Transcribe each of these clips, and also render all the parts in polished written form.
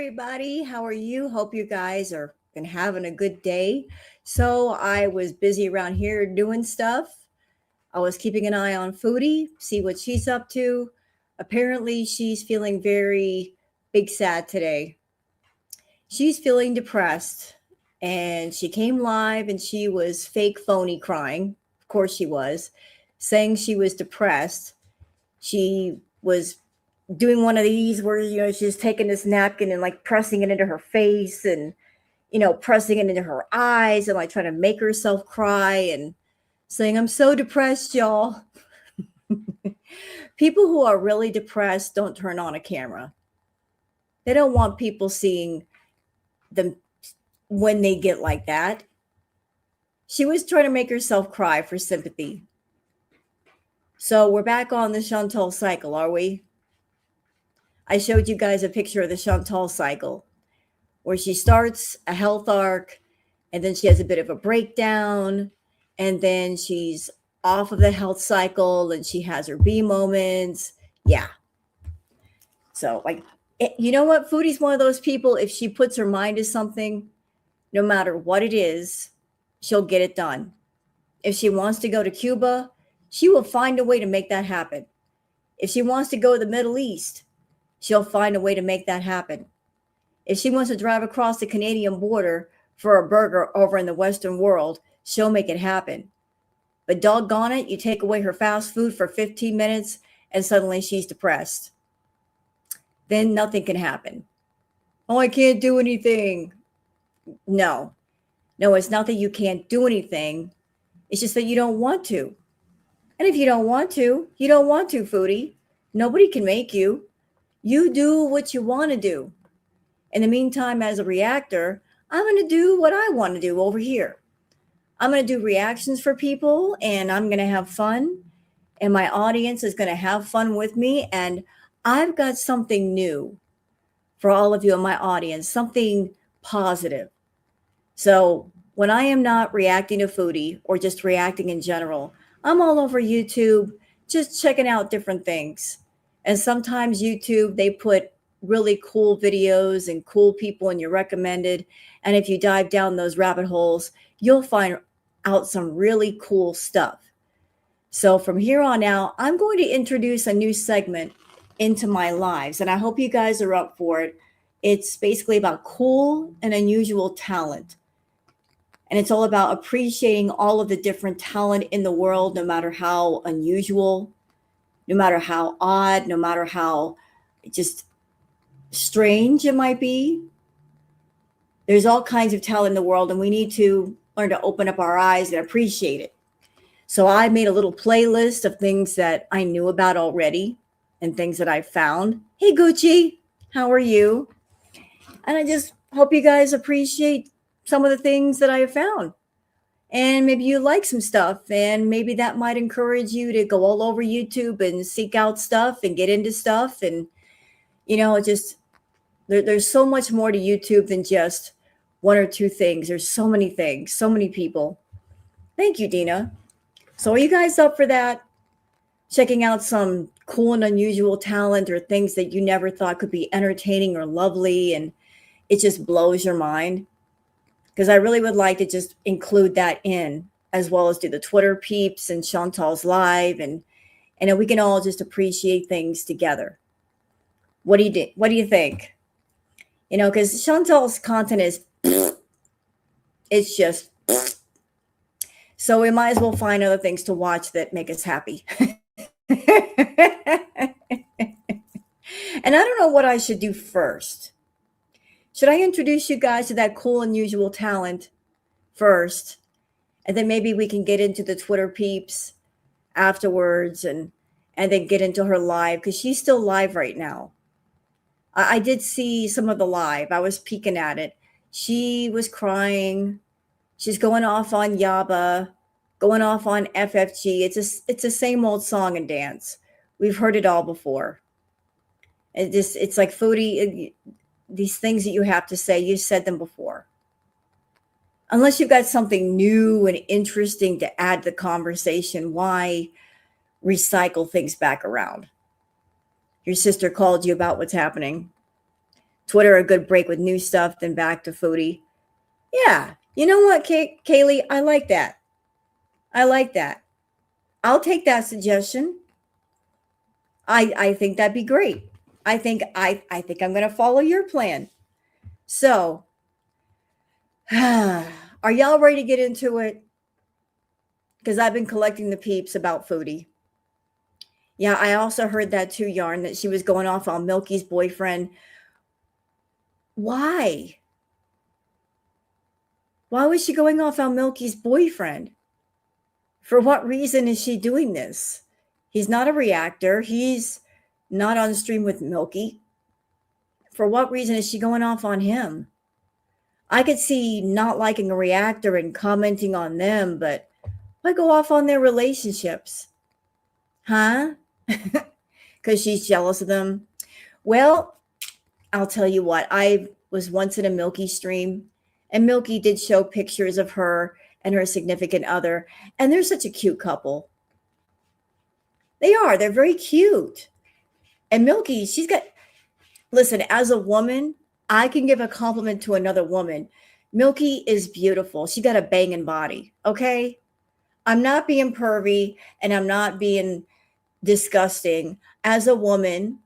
everybody. How are you? Hope you guys are been having a good day. So I was busy around here doing stuff. I was keeping an eye on Foodie, see what she's up to. Apparently, she's feeling very big sad today. She's feeling depressed, and she came live and she was fake phony crying. Of course, she was saying she was depressed. She was doing one of these where she's taking this napkin and like pressing it into her face and pressing it into her eyes and like trying to make herself cry and saying, "I'm so depressed, y'all." People who are really depressed don't turn on a camera. They don't want people seeing them when they get like that. She was trying to make herself cry for sympathy. So we're back on the Chantal cycle, are we? I showed you guys a picture of the Chantal cycle where she starts a health arc and then she has a bit of a breakdown and then she's off of the health cycle and she has her B moments. Yeah. So, like, you know what? Foodie's one of those people, if she puts her mind to something, no matter what it is, she'll get it done. If she wants to go to Cuba, she will find a way to make that happen. If she wants to go to the Middle East, she'll find a way to make that happen. If she wants to drive across the Canadian border for a burger over in the Western world, she'll make it happen. But doggone it, you take away her fast food for 15 minutes and suddenly she's depressed. Then nothing can happen. Oh, I can't do anything. No, it's not that you can't do anything. It's just that you don't want to. And if you don't want to, you don't want to, Foodie. Nobody can make you. You do what you want to do. In the meantime, as a reactor, I'm going to do what I want to do over here. I'm going to do reactions for people and I'm going to have fun. And my audience is going to have fun with me. And I've got something new for all of you in my audience, something positive. So when I am not reacting to Foodie or just reacting in general, I'm all over YouTube, just checking out different things. And sometimes YouTube, they put really cool videos and cool people in your recommended. And if you dive down those rabbit holes, you'll find out some really cool stuff. So from here on out, I'm going to introduce a new segment into my lives. And I hope you guys are up for it. It's basically about cool and unusual talent. And it's all about appreciating all of the different talent in the world, no matter how unusual, no matter how odd, no matter how just strange it might be. There's all kinds of talent in the world, and we need to learn to open up our eyes and appreciate it. So I made a little playlist of things that I knew about already and things that I found. Hey, Gucci, how are you? And I just hope you guys appreciate some of the things that I have found. And maybe you like some stuff, and maybe that might encourage you to go all over YouTube and seek out stuff and get into stuff. And, just there's so much more to YouTube than just one or two things. There's so many things, so many people. Thank you, Dina. So are you guys up for that? Checking out some cool and unusual talent or things that you never thought could be entertaining or lovely, and it just blows your mind? Because I really would like to just include that in, as well as do the Twitter Peeps and Chantal's Live, and then we can all just appreciate things together. What do you think? Because Chantal's content is, it's just, so we might as well find other things to watch that make us happy. And I don't know what I should do first. Should I introduce you guys to that cool, unusual talent first? And then maybe we can get into the Twitter Peeps afterwards and then get into her live, because she's still live right now. I did see some of the live. I was peeking at it. She was crying. She's going off on Yaba, going off on FFG. It's the same old song and dance. We've heard it all before. It's like Foodie. These things that you have to say, you said them before. Unless you've got something new and interesting to add to the conversation, why recycle things back around? Your sister called you about what's happening. Twitter a good break with new stuff, then back to foodie. Yeah. You know what, Kaylee? I like that. I like that. I'll take that suggestion. I think that'd be great. I think I'm gonna follow your plan. So are y'all ready to get into it? Because I've been collecting the peeps about foodie. Yeah, I also heard that too, Yarn, that she was going off on Milky's boyfriend. Why? Why was she going off on Milky's boyfriend? For what reason is she doing this? He's not a reactor. He's not on stream with Milky. For what reason is she going off on him? I could see not liking a reactor and commenting on them, but why go off on their relationships? Huh? Because she's jealous of them. Well, I'll tell you what, I was once in a Milky stream, and Milky did show pictures of her and her significant other, and they're such a cute couple. They are. They're very cute. And Milky, she's got, listen, as a woman, I can give a compliment to another woman. Milky is beautiful. She got a banging body, okay? I'm not being pervy and I'm not being disgusting. As a woman,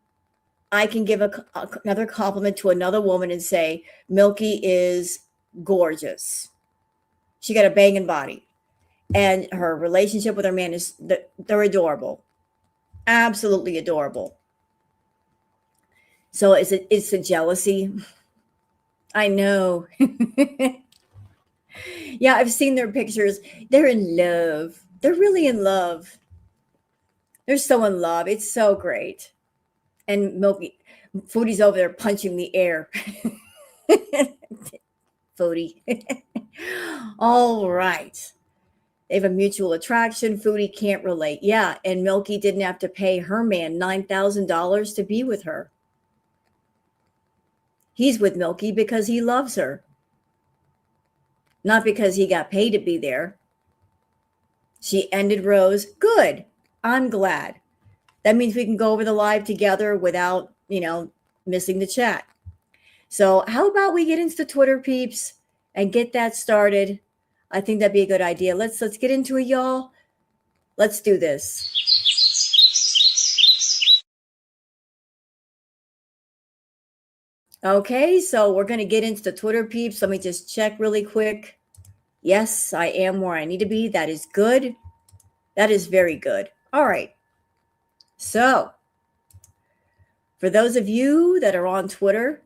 I can give another compliment to another woman and say, Milky is gorgeous. She got a banging body. And her relationship with her man is, they're adorable. Absolutely adorable. So it's a jealousy. I know. Yeah, I've seen their pictures. They're in love. They're really in love. They're so in love. It's so great. And Foodie's over there punching the air. Foodie. All right. They have a mutual attraction. Foodie can't relate. Yeah, and Milky didn't have to pay her man $9,000 to be with her. He's with Milky because he loves her, not because he got paid to be there. She ended Rose. Good. I'm glad. That means we can go over the live together without, missing the chat. So how about we get into the Twitter peeps and get that started? I think that'd be a good idea. Let's get into it, y'all. Let's do this. Okay, so we're going to get into the Twitter peeps. Let me just check really quick. Yes, I am where I need to be. That is good. That is very good. All right. So for those of you that are on Twitter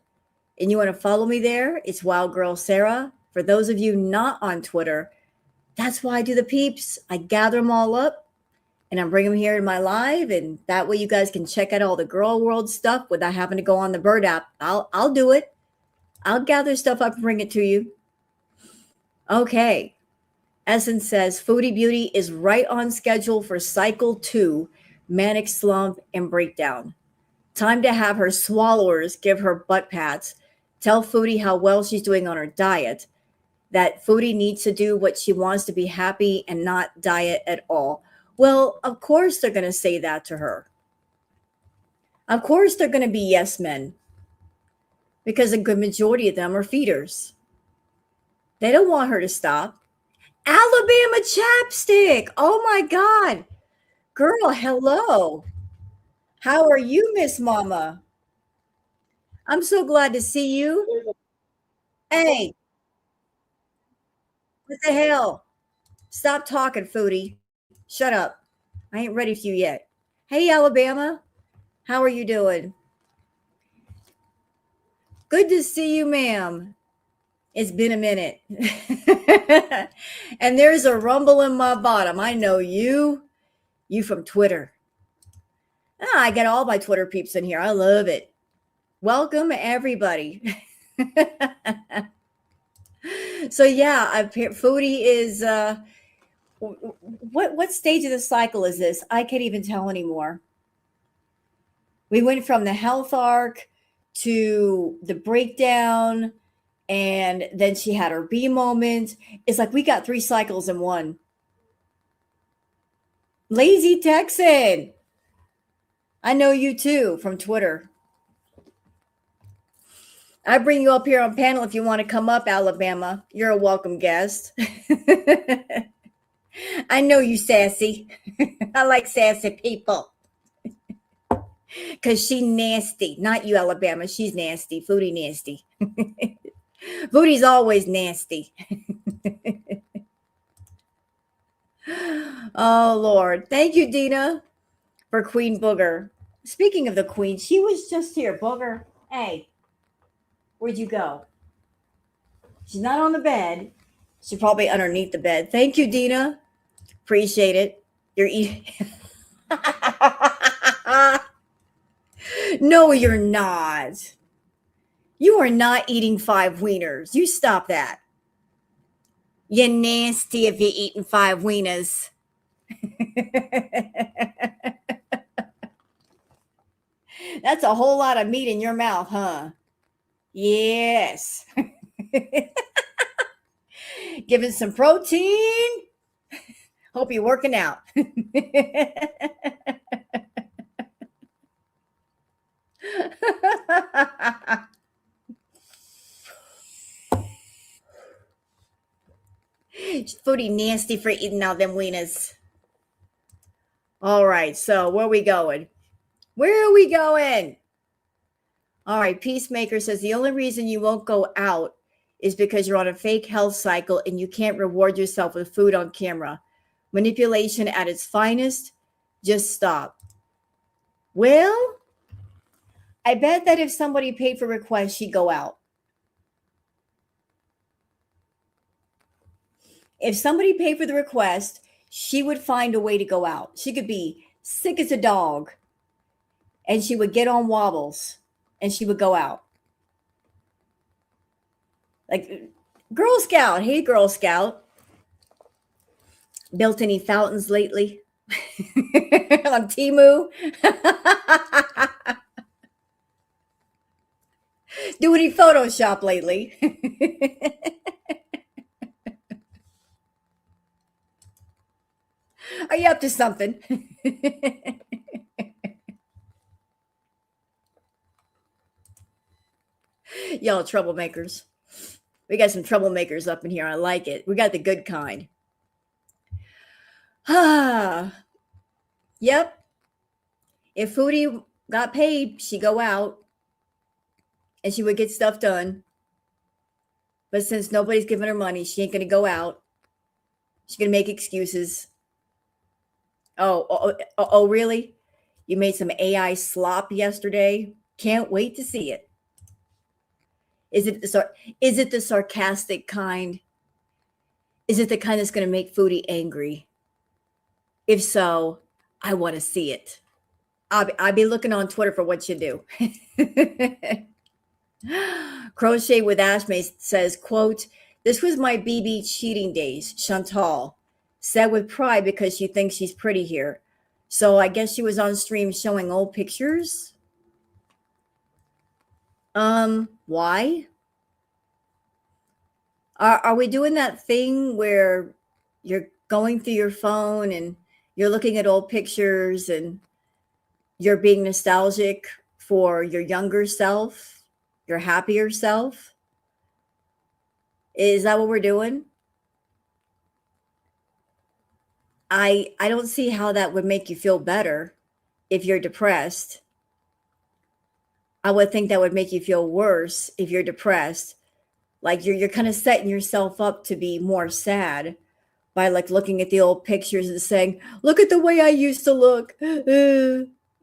and you want to follow me there, it's Wild Girl Sarah. For those of you not on Twitter, that's why I do the peeps. I gather them all up and I bring them here in my live. And that way you guys can check out all the girl world stuff without having to go on the Bird app. I'll do it. I'll gather stuff up and bring it to you. Okay. Essence says Foodie Beauty is right on schedule for cycle 2, manic slump and breakdown. Time to have her swallowers give her butt pats. Tell Foodie how well she's doing on her diet. That Foodie needs to do what she wants to be happy and not diet at all. Well, of course they're going to say that to her. Of course they're going to be yes men. Because a good majority of them are feeders. They don't want her to stop. Alabama chapstick. Oh my God. Girl, hello. How are you, Miss Mama? I'm so glad to see you. Hey, what the hell? Stop talking, Foodie. Shut up. I ain't ready for you yet. Hey, Alabama. How are you doing? Good to see you, ma'am. It's been a minute. And there's a rumble in my bottom. I know you. You from Twitter. I get all my Twitter peeps in here. I love it. Welcome, everybody. So yeah, Foodie is what stage of the cycle is this? I can't even tell anymore. We went from the health arc to the breakdown, and then she had her B moment. It's like we got 3 cycles in one. Lazy Texan. I know you too from Twitter. I bring you up here on panel if you want to come up, Alabama. You're a welcome guest. I know you sassy. I like sassy people. Because she nasty. Not you, Alabama. She's nasty. Foodie nasty. Foodie's always nasty. Oh, Lord. Thank you, Dina, for Queen Booger. Speaking of the Queen, she was just here. Booger, hey, where'd you go? She's not on the bed. She's probably underneath the bed. Thank you, Dina. Appreciate it. You're eating. No, you're not. You are not eating 5 wieners. You stop that. You're nasty if you're eating 5 wieners. That's a whole lot of meat in your mouth, huh? Yes. Giving some protein. Hope you're working out. Foodie nasty for eating all them wieners. All right, so where are we going? Where are we going? All right, Peacemaker says the only reason you won't go out is because you're on a fake health cycle and you can't reward yourself with food on camera. Manipulation at its finest. Just stop. Well, I bet that if somebody paid for requests, she'd go out. If somebody paid for the request, she would find a way to go out. She could be sick as a dog and she would get on wobbles and she would go out. Like Girl Scout. Hey, Girl Scout. Built any fountains lately? On Temu? Do any Photoshop lately? Are you up to something? Y'all troublemakers. We got some troublemakers up in here. I like it. We got the good kind. Yep. If Foodie got paid, she'd go out and she would get stuff done. But since nobody's giving her money, she ain't going to go out. She's going to make excuses. Oh, really? You made some AI slop yesterday? Can't wait to see it. Is it the sarcastic kind? Is it the kind that's going to make Foodie angry? If so, I want to see it. I'll be looking on Twitter for what you do. Crochet with Ashmay says, quote, "This was my BB cheating days, Chantal. Said with pride because she thinks she's pretty here. So I guess she was on stream showing old pictures. Why? Are we doing that thing where you're going through your phone and you're looking at old pictures and you're being nostalgic for your younger self, your happier self? Is that what we're doing? I don't see how that would make you feel better if you're depressed. I would think that would make you feel worse if you're depressed. Like you're kind of setting yourself up to be more sad by like looking at the old pictures and saying, "Look at the way I used to look."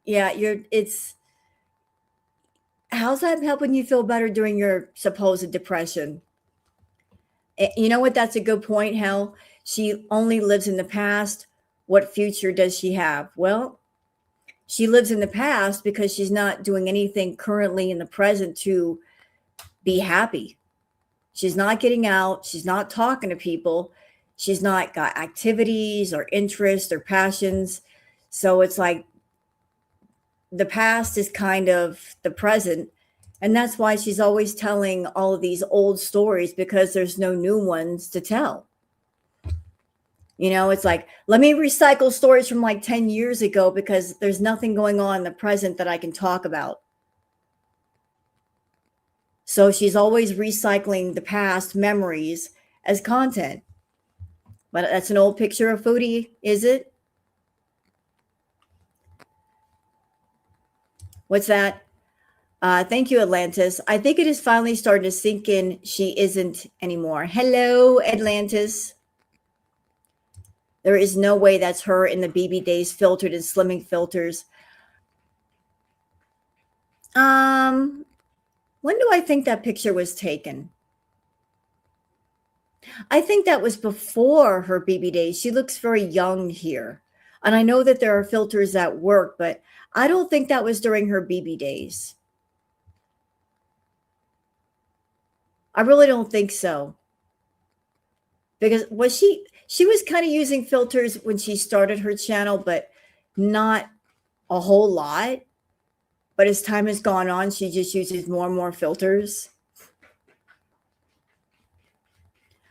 Yeah, how's that helping you feel better during your supposed depression? You know what? That's a good point, Hell. She only lives in the past. What future does she have? Well, she lives in the past because she's not doing anything currently in the present to be happy. She's not getting out. She's not talking to people. She's not got activities or interests or passions. So it's like the past is kind of the present. And that's why she's always telling all of these old stories, because there's no new ones to tell. You know, it's like, let me recycle stories from like 10 years ago because there's nothing going on in the present that I can talk about. So she's always recycling the past memories as content. But that's an old picture of Foodie, is it? What's that? Thank you, Atlantis. I think it is finally starting to sink in. She isn't anymore. Hello, Atlantis. There is no way that's her in the BB days, filtered and slimming filters. Um, when do I think that picture was taken? I think that was before her BB days. She looks very young here. And I know that there are filters that work, but I don't think that was during her BB days. I really don't think so. Because she was kind of using filters when she started her channel, but not a whole lot. But as time has gone on, she just uses more and more filters.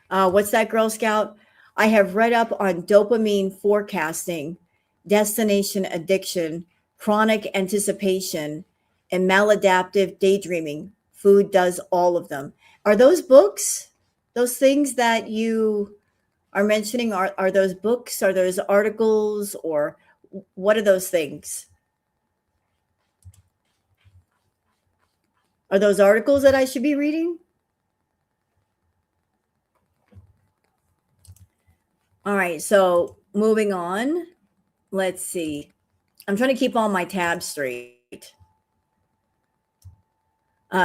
What's that, Girl Scout? I have read up on dopamine forecasting, destination addiction, chronic anticipation, and maladaptive daydreaming. Food does all of them. Are those books? Those things that you are mentioning, are those books? Are those articles? Or what are those things? Are those articles that I should be reading? All right, so moving on. Let's see. I'm trying to keep all my tabs straight.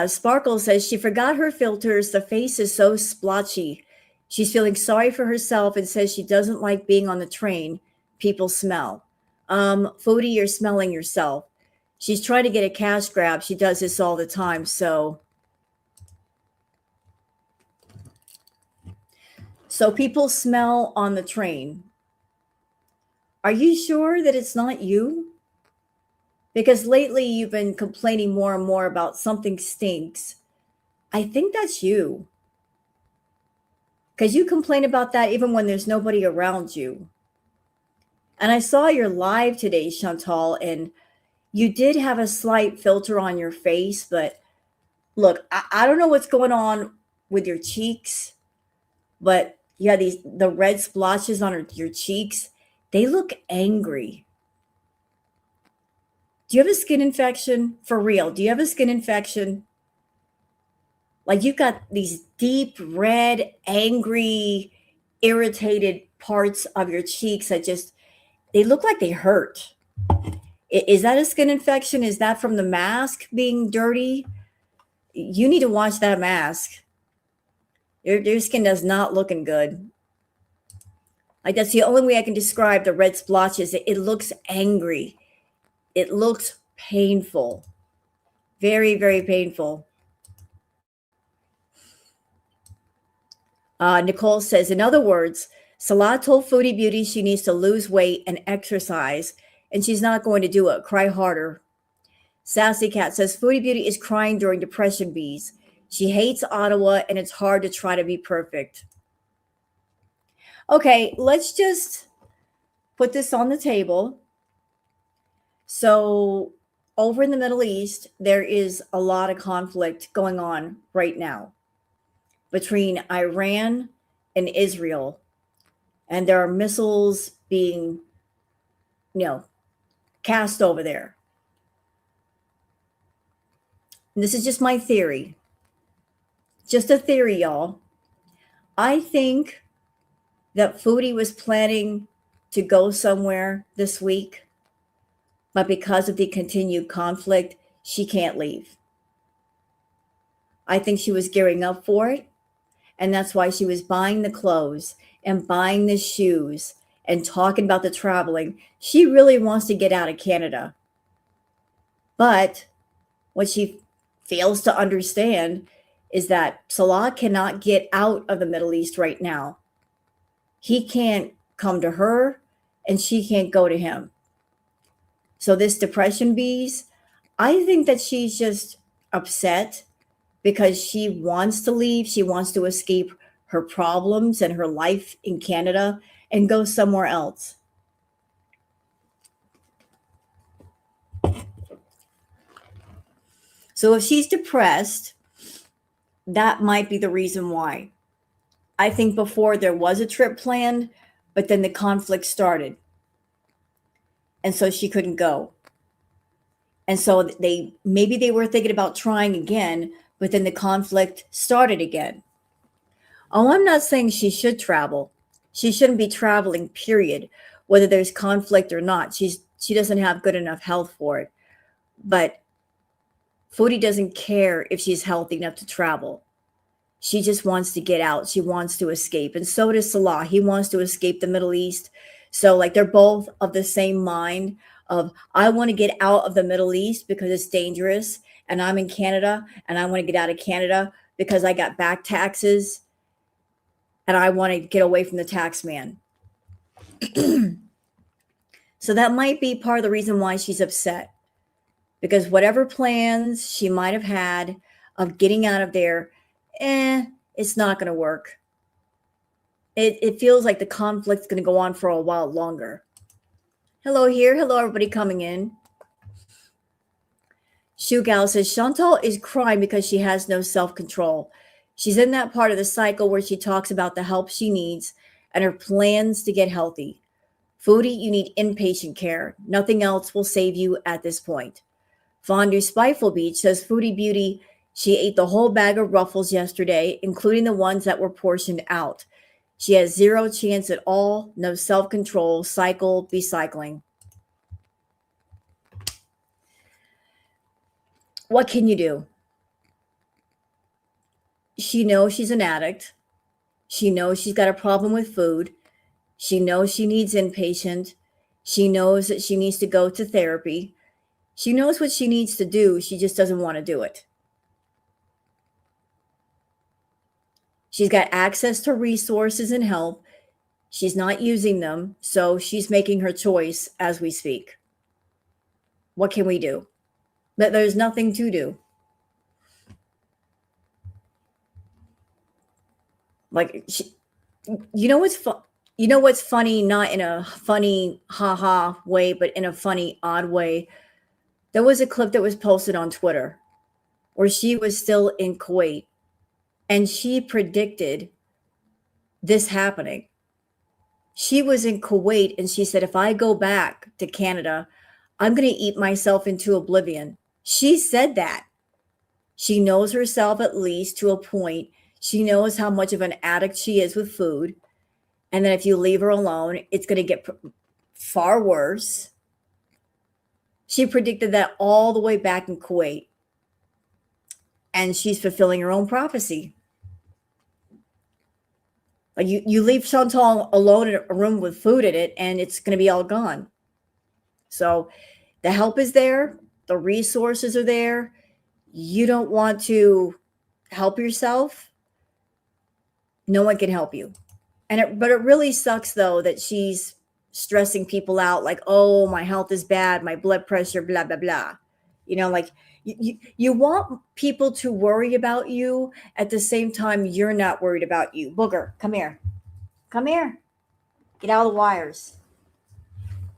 Sparkle says she forgot her filters. The face is so splotchy. She's feeling sorry for herself and says she doesn't like being on the train. People smell. Foodie, you're smelling yourself. She's trying to get a cash grab. She does this all the time. So people smell on the train. Are you sure that it's not you? Because lately you've been complaining more and more about something stinks. I think that's you. Because you complain about that even when there's nobody around you. And I saw your live today, Chantal, and you did have a slight filter on your face. But look, I don't know what's going on with your cheeks, but yeah, the red splotches on your cheeks, they look angry. Do you have a skin infection? For real, do you have a skin infection? Like you've got these deep red, angry, irritated parts of your cheeks that just, they look like they hurt. Is that a skin infection? Is that from the mask being dirty? You need to wash that mask. Your skin does not looking good. Like that's the only way I can describe the red splotches. It looks angry. It looks painful. Very, very painful. Nicole says, in other words, Salah told Foodie Beauty she needs to lose weight and exercise, and she's not going to do it. Cry harder. Sassy Cat says, Foodie Beauty is crying during depression bees. She hates Ottawa, and it's hard to try to be perfect. Okay, let's just put this on the table. So, over in the Middle East, there is a lot of conflict going on right now between Iran and Israel. And there are missiles being, cast over there. And this is just my theory. Just a theory, y'all. I think that Foodie was planning to go somewhere this week, but because of the continued conflict, she can't leave. I think she was gearing up for it, and that's why she was buying the clothes and buying the shoes and talking about the traveling. She really wants to get out of Canada. But what she fails to understand is that Salah cannot get out of the Middle East right now. He can't come to her, and she can't go to him. So this depression bees, I think that she's just upset because she wants to leave. She wants to escape her problems and her life in Canada and go somewhere else. So if she's depressed, That might be the reason why. I think before there was a trip planned, but then the conflict started. And so she couldn't go. And so maybe they were thinking about trying again, but then the conflict started again. Oh, I'm not saying she should travel. She shouldn't be traveling, period, whether there's conflict or not. She doesn't have good enough health for it. But Foodie doesn't care if she's healthy enough to travel. She just wants to get out. She wants to escape. And so does Salah. He wants to escape the Middle East. So like they're both of the same mind of I want to get out of the Middle East because it's dangerous. And I'm in Canada and I want to get out of Canada because I got back taxes and I want to get away from the tax man. So that might be part of the reason why she's upset. Because whatever plans she might have had of getting out of there, it's not going to work. It feels like the conflict's going to go on for a while longer. Hello here. Hello, everybody coming in. Shoe Gal says, Chantal is crying because she has no self-control. She's in that part of the cycle where she talks about the help she needs and her plans to get healthy. Foodie, you need inpatient care. Nothing else will save you at this point. Fondue Spiteful Beach says, Foodie Beauty, she ate the whole bag of Ruffles yesterday, including the ones that were portioned out. She has zero chance at all, no self-control, cycle, be cycling. What can you do? She knows she's an addict. She knows she's got a problem with food. She knows she needs inpatient. She knows that she needs to go to therapy. She knows what she needs to do. She just doesn't want to do it. She's got access to resources and help. She's not using them, so she's making her choice as we speak. What can we do? But there's nothing to do. Like, you know what's funny, not in a funny ha-ha way, but in a funny odd way. There was a clip that was posted on Twitter where she was still in Kuwait and she predicted this happening. She was in Kuwait and she said, if I go back to Canada, I'm going to eat myself into oblivion. She said that. She knows herself at least to a point. She knows how much of an addict she is with food. And then if you leave her alone, it's going to get far worse. She predicted that all the way back in Kuwait. And she's fulfilling her own prophecy. Like you leave Chantal alone in a room with food in it, and it's going to be all gone. So the help is there. The resources are there. You don't want to help yourself. No one can help you. But it really sucks, though, that she's stressing people out like, oh, my health is bad, my blood pressure, blah, blah, blah. You know, like you want people to worry about you at the same time you're not worried about you. Booger, come here. Come here. Get out of the wires.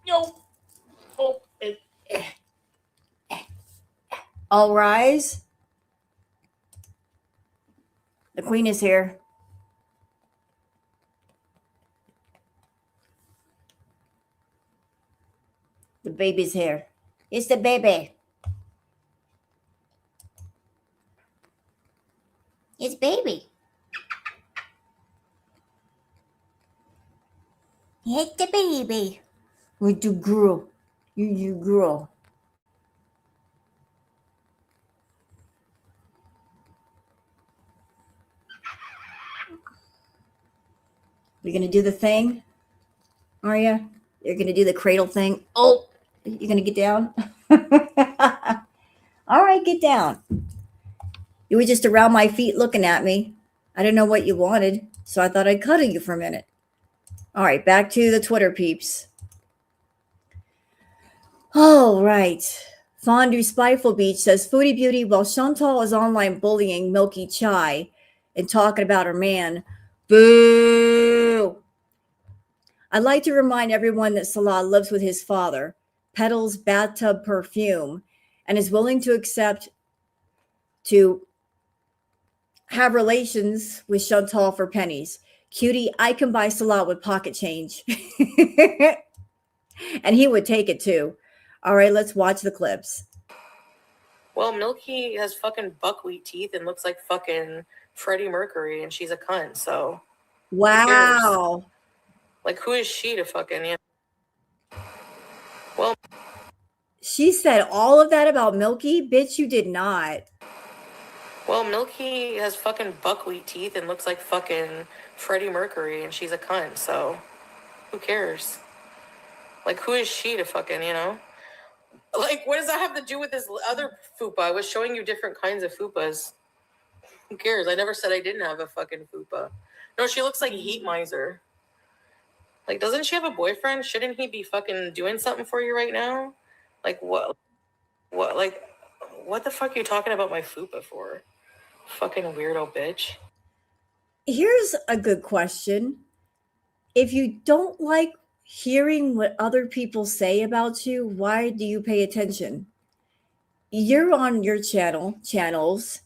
No. Oh. All rise. The queen is here. The baby's here. It's the baby. It's baby. It's the baby. With the girl. You girl. You're going to do the thing? Are you? You're going to do the cradle thing? Oh, you're going to get down? All right, get down. You were just around my feet looking at me. I didn't know what you wanted, so I thought I'd cuddle you for a minute. All right, back to the Twitter peeps. All right. Fondue Spiteful Beach says, Foodie Beauty, while Chantal is online bullying Milky Chai and talking about her man, boo. I'd like to remind everyone that Salah lives with his father, peddles bathtub perfume, and is willing to accept to have relations with Chantal for pennies. Cutie, I can buy Salat with pocket change. And he would take it too. All right, let's watch the clips. Well, Milky has fucking buckwheat teeth and looks like fucking Freddie Mercury, and she's a cunt, so. Wow. Like, who is she to fucking, Well. She said all of that about Milky? Bitch, you did not. Well, Milky has fucking buckwheat teeth and looks like fucking Freddie Mercury, and she's a cunt, so. Who cares? Like, who is she to fucking, Like, what does that have to do with this other fupa? I was showing you different kinds of fupas. Who cares? I never said I didn't have a fucking fupa. No, she looks like Heat Miser. Like, doesn't she have a boyfriend? Shouldn't he be fucking doing something for you right now? Like, what? Like, what the fuck are you talking about my fupa for? Fucking weirdo bitch. Here's a good question. If you don't like hearing what other people say about you, why do you pay attention? You're on your channels.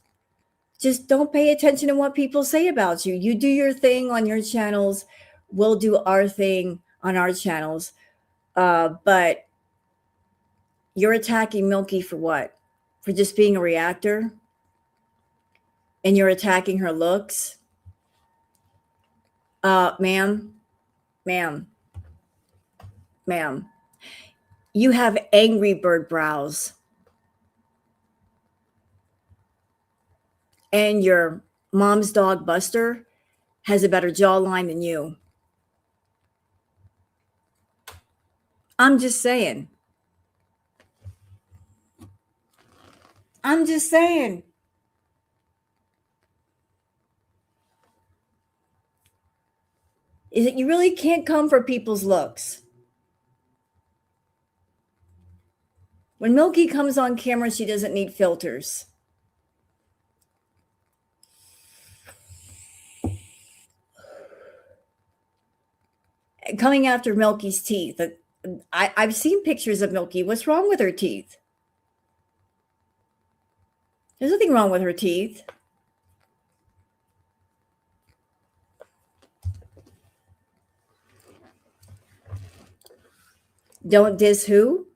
Just don't pay attention to what people say about you. You do your thing on your channels. We'll do our thing on our channels. But you're attacking Milky for what? For just being a reactor? And you're attacking her looks? Ma'am, you have angry bird brows. And your mom's dog, Buster, has a better jawline than you. I'm just saying. Is that you really can't come for people's looks. When Milky comes on camera, she doesn't need filters. Coming after Milky's teeth. I've seen pictures of Milky. What's wrong with her teeth? There's nothing wrong with her teeth. Don't diss who?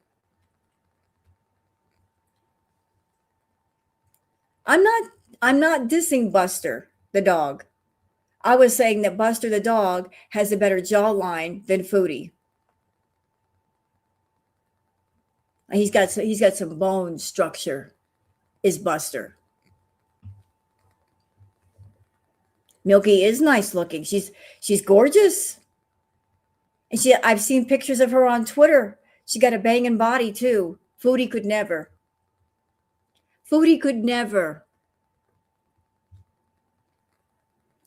I'm not dissing Buster, the dog. I was saying that Buster the dog has a better jawline than Foodie. He's got some bone structure, is Buster. Milky is nice looking. She's gorgeous. And I've seen pictures of her on Twitter. She got a banging body too. Foodie could never.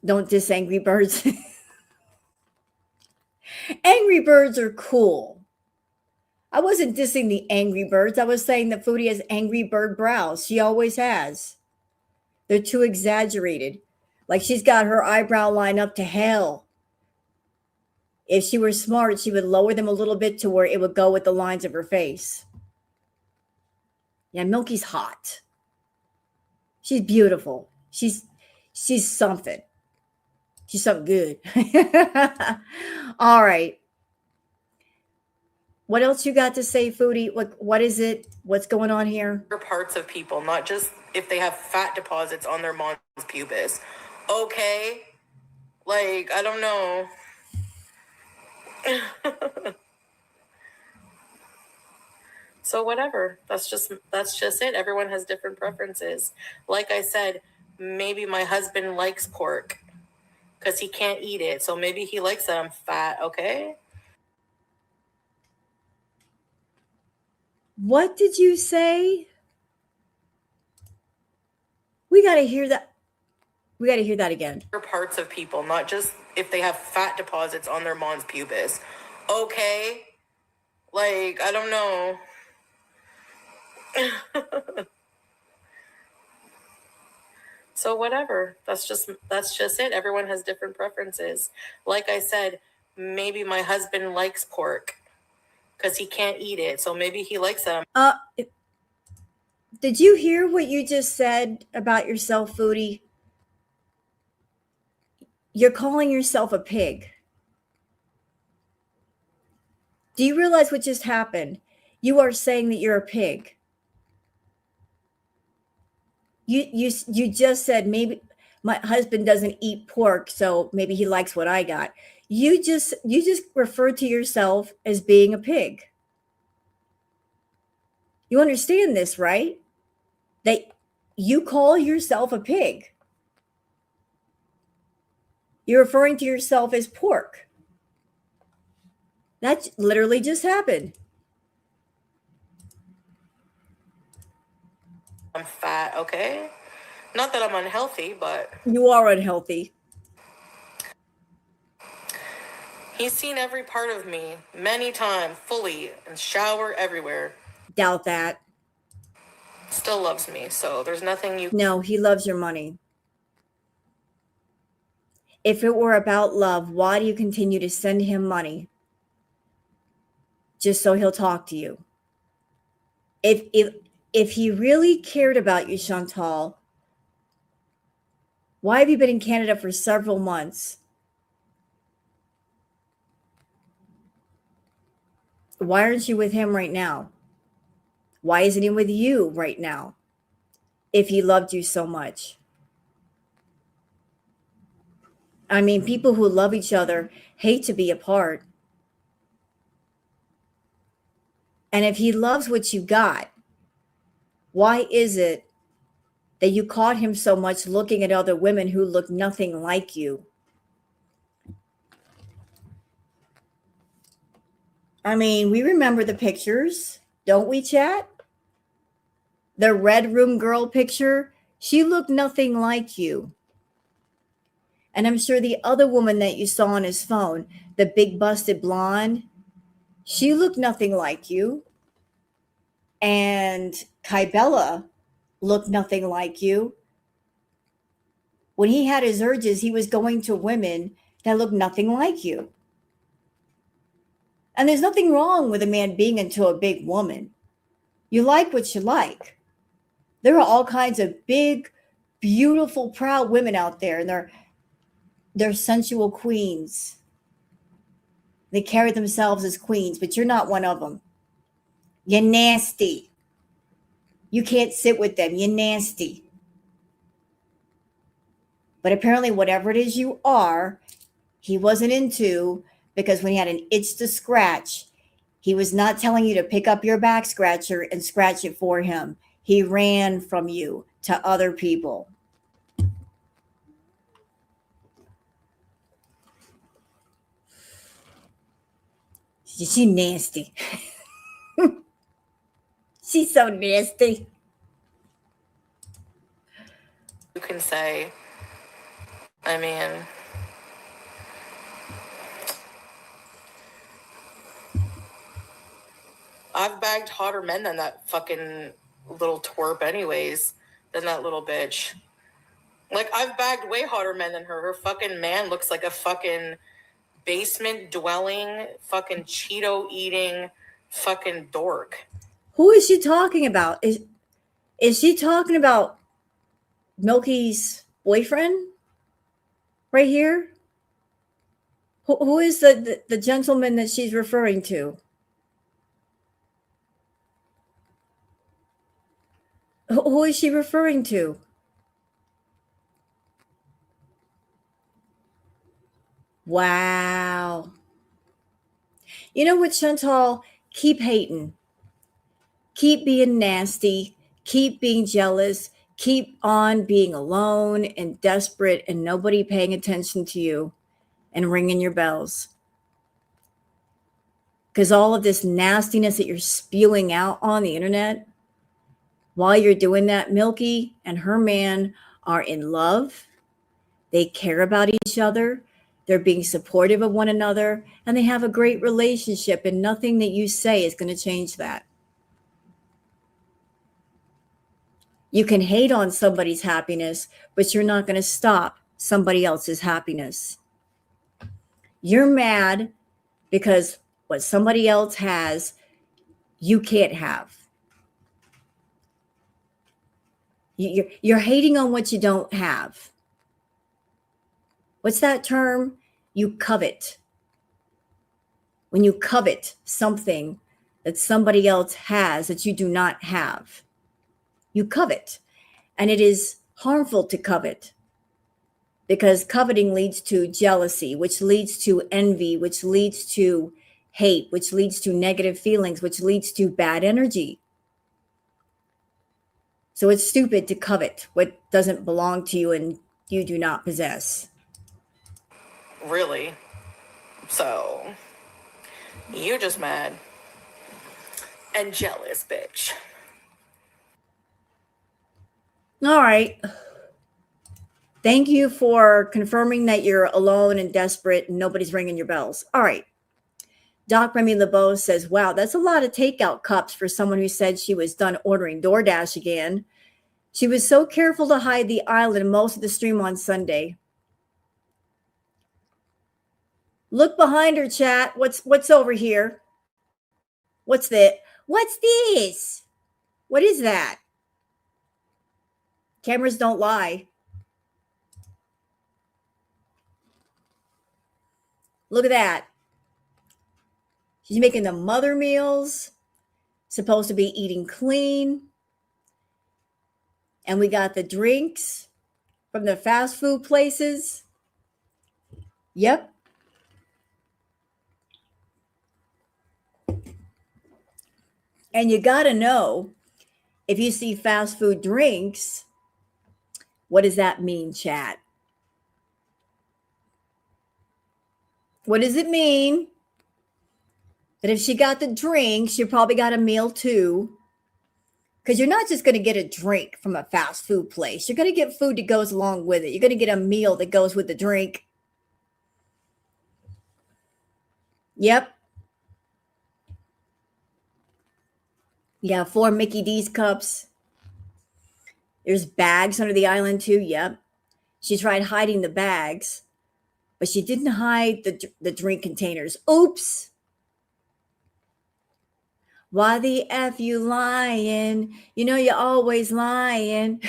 Don't diss Angry Birds. Angry Birds are cool. I wasn't dissing the Angry Birds. I was saying that Foodie has angry bird brows. She always has. They're too exaggerated. Like she's got her eyebrow line up to hell. If she were smart, she would lower them a little bit to where it would go with the lines of her face. Yeah, Milky's hot. She's beautiful. She's something. She's something good. All right. What else you got to say, Foodie? What is it? What's going on here? Parts of people, not just if they have fat deposits on their mons pubis. Okay? Like, I don't know. So whatever. That's just it. Everyone has different preferences. Like I said, maybe my husband likes pork because he can't eat it. So maybe he likes that I'm fat, okay? What did you say? We got to hear that. We got to hear that again. Parts of people, not just if they have fat deposits on their mons pubis. Okay? Like, I don't know. So whatever. That's just it. Everyone has different preferences. Like I said, maybe my husband likes pork because he can't eat it. So maybe he likes them. Did you hear what you just said about yourself, Foodie? You're calling yourself a pig. Do you realize what just happened? You are saying that you're a pig. You just said maybe my husband doesn't eat pork, so maybe he likes what I got. You just referred to yourself as being a pig. You understand this, right? That you call yourself a pig. You're referring to yourself as pork. That literally just happened. I'm fat, okay? Not that I'm unhealthy, but You are unhealthy. he's seen every part of me many times, fully, and shower everywhere. Doubt that. Still loves me, so there's nothing you. No, he loves your money. If it were about love, why do you continue to send him money? Just so he'll talk to you. If he really cared about you, Chantal, why have you been in Canada for several months? Why aren't you with him right now? Why isn't he with you right now? If he loved you so much. I mean, people who love each other hate to be apart. And if he loves what you got, why is it that you caught him so much looking at other women who look nothing like you? I mean, we remember the pictures, don't we, chat? The Red Room girl picture, she looked nothing like you. And I'm sure the other woman that you saw on his phone, the big busted blonde, she looked nothing like you. And Kybella looked nothing like you. When he had his urges, he was going to women that looked nothing like you. And there's nothing wrong with a man being into a big woman. You like what you like. There are all kinds of big, beautiful, proud women out there, and they're sensual queens. They carry themselves as queens, but you're not one of them. You're nasty. You can't sit with them. You're nasty. But apparently, whatever it is you are, he wasn't into, because when he had an itch to scratch, he was not telling you to pick up your back scratcher and scratch it for him. He ran from you to other people. She's nasty. She's so nasty. You can say, I mean, I've bagged hotter men than that fucking little twerp anyways, than that little bitch. Like, I've bagged way hotter men than her. Her fucking man looks like a fucking basement dwelling, fucking Cheeto eating fucking dork. Who is she talking about? Is she talking about Milky's boyfriend right here? Who is the gentleman that she's referring to? Who is she referring to? Wow. You know what, Chantal? Keep hating. Keep being nasty. Keep being jealous. Keep on being alone and desperate and nobody paying attention to you and ringing your bells. Because all of this nastiness that you're spewing out on the internet, while you're doing that, Milky and her man are in love. They care about each other. They're being supportive of one another, and they have a great relationship, and nothing that you say is going to change that. You can hate on somebody's happiness, but you're not going to stop somebody else's happiness. You're mad because what somebody else has, you can't have. You're hating on what you don't have. What's that term? You covet. When you covet something that somebody else has that you do not have, you covet. And it is harmful to covet because coveting leads to jealousy, which leads to envy, which leads to hate, which leads to negative feelings, which leads to bad energy. So it's stupid to covet what doesn't belong to you and you do not possess. Really? So, you just mad and jealous, bitch. All right. Thank you for confirming that you're alone and desperate and nobody's ringing your bells. All right. Doc Remy LeBeau says, wow, that's a lot of takeout cups for someone who said she was done ordering DoorDash again. She was so careful to hide the island most of the stream on Sunday. Look behind her, chat. What's over here? What's that? What's this? What is that? Cameras don't lie. Look at that. She's making the mother meals. Supposed to be eating clean. And we got the drinks from the fast food places. Yep. And you got to know, if you see fast food drinks, what does that mean, chat? What does it mean? That if she got the drink, she probably got a meal too. Because you're not just going to get a drink from a fast food place. You're going to get food that goes along with it. You're going to get a meal that goes with the drink. Yep. Yeah, 4 Mickey D's cups. There's bags under the island too. Yep. She tried hiding the bags, but she didn't hide the drink containers. Oops. Why the F you lying? You know you're always lying.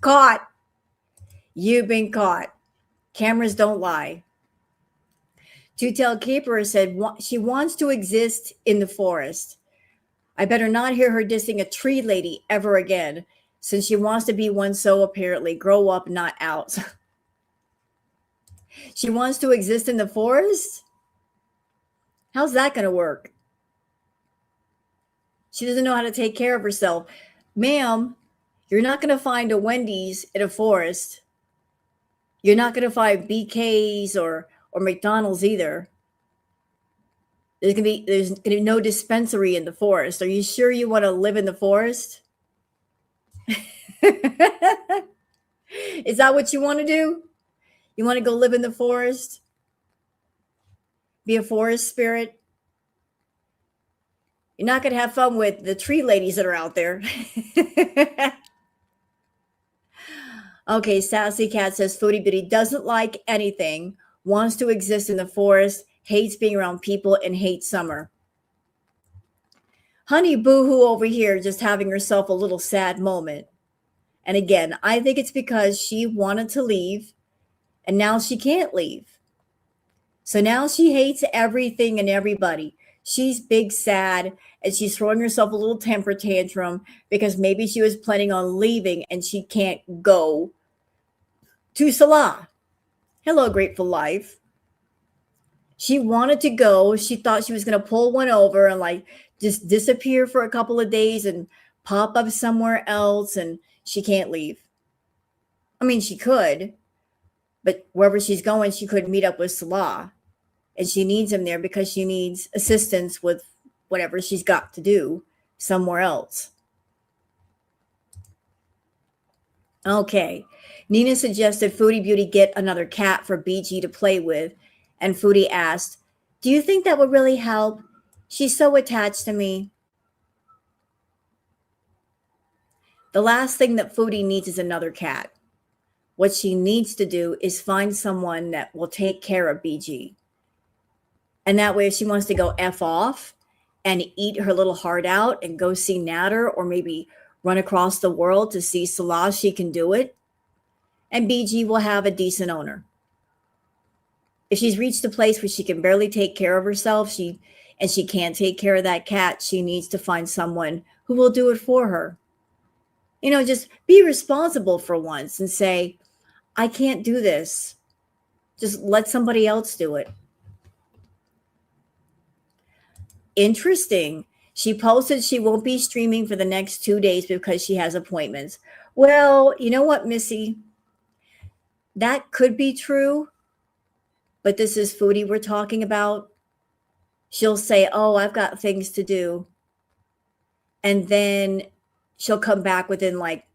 Caught. You've been caught. Cameras don't lie. Two-tailed Keeper said she wants to exist in the forest. I better not hear her dissing a tree lady ever again, since she wants to be one so apparently. Grow up, not out. She wants to exist in the forest? How's that going to work? She doesn't know how to take care of herself. Ma'am, you're not going to find a Wendy's in a forest. You're not going to find BK's or McDonald's either. There's gonna be no dispensary in the forest. Are you sure you want to live in the forest? Is that what you want to do? You want to go live in the forest? Be a forest spirit? You're not going to have fun with the tree ladies that are out there. Okay, Sassy Cat says Foodie Bitty doesn't like anything, wants to exist in the forest, hates being around people, and hates summer. Honey Boo Hoo over here just having herself a little sad moment. And again, I think it's because she wanted to leave and now she can't leave. So now she hates everything and everybody. She's big sad and she's throwing herself a little temper tantrum because maybe she was planning on leaving and she can't go to Salah. Hello, Grateful Life. She wanted to go. She thought she was going to pull one over and like just disappear for a couple of days and pop up somewhere else, and she can't leave. I mean, she could, but wherever she's going, she could meet up with Salah, and she needs him there because she needs assistance with whatever she's got to do somewhere else. Okay. Nina suggested Foodie Beauty get another cat for BG to play with, and Foodie asked, do you think that would really help? She's so attached to me. The last thing that Foodie needs is another cat. What she needs to do is find someone that will take care of BG. And that way, if she wants to go F off and eat her little heart out and go see Natter or maybe run across the world to see Salah, she can do it. and BG will have a decent owner. If she's reached a place where she can barely take care of herself, she can't take care of that cat, she needs to find someone who will do it for her. Just be responsible for once and say, I can't do this. Just let somebody else do it. Interesting. She posted she won't be streaming for the next 2 days because she has appointments. Well, you know what, Missy? That could be true, but this is Foodie we're talking about. She'll say, oh, I've got things to do. And then she'll come back within like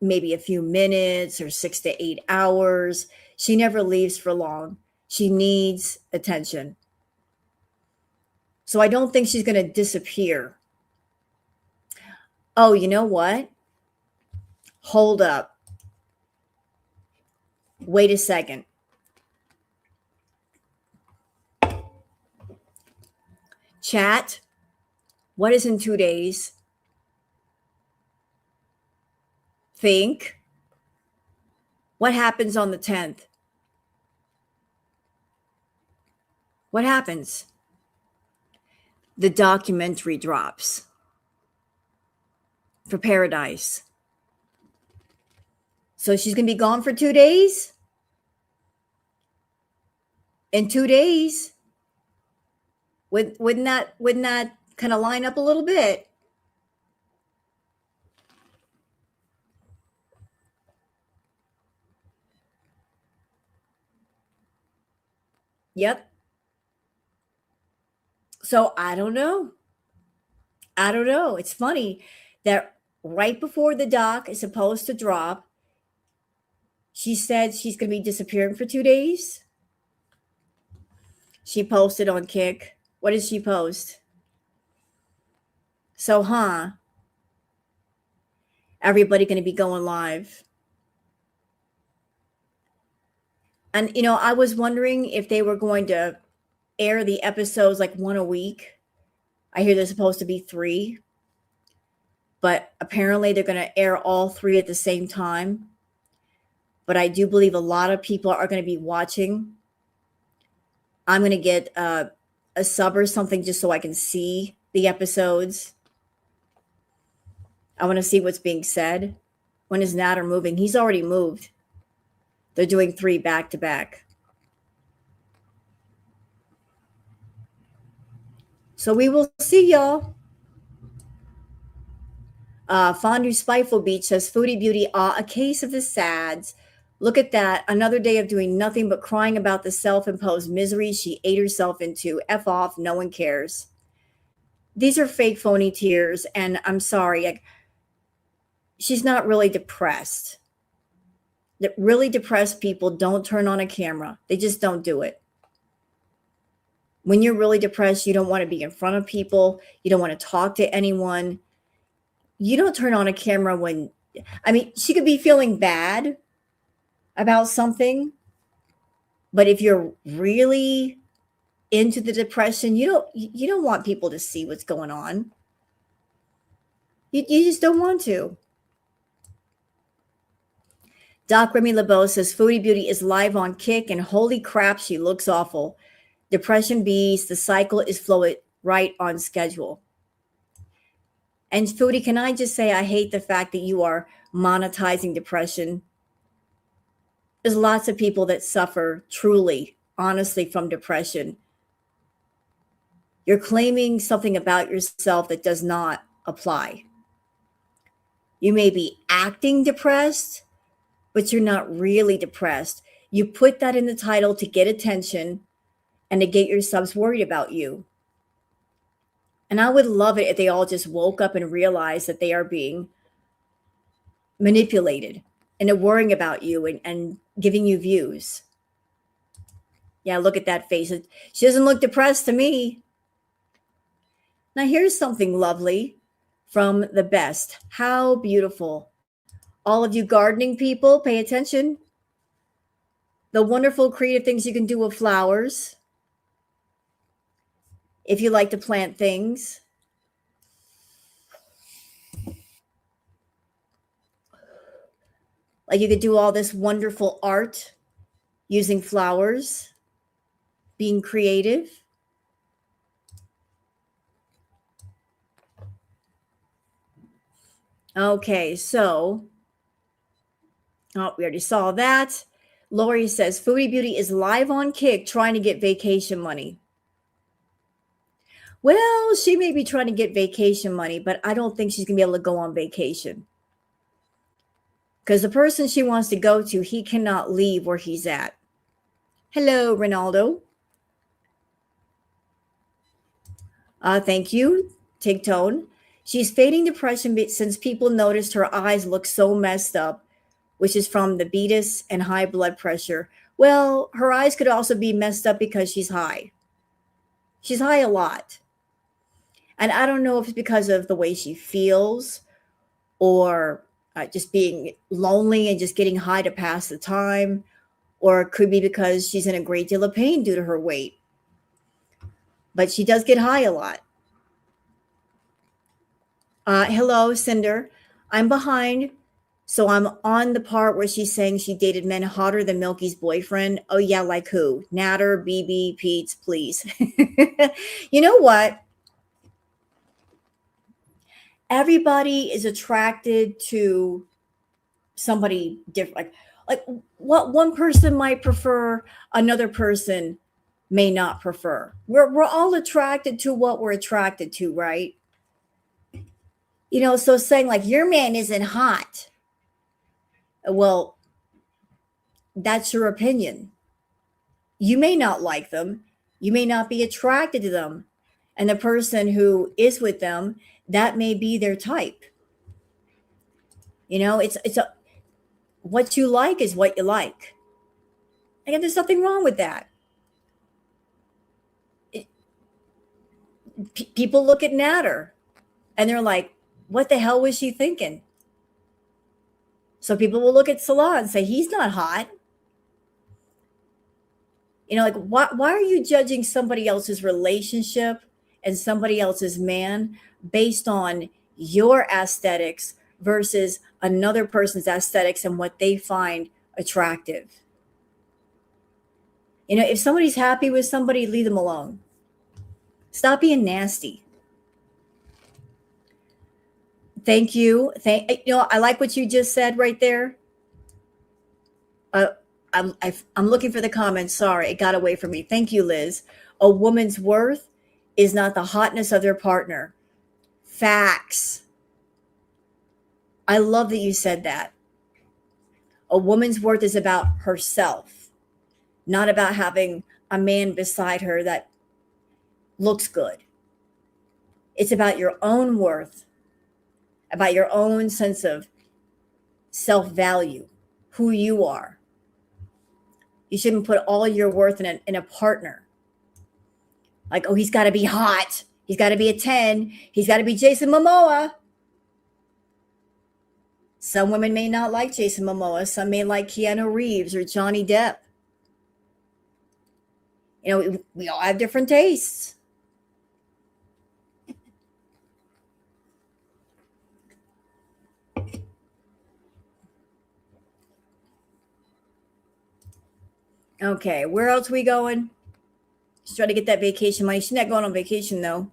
maybe a few minutes or 6 to 8 hours. She never leaves for long. She needs attention. So I don't think she's going to disappear. Oh, you know what? Hold up. Wait a second. Chat, what is in 2 days? Think. What happens on the 10th? What happens? The documentary drops for Paradise. So she's going to be gone for 2 days? In 2 days? Wouldn't that kind of line up a little bit? Yep. So I don't know. It's funny that right before the doc is supposed to drop, she said she's going to be disappearing for 2 days. She posted on Kick. What did she post? So, everybody going to be going live. And, I was wondering if they were going to air the episodes like one a week. I hear there's supposed to be 3. But apparently they're going to air all 3 at the same time. But I do believe a lot of people are going to be watching. I'm going to get a sub or something just so I can see the episodes. I want to see what's being said. When is Natter moving? He's already moved. They're doing 3 back to back. So we will see, y'all. Fondue Spiteful Beach says, Foodie Beauty, a case of the sads. Look at that. Another day of doing nothing but crying about the self-imposed misery she ate herself into. F off. No one cares. These are fake, phony tears. And I'm sorry. She's not really depressed. The really depressed people don't turn on a camera. They just don't do it. When you're really depressed, you don't want to be in front of people. You don't want to talk to anyone. You don't turn on a camera when, she could be feeling bad about something, but if you're really into the depression, you don't want people to see what's going on. You just don't want to. Doc Remy LeBeau says Foodie Beauty is live on Kick, and holy crap, she looks awful. Depression beast, the cycle is flowing right on schedule. And Foodie, can I just say I hate the fact that you are monetizing depression. There's lots of people that suffer truly, honestly, from depression. You're claiming something about yourself that does not apply. You may be acting depressed, but you're not really depressed. You put that in the title to get attention and to get your subs worried about you. And I would love it if they all just woke up and realized that they are being manipulated and they're worrying about you and giving you views. Yeah, look at that face. She doesn't look depressed to me. Now here's something lovely from the best. How beautiful. All of you gardening people, pay attention. The wonderful creative things you can do with flowers. If you like to plant things. Like you could do all this wonderful art using flowers, being creative. Okay, so, oh, we already saw that. Lori says Foodie Beauty is live on Kick trying to get vacation money. Well, she may be trying to get vacation money, but I don't think she's going to be able to go on vacation. Because the person she wants to go to, he cannot leave where he's at. Hello, Ronaldo. Thank you, Tigtone. She's fading depression since people noticed her eyes look so messed up, which is from the beatus and high blood pressure. Well, her eyes could also be messed up because she's high. She's high a lot. And I don't know if it's because of the way she feels or just being lonely and just getting high to pass the time, or it could be because she's in a great deal of pain due to her weight. But she does get high a lot. Hello, Cinder. I'm behind. So I'm on the part where she's saying she dated men hotter than Milky's boyfriend. Oh, yeah, like who? Natter, BB, Pete's, please. You know what? Everybody is attracted to somebody different. Like what one person might prefer, another person may not prefer. We're all attracted to what we're attracted to, right? You know, so saying like your man isn't hot. Well, that's your opinion. You may not like them. You may not be attracted to them. And the person who is with them, that may be their type. You know, it's a what you like is what you like. And there's nothing wrong with that. People look at Natter and they're like, what the hell was she thinking? So people will look at Salah and say, he's not hot. You know, like, why are you judging somebody else's relationship and somebody else's man based on your aesthetics versus another person's aesthetics and what they find attractive? You know, if somebody's happy with somebody, leave them alone. Stop being nasty. Thank you. I like what you just said right there. I'm looking for the comments. Sorry, it got away from me. Thank you, Liz. A woman's worth is not the hotness of their partner. Facts. I love that you said that. A woman's worth is about herself, not about having a man beside her that looks good. It's about your own worth, about your own sense of self-value, who you are. You shouldn't put all your worth in a partner. Like, oh, he's got to be hot. He's got to be a 10. He's got to be Jason Momoa. Some women may not like Jason Momoa. Some may like Keanu Reeves or Johnny Depp. You know, we all have different tastes. Okay, where else are we going? Just try to get that vacation money. She's not going on vacation, though.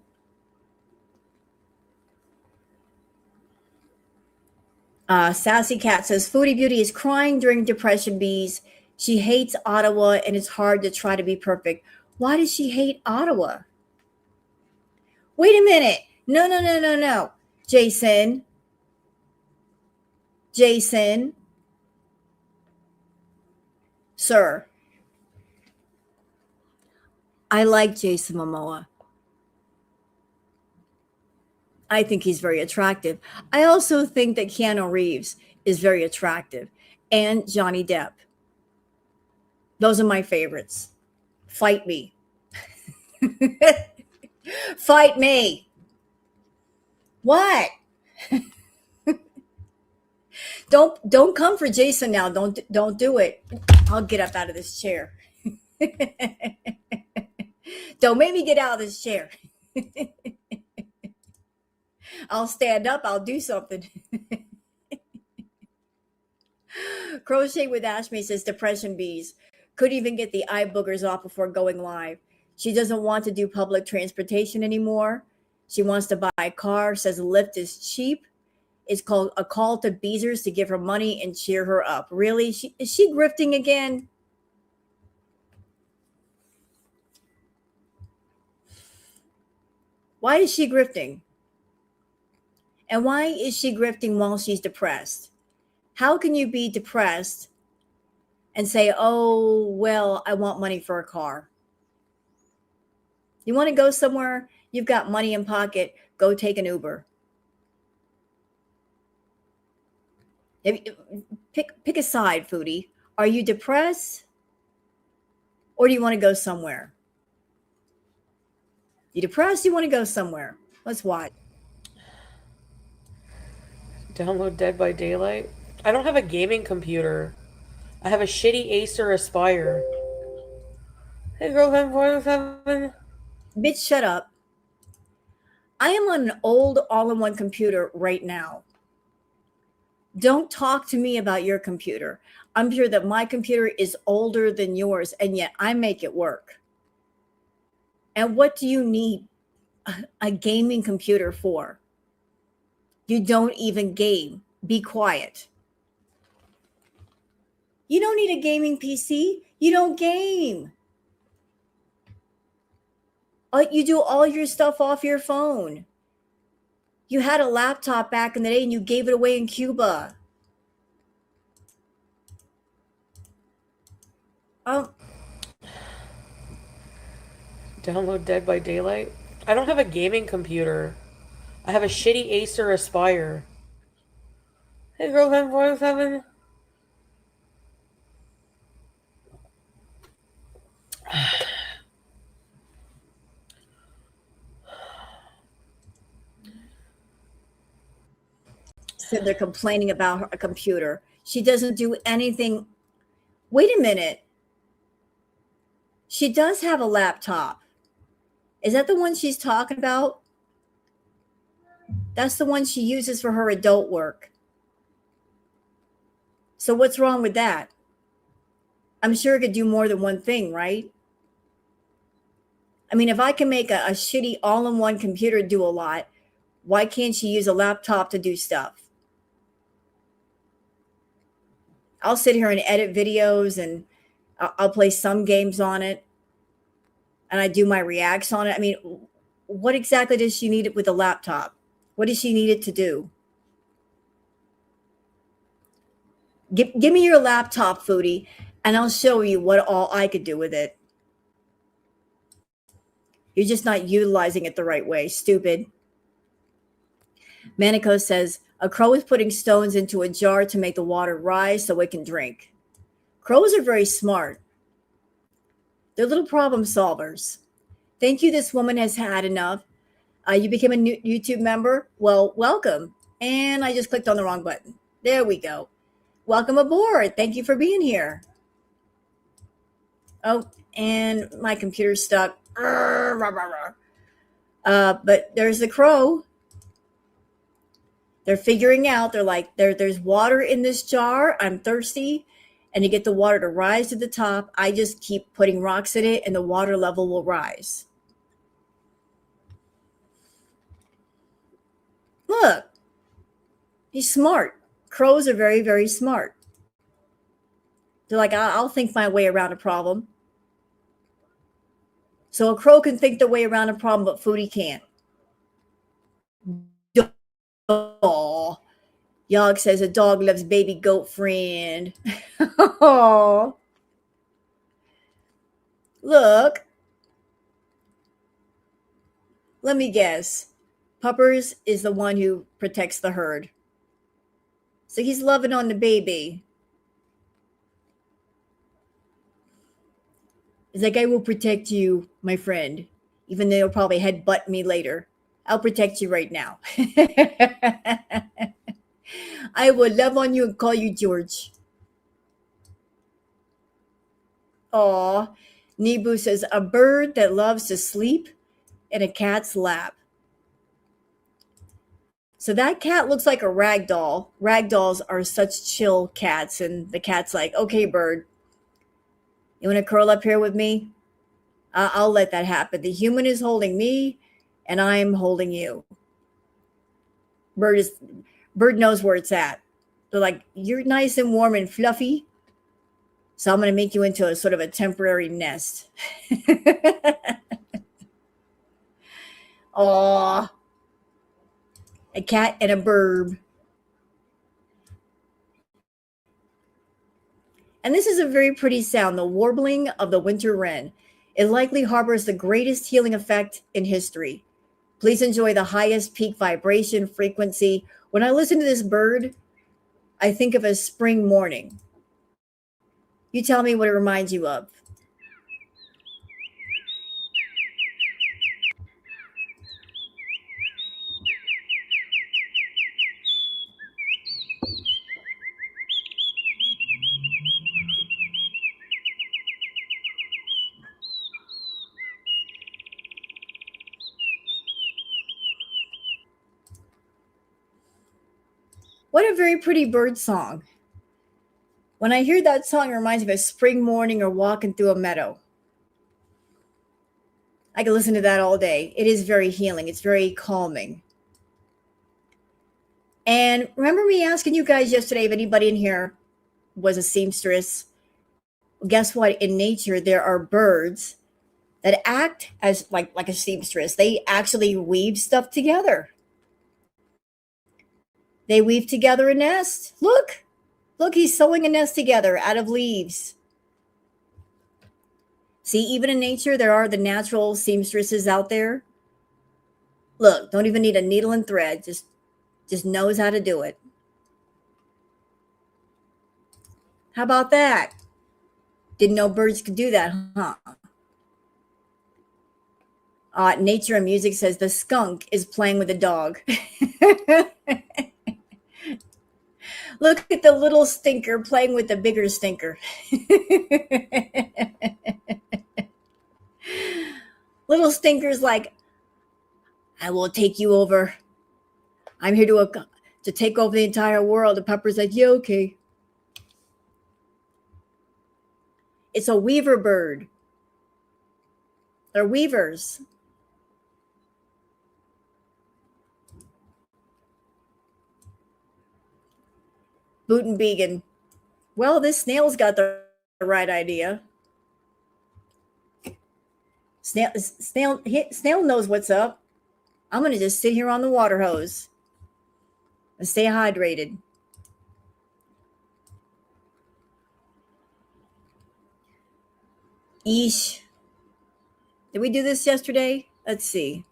Sassy Cat says, Foodie Beauty is crying during Depression Bees. She hates Ottawa, and it's hard to try to be perfect. Why does she hate Ottawa? Wait a minute. No. Jason. Sir. I like Jason Momoa. I think he's very attractive. I also think that Keanu Reeves is very attractive, and Johnny Depp. Those are my favorites. Fight me. Fight me. What? Don't come for Jason now. Don't do it. I'll get up out of this chair. Don't make me get out of this chair. I'll stand up. I'll do something. Crochet with Ashme says depression bees. Couldn't even get the eye boogers off before going live. She doesn't want to do public transportation anymore. She wants to buy a car, says Lyft is cheap. It's called a call to Beezers to give her money and cheer her up. Really? Is she grifting again? Why is she grifting? And why is she grifting while she's depressed? How can you be depressed and say, oh, well, I want money for a car? You want to go somewhere? You've got money in pocket. Go take an Uber. Pick a side, foodie. Are you depressed? Or do you want to go somewhere? You depressed? You want to go somewhere? Let's watch. Download Dead by Daylight. I don't have a gaming computer. I have a shitty Acer Aspire. Hey, girlfriend 407. Bitch, shut up. I am on an old all-in-one computer right now. Don't talk to me about your computer. I'm sure that my computer is older than yours, and yet I make it work. And what do you need a gaming computer for? You don't even game. Be quiet. You don't need a gaming PC. You don't game. You do all your stuff off your phone. You had a laptop back in the day and you gave it away in Cuba. Download Dead by Daylight. I don't have a gaming computer. I have a shitty Acer Aspire. Hey, girlfriend 407. Said they're complaining about a computer. She doesn't do anything. Wait a minute. She does have a laptop. Is that the one she's talking about? That's the one she uses for her adult work. So what's wrong with that? I'm sure it could do more than one thing, right? I mean, if I can make a shitty all-in-one computer do a lot, why can't she use a laptop to do stuff? I'll sit here and edit videos and I'll play some games on it and I do my reacts on it. I mean, what exactly does she need it with a laptop? What does she need it to do? Give me your laptop, foodie, and I'll show you what all I could do with it. You're just not utilizing it the right way, stupid. Manico says, a crow is putting stones into a jar to make the water rise so it can drink. Crows are very smart. They're little problem solvers. Thank you. This woman has had enough. You became a new YouTube member. Well, welcome. And I just clicked on the wrong button. There we go. Welcome aboard. Thank you for being here. Oh, and my computer's stuck. But there's the crow. They're figuring out, they're like, there's water in this jar. I'm thirsty. And to get the water to rise to the top, I just keep putting rocks in it and the water level will rise. Look, he's smart. Crows are very, very smart. They're like, I'll think my way around a problem. So a crow can think the way around a problem, but foodie can't. Oh, Yog says a dog loves baby goat friend. Oh, look. Let me guess. Puppers is the one who protects the herd. So he's loving on the baby. He's like, I will protect you, my friend, even though you'll probably headbutt me later. I'll protect you right now. I will love on you and call you George. Aw. Nebu says, a bird that loves to sleep in a cat's lap. So that cat looks like a rag doll. Rag dolls are such chill cats. And the cat's like, okay, bird, you want to curl up here with me? I'll let that happen. The human is holding me and I'm holding you. Bird is bird knows where it's at. They're like, you're nice and warm and fluffy. So I'm going to make you into a sort of a temporary nest. Aw, a cat and a bird. And this is a very pretty sound, the warbling of the winter wren. It likely harbors the greatest healing effect in history. Please enjoy the highest peak vibration frequency. When I listen to this bird, I think of a spring morning. You tell me what it reminds you of. What a very pretty bird song. When I hear that song, it reminds me of a spring morning or walking through a meadow. I could listen to that all day. It is very healing. It's very calming. And remember me asking you guys yesterday if anybody in here was a seamstress? Guess what? In nature, there are birds that act as like a seamstress. They actually weave stuff together. They weave together a nest. Look, he's sewing a nest together out of leaves. See, even in nature, there are the natural seamstresses out there. Look, don't even need a needle and thread. Just knows how to do it. How about that? Didn't know birds could do that, huh? Nature and Music says the skunk is playing with a dog. Look at the little stinker playing with the bigger stinker. Little stinker's like, I will take you over. I'm here to take over the entire world. And Pepper's like, yeah, okay. It's a weaver bird. They're weavers. Butenbegen. Well, this snail's got the right idea. Snail knows what's up. I'm going to just sit here on the water hose and stay hydrated. Eesh. Did we do this yesterday? Let's see.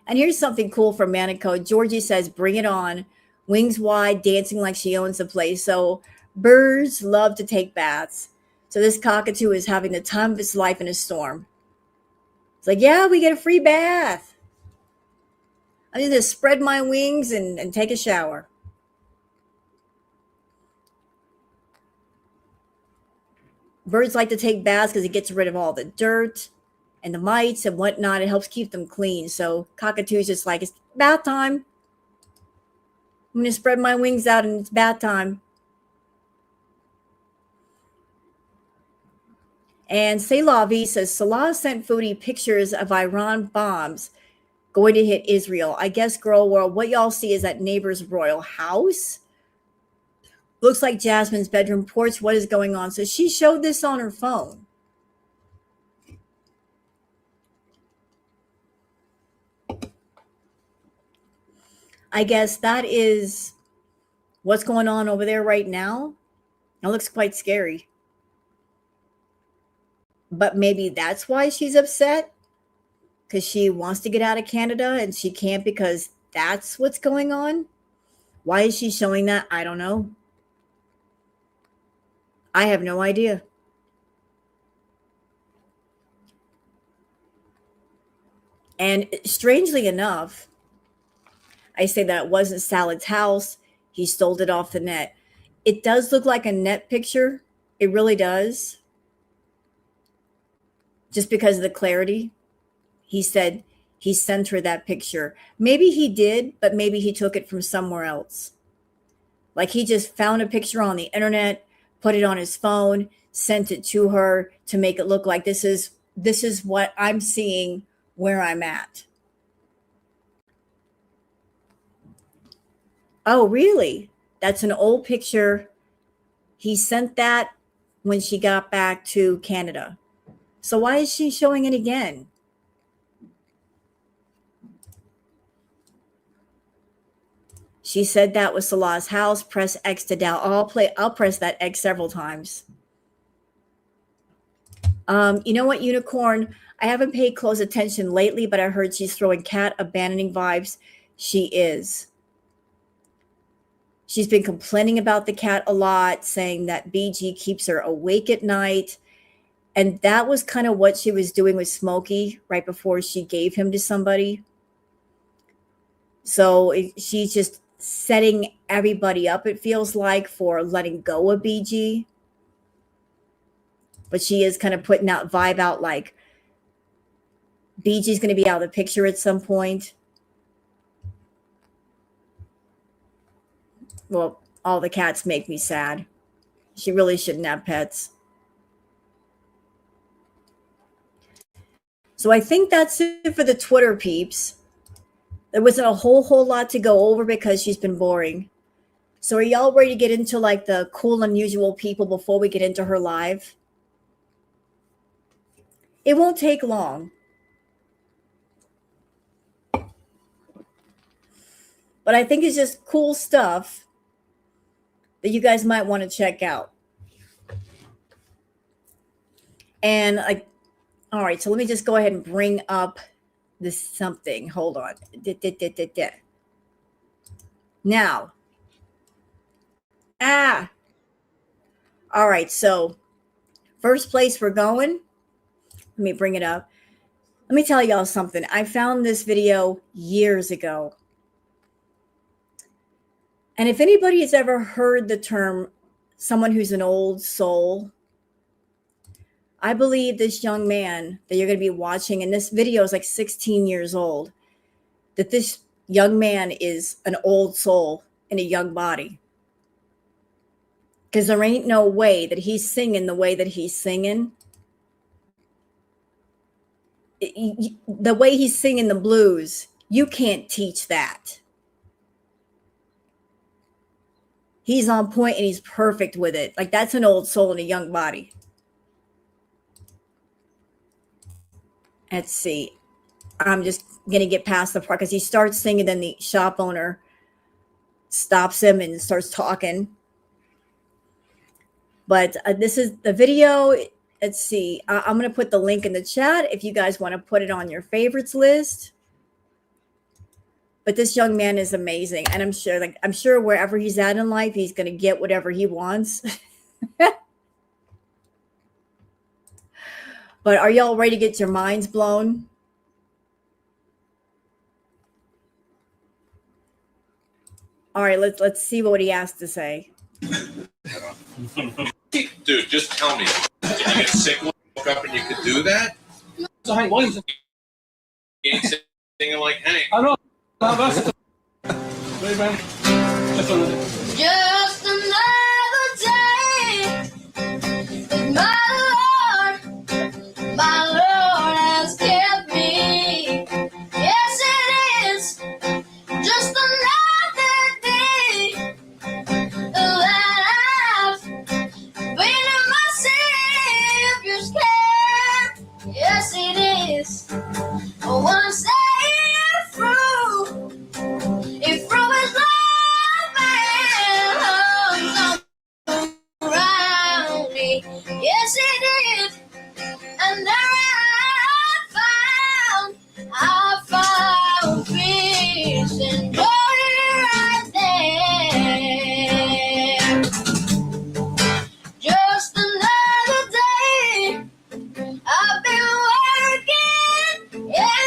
And here's something cool from Manico. Georgie says, bring it on. Wings wide, dancing like she owns the place. So birds love to take baths. So this cockatoo is having the time of its life in a storm. It's like, yeah, we get a free bath. I need to spread my wings and take a shower. Birds like to take baths because it gets rid of all the dirt and the mites and whatnot. It helps keep them clean. So cockatoos just like, it's bath time. I'm going to spread my wings out and it's bath time. And Selavi says, Salah sent Foodie pictures of Iran bombs going to hit Israel. I guess, girl world, what y'all see is that neighbor's royal house. Looks like Jasmine's bedroom porch. What is going on? So she showed this on her phone. I guess that is what's going on over there right now. It looks quite scary. But maybe that's why she's upset. Because she wants to get out of Canada and she can't because that's what's going on. Why is she showing that? I don't know. I have no idea. And strangely enough, I say that it wasn't Salad's house. He stole it off the net. It does look like a net picture. It really does. Just because of the clarity. He said he sent her that picture. Maybe he did, but maybe he took it from somewhere else. Like he just found a picture on the internet, put it on his phone, sent it to her to make it look like this is what I'm seeing where I'm at. Oh, really? That's an old picture. He sent that when she got back to Canada. So why is she showing it again? She said that was Salah's house. Press X to doubt. I'll press that X several times. You know what, Unicorn? I haven't paid close attention lately, but I heard she's throwing cat abandoning vibes. She is. She's been complaining about the cat a lot, saying that BG keeps her awake at night. And that was kind of what she was doing with Smokey right before she gave him to somebody. So she's just setting everybody up, it feels like, for letting go of BG. But she is kind of putting that vibe out like BG's going to be out of the picture at some point. Well, all the cats make me sad. She really shouldn't have pets. So I think that's it for the Twitter peeps. There wasn't a whole lot to go over because she's been boring. So are y'all ready to get into like the cool, unusual people before we get into her live? It won't take long. But I think it's just cool stuff that you guys might want to check out. And all right, so let me just go ahead and bring up this something. Hold on. Now. All right, so first place we're going. Let me bring it up. Let me tell y'all something. I found this video years ago. And if anybody has ever heard the term someone who's an old soul, I believe this young man that you're going to be watching, and this video is like 16 years old, that this young man is an old soul in a young body. Because there ain't no way that he's singing the way that he's singing. The way he's singing the blues, you can't teach that. He's on point and he's perfect with it. Like that's an old soul in a young body. Let's see. I'm just going to get past the part because he starts singing, then the shop owner stops him and starts talking. But this is the video. Let's see. I'm going to put the link in the chat if you guys want to put it on your favorites list. But this young man is amazing. And I'm sure wherever he's at in life, he's going to get whatever he wants. But are y'all ready to get your minds blown? All right, let's see what he has to say. Dude, just tell me. Did you get sick when you woke up and you could do that? So Hank Williams. You ain't singing like Hank. I know. Just another day with my Lord has kept me. Yes, it is just another day that I've been in my Savior's care. Yes, it is. Once saved through, if through His love and arms around me. Yes, it is. And there I found peace and joy right there. Just another day I've been working, yeah.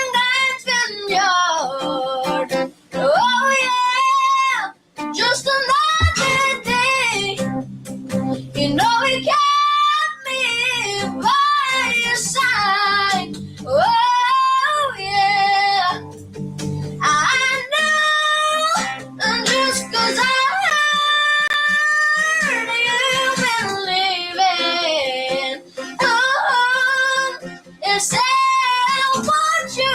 Yes, I want you.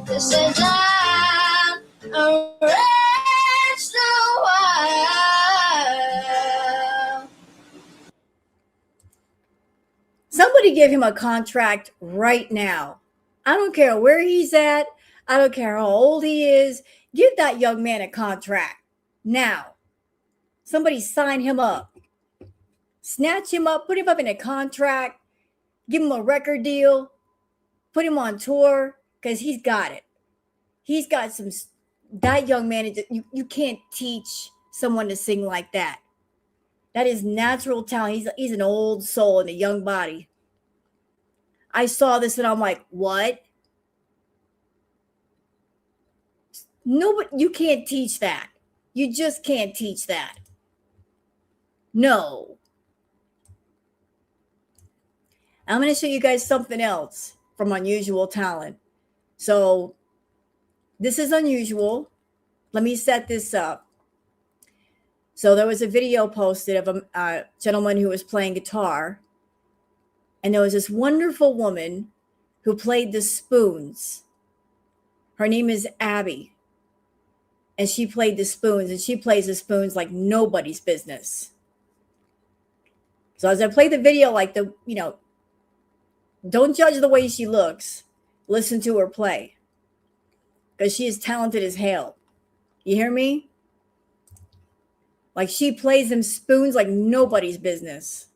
This is I'm a rich the wild. Somebody give him a contract right now. I don't care where he's at. I don't care how old he is. Give that young man a contract now. Somebody sign him up. Snatch him up, put him up in a contract, give him a record deal, put him on tour, because he's got it. He's got some, that young man, you can't teach someone to sing like that. That is natural talent. He's an old soul in a young body. I saw this and I'm like, what? No, but you can't teach that. You just can't teach that. No. I'm going to show you guys something else from Unusual Talent. So this is unusual. Let me set this up. So there was a video posted of a gentleman who was playing guitar. And there was this wonderful woman who played the spoons. Her name is Abby. And she played the spoons. And she plays the spoons like nobody's business. So as I play the video, like don't judge the way she looks. Listen to her play. Because she is talented as hell. You hear me? Like she plays them spoons like nobody's business.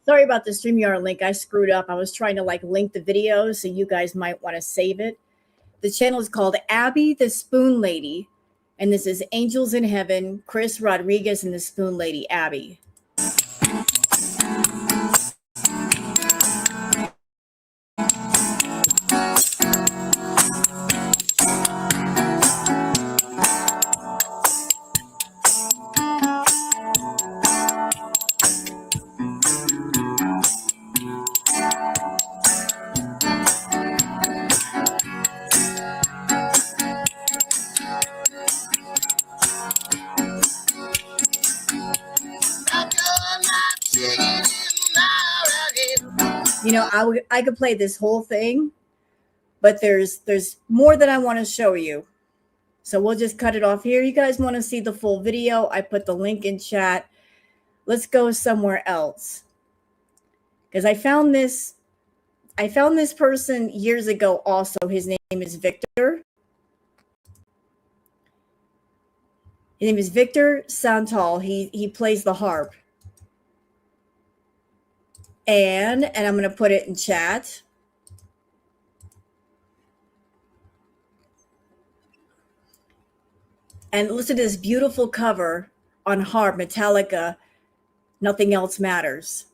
Sorry about the StreamYard link. I screwed up. I was trying to link the video, so you guys might want to save it. The channel is called Abby the Spoon Lady, and this is Angels in Heaven, Chris Rodriguez and the Spoon Lady, Abby. I could play this whole thing, but there's more that I want to show you. So we'll just cut it off here. You guys want to see the full video? I put the link in chat. Let's go somewhere else. Because I found this person years ago also. His name is Victor. His name is Victor Santal. He plays the harp. And I'm going to put it in chat. And listen to this beautiful cover on harp, Metallica, Nothing Else Matters.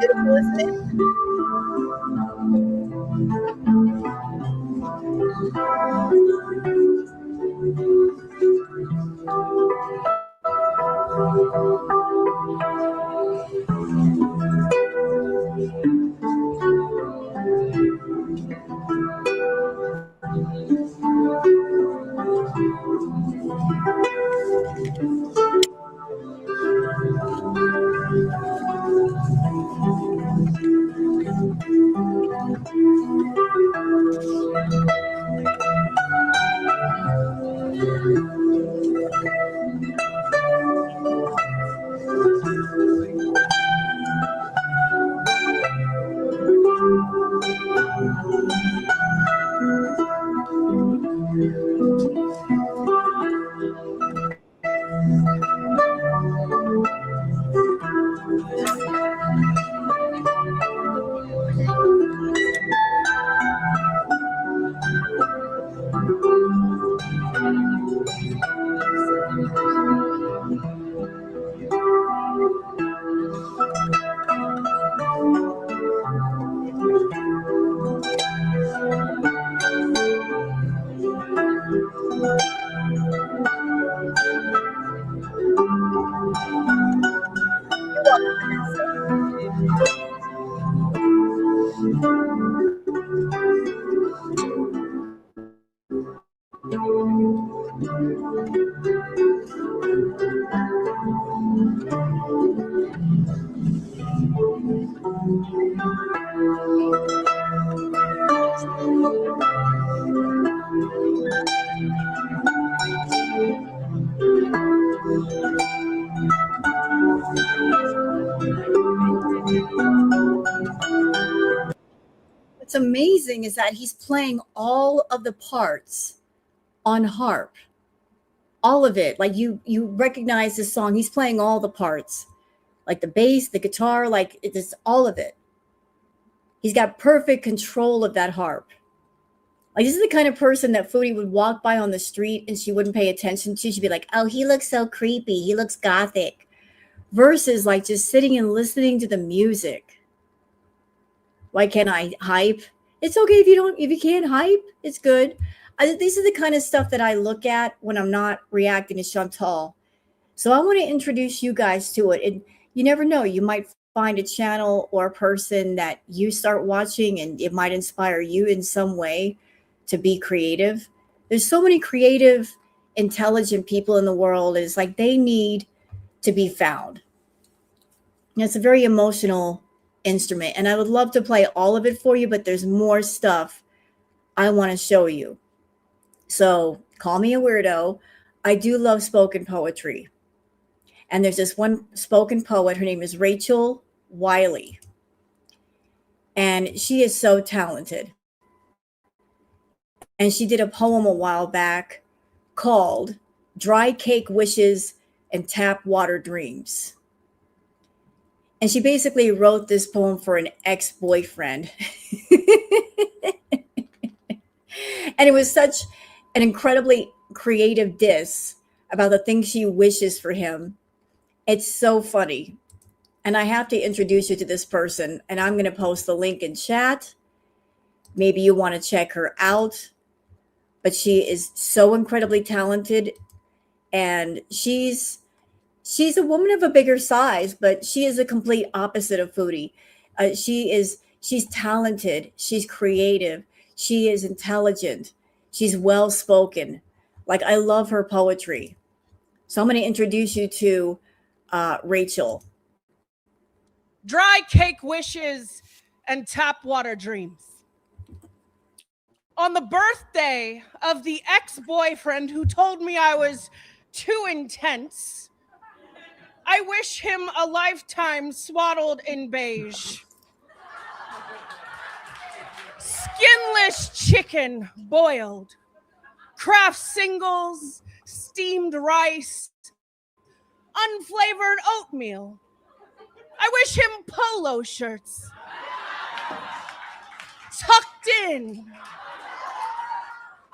Beautiful, isn't it? What's amazing is that he's playing all of the parts on harp. All of it. Like you recognize this song. He's playing all the parts. Like the bass, the guitar, like it's all of it. He's got perfect control of that harp. Like this is the kind of person that Foodie would walk by on the street and she wouldn't pay attention to. She'd be like, oh, he looks so creepy. He looks gothic. Versus like just sitting and listening to the music. Why can't I hype? It's okay if you can't hype. It's good. These are the kind of stuff that I look at when I'm not reacting to Chantal. So I want to introduce you guys to it. And you never know, you might find a channel or a person that you start watching and it might inspire you in some way to be creative. There's so many creative, intelligent people in the world. It's like they need to be found. And it's a very emotional instrument. And I would love to play all of it for you, but there's more stuff I want to show you. So call me a weirdo. I do love spoken poetry. And there's this one spoken poet. Her name is Rachel Wiley. And she is so talented. And she did a poem a while back called Dry Cake Wishes and Tap Water Dreams. And she basically wrote this poem for an ex-boyfriend. And it was such an incredibly creative diss about the things she wishes for him. It's so funny. And I have to introduce you to this person, and I'm going to post the link in chat. Maybe you want to check her out, but she is so incredibly talented, and she's a woman of a bigger size, but she is a complete opposite of Foodie. She's talented, she's creative, she is intelligent, she's well spoken. Like, I love her poetry. So I'm going to introduce you to Rachel. Dry cake wishes and tap water dreams. On the birthday of the ex-boyfriend who told me I was too intense, I wish him a lifetime swaddled in beige. Skinless chicken boiled, Kraft singles, steamed rice, unflavored oatmeal. I wish him polo shirts, tucked in.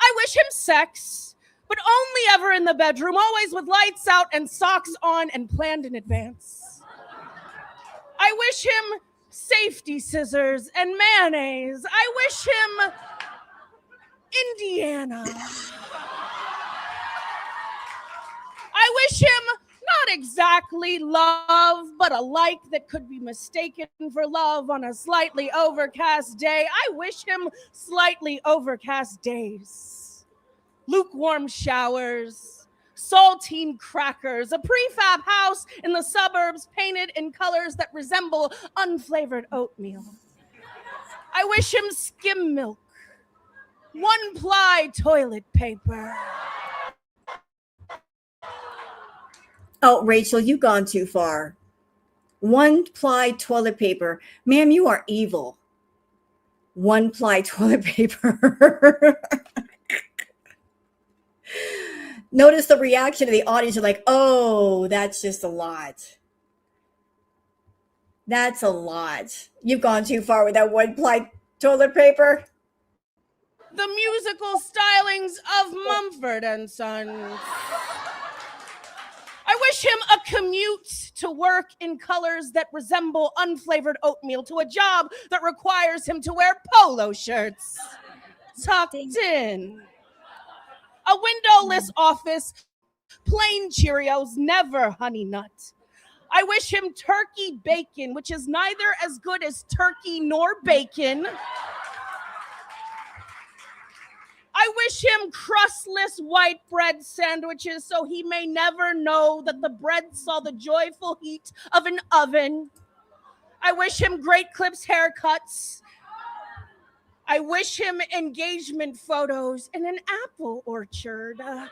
I wish him sex, but only ever in the bedroom, always with lights out and socks on and planned in advance. I wish him safety scissors and mayonnaise. I wish him Indiana. I wish him not exactly love, but a like that could be mistaken for love on a slightly overcast day. I wish him slightly overcast days, lukewarm showers, saltine crackers, a prefab house in the suburbs painted in colors that resemble unflavored oatmeal. I wish him skim milk, one-ply toilet paper. Oh, Rachel, you've gone too far. One-ply toilet paper. Ma'am, you are evil. One-ply toilet paper. Notice the reaction of the audience. You're like, oh, that's just a lot. That's a lot. You've gone too far with that one-ply toilet paper. The musical stylings of Mumford and Sons. I wish him a commute to work in colors that resemble unflavored oatmeal, to a job that requires him to wear polo shirts, tucked in. A windowless office, plain Cheerios, never Honey Nut. I wish him turkey bacon, which is neither as good as turkey nor bacon. I wish him crustless white bread sandwiches so he may never know that the bread saw the joyful heat of an oven. I wish him Great Clips haircuts. I wish him engagement photos in an apple orchard. A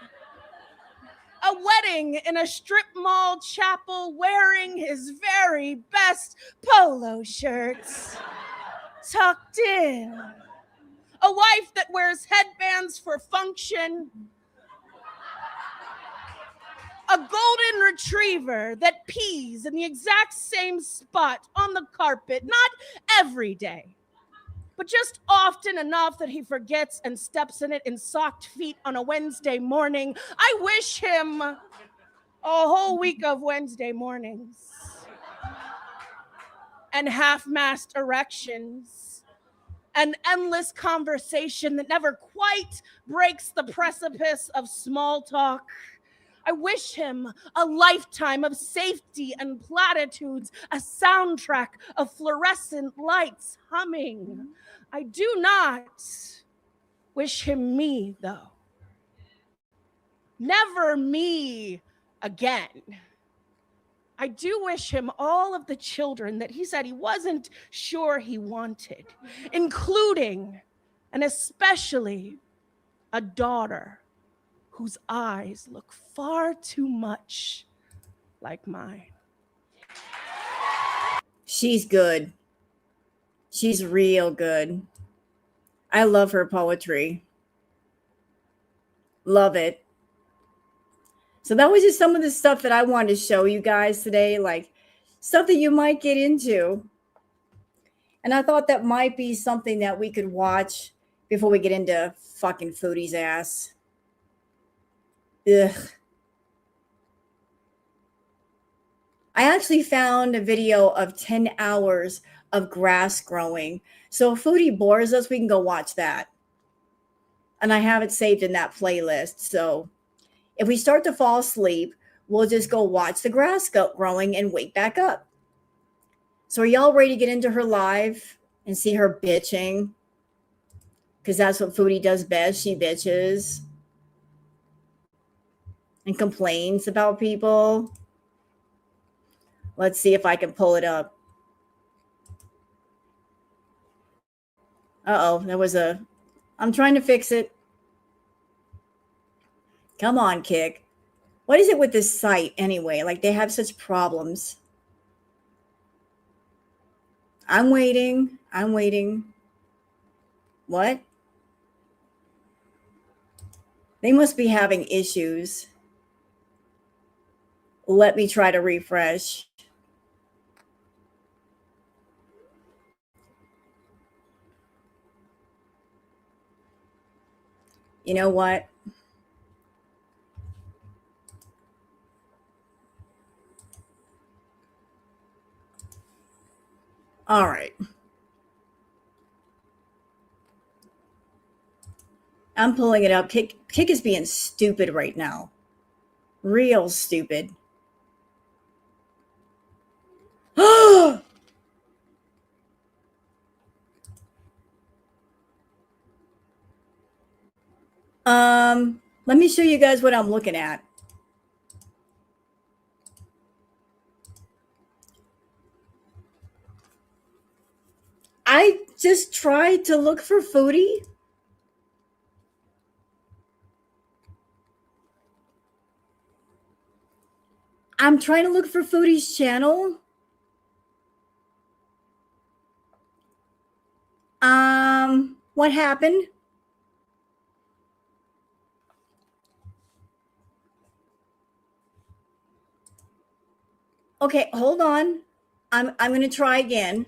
wedding in a strip mall chapel wearing his very best polo shirts, tucked in. A wife that wears headbands for function. A golden retriever that pees in the exact same spot on the carpet, not every day, but just often enough that he forgets and steps in it in socked feet on a Wednesday morning. I wish him a whole week of Wednesday mornings and half-mast erections. An endless conversation that never quite breaks the precipice of small talk. I wish him a lifetime of safety and platitudes, a soundtrack of fluorescent lights humming. I do not wish him me, though. Never me again. I do wish him all of the children that he said he wasn't sure he wanted, including and especially a daughter whose eyes look far too much like mine. She's good. She's real good. I love her poetry. Love it. So that was just some of the stuff that I wanted to show you guys today, like stuff that you might get into. And I thought that might be something that we could watch before we get into fucking Foodie's ass. Ugh. I actually found a video of 10 hours of grass growing. So if Foodie bores us, we can go watch that. And I have it saved in that playlist. So if we start to fall asleep, we'll just go watch the grass growing and wake back up. So are y'all ready to get into her live and see her bitching? Because that's what Foodie does best. She bitches and complains about people. Let's see if I can pull it up. Uh-oh, there was a... I'm trying to fix it. Come on, Kick. What is it with this site anyway? Like, they have such problems. I'm waiting. I'm waiting. What? They must be having issues. Let me try to refresh. You know what? All right. I'm pulling it up. Kick is being stupid right now. Real stupid. Let me show you guys what I'm looking at. I just tried to look for Foodie. I'm trying to look for Foodie's channel. What happened? Okay, hold on. I'm going to try again.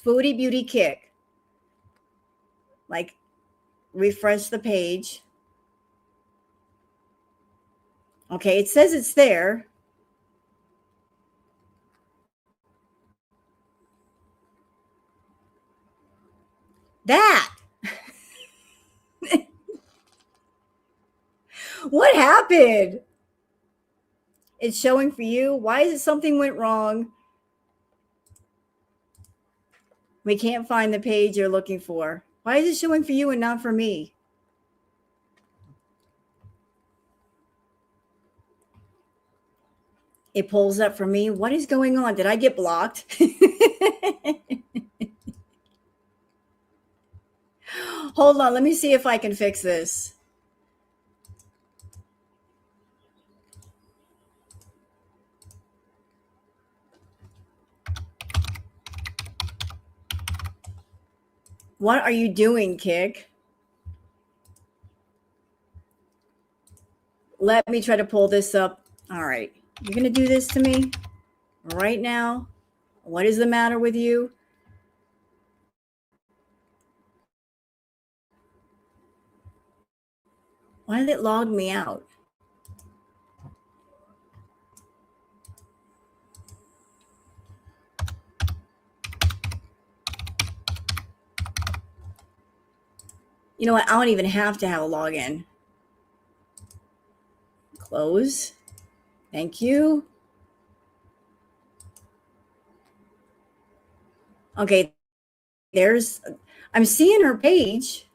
Foodie Beauty Kick. Like, refresh the page. Okay, it says it's there. That. What happened? It's showing for you. Why is it something went wrong? We can't find the page you're looking for. Why is it showing for you and not for me? It pulls up for me. What is going on? Did I get blocked? Hold on. Let me see if I can fix this. What are you doing, Kick? Let me try to pull this up. All right. You're going to do this to me right now? What is the matter with you? Why did it log me out? You know what? I don't even have to have a login. Close. Thank you. Okay. I'm seeing her page.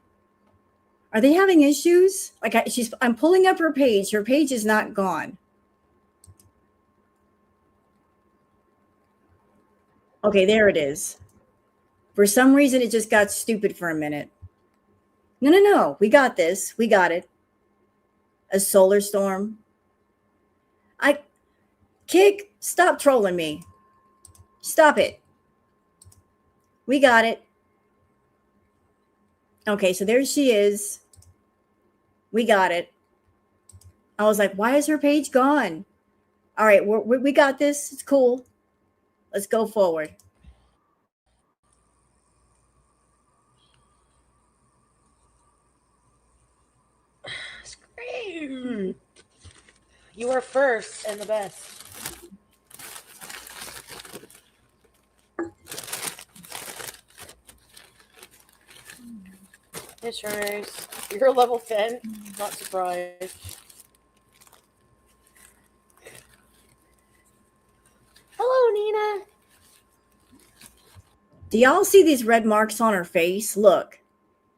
Are they having issues? Like I'm pulling up her page. Her page is not gone. Okay, there it is. For some reason, it just got stupid for a minute. No. We got this. We got it. A solar storm. Kick, stop trolling me. Stop it. We got it. Okay, so there she is. We got it. I was like, why is her page gone? All right, we got this. It's cool. Let's go forward. Scream. You are first and the best. Hey, Sharnace. You're a level 10? Not surprised. Hello, Nina. Do y'all see these red marks on her face? Look,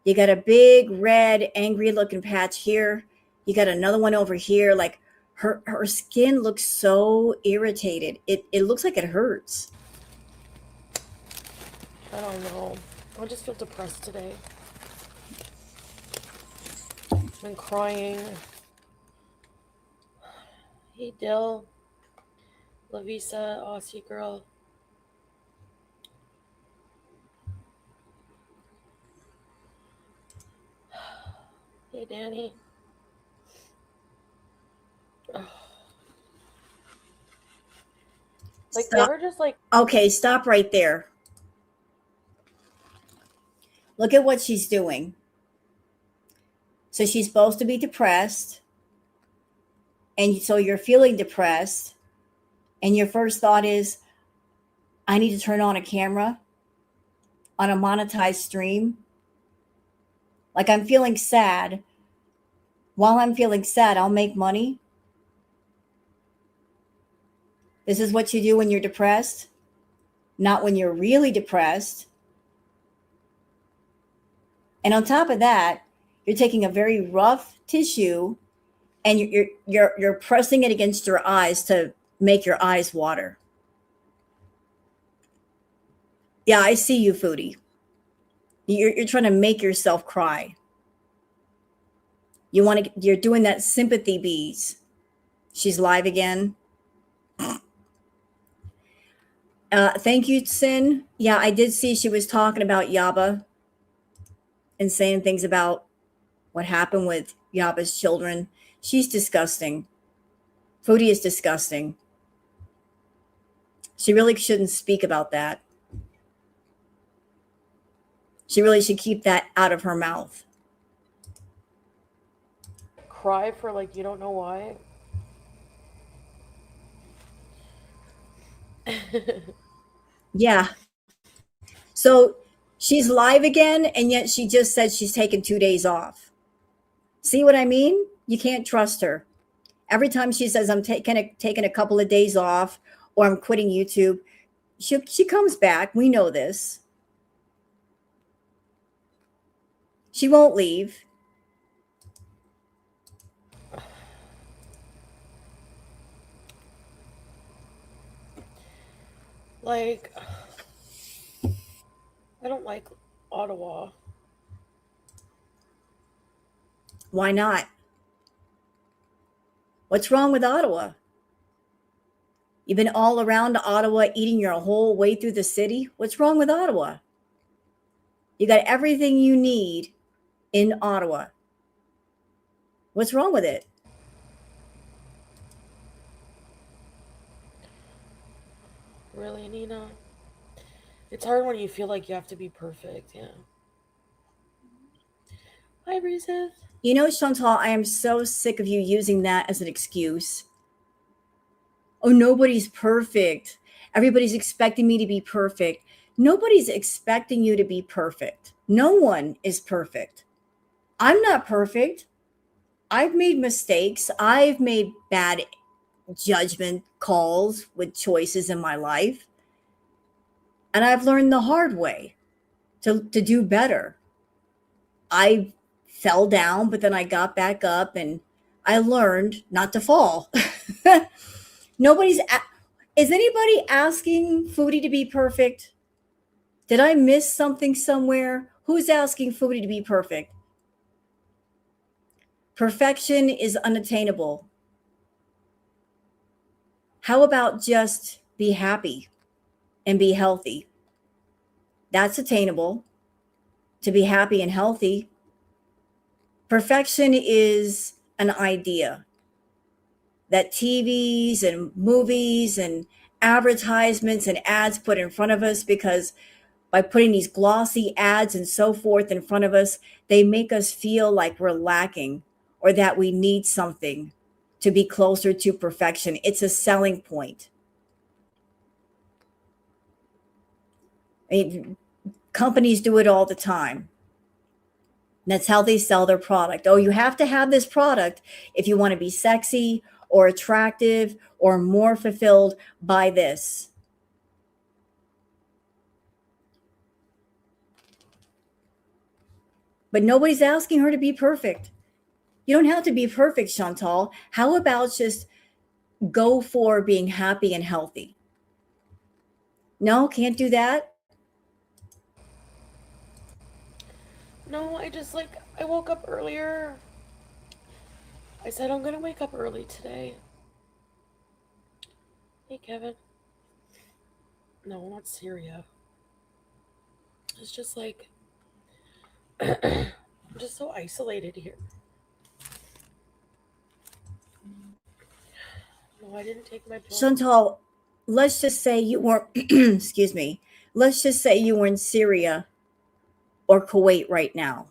you got a big red angry looking patch here. You got another one over here. Like her skin looks so irritated. It looks like it hurts. I don't know. I just feel depressed today. Been crying. Hey, Dill. Lavisa, Aussie girl. Hey, Danny. Ugh. Like, you Stop. ever just like. Okay, stop right there. Look at what she's doing. So she's supposed to be depressed. And so you're feeling depressed. And your first thought is, I need to turn on a camera on a monetized stream. Like I'm feeling sad. While I'm feeling sad, I'll make money. This is what you do when you're depressed, not when you're really depressed. And on top of that, you're taking a very rough tissue and you're pressing it against your eyes to make your eyes water. Yeah, I see you, Foodie. You're trying to make yourself cry. You're doing that sympathy bees. She's live again. Thank you, Sin. Yeah, I did see she was talking about Yaba and saying things about what happened with Yaba's children. She's disgusting. Foodie is disgusting. She really shouldn't speak about that. She really should keep that out of her mouth. Cry for like you don't know why. Yeah. So she's live again, and yet she just said she's taken 2 days off. See what I mean? You can't trust her. Every time she says I'm taking a couple of days off or I'm quitting YouTube, she comes back. We know this. She won't leave. Like, I don't like Ottawa. Why not? What's wrong with Ottawa? You've been all around Ottawa eating your whole way through the city. What's wrong with Ottawa? You got everything you need in Ottawa. What's wrong with it? Really, Nina? It's hard when you feel like you have to be perfect, yeah. Hi, Reese. You know, Chantal, I am so sick of you using that as an excuse. Oh, nobody's perfect. Everybody's expecting me to be perfect. Nobody's expecting you to be perfect. No one is perfect. I'm not perfect. I've made mistakes. I've made bad judgment calls with choices in my life. And I've learned the hard way to do better. I fell down, but then I got back up and I learned not to fall. Is anybody asking Foodie to be perfect? Did I miss something somewhere? Who's asking Foodie to be perfect? Perfection is unattainable. How about just be happy and be healthy? That's attainable, to be happy and healthy. Perfection is an idea that TVs and movies and advertisements and ads put in front of us, because by putting these glossy ads and so forth in front of us, they make us feel like we're lacking or that we need something to be closer to perfection. It's a selling point. I mean, companies do it all the time. That's how they sell their product. Oh, you have to have this product if you want to be sexy or attractive or more fulfilled by this. But nobody's asking her to be perfect. You don't have to be perfect, Chantal. How about just go for being happy and healthy? No, can't do that. No, I woke up earlier. I said I'm gonna wake up early today. Hey, Kevin. No, not Syria. It's just like, I'm just so isolated here. No, I didn't take my pill. Chantal, let's just say you were, excuse me, let's just say you were in Syria or Kuwait right now.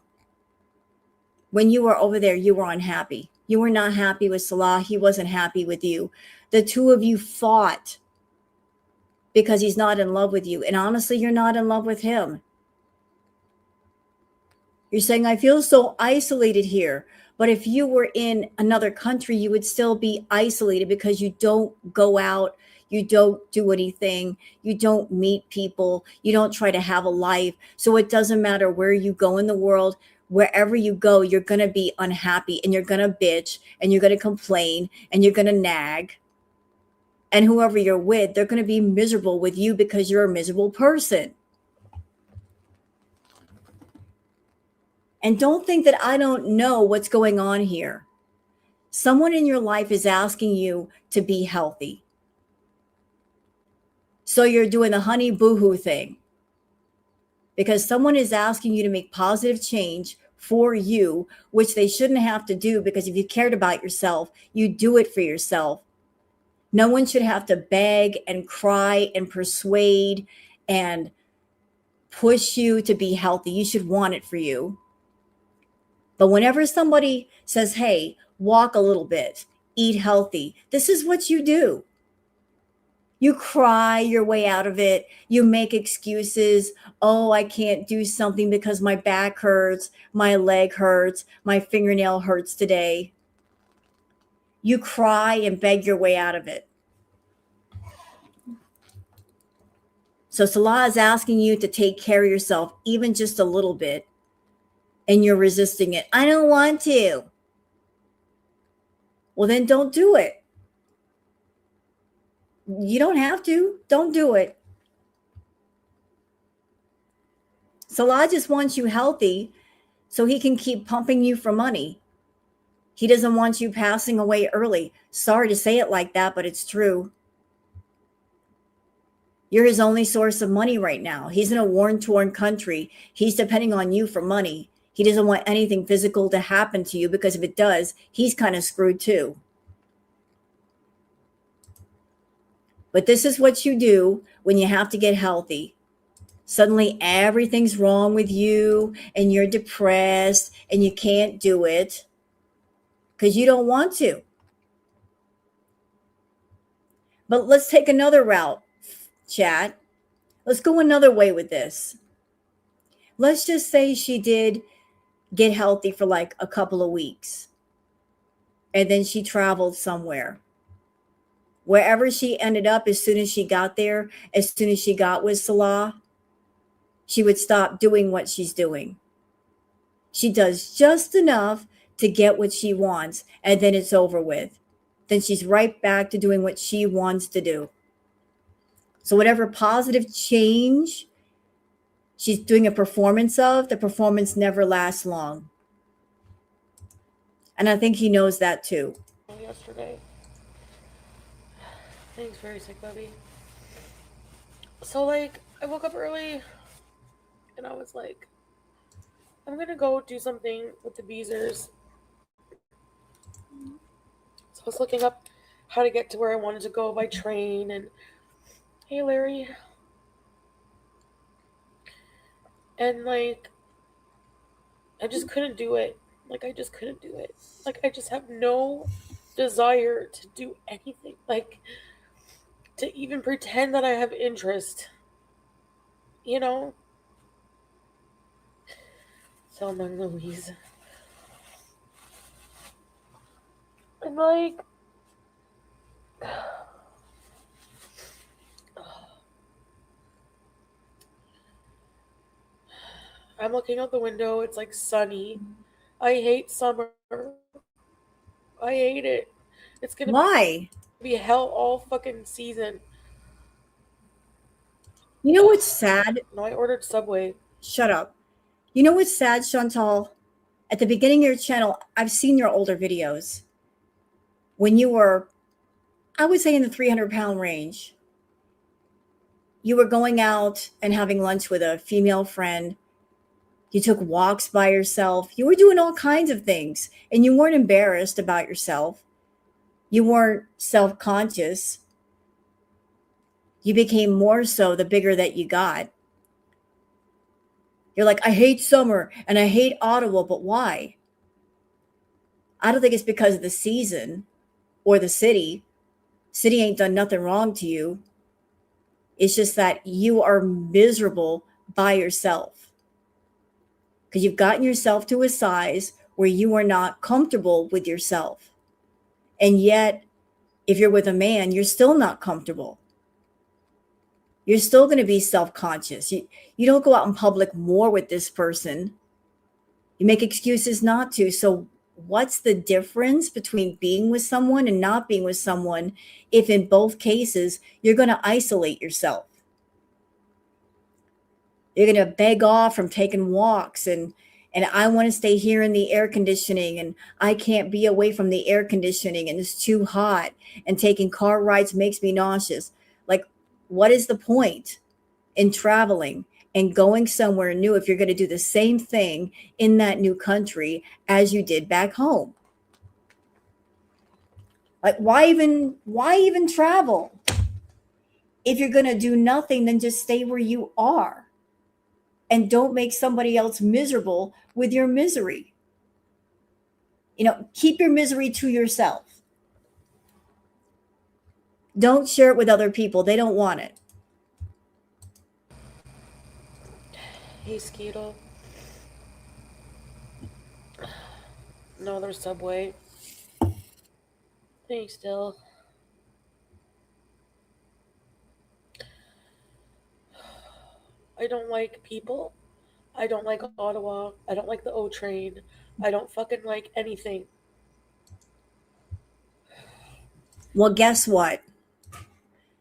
When you were over there, you were unhappy. You were not happy with Salah. He wasn't happy with you. The two of you fought because he's not in love with you. And honestly, you're not in love with him. You're saying, I feel so isolated here. But if you were in another country, you would still be isolated because you don't go out. You don't do anything. You don't meet people. You don't try to have a life. So it doesn't matter where you go in the world. Wherever you go, you're going to be unhappy and you're going to bitch and you're going to complain and you're going to nag. And whoever you're with, they're going to be miserable with you because you're a miserable person. And don't think that I don't know what's going on here. Someone in your life is asking you to be healthy. So you're doing the honey boo-hoo thing. Because someone is asking you to make positive change for you, which they shouldn't have to do, because if you cared about yourself, you do it for yourself. No one should have to beg and cry and persuade and push you to be healthy. You should want it for you. But whenever somebody says, hey, walk a little bit, eat healthy, this is what you do. You cry your way out of it. You make excuses. Oh, I can't do something because my back hurts, my leg hurts, my fingernail hurts today. You cry and beg your way out of it. So Salah is asking you to take care of yourself, even just a little bit, and you're resisting it. I don't want to. Well, then don't do it. You don't have to. Don't do it. Salah just wants you healthy so he can keep pumping you for money. He doesn't want you passing away early. Sorry to say it like that, but it's true. You're his only source of money right now. He's in a war-torn country. He's depending on you for money. He doesn't want anything physical to happen to you, because if it does, he's kind of screwed too. But this is what you do when you have to get healthy. Suddenly everything's wrong with you and you're depressed and you can't do it because you don't want to. But let's take another route, chat. Let's go another way with this. Let's just say she did get healthy for like a couple of weeks. And then she traveled somewhere. Wherever she ended up, as soon as she got there, as soon as she got with Salah, she would stop doing what she's doing. She does just enough to get what she wants, and then it's over with. Then she's right back to doing what she wants to do. So whatever positive change she's doing a performance of, the performance never lasts long. And I think he knows that too. Yesterday. Thanks, very sick, Bubby. So, like, I woke up early and I was like, I'm gonna go do something with the Beezers. So I was looking up how to get to where I wanted to go by train, and hey, Larry. And like, I just couldn't do it. Like, I just couldn't do it. Like, I just have no desire to do anything. Like, to even pretend that I have interest. You know? Thelma and Louise. And like, I'm looking out the window. It's like sunny. I hate summer. I hate it. It's gonna Why? be hell all fucking season. You know what's sad? No, I ordered Subway. Shut up. You know what's sad, Chantal? At the beginning of your channel, I've seen your older videos. When you were, I would say, in the 300-pound range, you were going out and having lunch with a female friend. You took walks by yourself. You were doing all kinds of things, and you weren't embarrassed about yourself. You weren't self-conscious. You became more so the bigger that you got. You're like, I hate summer and I hate Ottawa, but why? I don't think it's because of the season or the city. City ain't done nothing wrong to you. It's just that you are miserable by yourself because you've gotten yourself to a size where you are not comfortable with yourself. And yet, if you're with a man, you're still not comfortable. You're still going to be self-conscious. You don't go out in public more with this person. You make excuses not to. So what's the difference between being with someone and not being with someone if in both cases you're going to isolate yourself? You're going to beg off from taking walks and I want to stay here in the air conditioning and I can't be away from the air conditioning and it's too hot and taking car rides makes me nauseous. Like, what is the point in traveling and going somewhere new if you're going to do the same thing in that new country as you did back home? Like, why even travel? If you're going to do nothing, then just stay where you are and don't make somebody else miserable with your misery. Keep your misery to yourself. Don't share it with other people. They don't want it. Hey, Skeetle. No, there's Subway. Hey, still. I don't like people. I don't like Ottawa. I don't like the O train. I don't fucking like anything. Well, guess what?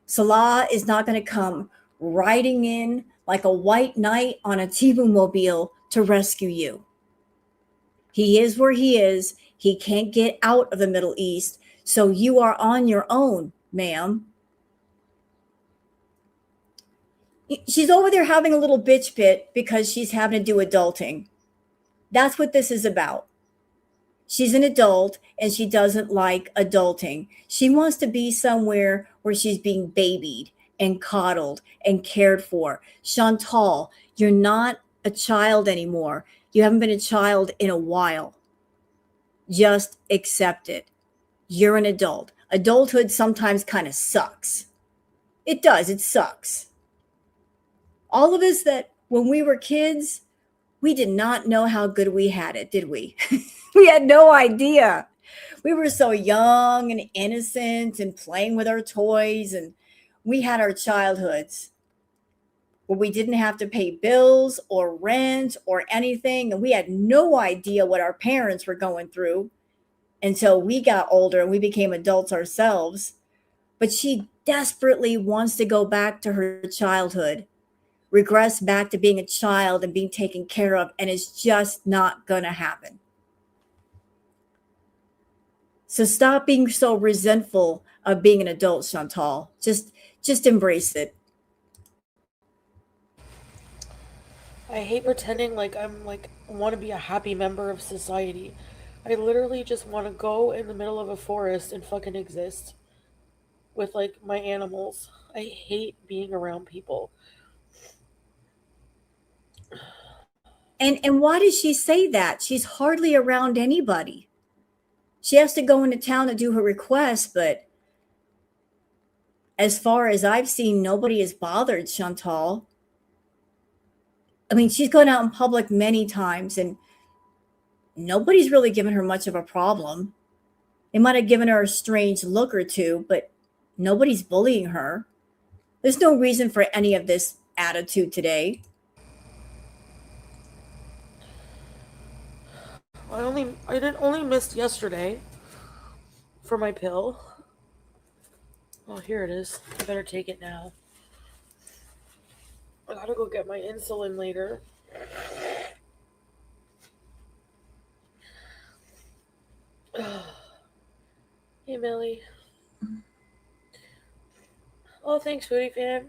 Salah is not going to come riding in like a white knight on a T-Mobile to rescue you. He is where he is. He can't get out of the Middle East. So you are on your own, ma'am. She's over there having a little bitch fit because she's having to do adulting. That's what this is about. She's an adult and she doesn't like adulting. She wants to be somewhere where she's being babied and coddled and cared for. Chantal, you're not a child anymore. You haven't been a child in a while. Just accept it. You're an adult. Adulthood sometimes kind of sucks. It does. It sucks. All of us that when we were kids, we did not know how good we had it, did we? We had no idea. We were so young and innocent and playing with our toys, and we had our childhoods where we didn't have to pay bills or rent or anything, and we had no idea what our parents were going through until we got older and we became adults ourselves. But she desperately wants to go back to her childhood, regress back to being a child and being taken care of, and it's just not gonna happen. So stop being so resentful of being an adult, Chantal. Just embrace it. I hate pretending like I want to be a happy member of society. I literally just want to go in the middle of a forest and fucking exist with like my animals. I hate being around people. And why does she say that? She's hardly around anybody. She has to go into town to do her request, but as far as I've seen, nobody is bothered, Chantal. I mean, she's gone out in public many times, and nobody's really given her much of a problem. They might have given her a strange look or two, but nobody's bullying her. There's no reason for any of this attitude today. I didn't only missed yesterday for my pill. Oh, here it is. I better take it now. I gotta go get my insulin later. Hey, Millie. Oh, thanks, Foodie Fan.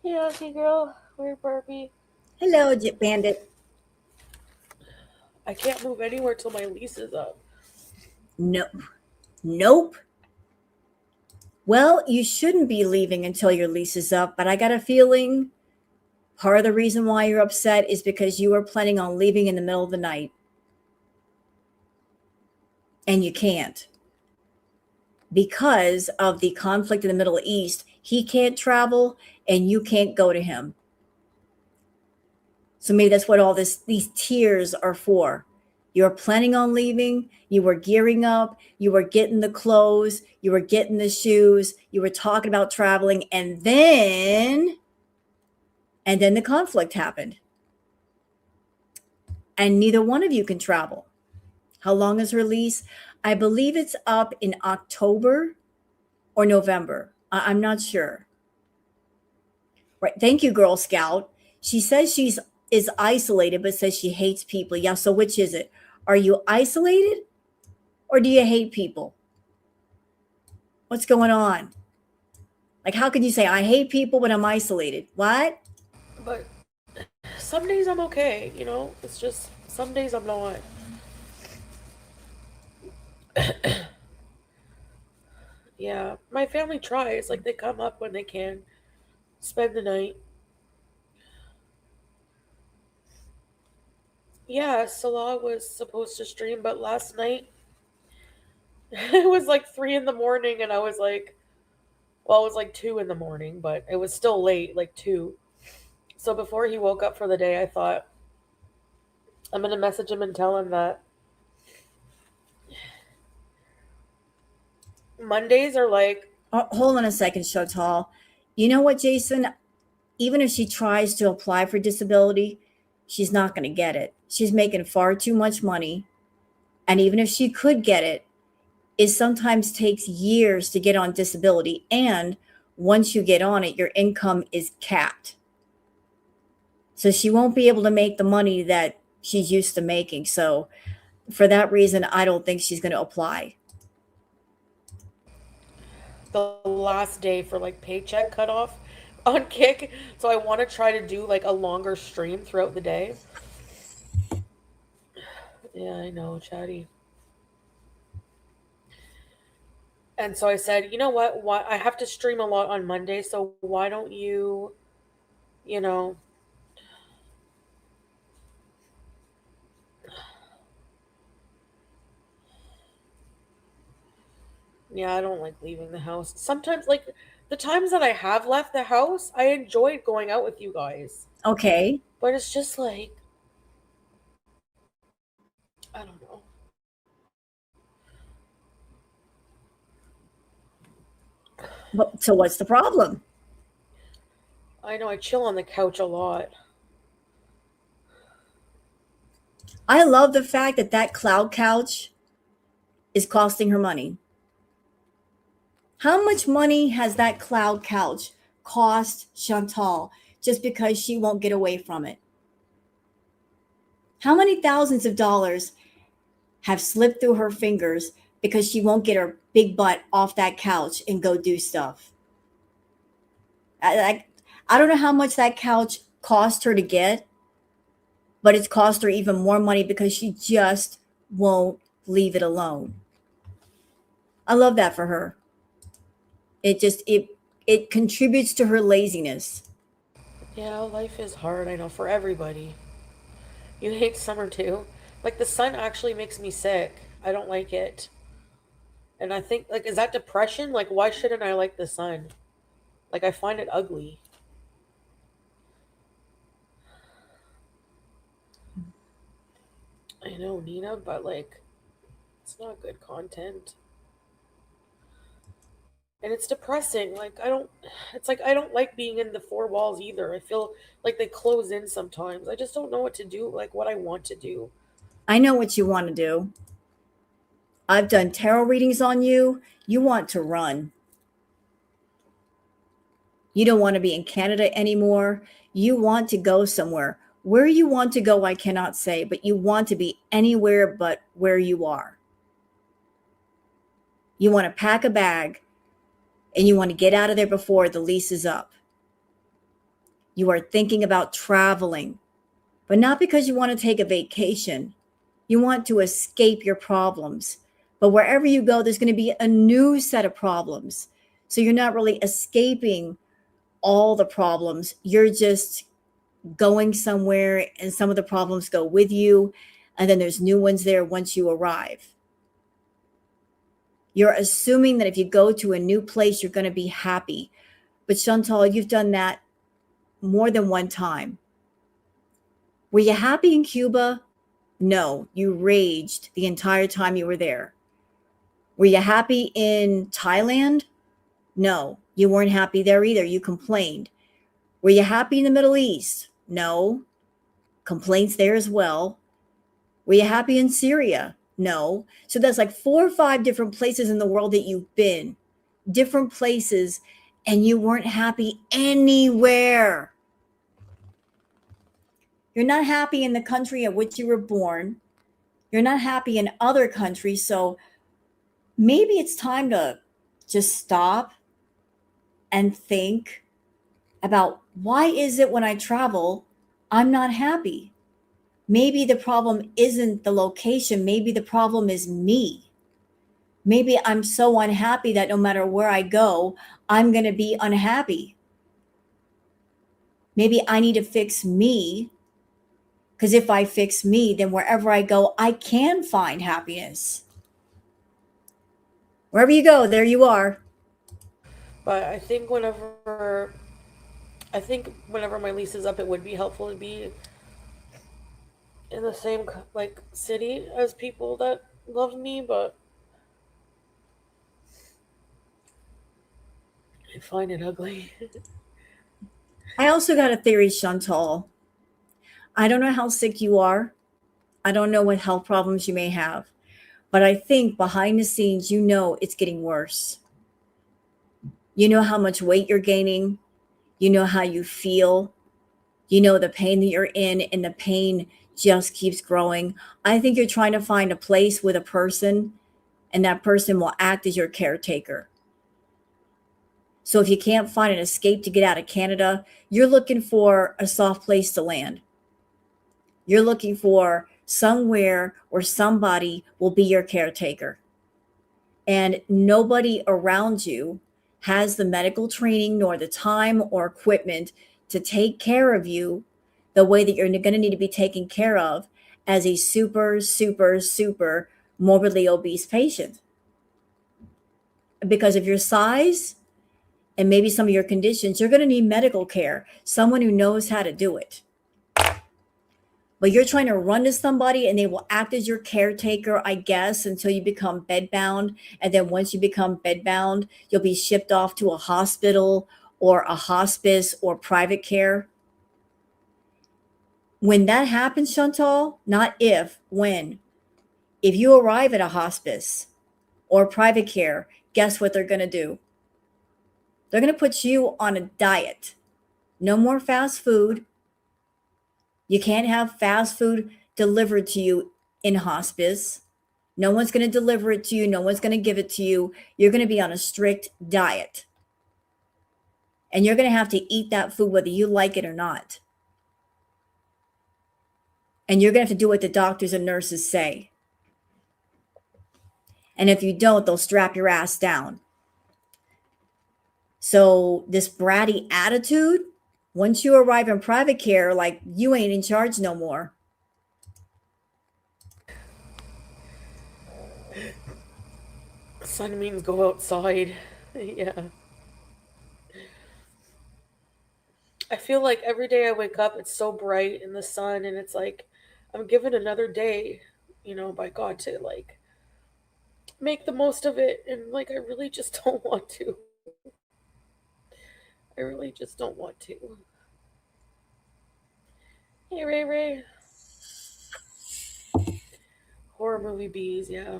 Hey, Aussie girl. Weird Barbie. Hello, Jip Bandit. I can't move anywhere till my lease is up. Nope. Well, you shouldn't be leaving until your lease is up, but I got a feeling part of the reason why you're upset is because you are planning on leaving in the middle of the night. And you can't. Because of the conflict in the Middle East, he can't travel and you can't go to him. So maybe that's what all these tears are for. You're planning on leaving, you were gearing up, you were getting the clothes, you were getting the shoes, you were talking about traveling, and then the conflict happened. And neither one of you can travel. How long is her lease? I believe it's up in October or November. I'm not sure. Right. Thank you, Girl Scout. She says is isolated, but says she hates people. Yeah, so which is it? Are you isolated or do you hate people? What's going on? Like, how could you say I hate people when I'm isolated? What? But some days I'm okay, you know? It's just some days I'm not. Yeah, my family tries. Like, they come up when they can, spend the night. Yeah, Salah was supposed to stream, but last night it was like 3 in the morning, and I was like, well, it was like 2 in the morning, but it was still late, like 2. So before he woke up for the day, I thought, I'm going to message him and tell him that Mondays are like. Oh, hold on a second, Chantal. You know what, Jason? Even if she tries to apply for disability, she's not going to get it. She's making far too much money. And even if she could get it, it sometimes takes years to get on disability. And once you get on it, your income is capped. So she won't be able to make the money that she's used to making. So for that reason, I don't think she's going to apply. The last day for like paycheck cutoff on Kick, so I want to try to do like a longer stream throughout the day. Yeah, I know, chatty. And so I said, you know what? Why I have to stream a lot on Monday, so why don't you, you know, yeah, I don't like leaving the house. Sometimes, like, the times that I have left the house, I enjoyed going out with you guys. Okay. But it's just like, I don't know. So what's the problem? I know I chill on the couch a lot. I love the fact that cloud couch is costing her money. How much money has that cloud couch cost Chantal just because she won't get away from it? How many thousands of dollars have slipped through her fingers because she won't get her big butt off that couch and go do stuff? I don't know how much that couch cost her to get, but it's cost her even more money because she just won't leave it alone. I love that for her. It contributes to her laziness. Yeah, life is hard, I know, for everybody. You hate summer too. Like, the sun actually makes me sick. I don't like it. And I think, like, is that depression? Like, why shouldn't I like the sun? Like, I find it ugly. I know, Nina, but like, it's not good content. And it's depressing. Like, I don't, it's like, I don't like being in the four walls either. I feel like they close in sometimes. I just don't know what to do, like, what I want to do. I know what you want to do. I've done tarot readings on you. You want to run. You don't want to be in Canada anymore. You want to go somewhere. Where you want to go, I cannot say, but you want to be anywhere but where you are. You want to pack a bag and you want to get out of there before the lease is up. You are thinking about traveling, but not because you want to take a vacation. You want to escape your problems. But wherever you go, there's going to be a new set of problems. So you're not really escaping all the problems. You're just going somewhere and some of the problems go with you. And then there's new ones there once you arrive. You're assuming that if you go to a new place, you're going to be happy. But Chantal, you've done that more than one time. Were you happy in Cuba? No, you raged the entire time you were there. Were you happy in Thailand? No, you weren't happy there either. You complained. Were you happy in the Middle East? No, complaints there as well. Were you happy in Syria? No. So that's like 4 or 5 different places in the world that you've been, different places, and you weren't happy anywhere. You're not happy in the country in which you were born. You're not happy in other countries. So maybe it's time to just stop and think about, why is it when I travel, I'm not happy? Maybe the problem isn't the location. Maybe the problem is me. Maybe I'm so unhappy that no matter where I go, I'm going to be unhappy. Maybe I need to fix me, because if I fix me, then wherever I go, I can find happiness. Wherever you go, there you are. But I think whenever my lease is up, it would be helpful to be in the same like city as people that love me, but I find it ugly. I also got a theory, Chantal. I don't know how sick you are. I don't know what health problems you may have, but I think behind the scenes, you know it's getting worse. You know how much weight you're gaining. You know how you feel. You know the pain that you're in, and the pain just keeps growing. I think you're trying to find a place with a person, and that person will act as your caretaker. So if you can't find an escape to get out of Canada, you're looking for a soft place to land. You're looking for somewhere where somebody will be your caretaker. And nobody around you has the medical training nor the time or equipment to take care of you the way that you're going to need to be taken care of as a super, super, super morbidly obese patient. Because of your size and maybe some of your conditions, you're going to need medical care, someone who knows how to do it. But you're trying to run to somebody and they will act as your caretaker, I guess, until you become bedbound. And then once you become bedbound, you'll be shipped off to a hospital or a hospice or private care. When that happens, Chantal, not if, when, if you arrive at a hospice or private care, guess what they're going to do? They're going to put you on a diet. No more fast food. You can't have fast food delivered to you in hospice. No one's going to deliver it to you. No one's going to give it to you. You're going to be on a strict diet. And you're going to have to eat that food whether you like it or not. And you're going to have to do what the doctors and nurses say. And if you don't, they'll strap your ass down. So this bratty attitude, once you arrive in private care, like, you ain't in charge no more. sun means go outside. Yeah. I feel like every day I wake up, it's so bright in the sun, and it's like I'm given another day, by God to like make the most of it. And like, I really just don't want to. I really just don't want to. Hey, Ray Ray. Horror movie bees, yeah.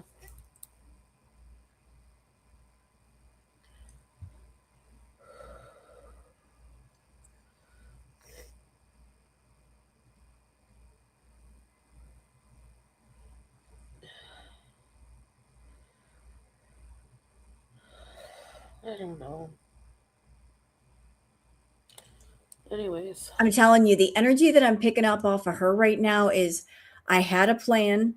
I don't know. Anyways. I'm telling you, the energy that I'm picking up off of her right now is I had a plan.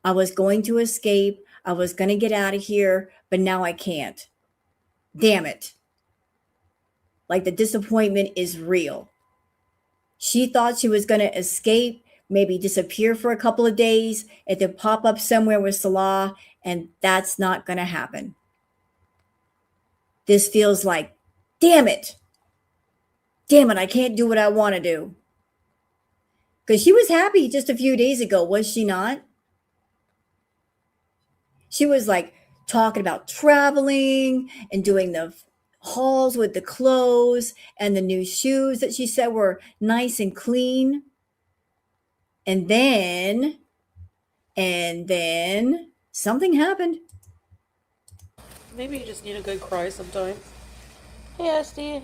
I was going to escape. I was going to get out of here, but now I can't. Damn it. Like the disappointment is real. She thought she was going to escape, maybe disappear for a couple of days, and then pop up somewhere with Salah, and that's not going to happen. This feels like, damn it. Damn it, I can't do what I want to do. Because she was happy just a few days ago, was she not? She was like talking about traveling and doing the hauls with the clothes and the new shoes that she said were nice and clean. And then something happened. Maybe you just need a good cry sometime. Hey, Esty.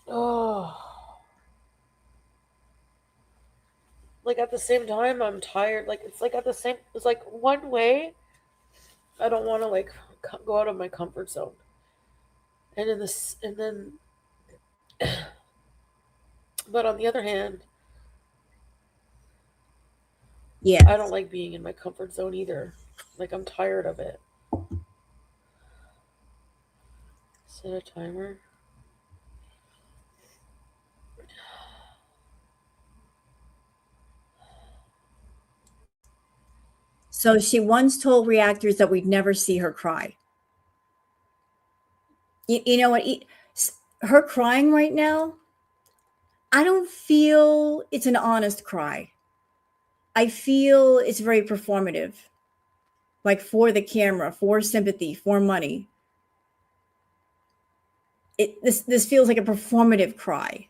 Oh. Like at the same time, I'm tired. Like it's like one way, I don't want to like go out of my comfort zone. And then, but on the other hand, Yeah. I don't like being in my comfort zone either. Like I'm tired of it. Set a timer. So she once told reactors that we'd never see her cry. You know what? Her crying right now, I don't feel it's an honest cry. I feel it's very performative, like for the camera, for sympathy, for money. This feels like a performative cry.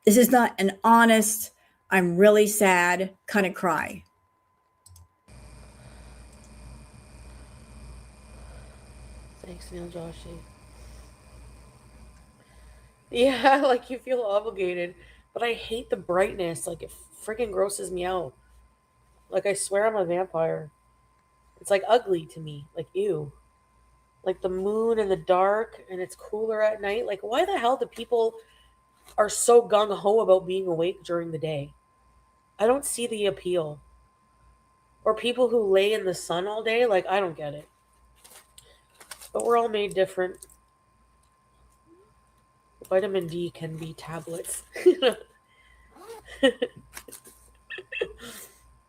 This is not an honest, I'm really sad kind of cry. Thanks, Neil Joshi. Yeah, like you feel obligated, but I hate the brightness. Like it freaking grosses me out. Like I swear I'm a vampire. It's like ugly to me. Like ew. Like the moon in the dark and it's cooler at night. Like why the hell do people are so gung ho about being awake during the day? I don't see the appeal. Or people who lay in the sun all day. Like I don't get it. But we're all made different. Vitamin D can be tablets.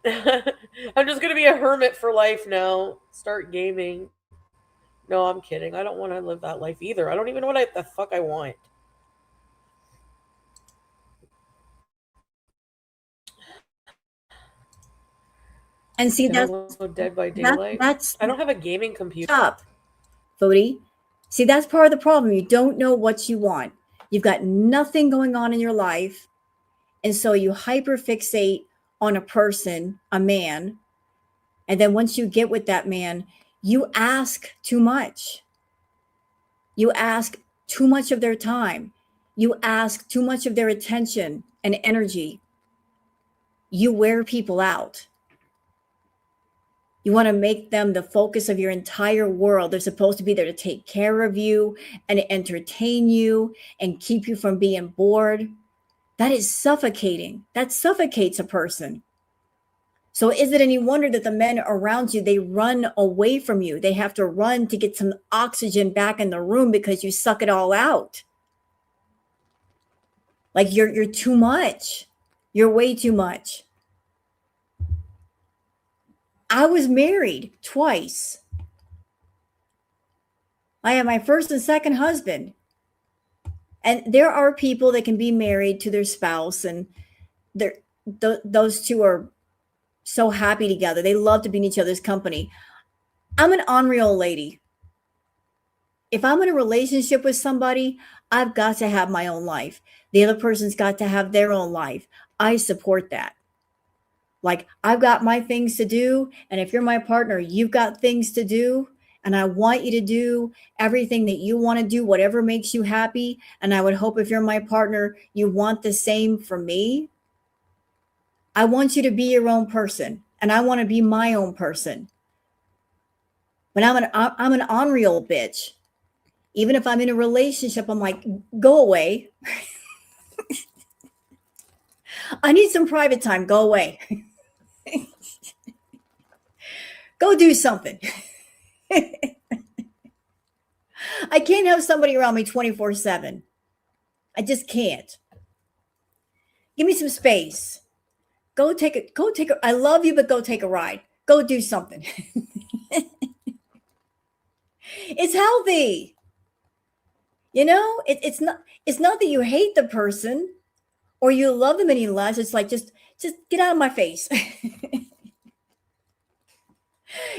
I'm just gonna be a hermit for life now. Start gaming. No, I'm kidding. I don't want to live that life either. I don't even know what the fuck I want. And see, Download Dead by Daylight. that's I don't have a gaming computer. Stop, Fody. See, that's part of the problem. You don't know what you want. You've got nothing going on in your life. And so you hyperfixate on a person, a man. And then once you get with that man, you ask too much. You ask too much of their time. You ask too much of their attention and energy. You wear people out. You want to make them the focus of your entire world. They're supposed to be there to take care of you and entertain you and keep you from being bored. That is suffocating. That suffocates a person. So is it any wonder that the men around you, they run away from you? They have to run to get some oxygen back in the room because you suck it all out. Like you're too much. You're way too much. I was married twice. I had my first and second husband. And there are people that can be married to their spouse, and those two are so happy together. They love to be in each other's company. I'm an unreal lady. If I'm in a relationship with somebody, I've got to have my own life. The other person's got to have their own life. I support that. Like, I've got my things to do. And if you're my partner, you've got things to do. And I want you to do everything that you want to do, whatever makes you happy. And I would hope if you're my partner, you want the same for me. I want you to be your own person. And I want to be my own person. But I'm an unreal bitch. Even if I'm in a relationship, I'm like, go away. I need some private time. Go away. Go do something. I can't have somebody around me 24/7. I just can't. Give me some space. Go take a, I love you, but go take a ride. Go do something. It's healthy. You know, it's not that you hate the person or you love them any less. It's like, just get out of my face.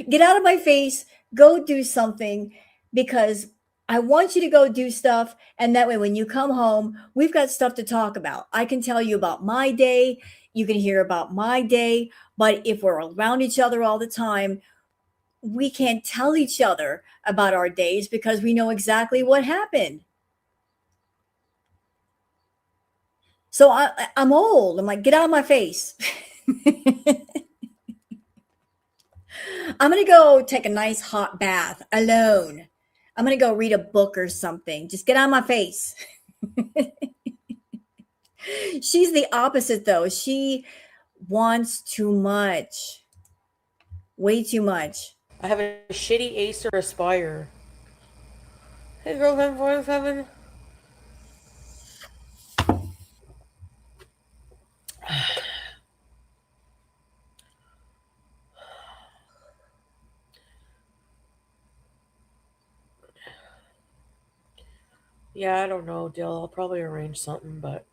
Get out of my face. Go do something, because I want you to go do stuff. And that way, when you come home, we've got stuff to talk about. I can tell you about my day. You can hear about my day. But if we're around each other all the time, we can't tell each other about our days because we know exactly what happened. So I'm old. I'm like, get out of my face. I'm going to go take a nice hot bath alone. I'm going to go read a book or something. Just get out of my face. She's the opposite, though. She wants too much. Way too much. I have a shitty Acer Aspire. Hey, girlfriend 47. Yeah, I don't know, Dill. I'll probably arrange something, but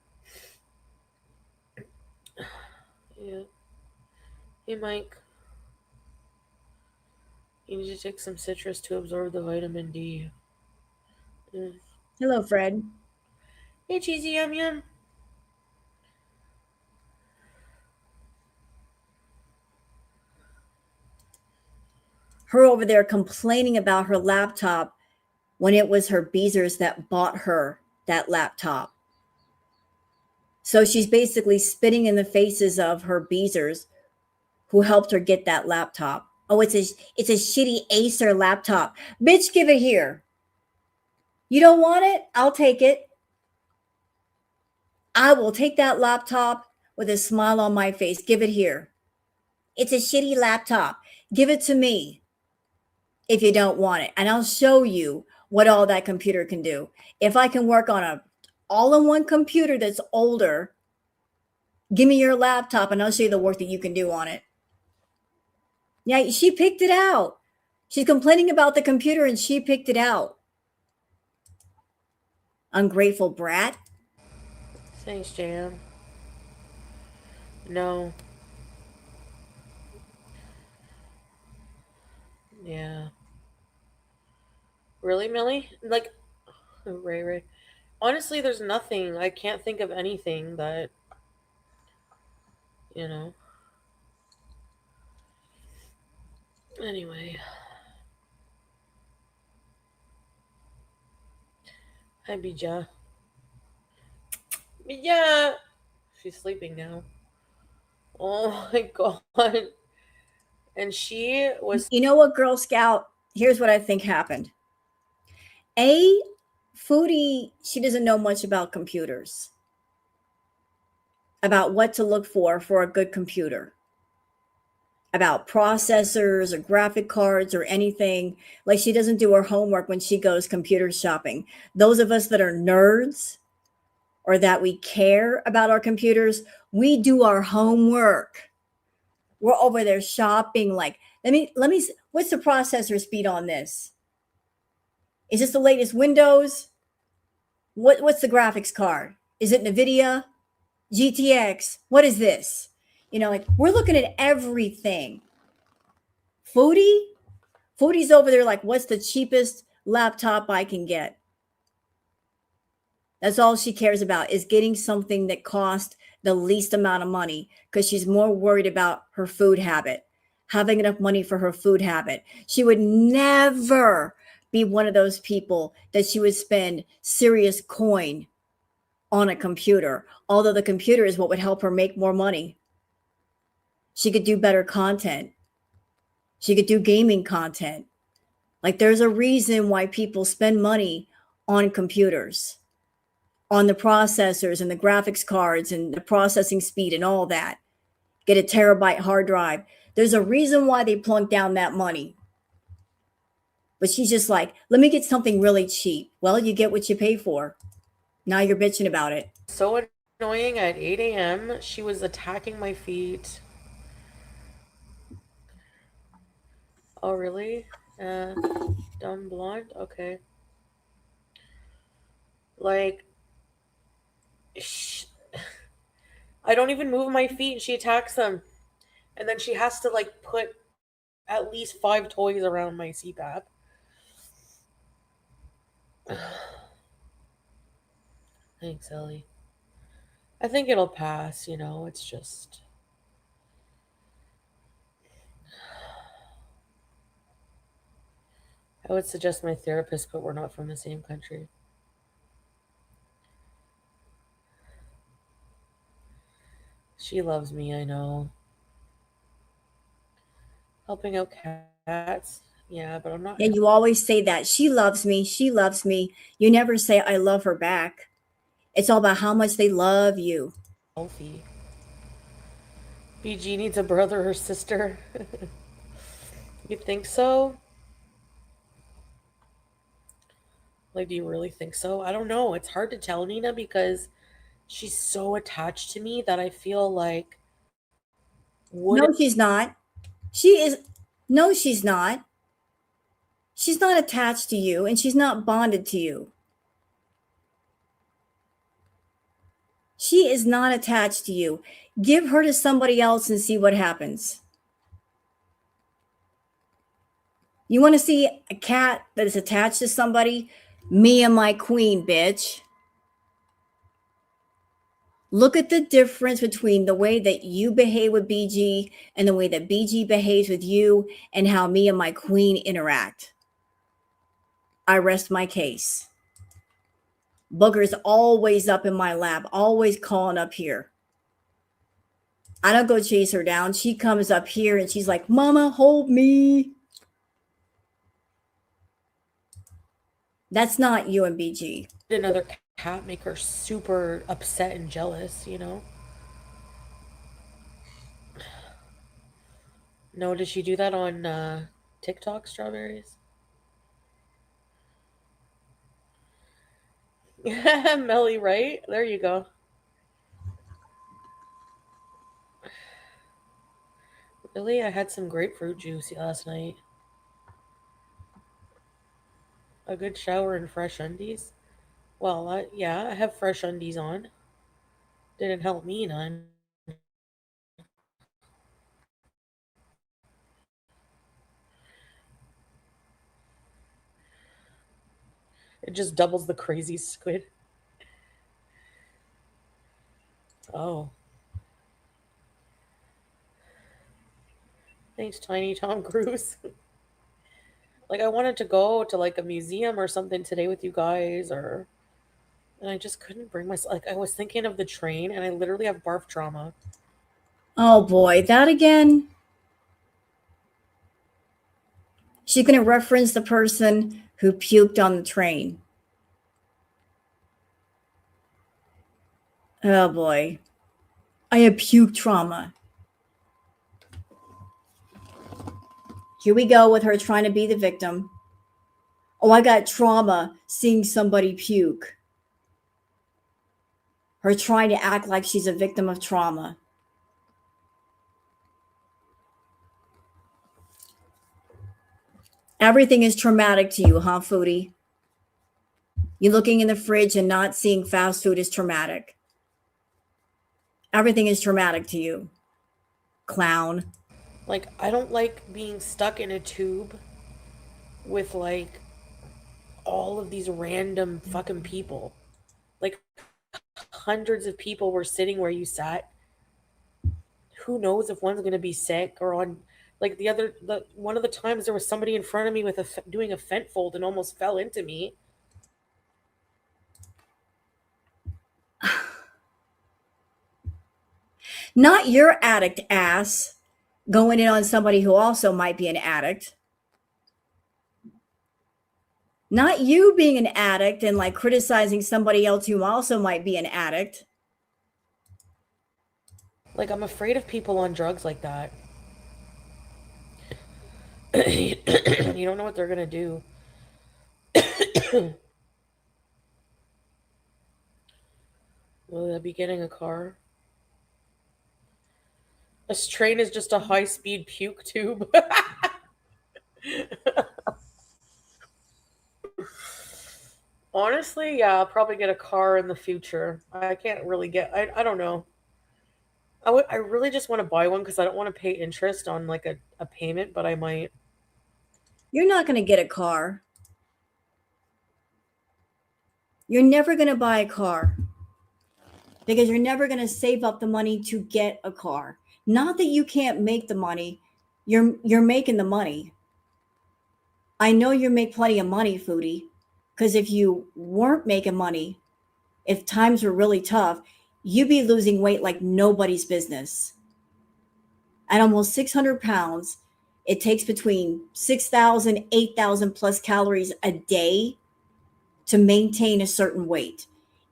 yeah. Hey, Mike. You need to take some citrus to absorb the vitamin D. Mm. Hello, Fred. Hey, Cheesy Yum Yum. Her over there complaining about her laptop when it was her Beezers that bought her that laptop. So she's basically spitting in the faces of her Beezers who helped her get that laptop. Oh, it's a shitty Acer laptop. Bitch, give it here. You don't want it? I'll take it. I will take that laptop with a smile on my face. Give it here. It's a shitty laptop. Give it to me if you don't want it. And I'll show you what all that computer can do. If I can work on a all-in-one computer that's older, give me your laptop and I'll show you the work that you can do on it. Yeah, she picked it out. She's complaining about the computer and she picked it out. Ungrateful brat. Thanks, Jam. No. Yeah. Really, Millie? Like, Ray. Honestly, there's nothing. I can't think of anything that, you know. Anyway. Hi, Bija. Bija! She's sleeping now. Oh my god. And she was. You know what, Girl Scout? Here's what I think happened. Foodie, she doesn't know much about computers, about what to look for a good computer, about processors or graphic cards or anything. Like, she doesn't do her homework when she goes computer shopping. Those of us that are nerds or that we care about our computers, we do our homework. We're over there shopping like What's the processor speed on this? Is this the latest Windows? What's the graphics card? Is it NVIDIA? GTX? What is this? Like we're looking at everything. Foodie's over there like, what's the cheapest laptop I can get? That's all she cares about, is getting something that costs the least amount of money, because she's more worried about her food habit, having enough money for her food habit. She would never be one of those people that she would spend serious coin on a computer, although the computer is what would help her make more money. She could do better content. She could do gaming content. Like, there's a reason why people spend money on computers, on the processors and the graphics cards and the processing speed and all that. Get a terabyte hard drive. There's a reason why they plunk down that money. But she's just like, let me get something really cheap. Well, you get what you pay for. Now you're bitching about it. So annoying. At 8 a.m., she was attacking my feet. Oh, really? Dumb blonde? Okay. Like, I don't even move my feet and she attacks them. And then she has to, like, put at least 5 toys around my CPAP. Thanks, Ellie. I think it'll pass, it's just... I would suggest my therapist, but we're not from the same country. She loves me, I know. Helping out cats. Yeah, but I'm not. And you always say that. She loves me. She loves me. You never say, I love her back. It's all about how much they love you. Healthy. BG needs a brother or sister. You think so? Like, do you really think so? I don't know. It's hard to tell, Nina, because she's so attached to me that I feel like... No, she's not. She is. No, she's not. She's not attached to you, and she's not bonded to you. She is not attached to you. Give her to somebody else and see what happens. You want to see a cat that is attached to somebody? Me and my queen, bitch. Look at the difference between the way that you behave with BG and the way that BG behaves with you, and how me and my queen interact. I rest my case. Booger's always up in my lap, always calling up here. I don't go chase her down. She comes up here and she's like, Mama, hold me. That's not you and BG. Another cat make her super upset and jealous, No, did she do that on TikTok, Strawberries? Melly, right? There you go. Really? I had some grapefruit juice last night. A good shower and fresh undies? Well, yeah, I have fresh undies on. Didn't help me none. It just doubles the crazy squid. Oh. Thanks, Tiny Tom Cruise. Like, I wanted to go to, like, a museum or something today with you guys, and I just couldn't bring myself. Like, I was thinking of the train, and I literally have barf trauma. Oh boy, that again? She's going to reference the person who puked on the train. Oh boy. I have puke trauma. Here we go with her trying to be the victim. Oh, I got trauma seeing somebody puke. Her trying to act like she's a victim of trauma. Everything is traumatic to you, huh, foodie? You looking in the fridge and not seeing fast food is traumatic. Everything is traumatic to you, clown. Like, I don't like being stuck in a tube with like all of these random fucking people. Like, hundreds of people were sitting where you sat. Who knows if one's gonna be sick or on. Like the one of the times there was somebody in front of me with doing a fent fold and almost fell into me. Not your addict ass going in on somebody who also might be an addict. Not you being an addict and like criticizing somebody else who also might be an addict. Like, I'm afraid of people on drugs like that. You don't know what they're gonna do. Will I be getting a car? This train is just a high-speed puke tube. Honestly, yeah, I'll probably get a car in the future. I can't really get. I don't know. I really just want to buy one because I don't want to pay interest on like a payment, but I might. You're not going to get a car. You're never going to buy a car because you're never going to save up the money to get a car. Not that you can't make the money. You're making the money. I know you make plenty of money, foodie, because if you weren't making money, if times were really tough, you'd be losing weight like nobody's business. At almost 600 pounds, it takes between 6,000, 8,000 plus calories a day to maintain a certain weight.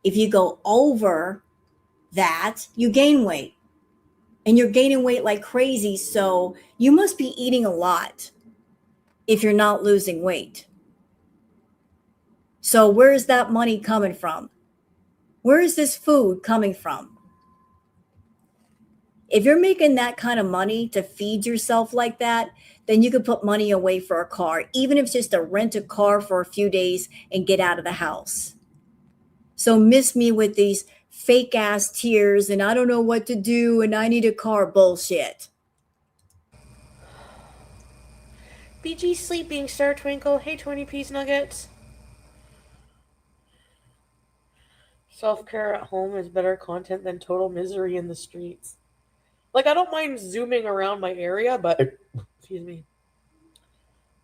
If you go over that, you gain weight. And you're gaining weight like crazy. So you must be eating a lot if you're not losing weight. So where's that money coming from? Where is this food coming from? If you're making that kind of money to feed yourself like that, then you could put money away for a car, even if it's just to rent a car for a few days and get out of the house. So miss me with these fake ass tears and I don't know what to do and I need a car bullshit. BG sleeping, Star Twinkle. Hey, 20-piece nuggets. Self-care at home is better content than total misery in the streets. Like, I don't mind zooming around my area, but excuse me.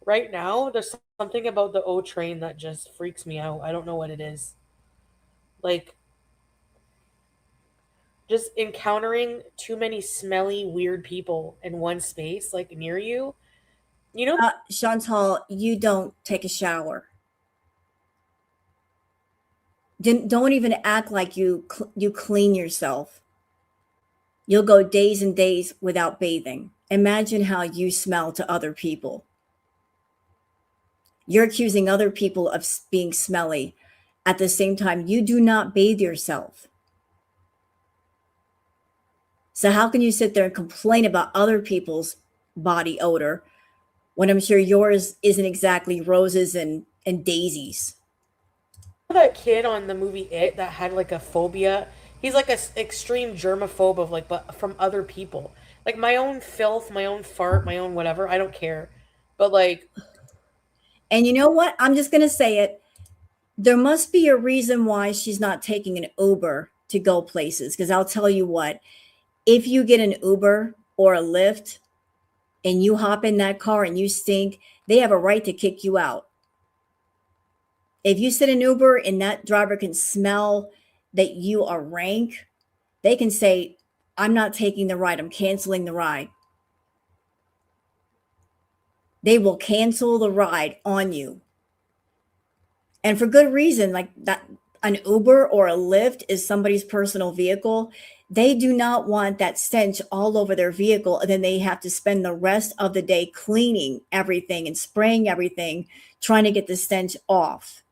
Right now, there's something about the O train that just freaks me out. I don't know what it is. Like, just encountering too many smelly, weird people in one space, like near you. You know, Chantal, you don't take a shower. Don't even act like you clean yourself. You'll go days and days without bathing. Imagine how you smell to other people. You're accusing other people of being smelly. At the same time, you do not bathe yourself. So how can you sit there and complain about other people's body odor when I'm sure yours isn't exactly roses and daisies? that kid on the movie It that had like a phobia. He's like a extreme germaphobe of like, but from other people. Like my own filth, my own fart, my own whatever. I don't care. But like, and you know what? I'm just going to say it. There must be a reason why she's not taking an Uber to go places. Because I'll tell you what, if you get an Uber or a Lyft and you hop in that car and you stink, they have a right to kick you out. If you sit in Uber and that driver can smell that you are rank, they can say, I'm not taking the ride. I'm canceling the ride. They will cancel the ride on you. And for good reason, like that, an Uber or a Lyft is somebody's personal vehicle. They do not want that stench all over their vehicle. And then they have to spend the rest of the day cleaning everything and spraying everything, trying to get the stench off.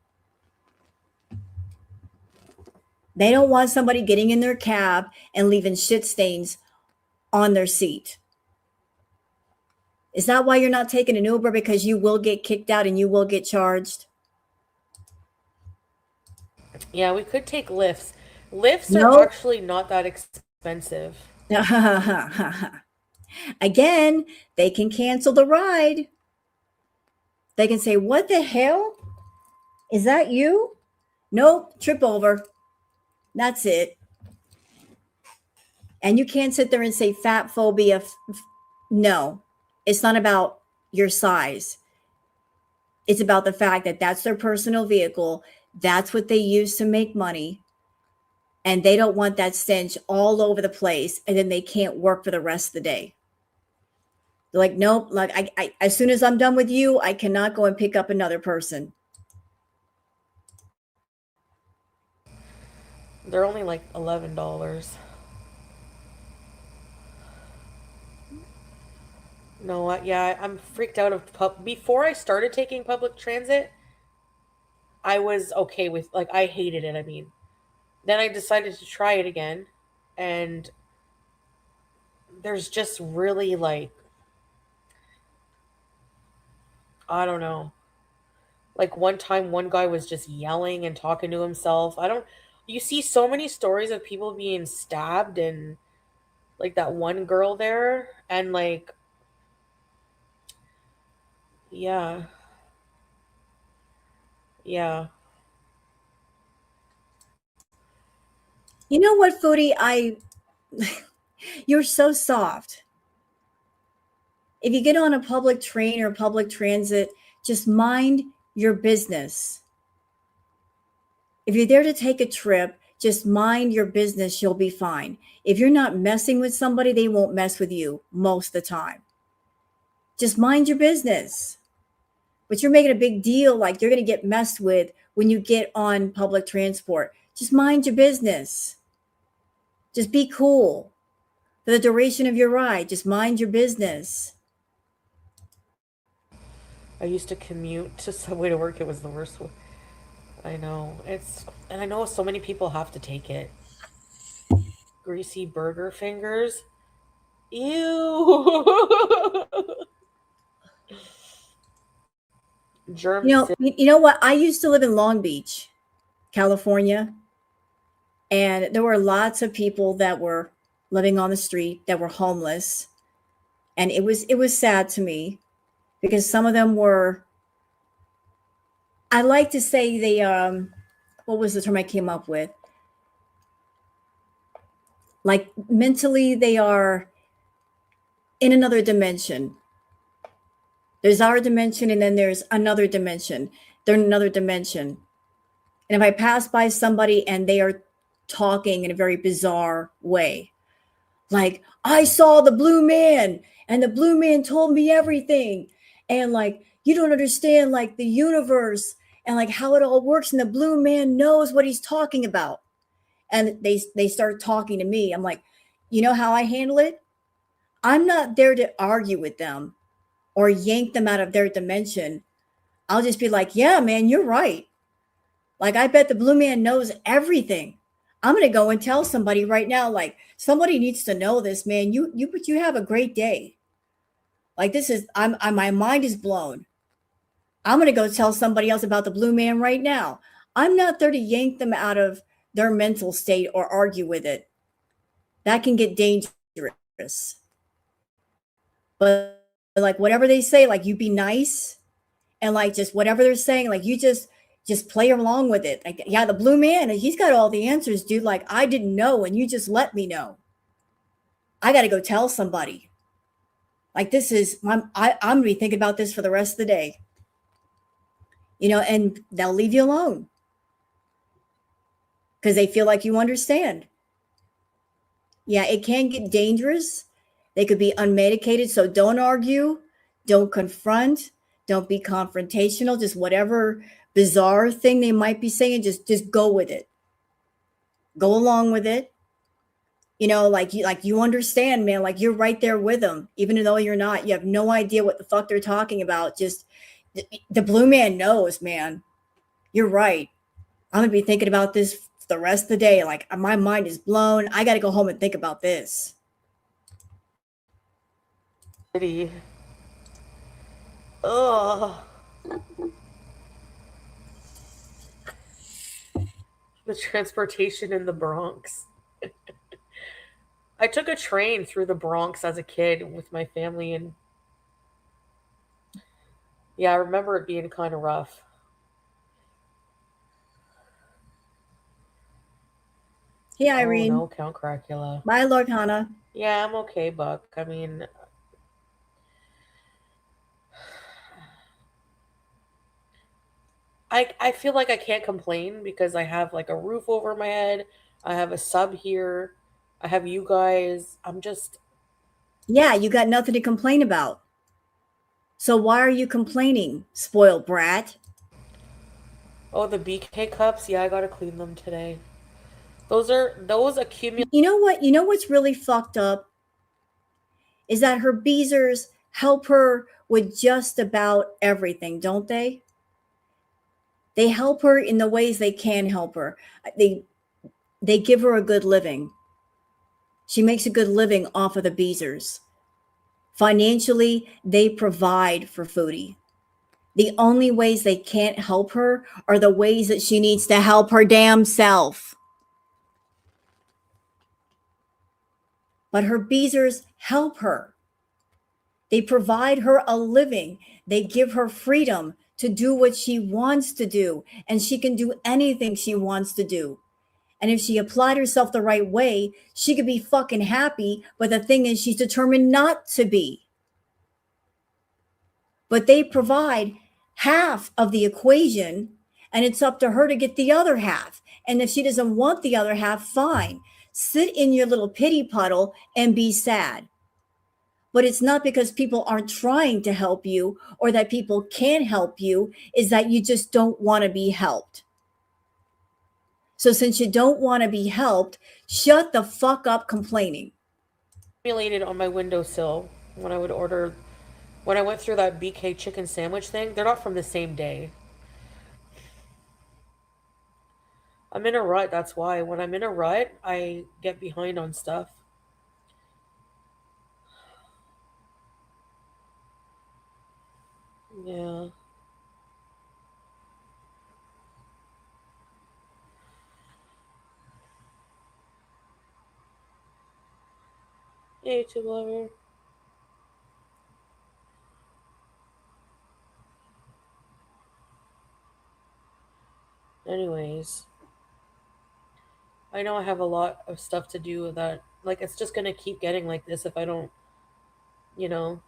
They don't want somebody getting in their cab and leaving shit stains on their seat. Is that why you're not taking an Uber? Because you will get kicked out and you will get charged? Yeah, we could take lifts. Lifts are No. actually not that expensive. Again, they can cancel the ride. They can say, what the hell? Is that you? Nope, trip over. That's it. And you can't sit there and say fat phobia. No, it's not about your size. It's about the fact that that's their personal vehicle. That's what they use to make money. And they don't want that stench all over the place. And then they can't work for the rest of the day. They're like, nope, like I as soon as I'm done with you, I cannot go and pick up another person. They're only like $11. No, yeah, I'm freaked out of before I started taking public transit, I was okay with, like, I hated it, I mean. Then I decided to try it again, and there's just really, like, I don't know. Like, one time one guy was just yelling and talking to himself. I don't You see so many stories of people being stabbed, and like that one girl there, and like, yeah. Yeah. You know what, Foodie? You're so soft. If you get on a public train or public transit, just mind your business. If you're there to take a trip, just mind your business. You'll be fine. If you're not messing with somebody, they won't mess with you most of the time. Just mind your business. But you're making a big deal like you're going to get messed with when you get on public transport. Just mind your business. Just be cool for the duration of your ride. Just mind your business. I used to commute to Subway to work. It was the worst one. I know. And I know so many people have to take it. Greasy burger fingers. Ew. Germ city. You know what? I used to live in Long Beach, California, and there were lots of people that were living on the street that were homeless, and it was sad to me because some of them were. I like to say they what was the term I came up with? Like mentally, they are in another dimension. There's our dimension, and then there's another dimension. They're in another dimension. And if I pass by somebody and they are talking in a very bizarre way, like, I saw the blue man and the blue man told me everything. And like, you don't understand like the universe and like how it all works. And the blue man knows what he's talking about. And they start talking to me. I'm like, you know how I handle it? I'm not there to argue with them or yank them out of their dimension. I'll just be like, yeah, man, you're right. Like, I bet the blue man knows everything. I'm going to go and tell somebody right now, like, somebody needs to know this, man. But you have a great day. Like, this is, my mind is blown. I'm going to go tell somebody else about the blue man right now. I'm not there to yank them out of their mental state or argue with it. That can get dangerous. But like, whatever they say, like, you be nice and like, just whatever they're saying, like, you just play along with it. Like, yeah, the blue man, he's got all the answers, dude. Like, I didn't know, and you just let me know. I got to go tell somebody. Like, this is, I'm going to be thinking about this for the rest of the day. And they'll leave you alone because they feel like you understand. Yeah, it can get dangerous. They could be unmedicated. So don't argue. Don't confront. Don't be confrontational. Just whatever bizarre thing they might be saying, just go with it. Go along with it. Like you understand, man, like you're right there with them, even though you're not. You have no idea what the fuck they're talking about. Just the blue man knows, man. You're right. I'm gonna be thinking about this the rest of the day. Like, my mind is blown. I got to go home and think about this. City. Ugh. The transportation in the Bronx. I took a train through the Bronx as a kid with my family, and yeah, I remember it being kind of rough. Hey, Oh Irene. no, Count Cracula. Bye, Lord Hannah. Yeah, I'm okay, Buck. I mean, I feel like I can't complain because I have like a roof over my head. I have a sub here. I have you guys. I'm just Yeah, you got nothing to complain about. So why are you complaining, spoiled brat? oh, the BK cups. Yeah, I gotta clean them today. Those accumulate. You know what? You know what's really fucked up is that her beezers help her with just about everything, don't they? They help her in the ways they can help her. They they give her a good living. She makes a good living off of the beezers. Financially, they provide for Foodie. The only ways they can't help her are the ways that she needs to help her damn self. But her beezers help her. They provide her a living. They give her freedom to do what she wants to do, and she can do anything she wants to do. And if she applied herself the right way, she could be fucking happy. But the thing is, she's determined not to be. But they provide half of the equation, and it's up to her to get the other half. And if she doesn't want the other half, fine. Sit in your little pity puddle and be sad. But it's not because people aren't trying to help you or that people can't help you, is that you just don't want to be helped. So since you don't want to be helped, shut the fuck up complaining. Accumulated on my windowsill when I would order. When I went through that BK chicken sandwich thing, they're not from the same day. I'm in a rut. That's why. When I'm in a rut, I get behind on stuff. Yeah. Hey, YouTube lover. Anyways, I know I have a lot of stuff to do with that. Like, it's just gonna keep getting like this if I don't, you know,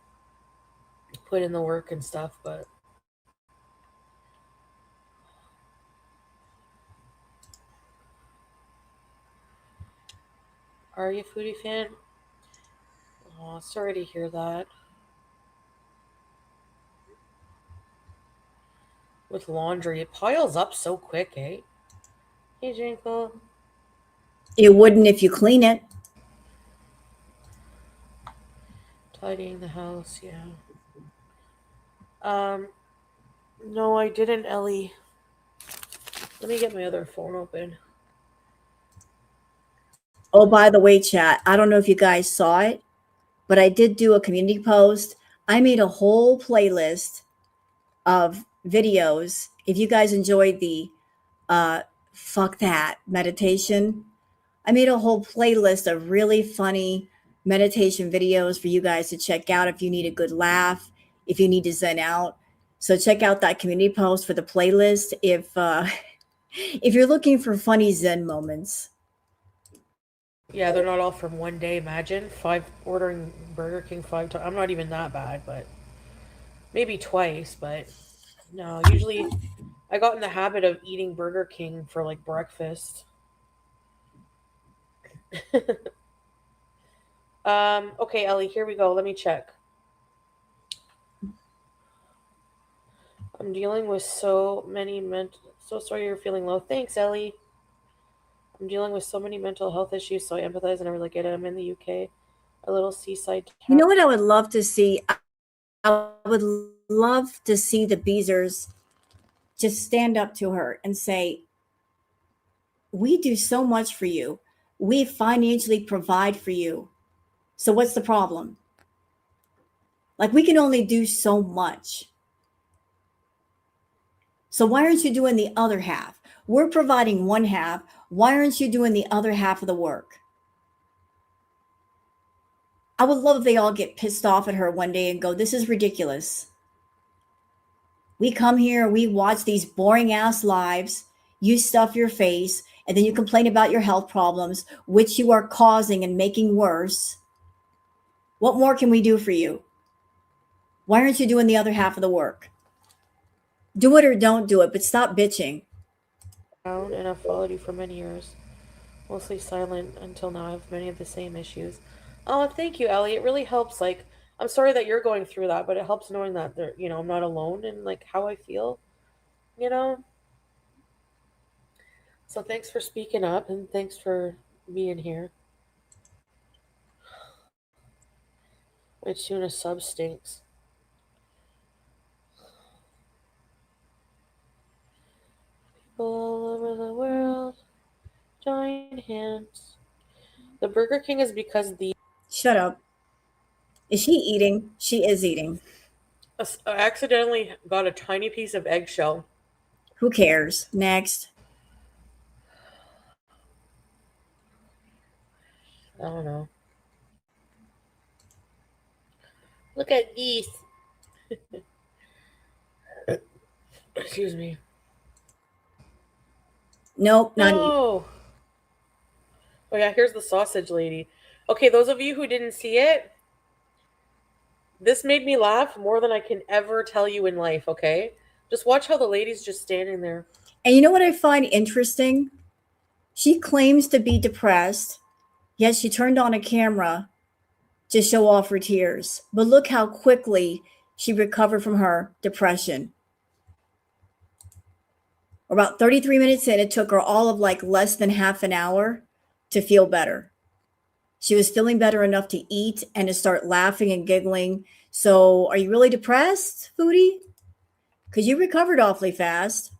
put in the work and stuff. But are you a foodie fan? Oh, sorry to hear that. With laundry, it piles up so quick, eh? Hey, Jinkle. It wouldn't if you clean it. Tidying the house, yeah. Um, no, I didn't, Ellie. Let me get my other phone open. Oh, by the way, chat, I don't know if you guys saw it, but I did do a community post. I made a whole playlist of videos. If you guys enjoyed the uh, fuck that meditation, I made a whole playlist of really funny meditation videos for you guys to check out if you need a good laugh, if you need to zen out. So check out that community post for the playlist if you're looking for funny zen moments. Yeah, they're not all from one day. Imagine ordering Burger King 5 times. I'm not even that bad, but maybe twice. But no, usually I got in the habit of eating Burger King for like breakfast. Okay, Ellie, here we go. Let me check. I'm dealing with so many so sorry you're feeling low. Thanks, Ellie. I'm dealing with so many mental health issues, so I empathize and I really get it. I'm in the UK, a little seaside You town. know what I would love to see? I would love to see the Beezers just stand up to her and say, we do so much for you. We financially provide for you. So what's the problem? Like we can only do so much. So why aren't you doing the other half? We're providing one half. Why aren't you doing the other half of the work? I would love if they all get pissed off at her one day and go, this is ridiculous. We come here, we watch these boring ass lives, you stuff your face, and then you complain about your health problems, which you are causing and making worse. What more can we do for you? Why aren't you doing the other half of the work? Do it or don't do it, but stop bitching. And I've followed you for many years. Mostly silent until now. I have many of the same issues. Oh, thank you, Ellie. It really helps. Like, I'm sorry that you're going through that, but it helps knowing that I'm not alone in like how I feel. You know. So thanks for speaking up and thanks for being here. My tuna sub stinks. People all over the world join hands. The Burger King is because the Shut up. Is she eating? She is eating. I accidentally got a tiny piece of eggshell. Who cares? Next. I don't know. Look at these. Excuse me. Nope, not eating. Oh. Oh yeah, here's the sausage lady. Okay, those of you who didn't see it, this made me laugh more than I can ever tell you in life, okay? Just watch how the lady's just standing there. And you know what I find interesting? She claims to be depressed, yet she turned on a camera to show off her tears. But look how quickly she recovered from her depression. About 33 minutes in, it took her all of like less than half an hour to feel better. She was feeling better enough to eat and to start laughing and giggling. So, are you really depressed, Foodie? Because you recovered awfully fast.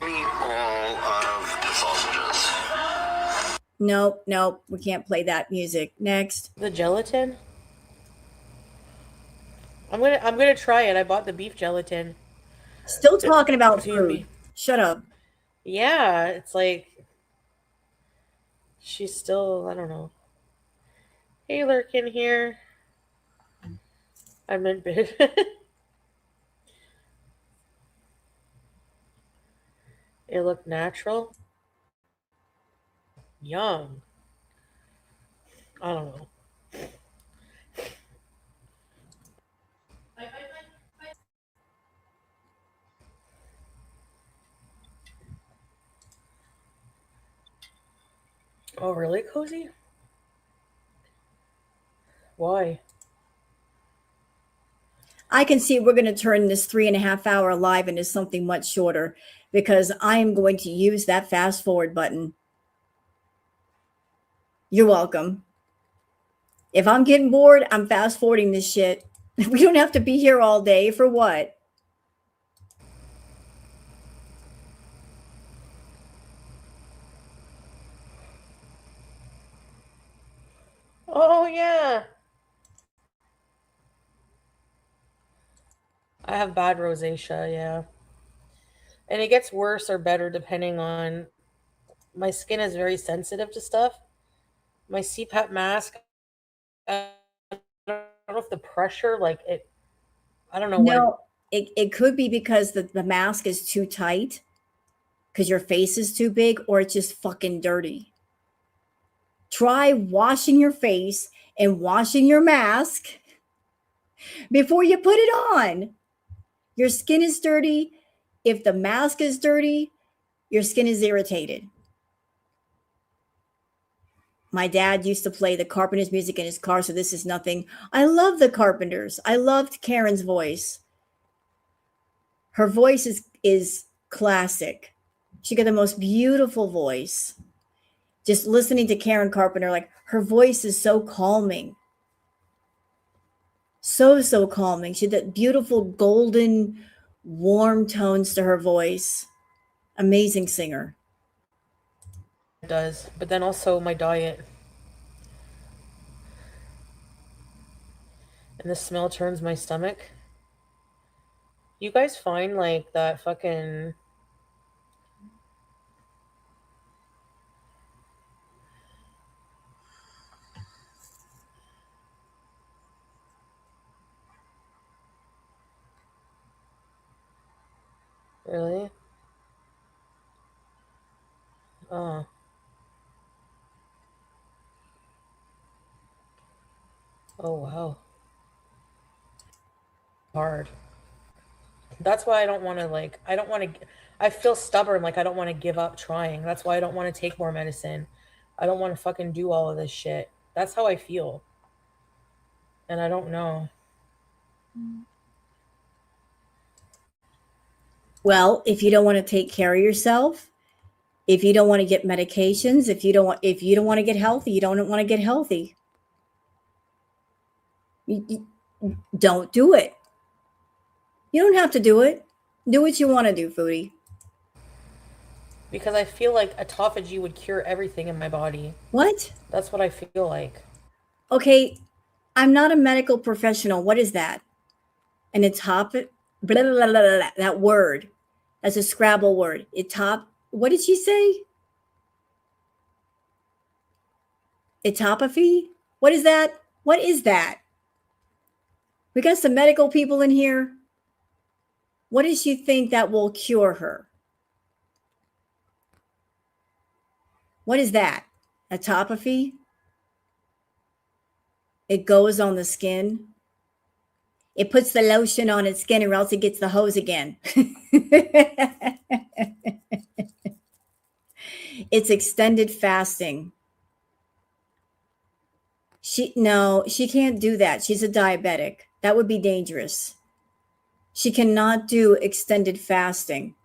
Eat all of the sausages. Nope, we can't play that music. Next. The gelatin? I'm gonna try it. I bought the beef gelatin. Still talking about Excuse food. me. Shut up. Yeah, it's like she's still, I don't know. Hey, Lurkin here. I'm in bed. It looked natural. Young. I don't know. Oh, really, Cozy? Why? I can see we're going to turn this 3.5 hour live into something much shorter because I am going to use that fast forward button. You're welcome. If I'm getting bored, I'm fast forwarding this shit. We don't have to be here all day for what? Oh, yeah. I have bad rosacea, yeah. And it gets worse or better depending on my skin is very sensitive to stuff. My CPAP mask, I don't know if the pressure, like it, I don't know what. No, it could be because the mask is too tight because your face is too big or it's just fucking dirty. Try washing your face and washing your mask before you put it on. Your skin is dirty. If the mask is dirty, your skin is irritated. My dad used to play the Carpenters music in his car, so this is nothing. I love the Carpenters. I loved Karen's voice. Her voice is classic. She got the most beautiful voice. Just listening to Karen Carpenter, like her voice is so calming. So calming. She had that beautiful golden, warm tones to her voice. Amazing singer. It does. But then also my diet. And the smell turns my stomach. You guys find like that fucking. Really? Oh. Oh wow. Hard. That's why I don't want to like. I don't want to. I feel stubborn. Like I don't want to give up trying. That's why I don't want to take more medicine. I don't want to fucking do all of this shit. That's how I feel. And I don't know. Well, if you don't want to take care of yourself, if you don't want to get medications, if you don't want to get healthy, you don't want to get healthy. You don't do it. You don't have to do it. Do what you want to do, Foodie. Because I feel like autophagy would cure everything in my body. What? That's what I feel like. Okay, I'm not a medical professional. What is that? An autophagy? Blah, blah, blah, blah, blah, that word. That's a Scrabble word. What did she say? Autophagy? What is that? What is that? We got some medical people in here. What does she think that will cure her? What is that? Autophagy? It goes on the skin. It puts the lotion on its skin or else it gets the hose again. It's extended fasting. She can't do that. She's a diabetic. That would be dangerous. She cannot do extended fasting.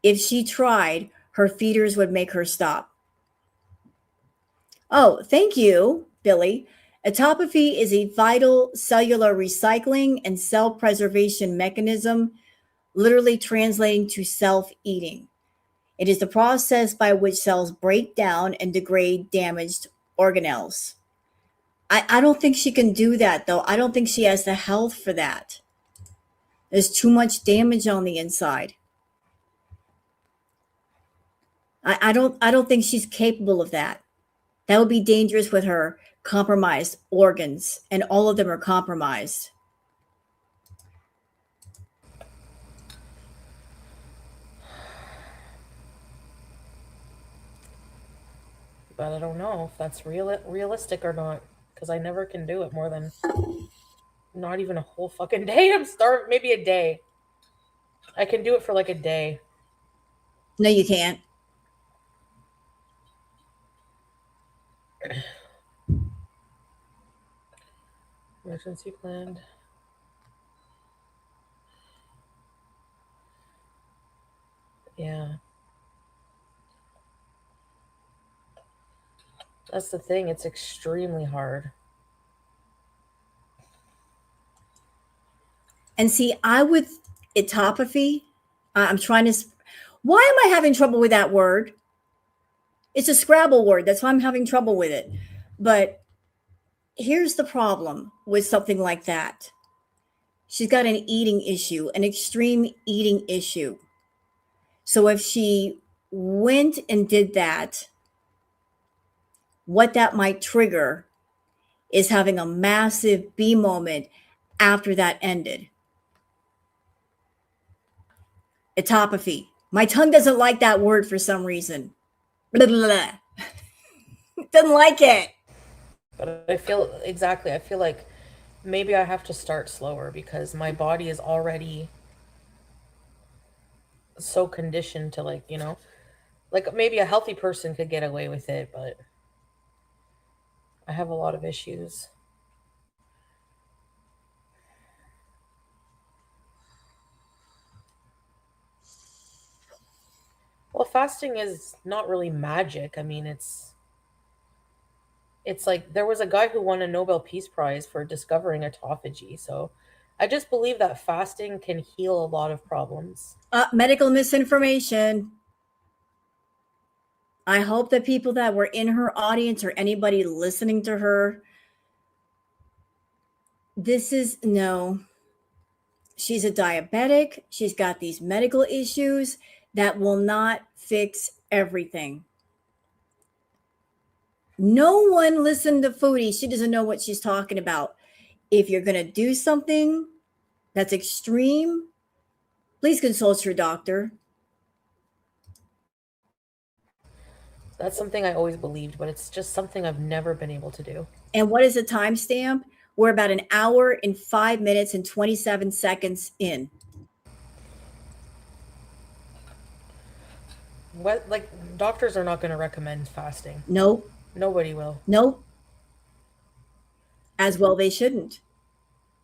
If she tried, her feeders would make her stop. Oh, thank you, Billy. Autophagy is a vital cellular recycling and cell preservation mechanism, literally translating to self-eating. It is the process by which cells break down and degrade damaged organelles. I don't think she can do that, though. I don't think she has the health for that. There's too much damage on the inside. I don't think she's capable of that. That would be dangerous with her compromised organs, and all of them are compromised. But I don't know if that's realistic or not. Because I never can do it more than not even a whole fucking day. I'm starving. Maybe a day. I can do it for like a day. No, you can't. Emergency planned. Yeah. That's the thing. It's extremely hard. And see, autophagy, I'm trying to, why am I having trouble with that word? It's a Scrabble word. That's why I'm having trouble with it. But here's the problem with something like that. She's got an eating issue, an extreme eating issue. So if she went and did that, what that might trigger is having a massive B moment after that ended. Autophagy. My tongue doesn't like that word for some reason. Blah, blah, blah. Doesn't like it. But I feel like maybe I have to start slower because my body is already so conditioned to like maybe a healthy person could get away with it, but I have a lot of issues. Well, fasting is not really magic. I mean, it's like there was a guy who won a Nobel Peace Prize for discovering autophagy. So I just believe that fasting can heal a lot of problems. Medical misinformation. I hope that people that were in her audience or anybody listening to her, no. She's a diabetic. She's got these medical issues that will not fix everything. No one listened to Foodie. She doesn't know what she's talking about. If you're going to do something that's extreme, please consult your doctor. That's something I always believed, but it's just something I've never been able to do. And what is the timestamp? We're about an hour and 5 minutes and 27 seconds in. What, like, doctors are not going to recommend fasting. Nope. Nobody will. Nope. As well, they shouldn't.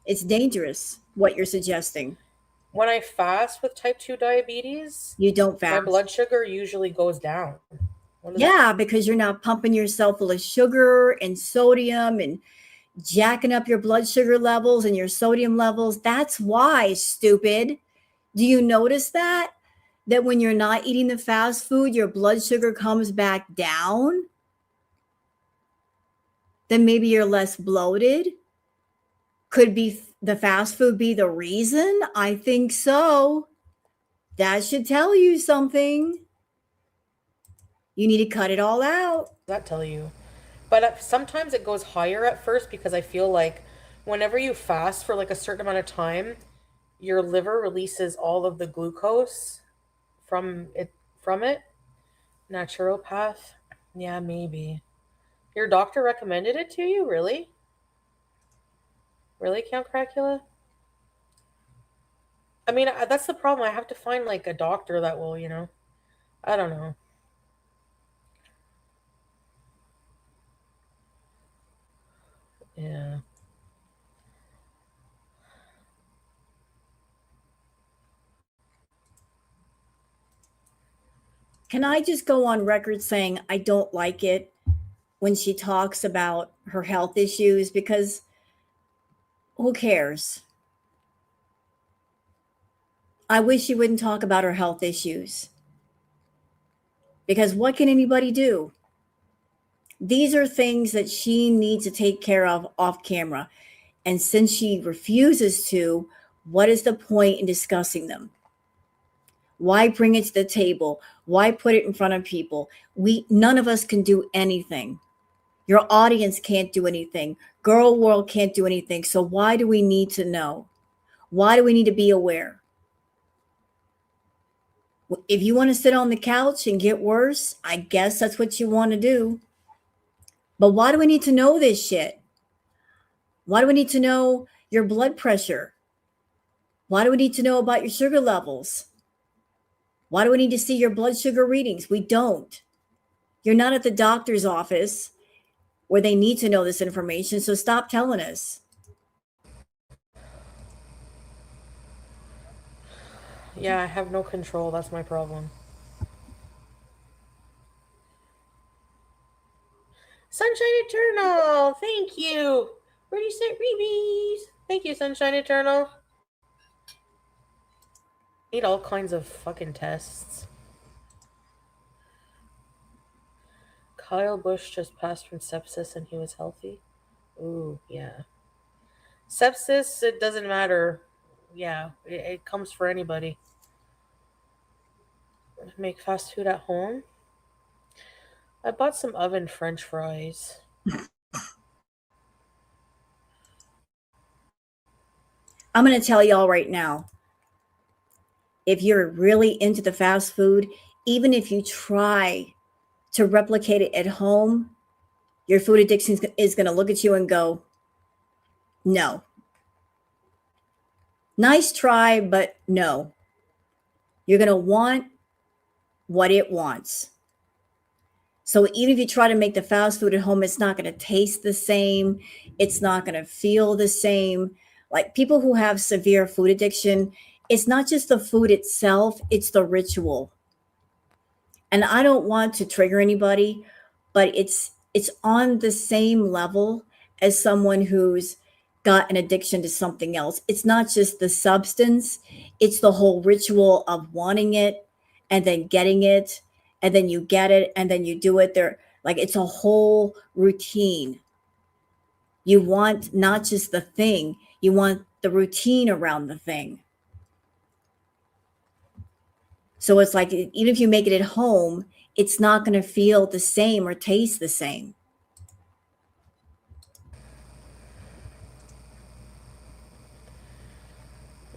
It's dangerous what you're suggesting. When I fast with type 2 diabetes, You don't fast. my blood sugar usually goes down. Yeah, because you're not pumping yourself full of sugar and sodium and jacking up your blood sugar levels and your sodium levels. That's why, stupid. Do you notice that? That when you're not eating the fast food, your blood sugar comes back down? Then maybe you're less bloated? Could be the fast food be the reason? I think so. That should tell you something. You need to cut it all out. That tell you. But sometimes it goes higher at first because I feel like whenever you fast for like a certain amount of time, your liver releases all of the glucose from it. Naturopath? Yeah, maybe. Your doctor recommended it to you? Really? Really, Count Cracula? I mean, that's the problem. I have to find like a doctor that will, I don't know. Yeah. Can I just go on record saying I don't like it when she talks about her health issues? Because who cares? I wish she wouldn't talk about her health issues. Because what can anybody do? These are things that she needs to take care of off camera. And since she refuses to, what is the point in discussing them? Why bring it to the table? Why put it in front of people? None of us can do anything. Your audience can't do anything. Girl world can't do anything. So why do we need to know? Why do we need to be aware? If you want to sit on the couch and get worse, I guess that's what you want to do. But why do we need to know this shit? Why do we need to know your blood pressure? Why do we need to know about your sugar levels? Why do we need to see your blood sugar readings? We don't. You're not at the doctor's office where they need to know this information, so stop telling us. Yeah, I have no control. That's my problem. Sunshine Eternal, thank you. Where do you sit, Reeves? Thank you, Sunshine Eternal. Need all kinds of fucking tests. Kyle Busch just passed from sepsis and he was healthy. Ooh, yeah. Sepsis, it doesn't matter. Yeah, it comes for anybody. Make fast food at home. I bought some oven French fries. I'm going to tell y'all right now, if you're really into the fast food, even if you try to replicate it at home, your food addiction is going to look at you and go, no. Nice try, but no. You're going to want what it wants. So even if you try to make the fast food at home, it's not going to taste the same. It's not going to feel the same. Like people who have severe food addiction, it's not just the food itself, it's the ritual. And I don't want to trigger anybody, but it's on the same level as someone who's got an addiction to something else. It's not just the substance, it's the whole ritual of wanting it and then getting it, and then you get it and then you do it. It's a whole routine. You want not just the thing, you want the routine around the thing. So it's like even if you make it at home, it's not going to feel the same or taste the same.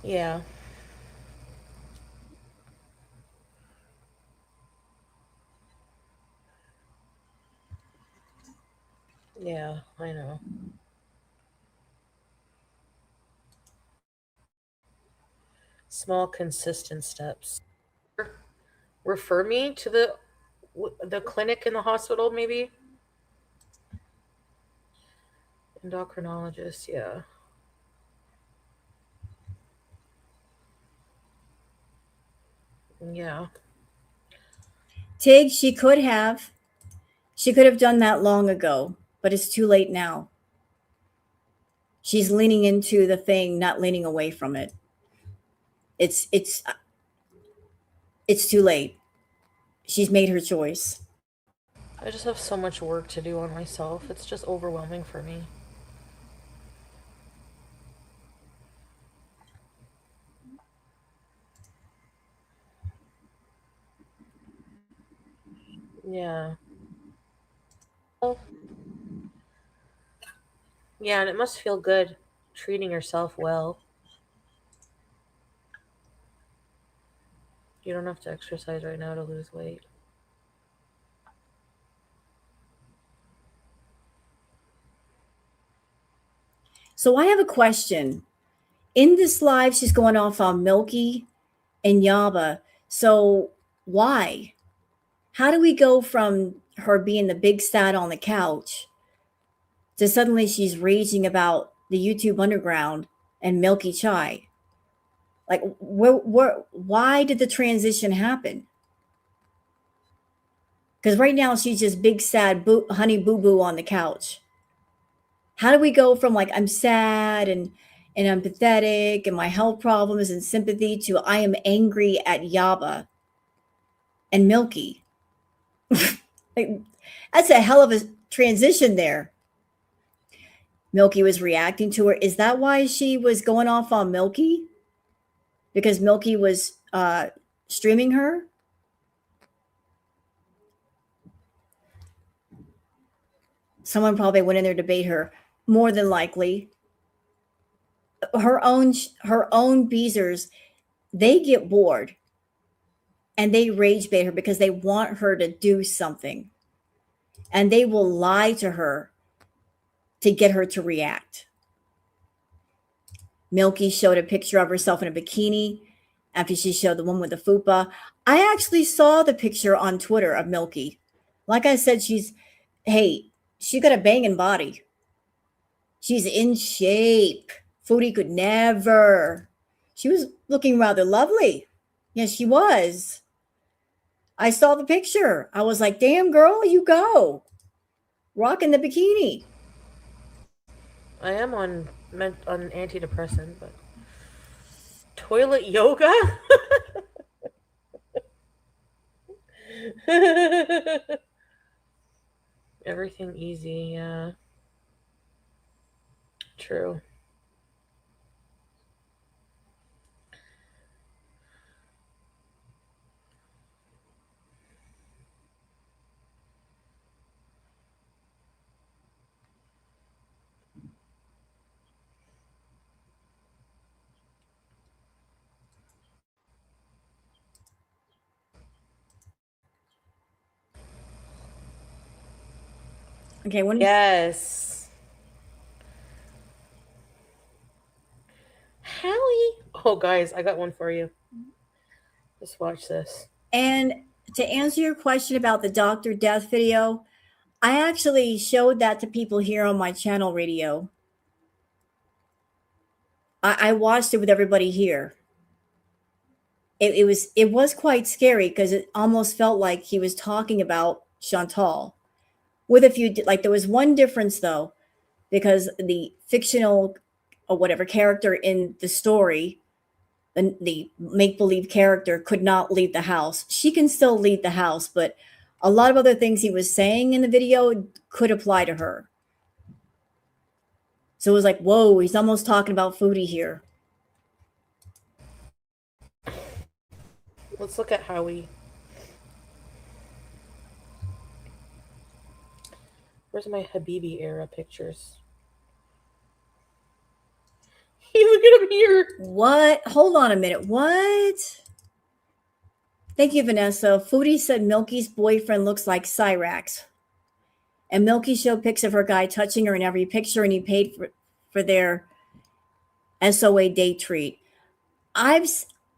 Yeah. Yeah, I know. Small, consistent steps. Refer me to the clinic in the hospital, maybe. Endocrinologist, yeah. Yeah. Tig, she could have done that long ago, but it's too late now. She's leaning into the thing, not leaning away from it. It's too late. She's made her choice. I just have so much work to do on myself. It's just overwhelming for me. Yeah. Well, yeah, and it must feel good treating yourself well. You don't have to exercise right now to lose weight. So I have a question. In this live, she's going off on Milky and Yaba. So why? How do we go from her being the big stat on the couch to suddenly she's raging about the YouTube Underground and Milky Chai? Like, why did the transition happen? Because right now she's just big sad honey boo boo on the couch. How do we go from like I'm sad and I'm pathetic and my health problems and sympathy to I am angry at Yaba and Milky? Like, that's a hell of a transition there. Milky was reacting to her. Is that why she was going off on Milky? Because Milky was streaming her? Someone probably went in there to debate her. More than likely. Her own Beezers, they get bored and they rage bait her because they want her to do something. And they will lie to her to get her to react. Milky showed a picture of herself in a bikini after she showed the one with the fupa. I actually saw the picture on Twitter of Milky. Like I said, she got a banging body. She's in shape. Foodie could never. She was looking rather lovely. Yes, she was. I saw the picture. I was like, damn, girl, you go. Rocking the bikini. I am on antidepressant, but toilet yoga? Everything easy, yeah. True. Okay, Yes. Hallie. Oh, guys, I got one for you. Just watch this. and to answer your question about the Dr. Death video, I actually showed that to people here on my channel radio. I watched it with everybody here. It was quite scary because it almost felt like he was talking about Chantal with a few, like there was one difference though, because the fictional or whatever character in the story, the make-believe character could not leave the house. She can still leave the house, but a lot of other things he was saying in the video could apply to her. So it was like, whoa, he's almost talking about Foodie here. Let's look at Howie. Where's my Habibi era pictures? Hey, look at him here. What? Hold on a minute. What? Thank you, Vanessa. Foodie said Milky's boyfriend looks like Cyrax. And Milky showed pics of her guy touching her in every picture, and he paid for their SOA date treat.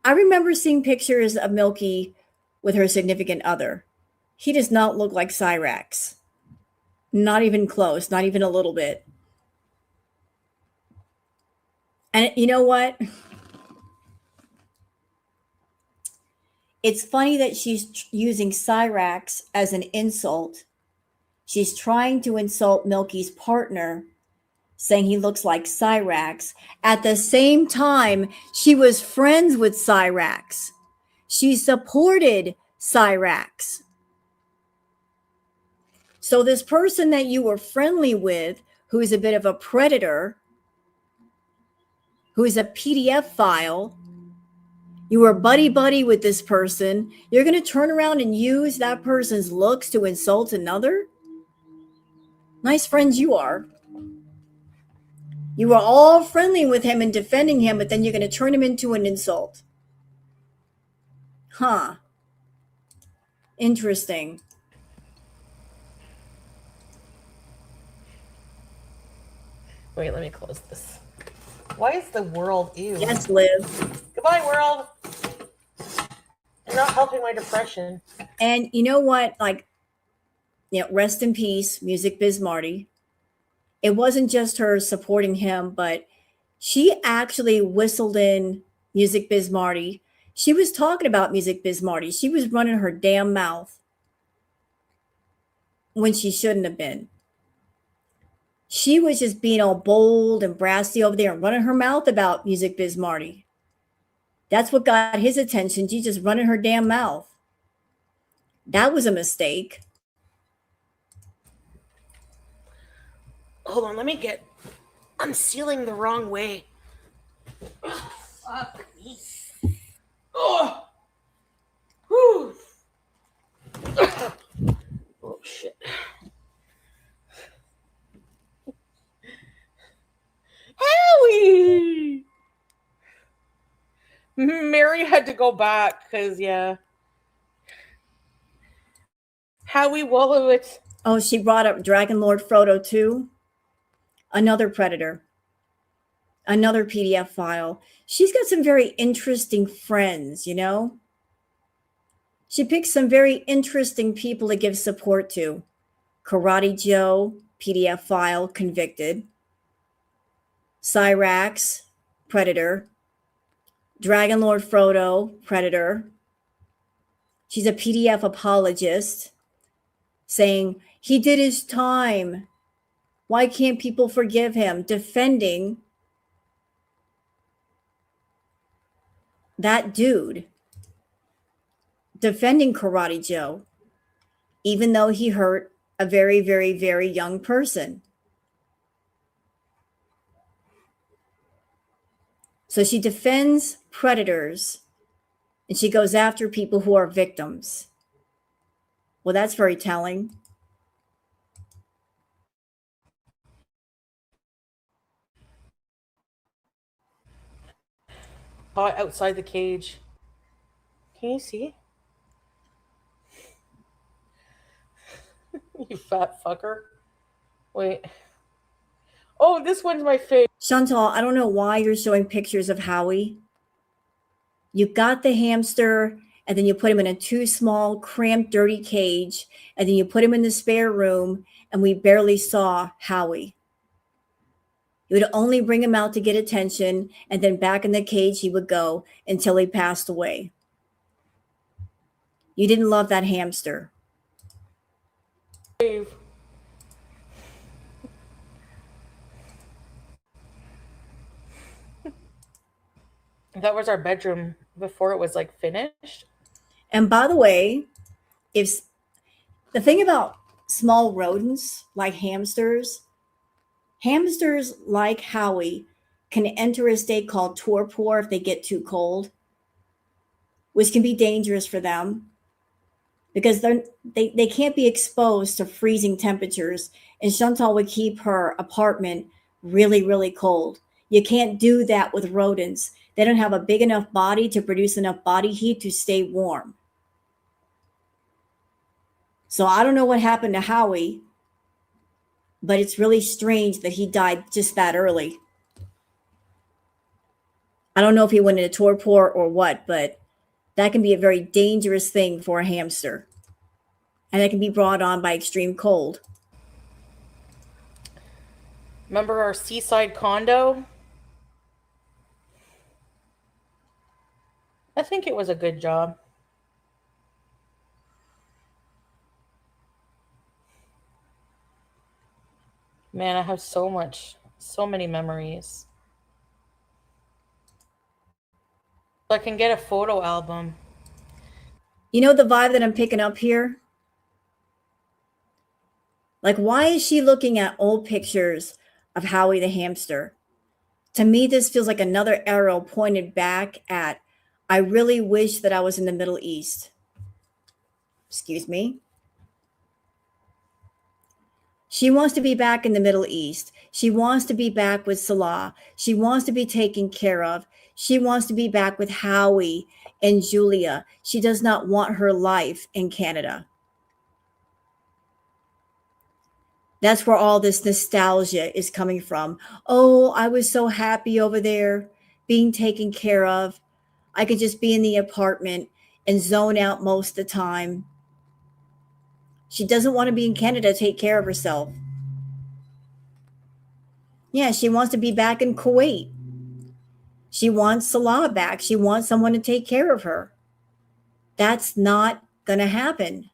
I remember seeing pictures of Milky with her significant other. He does not look like Cyrax. Not even close, not even a little bit. And you know what? It's funny that she's using Cyrax as an insult. She's trying to insult Milky's partner, saying he looks like Cyrax. At the same time, she was friends with Cyrax. She supported Cyrax. So this person that you were friendly with, who is a bit of a predator, who is a PDF file, you were buddy-buddy with this person, you're going to turn around and use that person's looks to insult another? Nice friends you are. You were all friendly with him and defending him, but then you're going to turn him into an insult. Huh. Interesting. Wait, let me close this. Why is the world ew? Yes, Liv. Goodbye, world. You're not helping my depression. And you know what? Like, rest in peace, Music Biz Marty. It wasn't just her supporting him, but she actually whistled in Music Biz Marty. She was talking about Music Biz Marty. She was running her damn mouth when she shouldn't have been. She was just being all bold and brassy over there and running her mouth about Music Biz Marty. That's what got his attention. She's just running her damn mouth. That was a mistake. Hold on, let me get... I'm sealing the wrong way. Oh, fuck me. Oh! Whew. Oh, shit. Howie! Mary had to go back because, yeah. Howie Wolowitz. Oh, she brought up Dragon Lord Frodo too. Another predator. Another PDF file. She's got some very interesting friends, you know? She picks some very interesting people to give support to. Karate Joe, PDF file, convicted. Cyrax, predator. Dragon Lord Frodo, predator. She's a PDF apologist, saying he did his time. Why can't people forgive him? Defending that dude. Defending Karate Joe, even though he hurt a very, very, very young person. So she defends predators and she goes after people who are victims. Well, that's very telling. Outside the cage. Can you see? You fat fucker. Wait. Oh, this one's my favorite. Chantal, I don't know why you're showing pictures of Howie. You got the hamster, and then you put him in a too small, cramped, dirty cage, and then you put him in the spare room, and we barely saw Howie. You would only bring him out to get attention, and then back in the cage he would go until he passed away. You didn't love that hamster. That was our bedroom before it was like finished. And by the way, if the thing about small rodents like hamsters like Howie can enter a state called torpor if they get too cold. which can be dangerous for them because they can't be exposed to freezing temperatures. And Chantal would keep her apartment really, really cold. You can't do that with rodents. They don't have a big enough body to produce enough body heat to stay warm. So I don't know what happened to Howie, but it's really strange that he died just that early. I don't know if he went into torpor or what, but that can be a very dangerous thing for a hamster. And it can be brought on by extreme cold. Remember our seaside condo? I think it was a good job. Man, I have so many memories. I can get a photo album. You know the vibe that I'm picking up here? Like, why is she looking at old pictures of Howie the hamster? To me, this feels like another arrow pointed back at, I really wish that I was in the Middle East. Excuse me. She wants to be back in the Middle East. She wants to be back with Salah. She wants to be taken care of. She wants to be back with Howie and Julia. She does not want her life in Canada. That's where all this nostalgia is coming from. Oh, I was so happy over there being taken care of. I could just be in the apartment and zone out most of the time. She doesn't want to be in Canada to take care of herself. Yeah, she wants to be back in Kuwait. She wants Salah back. She wants someone to take care of her. That's not going to happen.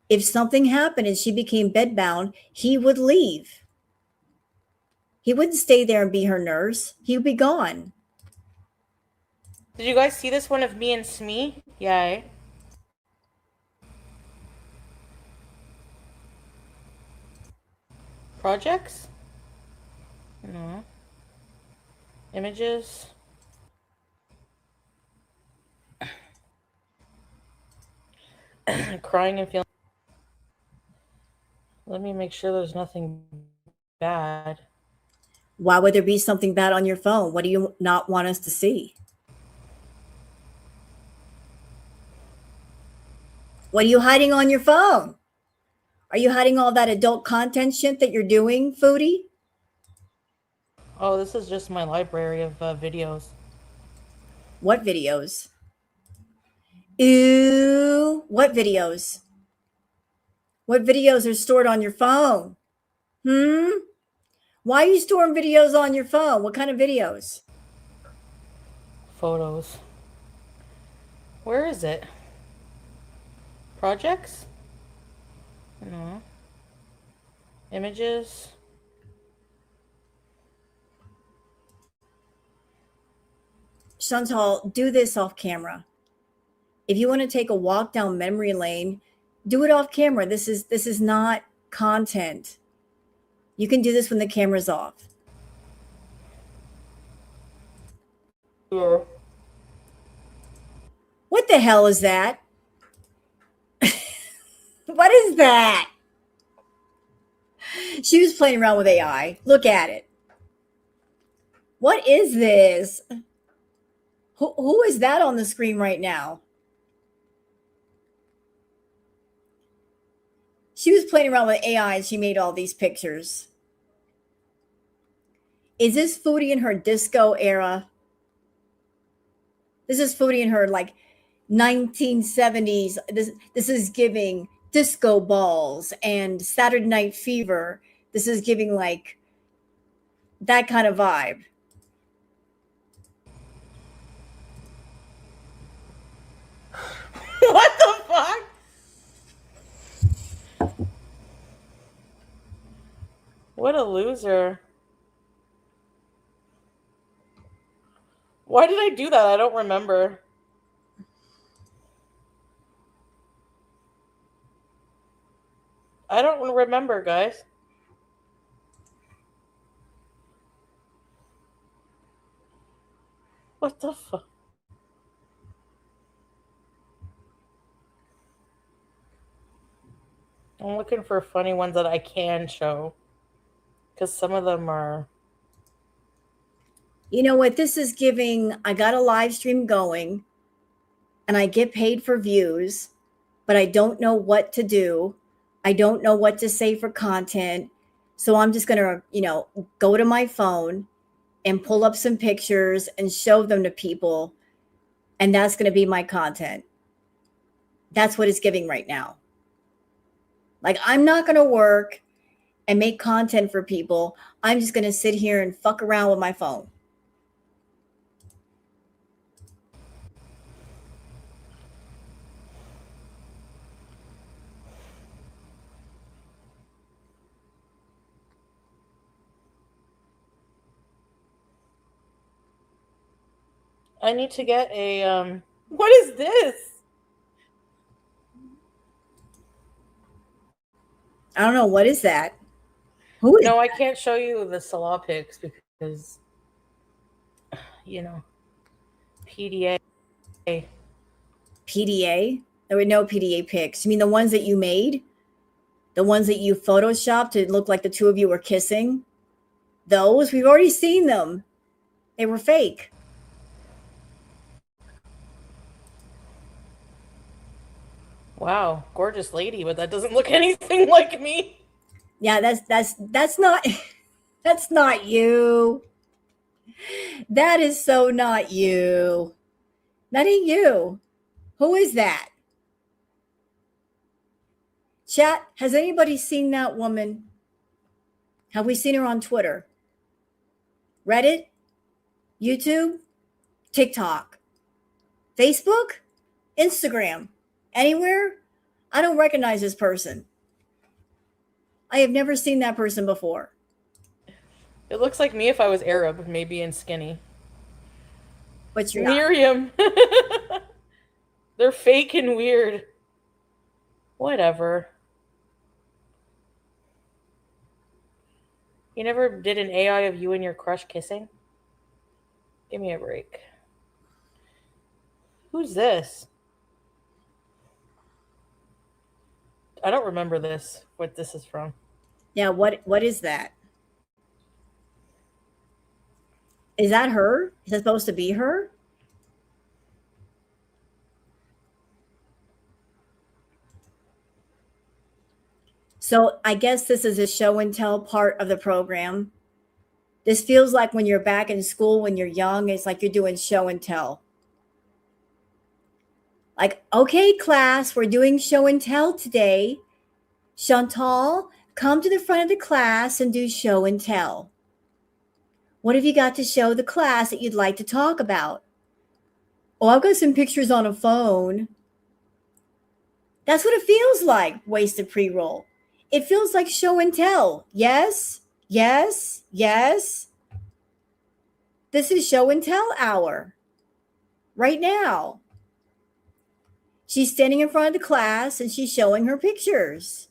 If something happened and she became bedbound, he would leave. He wouldn't stay there and be her nurse. He would be gone. Did you guys see this one of me and Smee? Yeah. Eh? Projects? No. Images? Crying and feeling. Let me make sure there's nothing bad. Why would there be something bad on your phone? What do you not want us to see? What are you hiding on your phone? Are you hiding all that adult content shit that you're doing, Foodie? Oh, this is just my library of videos. What videos? Ew. What videos? What videos are stored on your phone? Why are you storing videos on your phone? What kind of videos? Photos. Where is it? Projects? No. Images? Chantal, do this off camera. If you want to take a walk down memory lane, do it off camera. This is not content. You can do this when the camera's off. Yeah. What the hell is that? What is that? She was playing around with AI. Look at it. What is this? Who is that on the screen right now? She was playing around with AI and she made all these pictures. Is this Foodie in her disco era? This is Foodie in her like 1970s. This is giving disco balls and Saturday Night Fever. This is giving like that kind of vibe. What the fuck? What a loser. Why did I do that? I don't remember. I don't remember, guys. What the fuck? I'm looking for funny ones that I can show. Because some of them are. You know what this is giving? I got a live stream going and I get paid for views, but I don't know what to do. I don't know what to say for content. So I'm just going to, go to my phone and pull up some pictures and show them to people. And that's going to be my content. That's what it's giving right now. Like, I'm not going to work and make content for people. I'm just going to sit here and fuck around with my phone. I need to get a. What is this? I don't know. What is that? Who is No, I can't show you the Salah pics because, PDA. PDA? There were no PDA pics. You mean the ones that you made? The ones that you photoshopped to look like the two of you were kissing? Those? We've already seen them. They were fake. Wow, gorgeous lady, but that doesn't look anything like me. Yeah, that's not that's not you. That is so not you. That ain't you. Who is that? Chat, has anybody seen that woman? Have we seen her on Twitter? Reddit? YouTube? TikTok? Facebook? Instagram? Anywhere? I don't recognize this person. I have never seen that person before. It looks like me if I was Arab, maybe, and skinny. But you're not. Miriam. They're fake and weird. Whatever. You never did an AI of you and your crush kissing? Give me a break. Who's this? I don't remember this, what this is from. Yeah, what is that? Is that her? Is that supposed to be her? So I guess this is a show and tell part of the program. This feels like when you're back in school, when you're young, it's like you're doing show and tell. Like, okay, class, we're doing show and tell today. Chantal, come to the front of the class and do show and tell. What have you got to show the class that you'd like to talk about? Oh, I've got some pictures on a phone. That's what it feels like, wasted pre-roll. It feels like show and tell. Yes, yes, yes. This is show and tell hour right now. She's standing in front of the class and she's showing her pictures.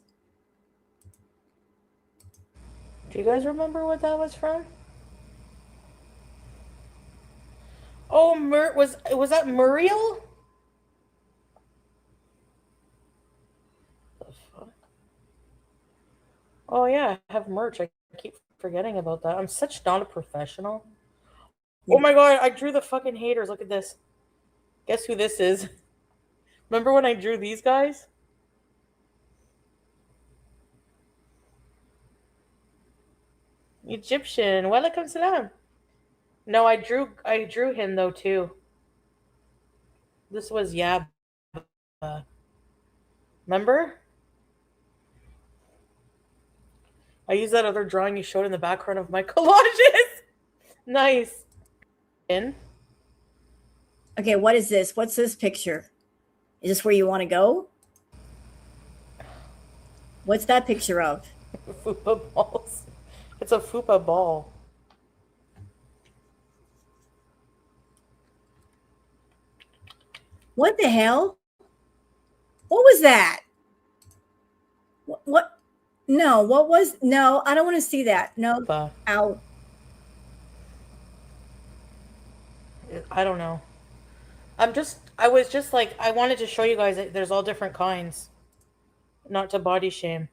Do you guys remember what that was from? Oh, was that Muriel? The fuck? Oh yeah, I have merch. I keep forgetting about that. I'm such not a professional. Oh my god, I drew the fucking haters. Look at this. Guess who this is? Remember when I drew these guys? Egyptian. Welcome salam. No, I drew him though too. This was Yab. Remember? I used that other drawing you showed in the background of my collages. Nice. In. Okay, what is this? What's this picture? Is this where you want to go? What's that picture of? Fupa balls. It's a fupa ball. What the hell? What was that? What? No, what was? No, I don't want to see that. No. Fupa. Ow. I don't know. I was just like, I wanted to show you guys that there's all different kinds. not to body shame.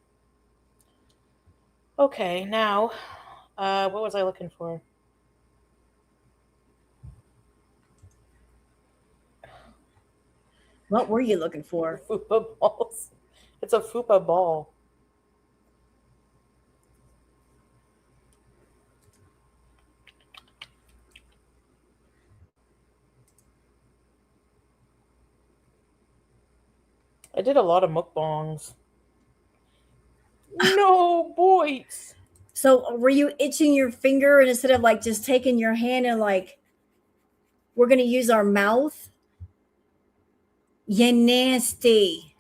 Okay, now, what was I looking for? What were you looking for? Fupa balls. It's a fupa ball. I did a lot of mukbangs. No, boys. So were you itching your finger and instead of like just taking your hand and like, we're going to use our mouth? You nasty.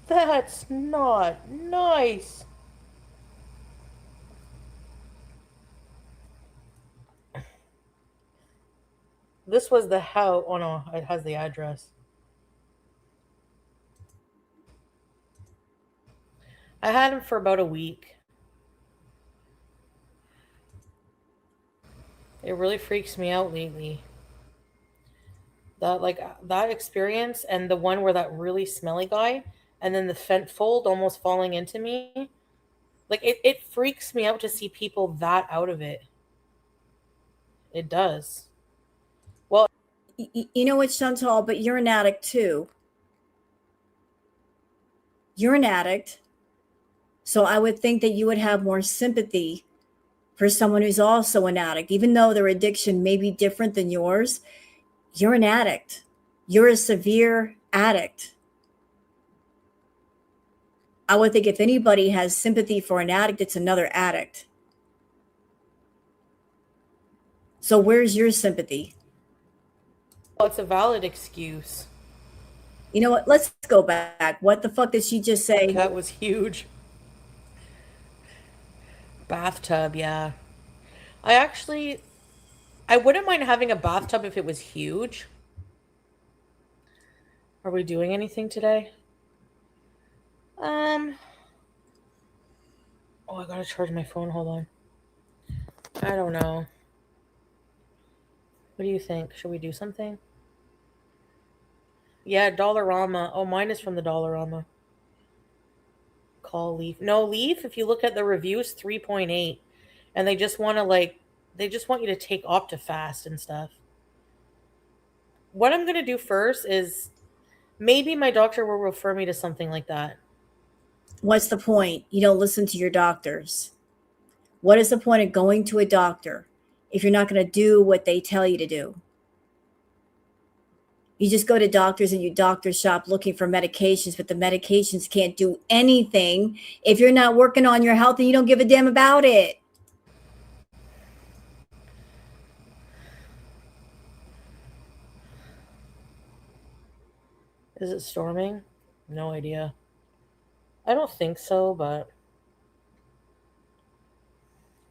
That's not nice. This was the house. Oh no, it has the address. I had him for about a week. It really freaks me out lately. That experience and the one where that really smelly guy and then the fent fold almost falling into me. Like it freaks me out to see people that out of it. It does. Well, You know what, Chantal, but you're an addict too. You're an addict. So I would think that you would have more sympathy for someone who's also an addict, even though their addiction may be different than yours. You're an addict. You're a severe addict. I would think if anybody has sympathy for an addict, it's another addict. So where's your sympathy? it's a valid excuse. You know what? Let's go back. What the fuck did she just say? That was huge. Bathtub, yeah. I wouldn't mind having a bathtub if it was huge. Are we doing anything today? Oh, I gotta charge my phone. Hold on. I don't know. What do you think? Should we do something? Yeah, Dollarama. Oh, mine is from the Dollarama. Call Leaf. No, Leaf, if you look at the reviews, 3.8. And they just want to they just want you to take Optifast and stuff. What I'm going to do first is maybe my doctor will refer me to something like that. What's the point? You don't listen to your doctors. What is the point of going to a doctor if you're not going to do what they tell you to do? You just go to doctors and you doctor shop looking for medications, but the medications can't do anything if you're not working on your health and you don't give a damn about it. Is it storming? No idea. I don't think so, but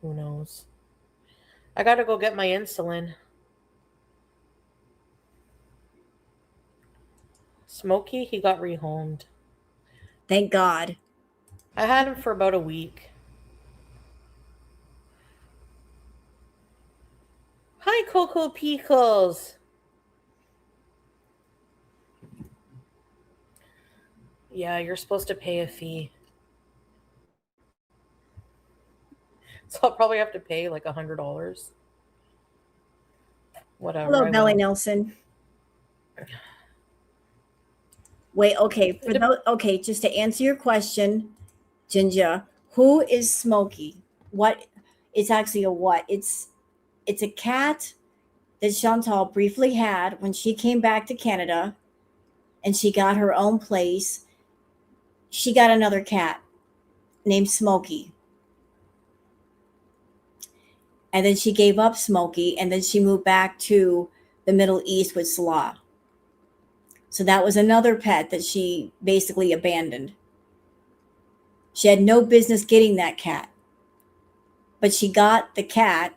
who knows? I gotta go get my insulin. Smokey, he got rehomed. Thank God. I had him for about a week. Hi, Coco Pickles. Yeah, you're supposed to pay a fee. So I'll probably have to pay like $100. Whatever. Hello, I Belly will. Nelson. Wait, okay, just to answer your question, Ginger, who is Smokey? What? It's actually a what? It's a cat that Chantal briefly had when she came back to Canada and she got her own place. She got another cat named Smokey. And then she gave up Smokey and then she moved back to the Middle East with Salah. So that was another pet that she basically abandoned. She had no business getting that cat. But she got the cat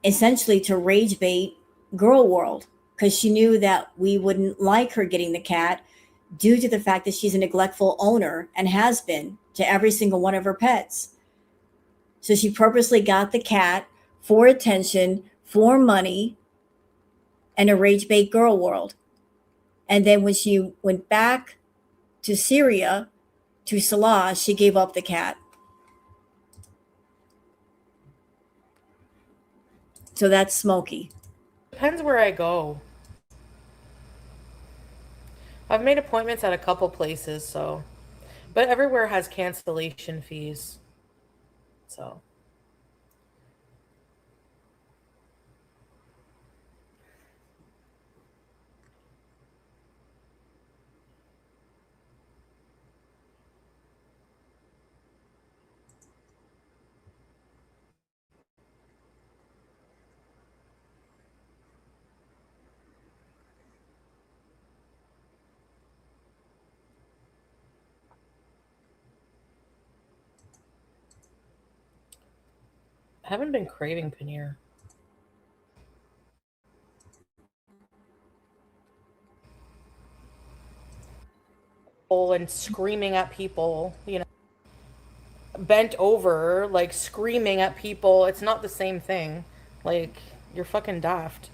essentially to rage bait Girl World because she knew that we wouldn't like her getting the cat due to the fact that she's a neglectful owner and has been to every single one of her pets. So she purposely got the cat for attention, for money, and a rage bait Girl World. And then when she went back to Syria, to Salah, she gave up the cat. So that's Smokey. Depends where I go. I've made appointments at a couple places, so. But everywhere has cancellation fees. So. I haven't been craving paneer. And screaming at people, you know, bent over, like screaming at people. It's not the same thing. Like, you're fucking daft.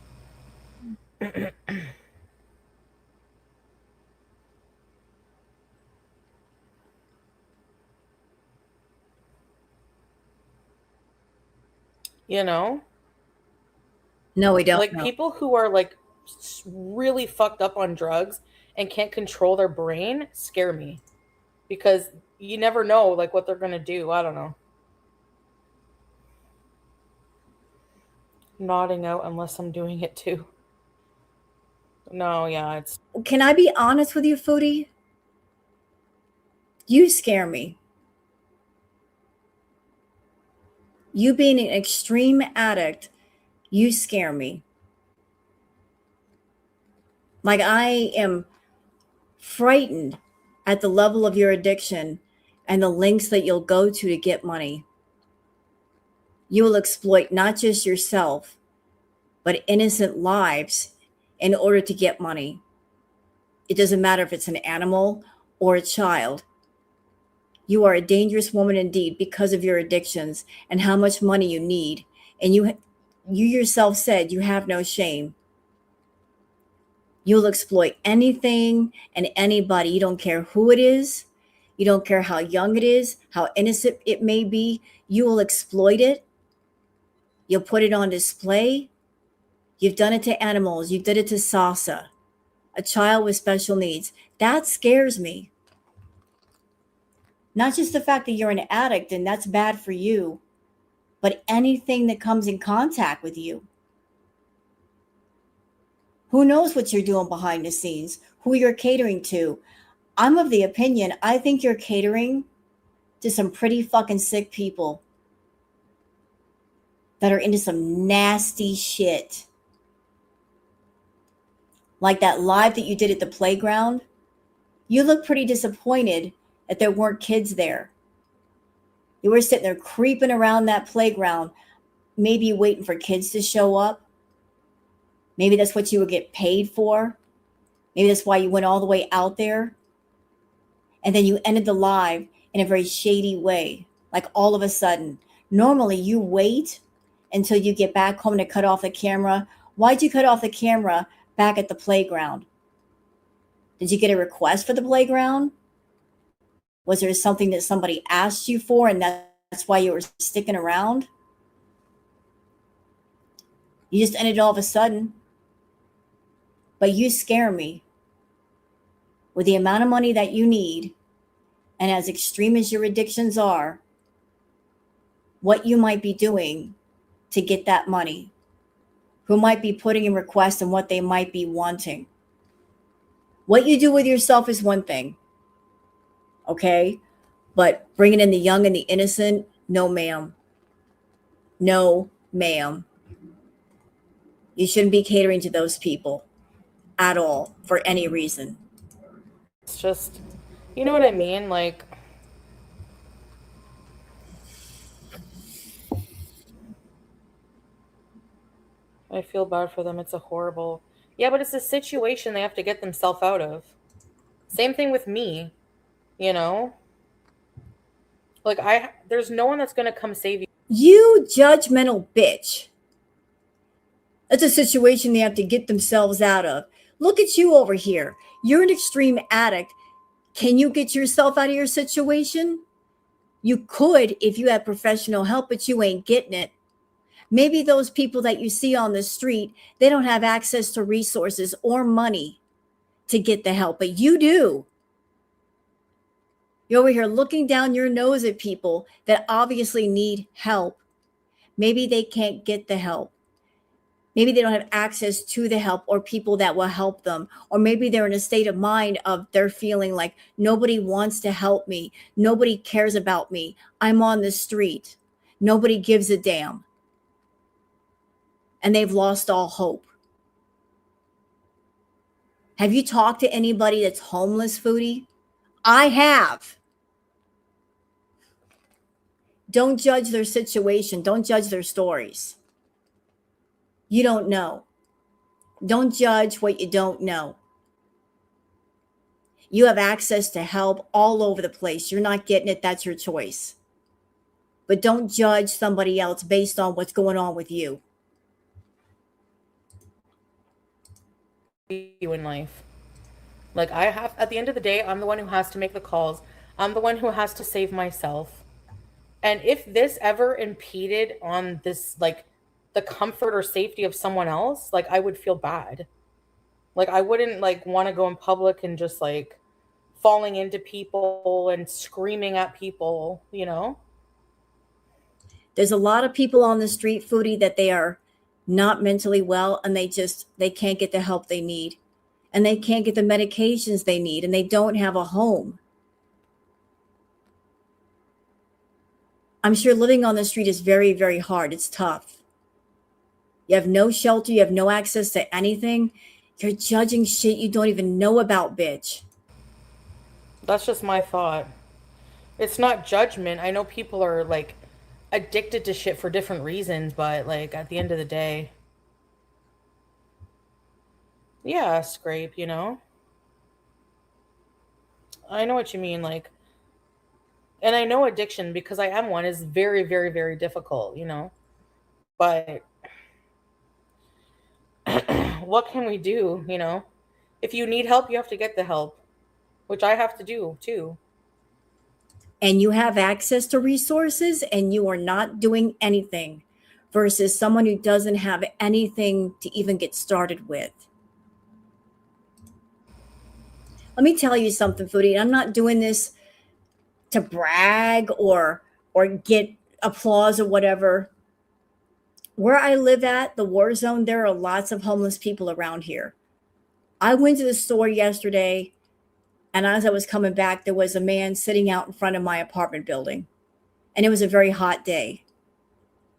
You know? No, we don't Like, know. people who are like really fucked up on drugs and can't control their brain scare me because you never know like what they're gonna do. I don't know. Nodding out unless I'm doing it too. No, yeah, it's Can I be honest with you, Foodie? You scare me. You being an extreme addict, you scare me. Like, I am frightened at the level of your addiction and the lengths that you'll go to get money. You will exploit not just yourself, but innocent lives in order to get money. It doesn't matter if it's an animal or a child. You are a dangerous woman indeed because of your addictions and how much money you need. And you yourself said you have no shame. You'll exploit anything and anybody. You don't care who it is. You don't care how young it is, how innocent it may be. You will exploit it. You'll put it on display. You've done it to animals. You did it to Sasa, a child with special needs. That scares me. Not just the fact that you're an addict and that's bad for you, but anything that comes in contact with you. Who knows what you're doing behind the scenes, who you're catering to. I'm of the opinion, I think you're catering to some pretty fucking sick people that are into some nasty shit. Like that live that you did at the playground. You look pretty disappointed that there weren't kids there. You were sitting there creeping around that playground, maybe waiting for kids to show up. Maybe that's what you would get paid for. Maybe that's why you went all the way out there. And then you ended the live in a very shady way. Like all of a sudden, normally you wait until you get back home to cut off the camera. Why'd you cut off the camera back at the playground? Did you get a request for the playground? Was there something that somebody asked you for and that's why you were sticking around? You just ended all of a sudden. But you scare me with the amount of money that you need, and as extreme as your addictions are, what you might be doing to get that money, who might be putting in requests and what they might be wanting. What you do with yourself is one thing, okay? But bringing in the young and the innocent, no, ma'am. No, ma'am. You shouldn't be catering to those people at all for any reason. it's just, you know what I mean? Like, I feel bad for them. It's a horrible. Yeah, but it's a situation they have to get themselves out of. Same thing with me, you know? Like, there's no one that's going to come save you. You judgmental bitch. That's a situation they have to get themselves out of. Look at you over here. You're an extreme addict. Can you get yourself out of your situation? You could if you had professional help, but you ain't getting it. Maybe those people that you see on the street, they don't have access to resources or money to get the help, but you do. You're over here looking down your nose at people that obviously need help. Maybe they can't get the help. Maybe they don't have access to the help or people that will help them. Or maybe they're in a state of mind of they're feeling like nobody wants to help me. Nobody cares about me. I'm on the street. Nobody gives a damn. And they've lost all hope. Have you talked to anybody that's homeless, Foodie? I have. Don't judge their situation. Don't judge their stories. You don't know. Don't judge what you don't know. You have access to help all over the place. You're not getting it. That's your choice. But don't judge somebody else based on what's going on with you. You in life. Like, I have, at the end of the day, I'm the one who has to make the calls. I'm the one who has to save myself. And if this ever impeded on this, like, the comfort or safety of someone else, like, I would feel bad. Like, I wouldn't, like, want to go in public and just, like, falling into people and screaming at people, you know? There's a lot of people on the street, Foodie, that they are not mentally well and they can't get the help they need. And they can't get the medications they need, and they don't have a home. I'm sure living on the street is very, very hard. It's tough. You have no shelter. You have no access to anything. You're judging shit you don't even know about, bitch. That's just my thought. It's not judgment. I know people are, like, addicted to shit for different reasons, but, like, at the end of the day, yeah, scrape, you know? I know what you mean, like, and I know addiction because I am one is very, very, very difficult, you know? But what can we do, you know? If you need help, you have to get the help, which I have to do too. And you have access to resources and you are not doing anything versus someone who doesn't have anything to even get started with. Let me tell you something, Foodie. I'm not doing this to brag or get applause or whatever. Where I live at, the war zone, there are lots of homeless people around here. I went to the store yesterday, and as I was coming back, there was a man sitting out in front of my apartment building. And it was a very hot day.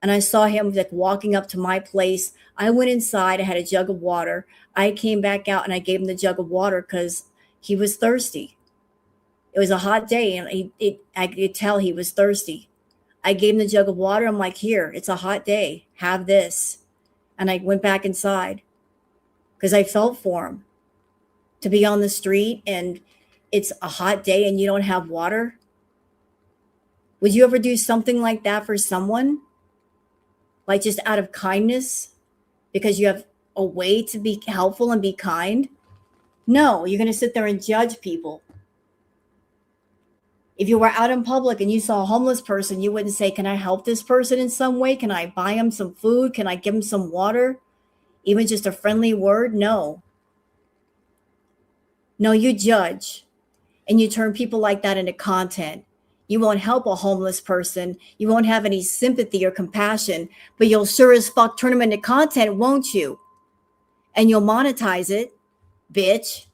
And I saw him like walking up to my place. I went inside, I had a jug of water. I came back out and I gave him the jug of water because he was thirsty. It was a hot day and I could tell he was thirsty. I gave him the jug of water. I'm like, here, it's a hot day. Have this. And I went back inside because I felt for him to be on the street and it's a hot day and you don't have water. Would you ever do something like that for someone? Like just out of kindness because you have a way to be helpful and be kind? No, you're going to sit there and judge people. If you were out in public and you saw a homeless person, you wouldn't say, can I help this person in some way? Can I buy him some food? Can I give him some water? Even just a friendly word? No. No, you judge and you turn people like that into content. You won't help a homeless person. You won't have any sympathy or compassion, but you'll sure as fuck turn them into content, won't you? And you'll monetize it, bitch.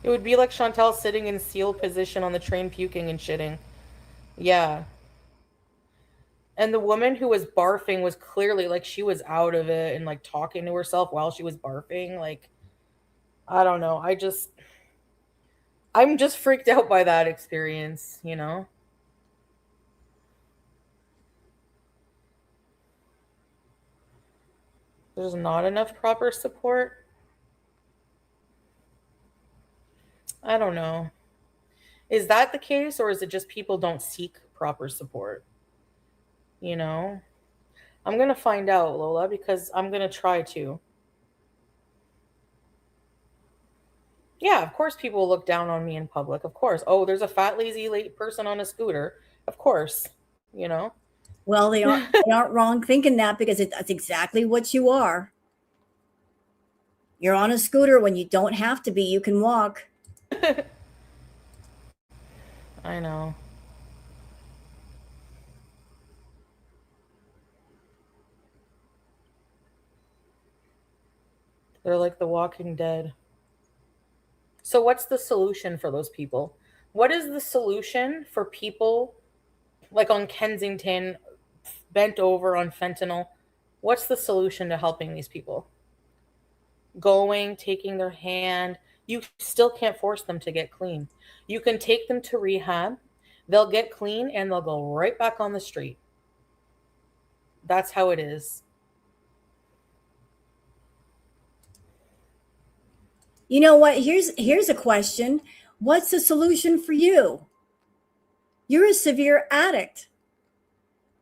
It would be like Chantel sitting in seal position on the train puking and shitting. Yeah. And the woman who was barfing was clearly like she was out of it and like talking to herself while she was barfing. Like, I don't know. I'm just freaked out by that experience, you know? There's not enough proper support. I don't know. Is that the case or is it just people don't seek proper support? You know? I'm gonna find out, Lola, because I'm gonna try to. Yeah, of course people will look down on me in public. Of course. Oh, there's a fat, lazy, late person on a scooter. Of course. You know? Well, they aren't wrong thinking that, because that's exactly what you are. You're on a scooter when you don't have to be. You can walk. I know. They're like the Walking Dead. So, what's the solution for those people? What is the solution for people like on Kensington, bent over on fentanyl? What's the solution to helping these people? Going, taking their hand. You still can't force them to get clean. You can take them to rehab, they'll get clean, and they'll go right back on the street. That's how it is. You know what? Here's a question. What's the solution for you? You're a severe addict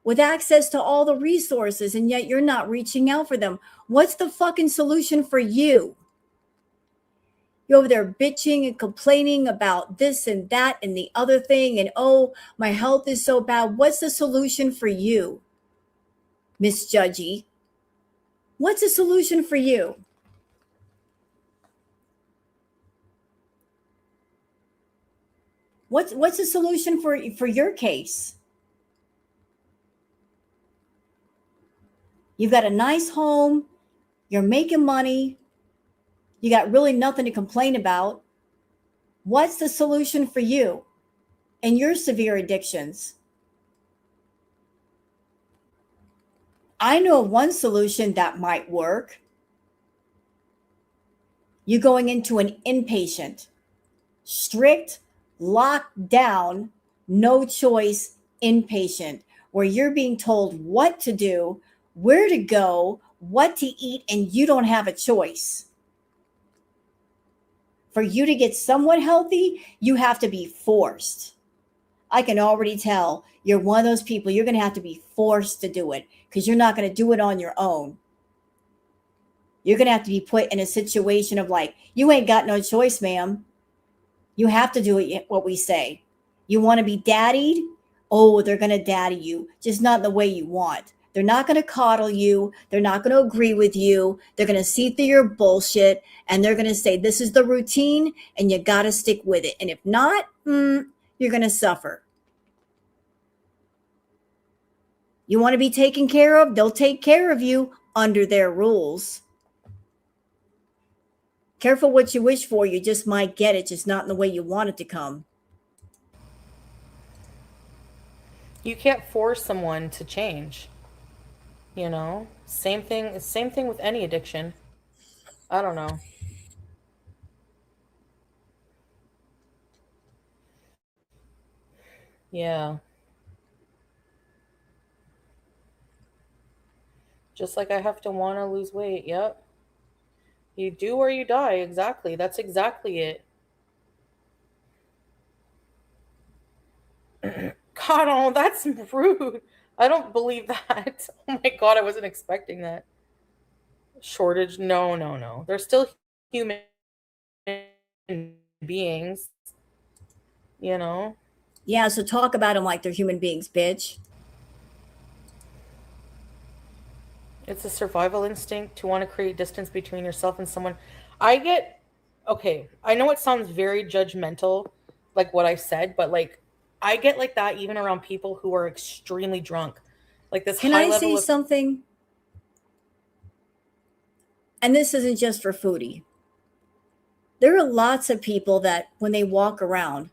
with access to all the resources, and yet you're not reaching out for them. What's the fucking solution for you? You're over there bitching and complaining about this and that and the other thing, and oh, my health is so bad. What's the solution for you, Miss Judgy? What's the solution for you? What's the solution for your case? You've got a nice home, you're making money, you got really nothing to complain about. What's the solution for you and your severe addictions? I know of one solution that might work. You going into an inpatient, strict, locked down, no choice inpatient, where you're being told what to do, where to go, what to eat, and you don't have a choice. For you to get somewhat healthy, you have to be forced. I can already tell you're one of those people. You're going to have to be forced to do it, because you're not going to do it on your own. You're going to have to be put in a situation of like, you ain't got no choice, ma'am. You have to do it what we say. You want to be daddied? Oh, they're going to daddy you, just not the way you want. They're not going to coddle you. They're not going to agree with you. They're going to see through your bullshit, and they're going to say, this is the routine and you got to stick with it. And if not, you're going to suffer. You want to be taken care of? They'll take care of you under their rules. Careful what you wish for. You just might get it, just not in the way you want it to come. You can't force someone to change. You know? Same thing with any addiction. I don't know. Yeah. Just like I have to want to lose weight. Yep. You do or you die. Exactly. That's exactly it. God, oh, that's rude. I don't believe that. Oh my God, I wasn't expecting that. Shortage? No, no, no. They're still human beings, you know? Yeah, so talk about them like they're human beings, bitch. It's a survival instinct to want to create distance between yourself and someone. I get, okay, I know it sounds very judgmental, like what I said, but like, I get like that even around people who are extremely drunk. Like this Can high I level say of. something? And this isn't just for foodie. There are lots of people that when they walk around,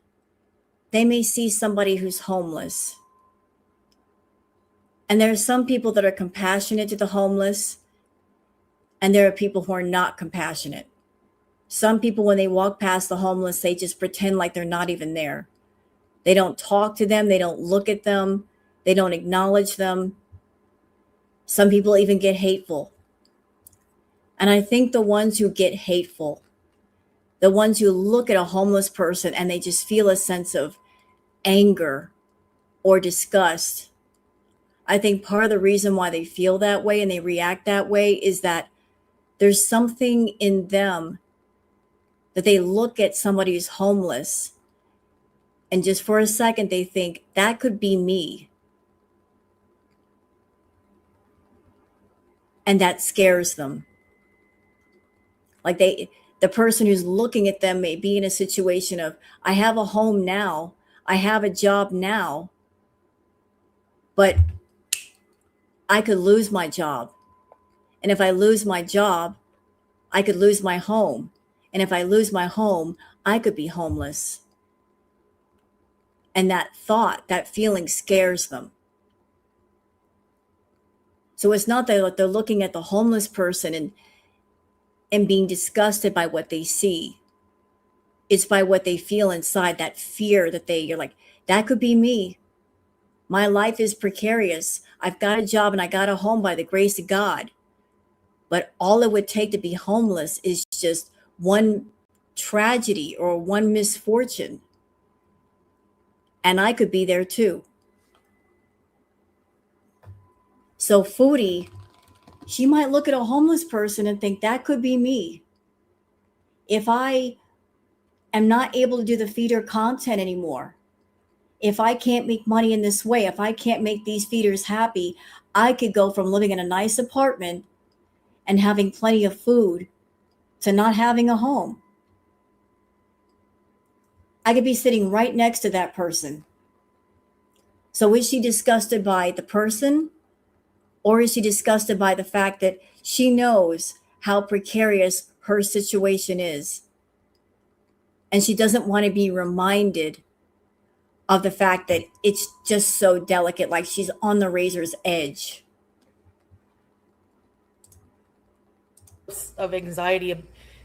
they may see somebody who's homeless. And there are some people that are compassionate to the homeless, and there are people who are not compassionate. Some people, when they walk past the homeless, they just pretend like they're not even there. They don't talk to them. They don't look at them. They don't acknowledge them. Some people even get hateful. And I think the ones who get hateful, the ones who look at a homeless person and they just feel a sense of anger or disgust, I think part of the reason why they feel that way and they react that way is that there's something in them that they look at somebody who's homeless and just for a second they think that could be me. And that scares them. Like the person who's looking at them may be in a situation of, I have a home now, I have a job now, but I could lose my job. And if I lose my job, I could lose my home. And if I lose my home, I could be homeless. And that thought, that feeling scares them. So it's not that they're looking at the homeless person and being disgusted by what they see. It's by what they feel inside, that fear that you're like, that could be me. My life is precarious. I've got a job and I got a home by the grace of God. But all it would take to be homeless is just one tragedy or one misfortune. And I could be there too. So Foodie, she might look at a homeless person and think that could be me. If I am not able to do the feeder content anymore, if I can't make money in this way, if I can't make these feeders happy, I could go from living in a nice apartment and having plenty of food to not having a home. I could be sitting right next to that person. So is she disgusted by the person, or is she disgusted by the fact that she knows how precarious her situation is? And she doesn't want to be reminded of the fact that it's just so delicate, like she's on the razor's edge. Of anxiety, of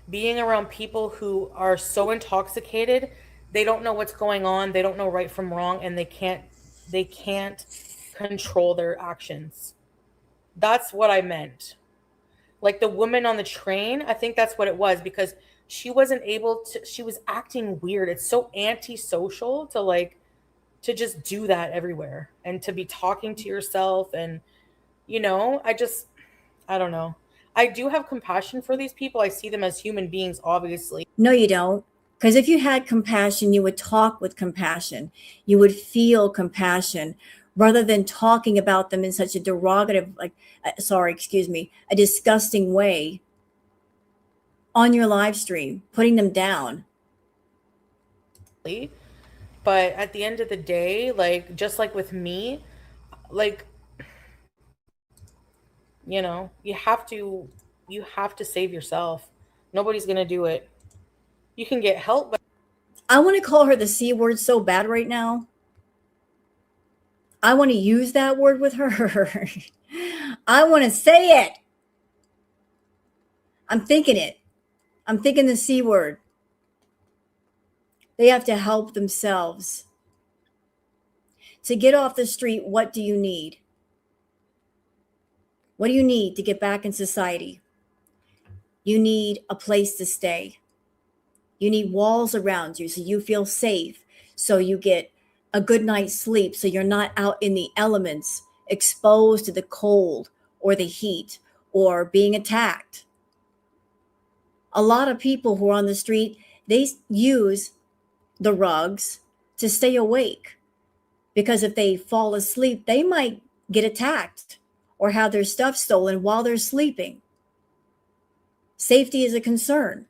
being around people who are so intoxicated, they don't know what's going on, they don't know right from wrong, and they can't control their actions. That's what I meant. Like the woman on the train, I think that's what it was, because she wasn't able to, she was acting weird. It's so antisocial to just do that everywhere and to be talking to yourself. And, I don't know. I do have compassion for these people. I see them as human beings, obviously. No, you don't. Because if you had compassion, you would talk with compassion. You would feel compassion rather than talking about them in such a derogative, a disgusting way on your live stream, putting them down. But at the end of the day, just like with me, you have to save yourself. Nobody's going to do it. You can get help, but I want to call her the C word so bad right now. I want to use that word with her. I want to say it. I'm thinking it. I'm thinking the C word. They have to help themselves. To get off the street, what do you need? What do you need to get back in society? You need a place to stay. You need walls around you so you feel safe, so you get a good night's sleep, so you're not out in the elements, exposed to the cold or the heat or being attacked. A lot of people who are on the street, they use the rugs to stay awake, because if they fall asleep, they might get attacked or have their stuff stolen while they're sleeping. Safety is a concern.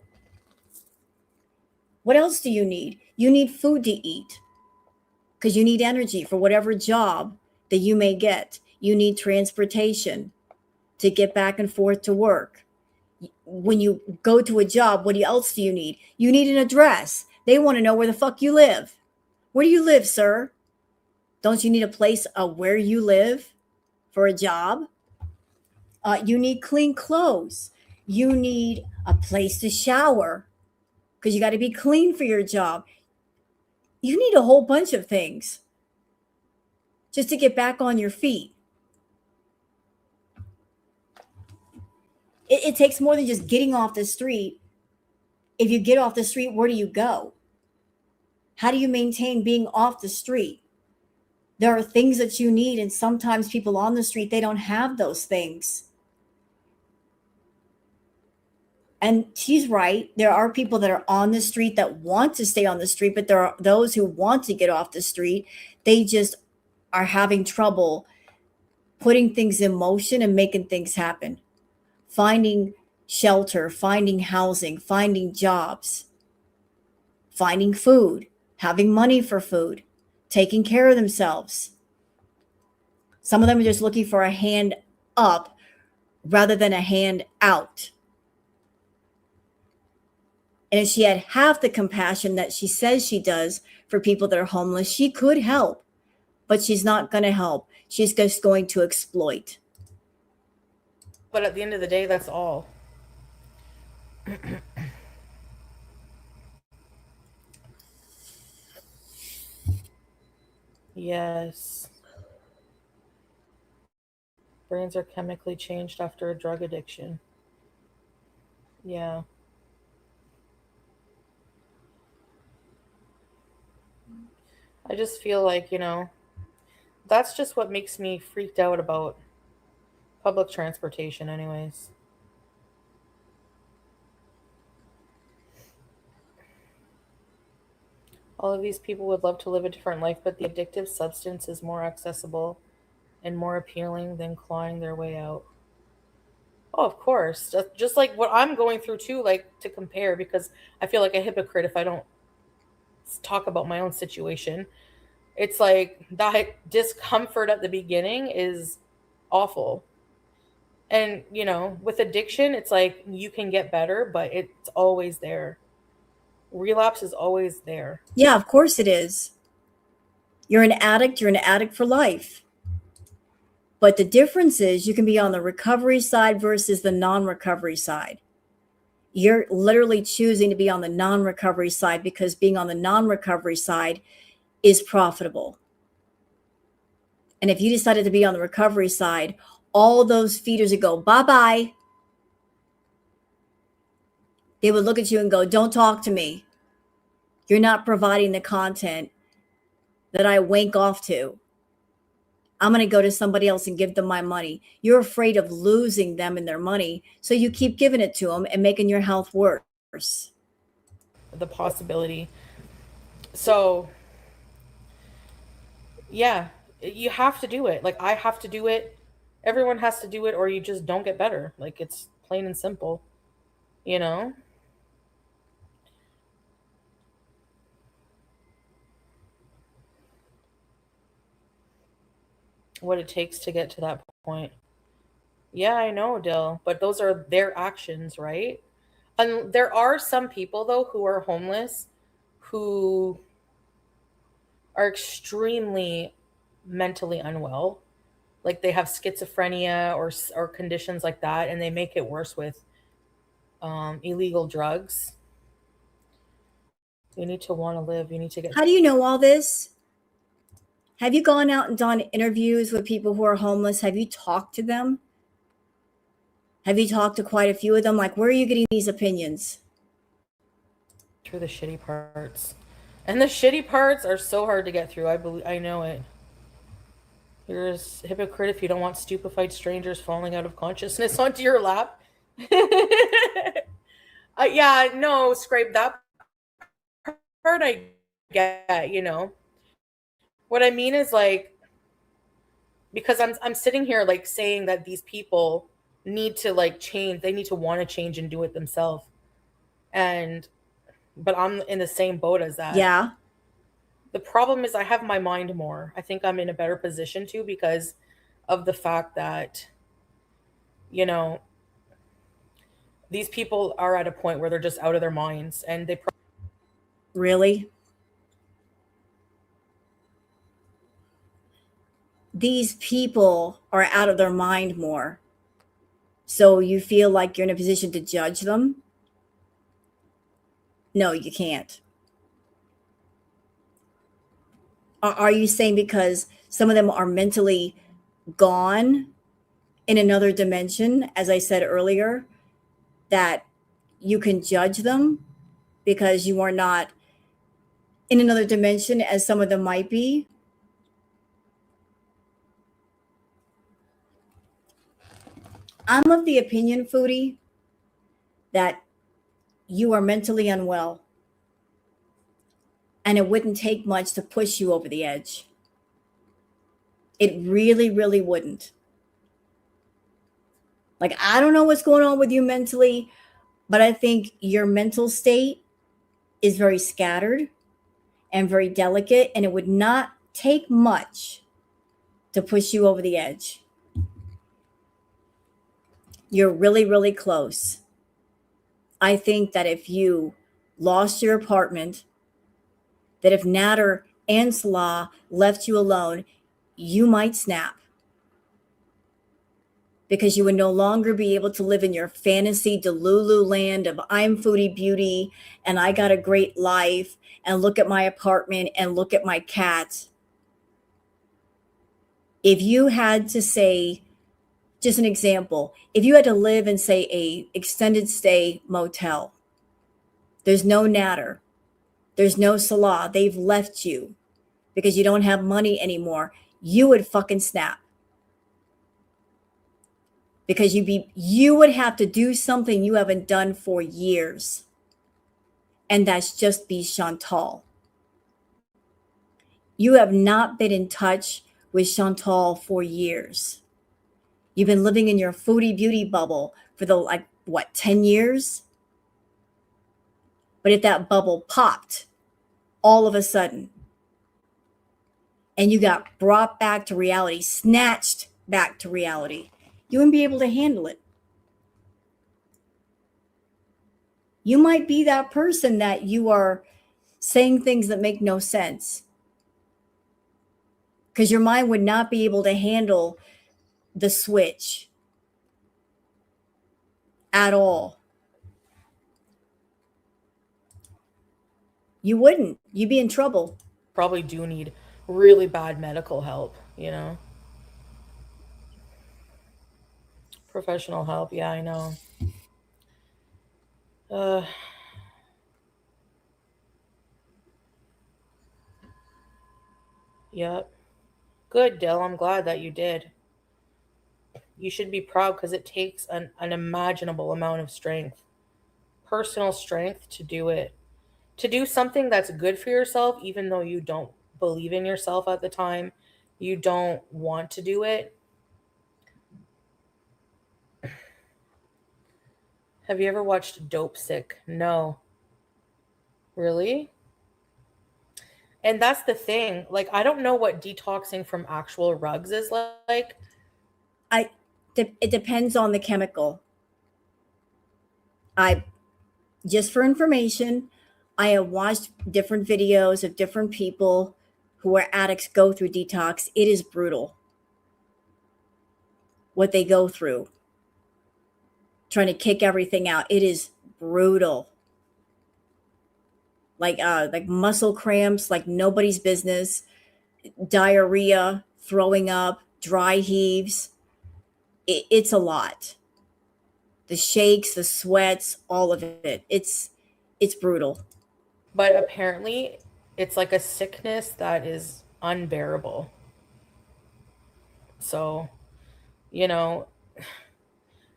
What else do you need? You need food to eat because you need energy for whatever job that you may get. You need transportation to get back and forth to work. When you go to a job, what else do you need? You need an address. They want to know where the fuck you live. Where do you live, sir? Don't you need a place where you live for a job? You need clean clothes. You need a place to shower because you got to be clean for your job. You need a whole bunch of things just to get back on your feet. It takes more than just getting off the street. If you get off the street, where do you go? How do you maintain being off the street? There are things that you need, and sometimes people on the street, they don't have those things. And she's right. There are people that are on the street that want to stay on the street, but there are those who want to get off the street. They just are having trouble putting things in motion and making things happen, finding shelter, finding housing, finding jobs, finding food, having money for food, taking care of themselves. Some of them are just looking for a hand up rather than a hand out. And if she had half the compassion that she says she does for people that are homeless, she could help, but she's not going to help. She's just going to exploit. But at the end of the day, that's all. Yes. Brains are chemically changed after a drug addiction. Yeah. I just feel like, that's just what makes me freaked out about public transportation, anyways. All of these people would love to live a different life, but the addictive substance is more accessible and more appealing than clawing their way out. Oh, of course. Just like what I'm going through too, like to compare, because I feel like a hypocrite if I don't talk about my own situation. It's like that discomfort at the beginning is awful. And, with addiction, it's like you can get better, but it's always there. Relapse is always there. Yeah, of course it is. You're an addict for life. But the difference is you can be on the recovery side versus the non-recovery side. You're literally choosing to be on the non-recovery side because being on the non-recovery side is profitable. And if you decided to be on the recovery side, all those feeders would go, bye-bye. They would look at you and go, don't talk to me. You're not providing the content that I wank off to. I'm going to go to somebody else and give them my money. You're afraid of losing them and their money, so you keep giving it to them and making your health worse. The possibility. So, yeah, you have to do it. Like, I have to do it. Everyone has to do it, or you just don't get better. Like, it's plain and simple, you know? What it takes to get to that point. Yeah, I know, Dill, but those are their actions, right? And there are some people, though, who are homeless who are extremely mentally unwell. Like they have schizophrenia or conditions like that, and they make it worse with illegal drugs. You need to want to live. You need to get. How do you know all this? Have you gone out and done interviews with people who are homeless? Have you talked to them? Have you talked to quite a few of them? Like, where are you getting these opinions? Through the shitty parts. And the shitty parts are so hard to get through. I know it. You're a hypocrite if you don't want stupefied strangers falling out of consciousness onto your lap. Yeah, no, Scrape, that part I get, What I mean is like, because I'm sitting here like saying that these people need to like change. They need to want to change and do it themselves. But I'm in the same boat as that. Yeah. The problem is I have my mind more. I think I'm in a better position too because of the fact that, these people are at a point where they're just out of their minds and they Really? These people are out of their mind more. So you feel like you're in a position to judge them? No, you can't. Are you saying because some of them are mentally gone in another dimension, as I said earlier, that you can judge them because you are not in another dimension as some of them might be? I'm of the opinion, Foodie, that you are mentally unwell and it wouldn't take much to push you over the edge. It really, really wouldn't. Like, I don't know what's going on with you mentally, but I think your mental state is very scattered and very delicate, and it would not take much to push you over the edge. You're really, really close. I think that if you lost your apartment, that if Nader and Salah left you alone, you might snap because you would no longer be able to live in your fantasy Delulu land of I'm Foodie Beauty and I got a great life and look at my apartment and look at my cat. If you had to say, just an example, if you had to live in, say, a extended stay motel, there's no Nader, there's no Salah, they've left you because you don't have money anymore, you would fucking snap. Because you would have to do something you haven't done for years. And that's just be Chantal. You have not been in touch with Chantal for years. You've been living in your Foodie Beauty bubble for the 10 years? But if that bubble popped all of a sudden and you got brought back to reality, snatched back to reality, you wouldn't be able to handle it. You might be that person that you are saying things that make no sense because your mind would not be able to handle the switch at all. You wouldn't. You'd be in trouble. Probably do need really bad medical help, you know? Professional help, yeah, I know. Yep. Good, Dill. I'm glad that you did. You should be proud because it takes an unimaginable amount of strength, personal strength to do it. To do something that's good for yourself, even though you don't believe in yourself at the time, you don't want to do it. Have you ever watched Dope Sick? No. Really? And that's the thing. Like, I don't know what detoxing from actual rugs is like. It depends on the chemical. Just for information, I have watched different videos of different people who are addicts go through detox. It is brutal what they go through trying to kick everything out. It is brutal. Like muscle cramps, like nobody's business, diarrhea, throwing up, dry heaves. It's a lot. The shakes, the sweats, all of it. It's brutal. But apparently, it's like a sickness that is unbearable. So, you know,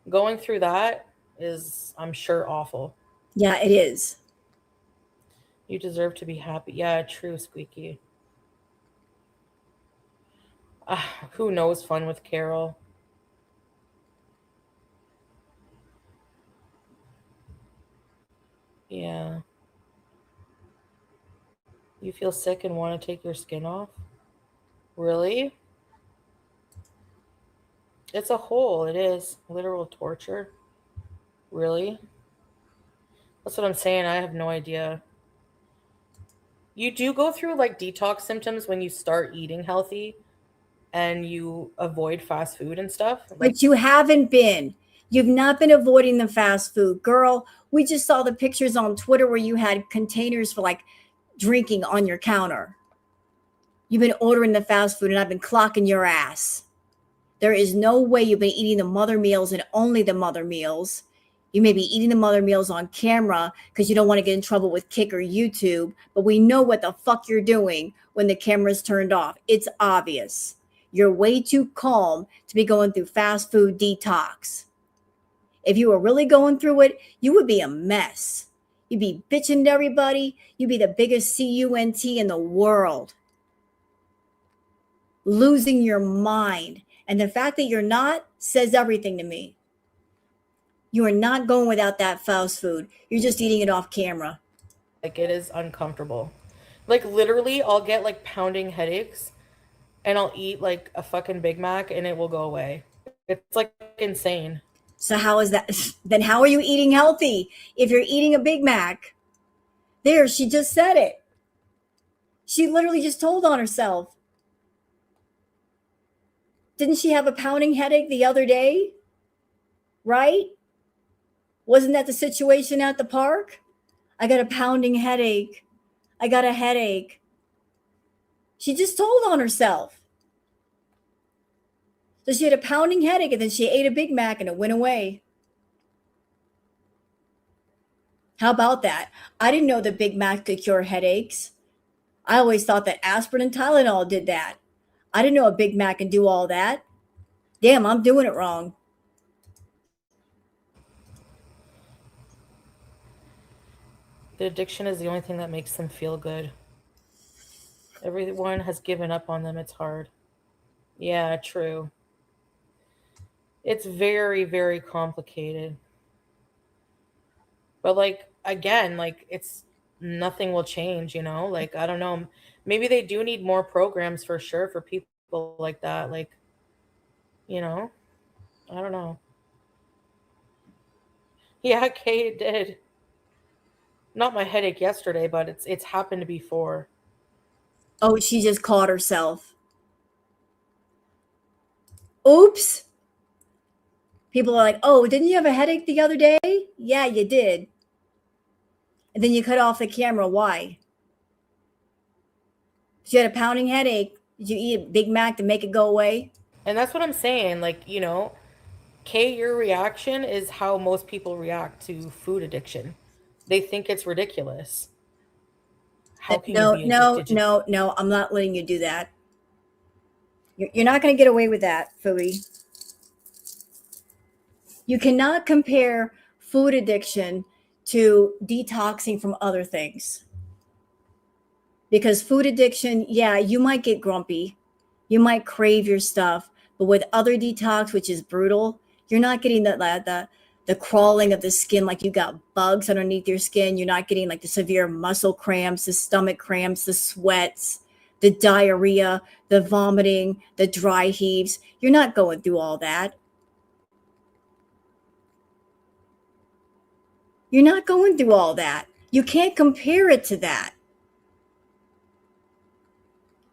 going through that is, I'm sure, awful. Yeah, it is. You deserve to be happy. Yeah, true, Squeaky. Who knows fun with Carol? Yeah. You feel sick and want to take your skin off? Really? It's a hole. It is literal torture. Really? That's what I'm saying. I have no idea. You do go through like detox symptoms when you start eating healthy and you avoid fast food and stuff. But you haven't been. You've not been avoiding the fast food. Girl, we just saw the pictures on Twitter where you had containers for like drinking on your counter. You've been ordering the fast food and I've been clocking your ass. There is no way you've been eating the mother meals and only the mother meals. You may be eating the mother meals on camera because you don't want to get in trouble with Kick or YouTube, but we know what the fuck you're doing when the camera's turned off. It's obvious. You're way too calm to be going through fast food detox. If you were really going through it, you would be a mess. You'd be bitching to everybody. You'd be the biggest cunt in the world. Losing your mind. And the fact that you're not says everything to me. You are not going without that fast food. You're just eating it off camera. Like, it is uncomfortable. Like, literally, I'll get like pounding headaches and I'll eat like a fucking Big Mac and it will go away. It's like insane. So how is that? Then how are you eating healthy if you're eating a Big Mac? There, she just said it. She literally just told on herself. Didn't she have a pounding headache the other day? Right? Wasn't that the situation at the park? I got a pounding headache. I got a headache. She just told on herself. So she had a pounding headache and then she ate a Big Mac and it went away. How about that? I didn't know that Big Mac could cure headaches. I always thought that aspirin and Tylenol did that. I didn't know a Big Mac can do all that. Damn, I'm doing it wrong. The addiction is the only thing that makes them feel good. Everyone has given up on them. It's hard. Yeah, true. It's very, very complicated. But like, again, like, it's nothing will change, you know? Like, I don't know. Maybe they do need more programs for sure for people like that. Like, you know? I don't know. Yeah, Kate did. Not my headache yesterday, but it's happened before. Oh, she just caught herself. Oops. People are like, oh, didn't you have a headache the other day? Yeah, you did. And then you cut off the camera. Why? You had a pounding headache. Did you eat a Big Mac to make it go away? And that's what I'm saying. Like, you know, Kay, your reaction is how most people react to food addiction. They think it's ridiculous. How can you No, be no, addicted to no, no. I'm not letting you do that. You're not going to get away with that, Fooey. You cannot compare food addiction to detoxing from other things. Because food addiction, yeah, you might get grumpy. You might crave your stuff. But with other detox, which is brutal, you're not getting the crawling of the skin like you got bugs underneath your skin. You're not getting like the severe muscle cramps, the stomach cramps, the sweats, the diarrhea, the vomiting, the dry heaves. You're not going through all that. You're not going through all that. You can't compare it to that.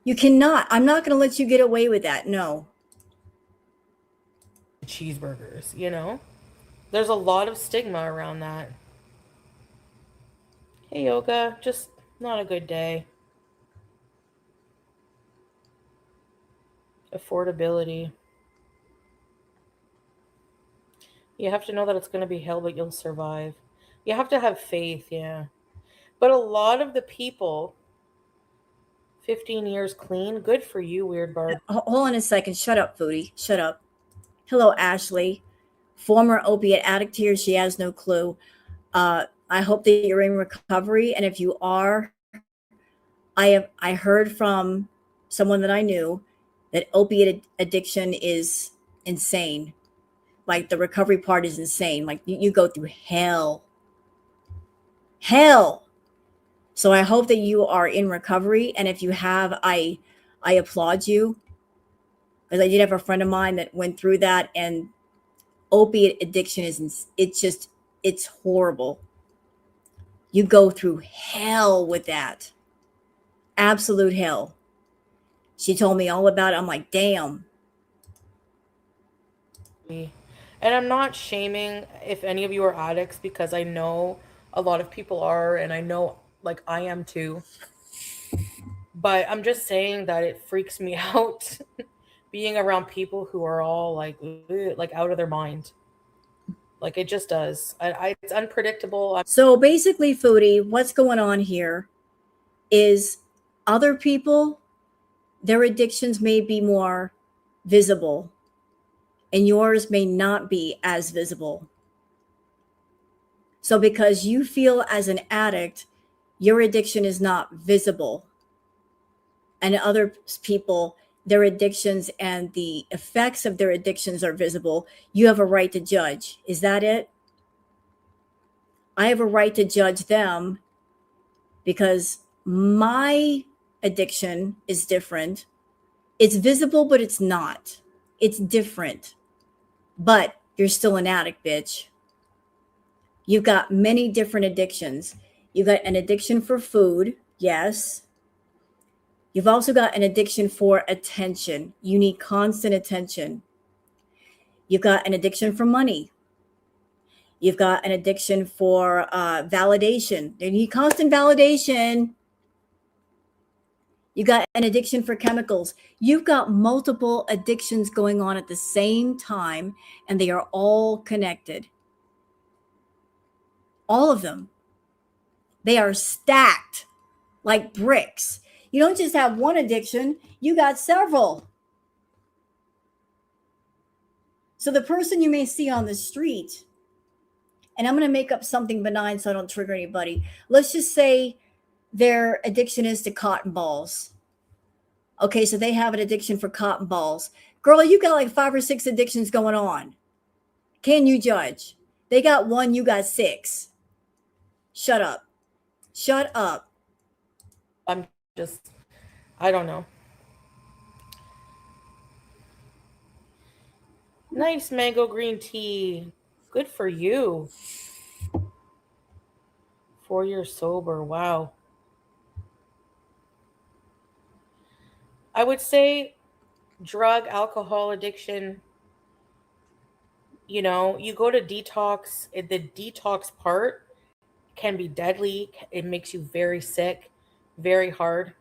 You cannot. I'm not going to let you get away with that. No. cheeseburgers, you know? There's a lot of stigma around that. Hey, yoga, just not a good day. Affordability. You have to know that it's going to be hell, but you'll survive. You have to have faith, yeah. But a lot of the people, 15 years clean, good for you, Weird Barb. Hold on a second. Shut up, Foodie. Shut up. Hello, Ashley. Former opiate addict here. She has no clue. I hope that you're in recovery. And if you are, I heard from someone that I knew that opiate addiction is insane. Like the recovery part is insane. Like you go through hell. Hell. So I hope that you are in recovery. And if you have, I applaud you. Because I did have a friend of mine that went through that, and opiate addiction it's horrible. You go through hell with that. Absolute hell. She told me all about it. I'm like, damn. And I'm not shaming if any of you are addicts, because I know a lot of people are, and I know like I am too. But I'm just saying that it freaks me out being around people who are all like out of their mind. Like it just does. It's unpredictable. So basically, Foodie, what's going on here is other people, their addictions may be more visible and yours may not be as visible. So because you feel as an addict, your addiction is not visible, and other people, their addictions and the effects of their addictions are visible, you have a right to judge. Is that it? I have a right to judge them because my addiction is different. It's visible, but it's not. It's different. But you're still an addict, bitch. You've got many different addictions. You've got an addiction for food, yes. You've also got an addiction for attention. You need constant attention. You've got an addiction for money. You've got an addiction for validation. They need constant validation. You got an addiction for chemicals. You've got multiple addictions going on at the same time, and they are all connected. All of them. They are stacked like bricks. You don't just have one addiction, you got several. So the person you may see on the street, and I'm going to make up something benign so I don't trigger anybody. Let's just say their addiction is to cotton balls. Okay, so they have an addiction for cotton balls. Girl, you got like 5 or 6 addictions going on. Can you judge? They got 1, you got 6. Shut up. Shut up. I don't know. Nice mango green tea. Good for you. 4 years sober. Wow. I would say drug, alcohol addiction, you know, you go to detox, the detox part can be deadly. It makes you very sick, very hard.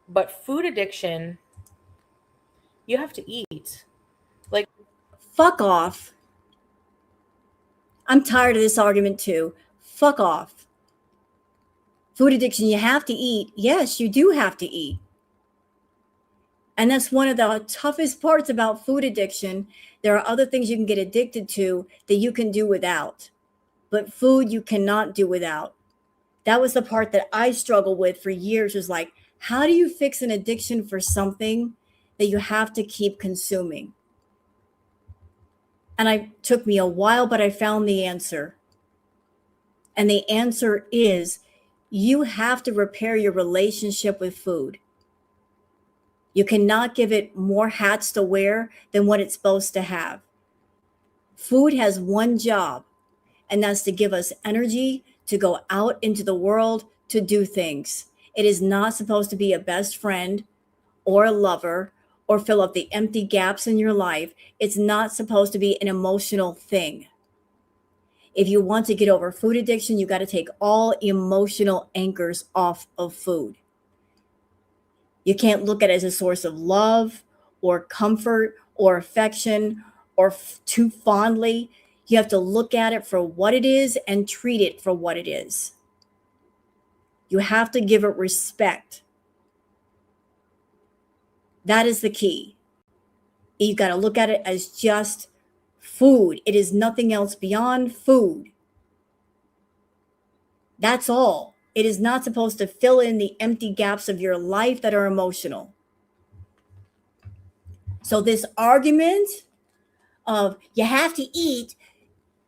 But food addiction, you have to eat. Like, Fuck off. I'm tired of this argument too. Fuck off. Food addiction, you have to eat. Yes, you do have to eat. And that's one of the toughest parts about food addiction. There are other things you can get addicted to that you can do without. But food you cannot do without. That was the part that I struggled with for years, was like, how do you fix an addiction for something that you have to keep consuming? And it took me a while, but I found the answer. And the answer is you have to repair your relationship with food. You cannot give it more hats to wear than what it's supposed to have. Food has one job, and that's to give us energy to go out into the world to do things. It is not supposed to be a best friend or a lover or fill up the empty gaps in your life. It's not supposed to be an emotional thing. If you want to get over food addiction, you got to take all emotional anchors off of food. You can't look at it as a source of love or comfort or affection or too fondly. You have to look at it for what it is and treat it for what it is. You have to give it respect. That is the key. You got to look at it as just food. It is nothing else beyond food. That's all. It is not supposed to fill in the empty gaps of your life that are emotional. So this argument of you have to eat,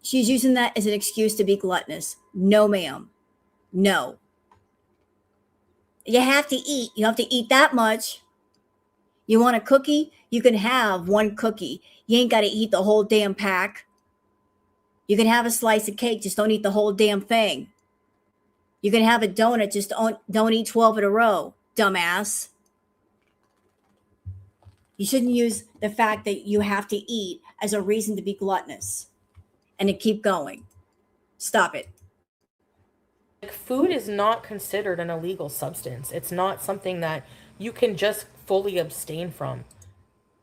she's using that as an excuse to be gluttonous. No, ma'am. No. You have to eat. You have to eat that much. You want a cookie? You can have one cookie. You ain't got to eat the whole damn pack. You can have a slice of cake, just don't eat the whole damn thing. You can have a donut, just don't eat 12 in a row, dumbass. You shouldn't use the fact that you have to eat as a reason to be gluttonous and to keep going. Stop it. Like, food is not considered an illegal substance. It's not something that you can just fully abstain from.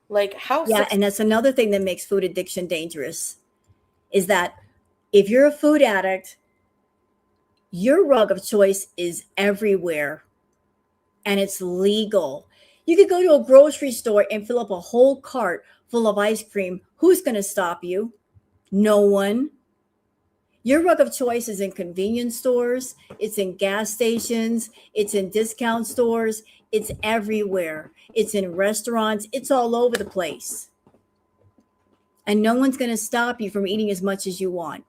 Like, how? Yeah, and that's another thing that makes food addiction dangerous, is that if you're a food addict, your rug of choice is everywhere and it's legal. You could go to a grocery store and fill up a whole cart full of ice cream. Who's going to stop you? No one. Your rug of choice is in convenience stores, it's in gas stations, it's in discount stores, it's everywhere. It's in restaurants, it's all over the place. And no one's going to stop you from eating as much as you want.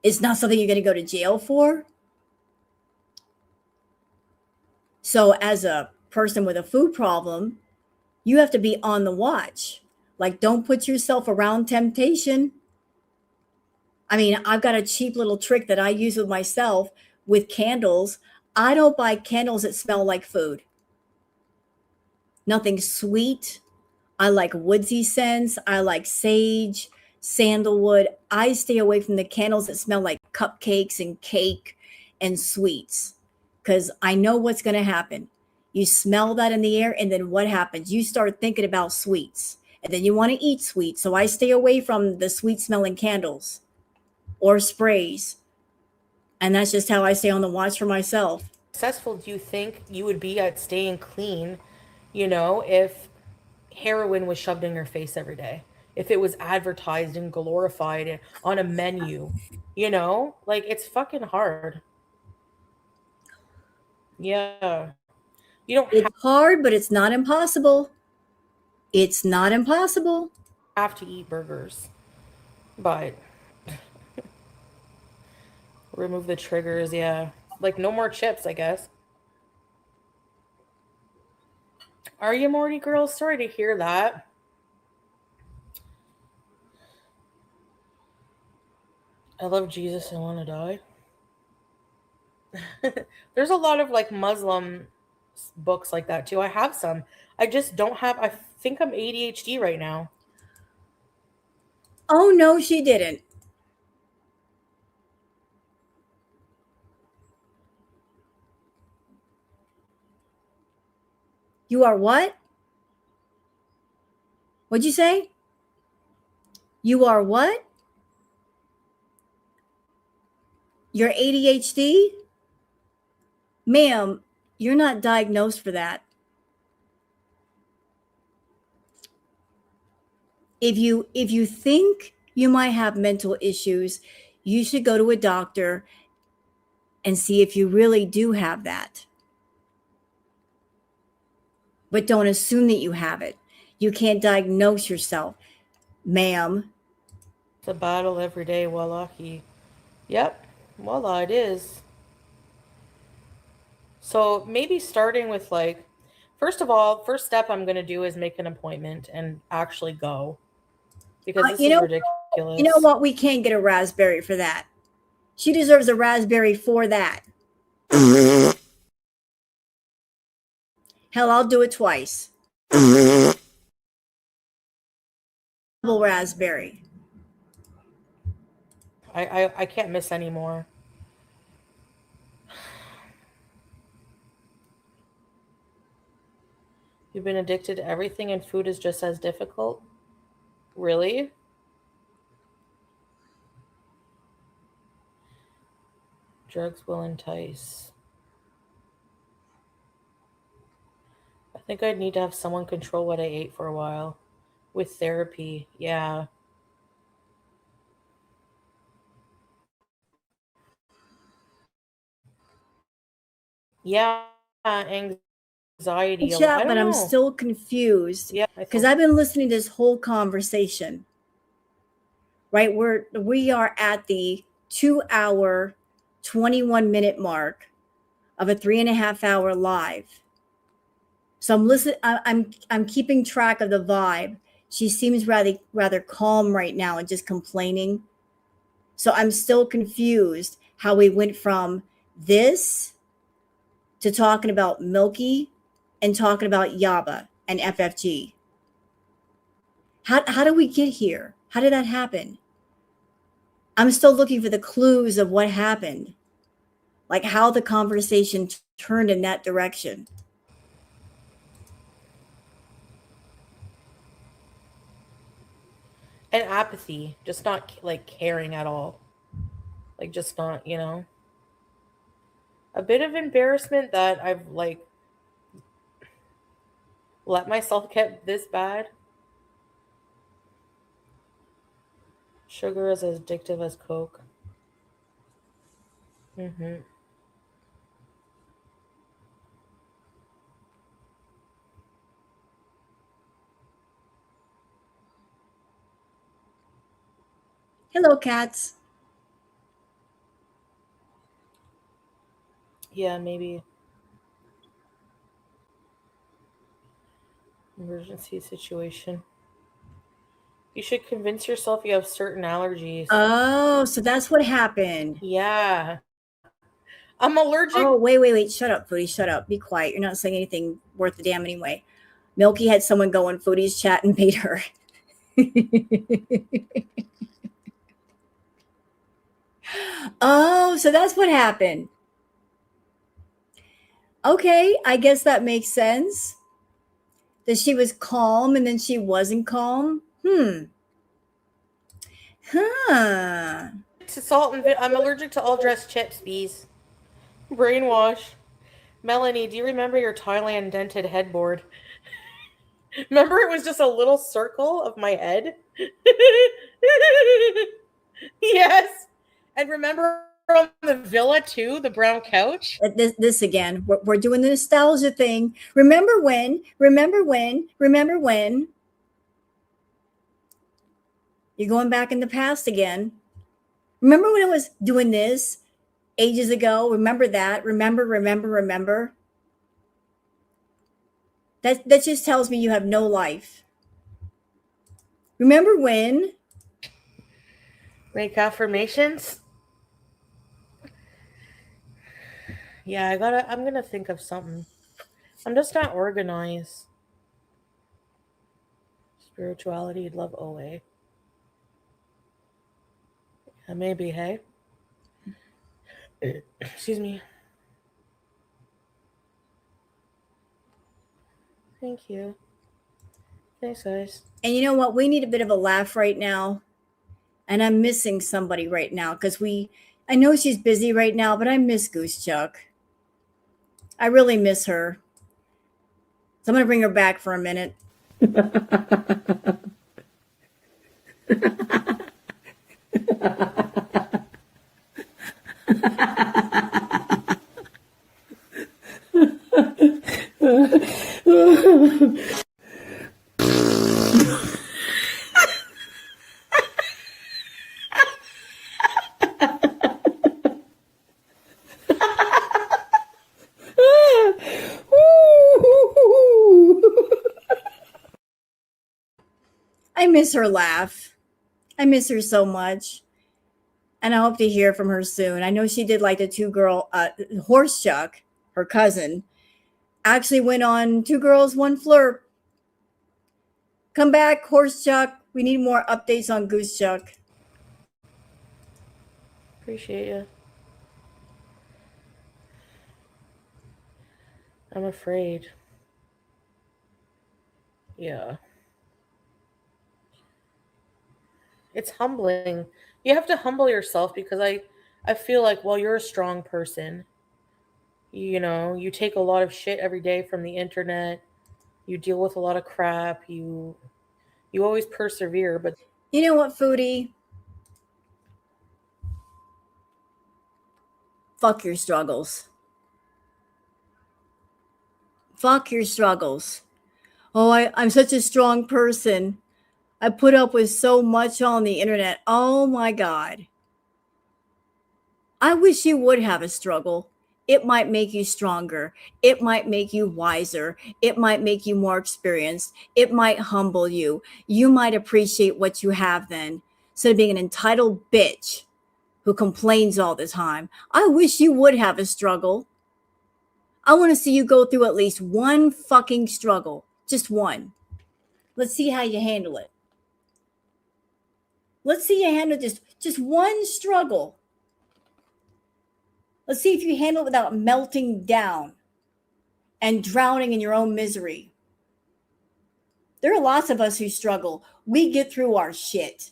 It's not something you're going to go to jail for. So, as a person with a food problem, you have to be on the watch. Like, don't put yourself around temptation. I mean, I've got a cheap little trick that I use with myself with candles. I don't buy candles that smell like food. Nothing sweet. I like woodsy scents. I like sage, sandalwood. I stay away from the candles that smell like cupcakes and cake and sweets because I know what's going to happen. You smell that in the air, and then what happens? You start thinking about sweets, and then you want to eat sweets. So I stay away from the sweet smelling candles or sprays. And that's just how I stay on the watch for myself. Successful do you think you would be at staying clean, if heroin was shoved in your face every day? If it was advertised and glorified on a menu, Like, it's fucking hard. Yeah. You don't It's hard, but it's not impossible. It's not impossible. have to eat burgers, but remove the triggers, yeah. Like, no more chips, I guess. Are you, Morty girl? Sorry to hear that. I love Jesus and want to die. There's a lot of like Muslim books like that too. I have some. I just don't have. I think I'm ADHD right now. Oh, no, she didn't. You are what? What'd you say? You are what? You're ADHD? Ma'am, you're not diagnosed for that. If you think you might have mental issues, you should go to a doctor and see if you really do have that. But don't assume that you have it. You can't diagnose yourself, ma'am. It's a battle every day, wallahi. Yep, wallah, it is. So maybe starting with like, first of all, first step I'm gonna do is make an appointment and actually go, because this You is know, ridiculous. you know what? We can't get a raspberry for that. She deserves a raspberry for that. Hell, I'll do it twice. Double raspberry. I can't miss anymore. You've been addicted to everything and food is just as difficult? Really? Drugs will entice. I think I'd need to have someone control what I ate for a while. With therapy, yeah. Yeah, anxiety. I Chat, don't but I'm know. still confused Yeah, because I've been listening to this whole conversation. Right, we are at the 2 hour, 21 minute mark of a 3.5 hour live. So I'm listening. I'm keeping track of the vibe. She seems rather calm right now and just complaining. So I'm still confused how we went from this to talking about Milky and talking about Yaba and FFG. How do we get here? How did that happen? I'm still looking for the clues of what happened, like how the conversation turned in that direction. And apathy, just not like caring at all. Like, just not, A bit of embarrassment that I've like let myself get this bad. Sugar is as addictive as Coke. Mm-hmm. Hello, cats. Yeah, maybe emergency situation. You should convince yourself you have certain allergies. Oh, so that's what happened. Yeah. I'm allergic. Oh, wait. Shut up, Foodie. Shut up. Be quiet. You're not saying anything worth a damn anyway. Milky had someone go in Foodie's chat and bait her. Oh, so that's what happened. Okay, I guess that makes sense. That she was calm and then she wasn't calm. Huh. To salt and I'm allergic to all dressed chips, bees. Brainwash. Melanie, do you remember your Thailand dented headboard? Remember it was just a little circle of my head? Yes. And remember on the villa too, the brown couch? This again. We're doing the nostalgia thing. Remember when? You're going back in the past again. Remember when I was doing this ages ago? Remember that? Remember? That just tells me you have no life. Remember when? Make affirmations? Yeah, I'm gonna think of something. I'm just not organized. Spirituality, love OA. Yeah, maybe, hey? Excuse me. Thank you. Thanks, guys. And you know what? We need a bit of a laugh right now. And I'm missing somebody right now because I know she's busy right now, but I miss Goose Chuck. I really miss her. So I'm going to bring her back for a minute. I miss her laugh. I miss her so much. And I hope to hear from her soon. I know she did like the Horse Chuck, her cousin, actually went on Two Girls, One Flirt. Come back, Horse Chuck. We need more updates on Goose Chuck. Appreciate you. I'm afraid. Yeah. It's humbling. You have to humble yourself because I feel like, well, you're a strong person. You know, you take a lot of shit every day from the internet. You deal with a lot of crap. You always persevere, but You know what, Foodie? Fuck your struggles. Fuck your struggles. Oh, I'm such a strong person. I put up with so much on the internet. Oh my God. I wish you would have a struggle. It might make you stronger. It might make you wiser. It might make you more experienced. It might humble you. You might appreciate what you have then, instead of being an entitled bitch who complains all the time. I wish you would have a struggle. I want to see you go through at least one fucking struggle. Just one. Let's see how you handle it. Let's see you handle just one struggle. Let's see if you handle it without melting down and drowning in your own misery. There are lots of us who struggle. We get through our shit.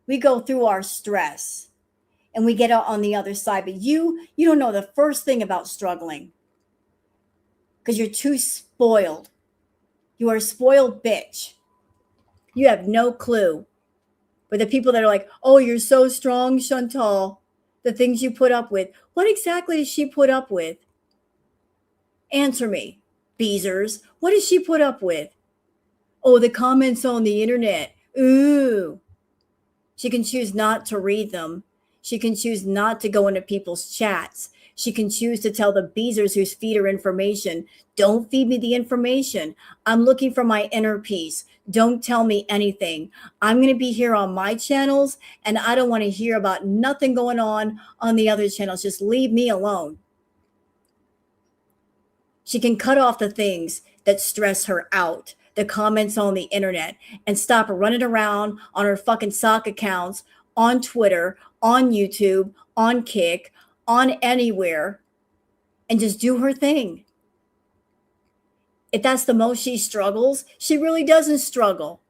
We go through our stress and we get out on the other side. But you don't know the first thing about struggling because you're too spoiled. You are a spoiled bitch. You have no clue. But the people that are like, oh, you're so strong, Chantal, the things you put up with. What exactly does she put up with? Answer me, Beezers. What does she put up with? Oh, the comments on the internet. Ooh. She can choose not to read them. She can choose not to go into people's chats. She can choose to tell the Beezers who feed her information, don't feed me the information. I'm looking for my inner peace. Don't tell me anything. I'm going to be here on my channels, and I don't want to hear about nothing going on the other channels. Just leave me alone. She can cut off the things that stress her out, the comments on the internet, and stop running around on her fucking sock accounts, on Twitter, on YouTube, on Kick, on anywhere, and just do her thing. If that's the most she struggles, she really doesn't struggle.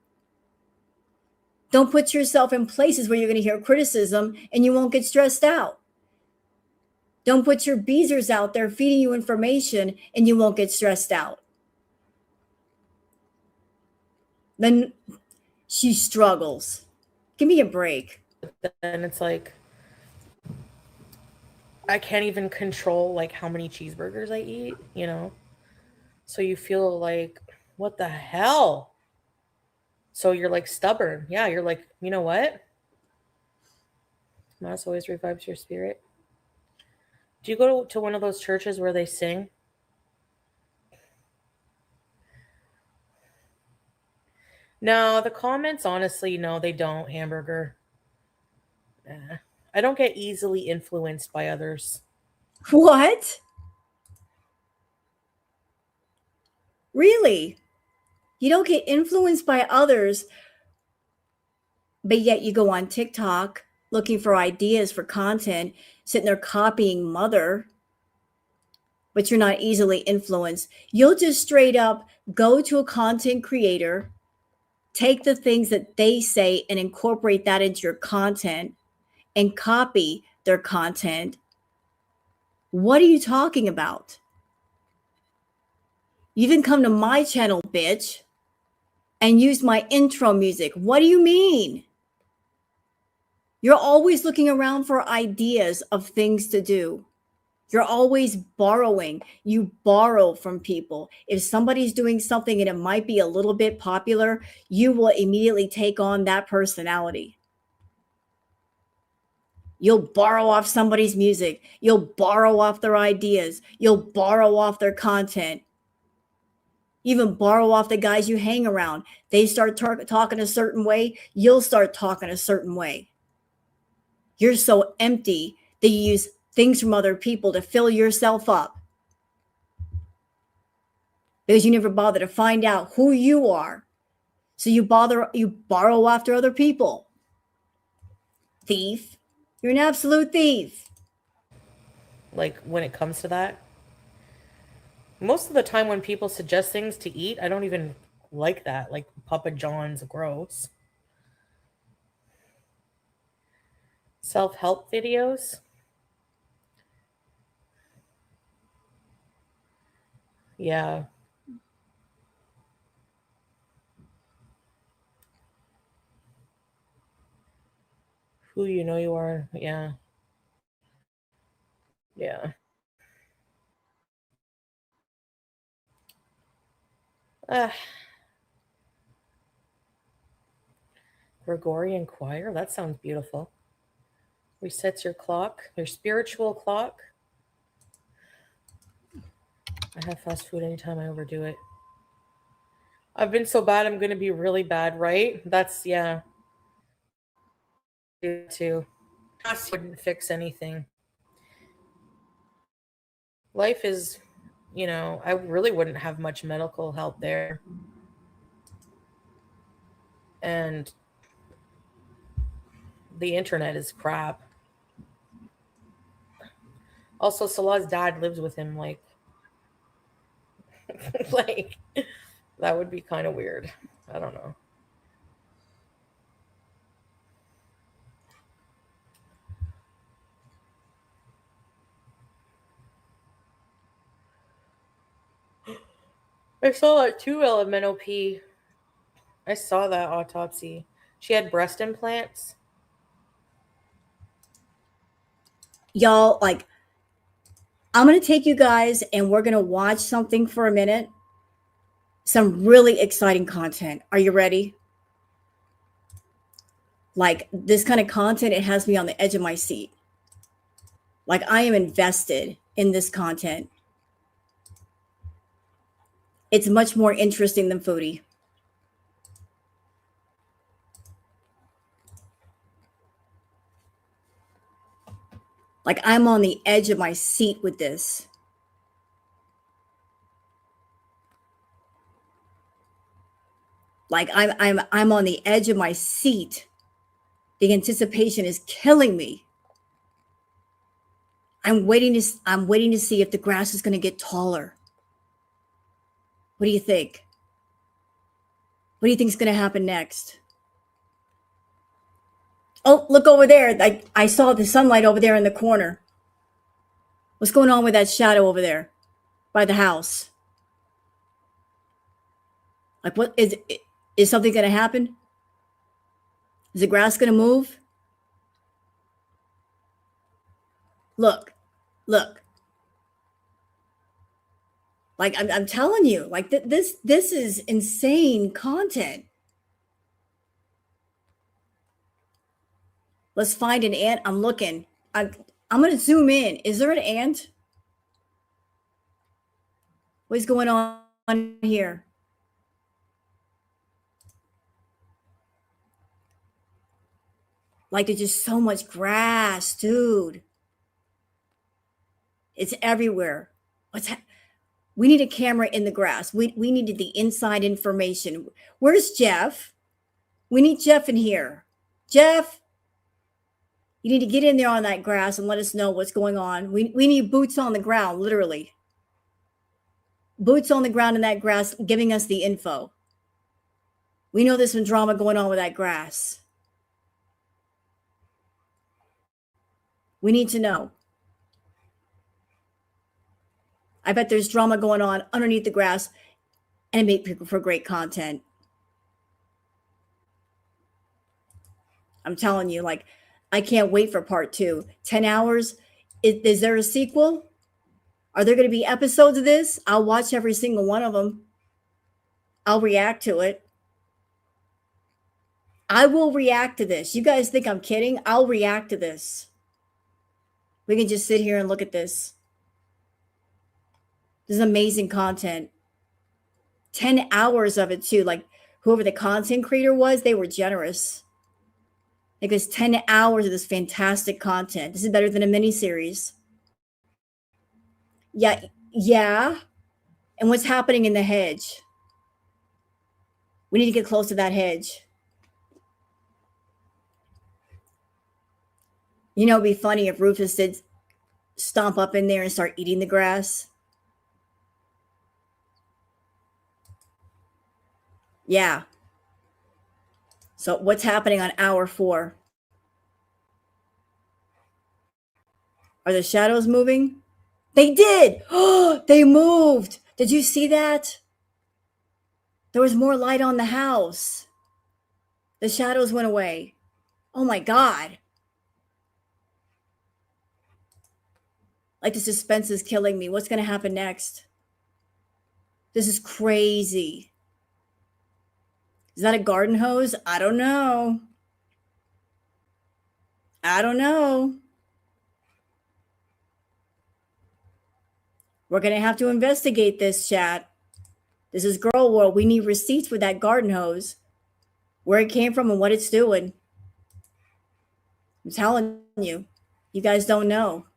Don't put yourself in places where you're going to hear criticism and you won't get stressed out. Don't put your Beezers out there feeding you information and you won't get stressed out. Then she struggles. Give me a break. And it's like, I can't even control like how many cheeseburgers I eat, you know? So you feel like, what the hell? So you're like stubborn. Yeah, you're like, you know what? Mass always revives your spirit. Do you go to one of those churches where they sing? No, the comments, honestly, no, they don't, Hamburger. I don't get easily influenced by others. What? Really? You don't get influenced by others, but yet you go on TikTok looking for ideas for content, sitting there copying Mother, but you're not easily influenced. You'll just straight up go to a content creator, take the things that they say and incorporate that into your content and copy their content. What are you talking about? You didn't come to my channel, bitch, and use my intro music. What do you mean? You're always looking around for ideas of things to do. You're always borrowing. You borrow from people. If somebody's doing something and it might be a little bit popular, you will immediately take on that personality. You'll borrow off somebody's music. You'll borrow off their ideas. You'll borrow off their content. Even borrow off the guys you hang around. They start talking a certain way, you'll start talking a certain way. You're so empty that you use things from other people to fill yourself up because you never bother to find out who you are. So you borrow after other people. Thief. You're an absolute thief. Like when it comes to that, most of the time when people suggest things to eat, I don't even like that. Like Papa John's, gross. Self-help videos. Yeah. Who you know you are. Yeah. Yeah. Ah. Gregorian choir. That sounds beautiful. Resets your clock, your spiritual clock. I have fast food anytime I overdo it. I've been so bad, I'm going to be really bad, right? That's, yeah. Too. Wouldn't fix anything. Life is, you know, I really wouldn't have much medical help there. And the internet is crap. Also, Salah's dad lives with him, like, like, that would be kind of weird. I don't know. I saw that too, LMNOP. I saw that autopsy. She had breast implants. Y'all, like, I'm going to take you guys and we're going to watch something for a minute. Some really exciting content. Are you ready? Like, this kind of content, it has me on the edge of my seat. Like, I am invested in this content. It's much more interesting than foodie. Like, I'm on the edge of my seat with this. Like, I'm on the edge of my seat. The anticipation is killing me. I'm waiting to see if the grass is going to get taller. What do you think? What do you think is going to happen next? Oh, look over there. I saw the sunlight over there in the corner. What's going on with that shadow over there by the house? Like, what is something going to happen? Is the grass going to move? Look. Like, I'm telling you, like, this is insane content. Let's find an ant. I'm looking. I'm going to zoom in. Is there an ant? What's going on here? Like, there's just so much grass, dude. It's everywhere. We need a camera in the grass. We needed the inside information. Where's Jeff? We need Jeff in here. Jeff, you need to get in there on that grass and let us know what's going on. We need boots on the ground, literally. Boots on the ground in that grass, giving us the info. We know there's some drama going on with that grass. We need to know. I bet there's drama going on underneath the grass, and it make for great content. I'm telling you, like, I can't wait for part 2. 10 hours. Is there a sequel? Are there going to be episodes of this? I'll watch every single one of them. I'll react to it. I will react to this. You guys think I'm kidding? I'll react to this. We can just sit here and look at this. This is amazing content. 10 hours of it too. Like, whoever the content creator was, they were generous. Like, it's 10 hours of this fantastic content. This is better than a miniseries. Yeah. And what's happening in the hedge? We need to get close to that hedge. You know, it'd be funny if Rufus did stomp up in there and start eating the grass. Yeah. So what's happening on hour 4? Are the shadows moving? They did. Oh, they moved. Did you see that? There was more light on the house. The shadows went away. Oh my God. Like, the suspense is killing me. What's going to happen next? This is crazy. Is that a garden hose? I don't know. We're going to have to investigate this, chat. This is Girl World. We need receipts for that garden hose, where it came from and what it's doing. I'm telling you, you guys don't know.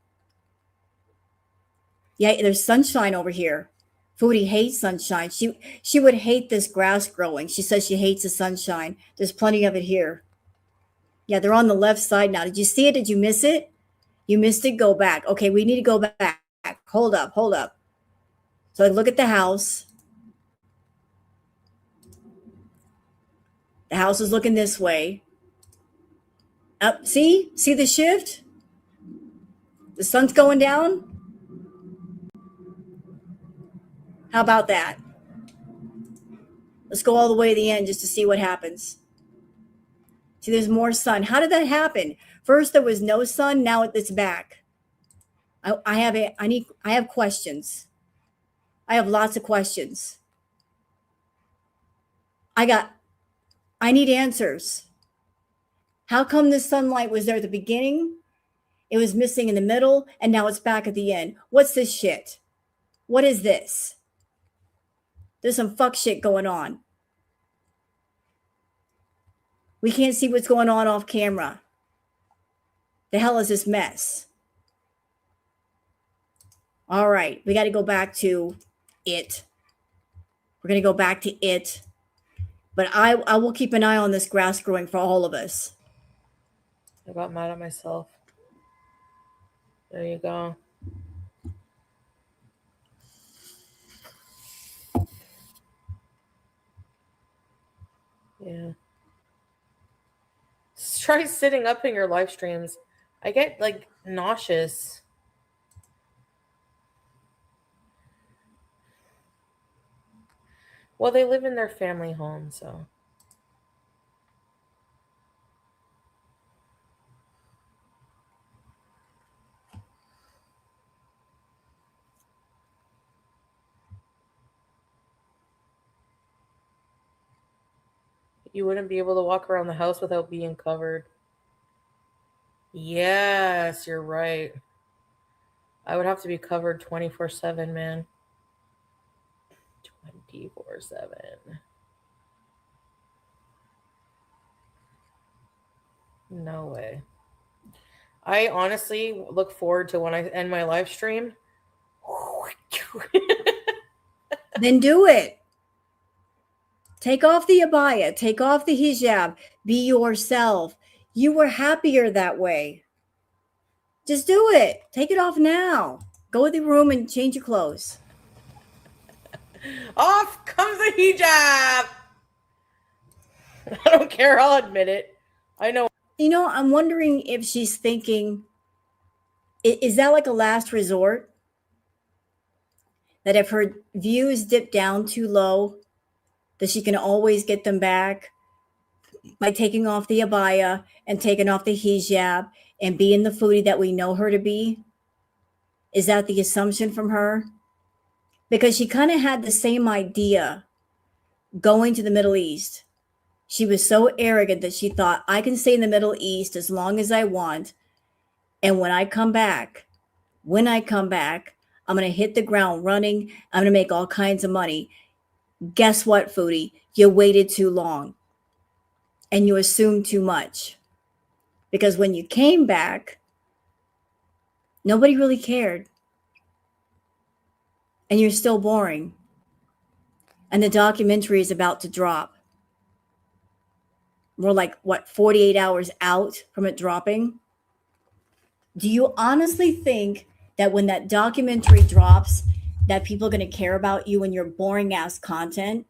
Yeah, there's sunshine over here. Foodie hates sunshine. She would hate this grass growing. She says she hates the sunshine. There's plenty of it here. Yeah, they're on the left side now. Did you see it? Did you miss it? You missed it? Go back. Okay, we need to go back. Hold up. So I look at the house. The house is looking this way. Up, see the shift? The sun's going down. How about that? Let's go all the way to the end just to see what happens. See, there's more sun. How did that happen? First there was no sun, now it's back. I have questions. I have lots of questions. I need answers. How come the sunlight was there at the beginning? It was missing in the middle, and now it's back at the end. What's this shit? What is this? There's some fuck shit going on. We can't see what's going on off camera. The hell is this mess? All right, we got to go back to it. We're going to go back to it. But I will keep an eye on this grass growing for all of us. I got mad at myself. There you go. Yeah. Just try sitting up in your live streams. I get like nauseous. Well, they live in their family home, so. You wouldn't be able to walk around the house without being covered. Yes, you're right. I would have to be covered 24/7, man. 24/7. No way. I honestly look forward to when I end my live stream. Then do it. Take off the abaya, take off the hijab, be yourself. You were happier that way. Just do it. Take it off now. Go in the room and change your clothes. Off comes the hijab. I don't care. I'll admit it. I know. You know, I'm wondering if she's thinking, is that like a last resort? That if her views dip down too low, that she can always get them back by taking off the abaya and taking off the hijab and being the foodie that we know her to be? Is that the assumption from her? Because she kind of had the same idea going to the Middle East. She was so arrogant that she thought, I can stay in the Middle East as long as I want. And when I come back, I'm going to hit the ground running. I'm going to make all kinds of money. Guess what, foodie? You waited too long and you assumed too much. Because when you came back, nobody really cared. And you're still boring. And the documentary is about to drop. We're like, 48 hours out from it dropping? Do you honestly think that when that documentary drops, that people are going to care about you and your boring ass content?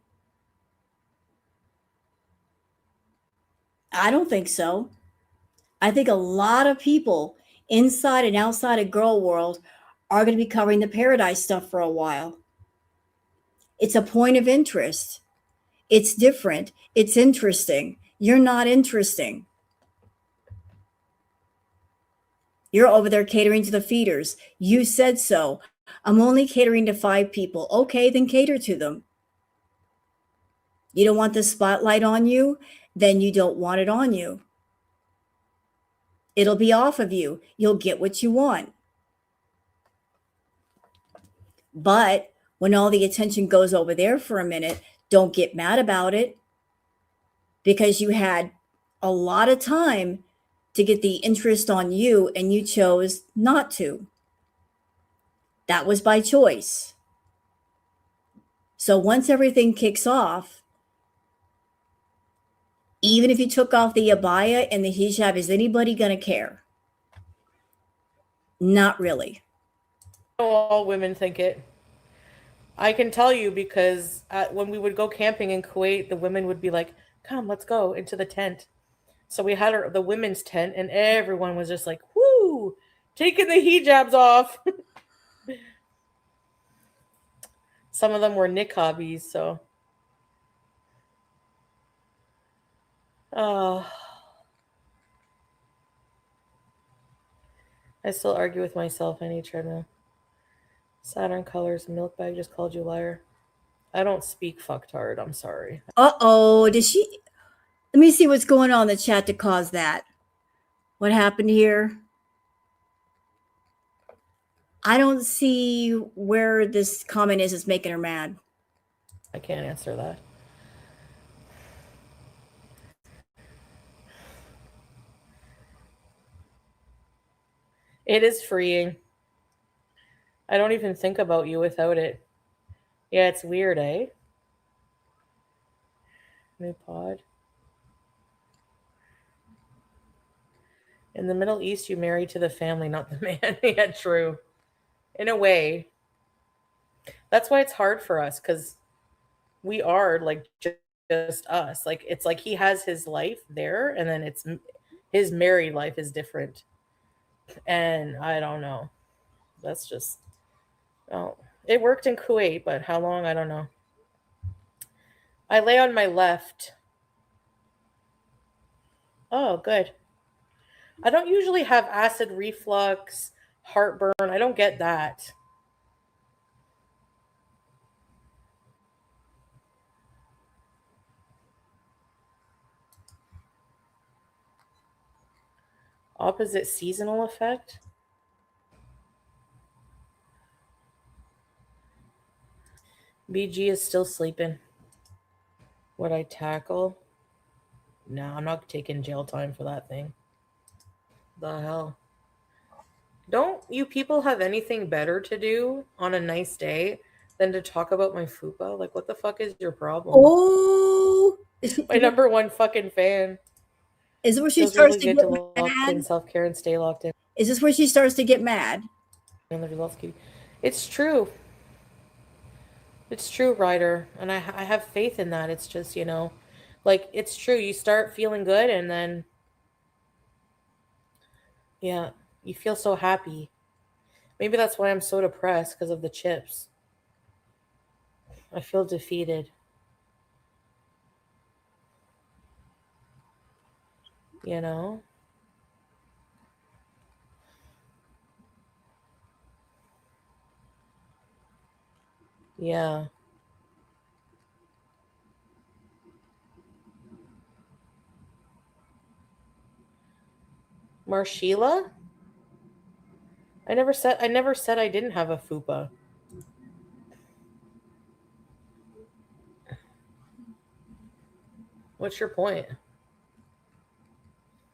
I don't think so. I think a lot of people inside and outside of girl world are going to be covering the paradise stuff for a while. It's a point of interest. It's different. It's interesting. You're not interesting. You're over there catering to the feeders. You said so. I'm only catering to 5 people. Okay, then cater to them. You don't want the spotlight on you? Then you don't want it on you. It'll be off of you. You'll get what you want. But when all the attention goes over there for a minute, don't get mad about it, because you had a lot of time to get the interest on you and you chose not to. That was by choice. So once everything kicks off, even if you took off the abaya and the hijab, is anybody going to care? Not really. All women think it. I can tell you because when we would go camping in Kuwait, the women would be like, come, let's go into the tent. So we had the women's tent and everyone was just like, whoo, taking the hijabs off. Some of them were niqabis, so. I still argue with myself. I need treadmill. Saturn colors. Milk bag just called you liar. I don't speak fucktard. I'm sorry. Uh-oh. Did she? Let me see what's going on in the chat to cause that. What happened here? I don't see where this comment is making her mad. I can't answer that. It is freeing. I don't even think about you without it. Yeah, it's weird, eh? New pod. In the Middle East, you marry to the family, not the man. Yeah, true. In a way. That's why it's hard for us, because we are like just us. Like, it's like he has his life there, and then it's his married life is different. And I don't know. That's just, oh, it worked in Kuwait, but how long? I don't know. I lay on my left. Oh, good. I don't usually have acid reflux, heartburn. I don't get that. Opposite seasonal effect? BG is still sleeping. What I tackle? No, I'm not taking jail time for that thing. The hell? Don't you people have anything better to do on a nice day than to talk about my fupa? Like, what the fuck is your problem? Oh, My number one fucking fan. is this where she Feels starts really to good get to lock in mad? self-care and stay locked in. Is this where she starts to get mad? It's true. It's true, Ryder. And I have faith in that. It's just, like, it's true. You start feeling good, and then, yeah, you feel so happy. Maybe that's why I'm so depressed, because of the chips. I feel defeated. You know? Yeah. Marshila? I never said I didn't have a fupa. What's your point?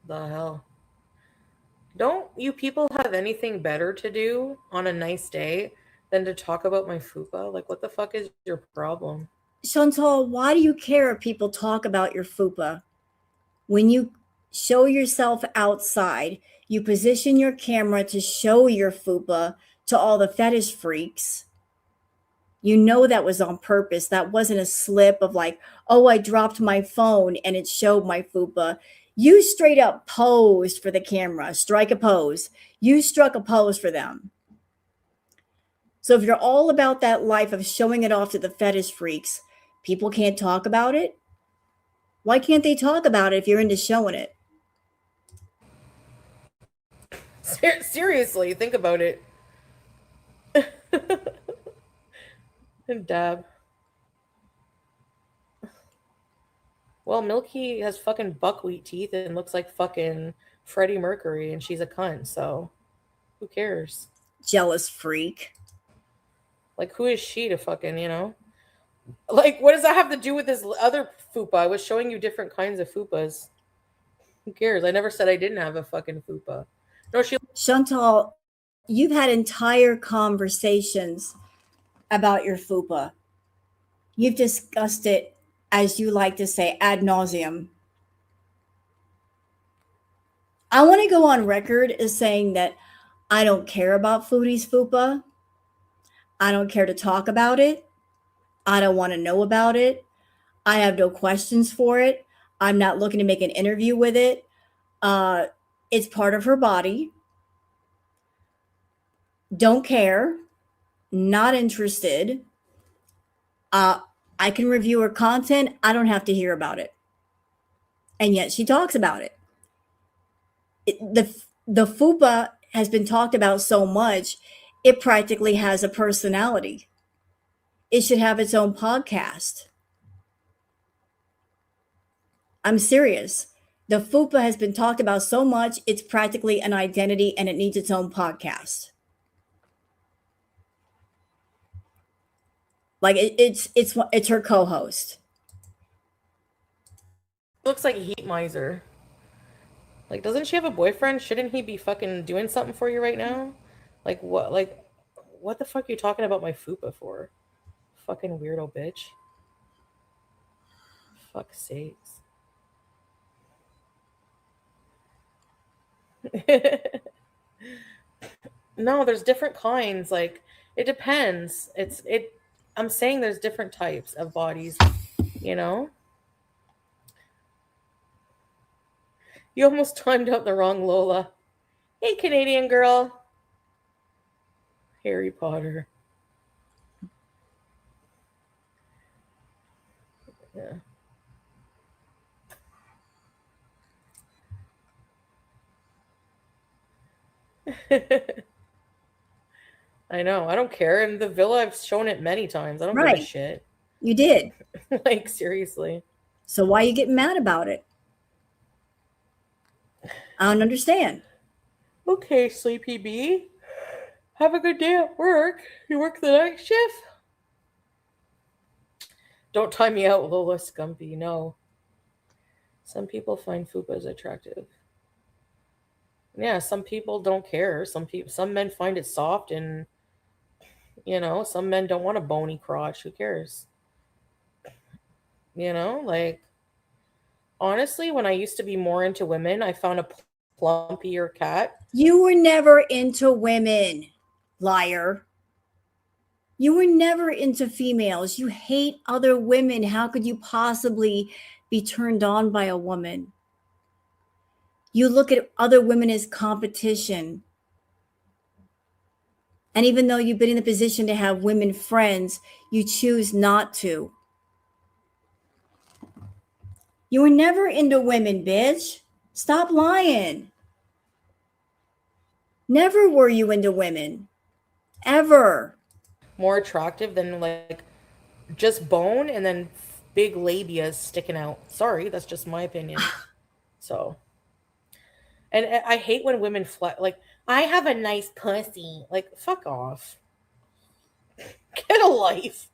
The hell? Don't you people have anything better to do on a nice day than to talk about my fupa? Like, what the fuck is your problem? Chantal, why do you care if people talk about your fupa? When you show yourself outside, you position your camera to show your fupa to all the fetish freaks. You know that was on purpose. That wasn't a slip of like, oh, I dropped my phone and it showed my fupa. You straight up posed for the camera. Strike a pose. You struck a pose for them. So if you're all about that life of showing it off to the fetish freaks, people can't talk about it. Why can't they talk about it if you're into showing it? Seriously, think about it. And dab. Well, Milky has fucking buckwheat teeth and looks like fucking Freddie Mercury, and she's a cunt, so who cares? Jealous freak. Like, who is she to fucking, Like, what does that have to do with this other fupa? I was showing you different kinds of fupas. Who cares? I never said I didn't have a fucking fupa. No, Chantal, you've had entire conversations about your fupa. You've discussed it, as you like to say, ad nauseum. I want to go on record as saying that I don't care about Foodie's fupa. I don't care to talk about it. I don't want to know about it. I have no questions for it. I'm not looking to make an interview with it. It's part of her body. Don't care. Not interested. I can review her content. I don't have to hear about it. And yet she talks about it. The FUPA has been talked about so much, it practically has a personality. It should have its own podcast. I'm serious. The fupa has been talked about so much, it's practically an identity and it needs its own podcast. Like it's her co-host. Looks like a heat miser. Like, doesn't she have a boyfriend? Shouldn't he be fucking doing something for you right now? Like, what? Like, what the fuck are you talking about my fupa for? Fucking weirdo bitch. Fuck sakes. No, there's different kinds. Like, it depends. I'm saying there's different types of bodies, you know? You almost timed out the wrong Lola. Hey, Canadian girl. Harry Potter. Yeah. I know. I don't care. In the villa, I've shown it many times. I don't give a Right. shit. You did. Like, seriously. So why are you getting mad about it? I don't understand. Okay, Sleepy Bee. Have a good day at work. You work the night shift? Don't time me out, Lola Scumpy. No. Some people find fupas attractive. Yeah, some people don't care. Some men find it soft, and some men don't want a bony crotch. Who cares? Like, honestly, when I used to be more into women, I found a plumpier cat. You were never into women, liar. You were never into females. You hate other women. How could you possibly be turned on by a woman? You look at other women as competition. And even though you've been in the position to have women friends, you choose not to. You were never into women, bitch. Stop lying. Never were you into women. Ever. More attractive than, like, just bone and then big labias sticking out. Sorry, that's just my opinion. So, and I hate when women like, I have a nice pussy. Like, fuck off. Get a life.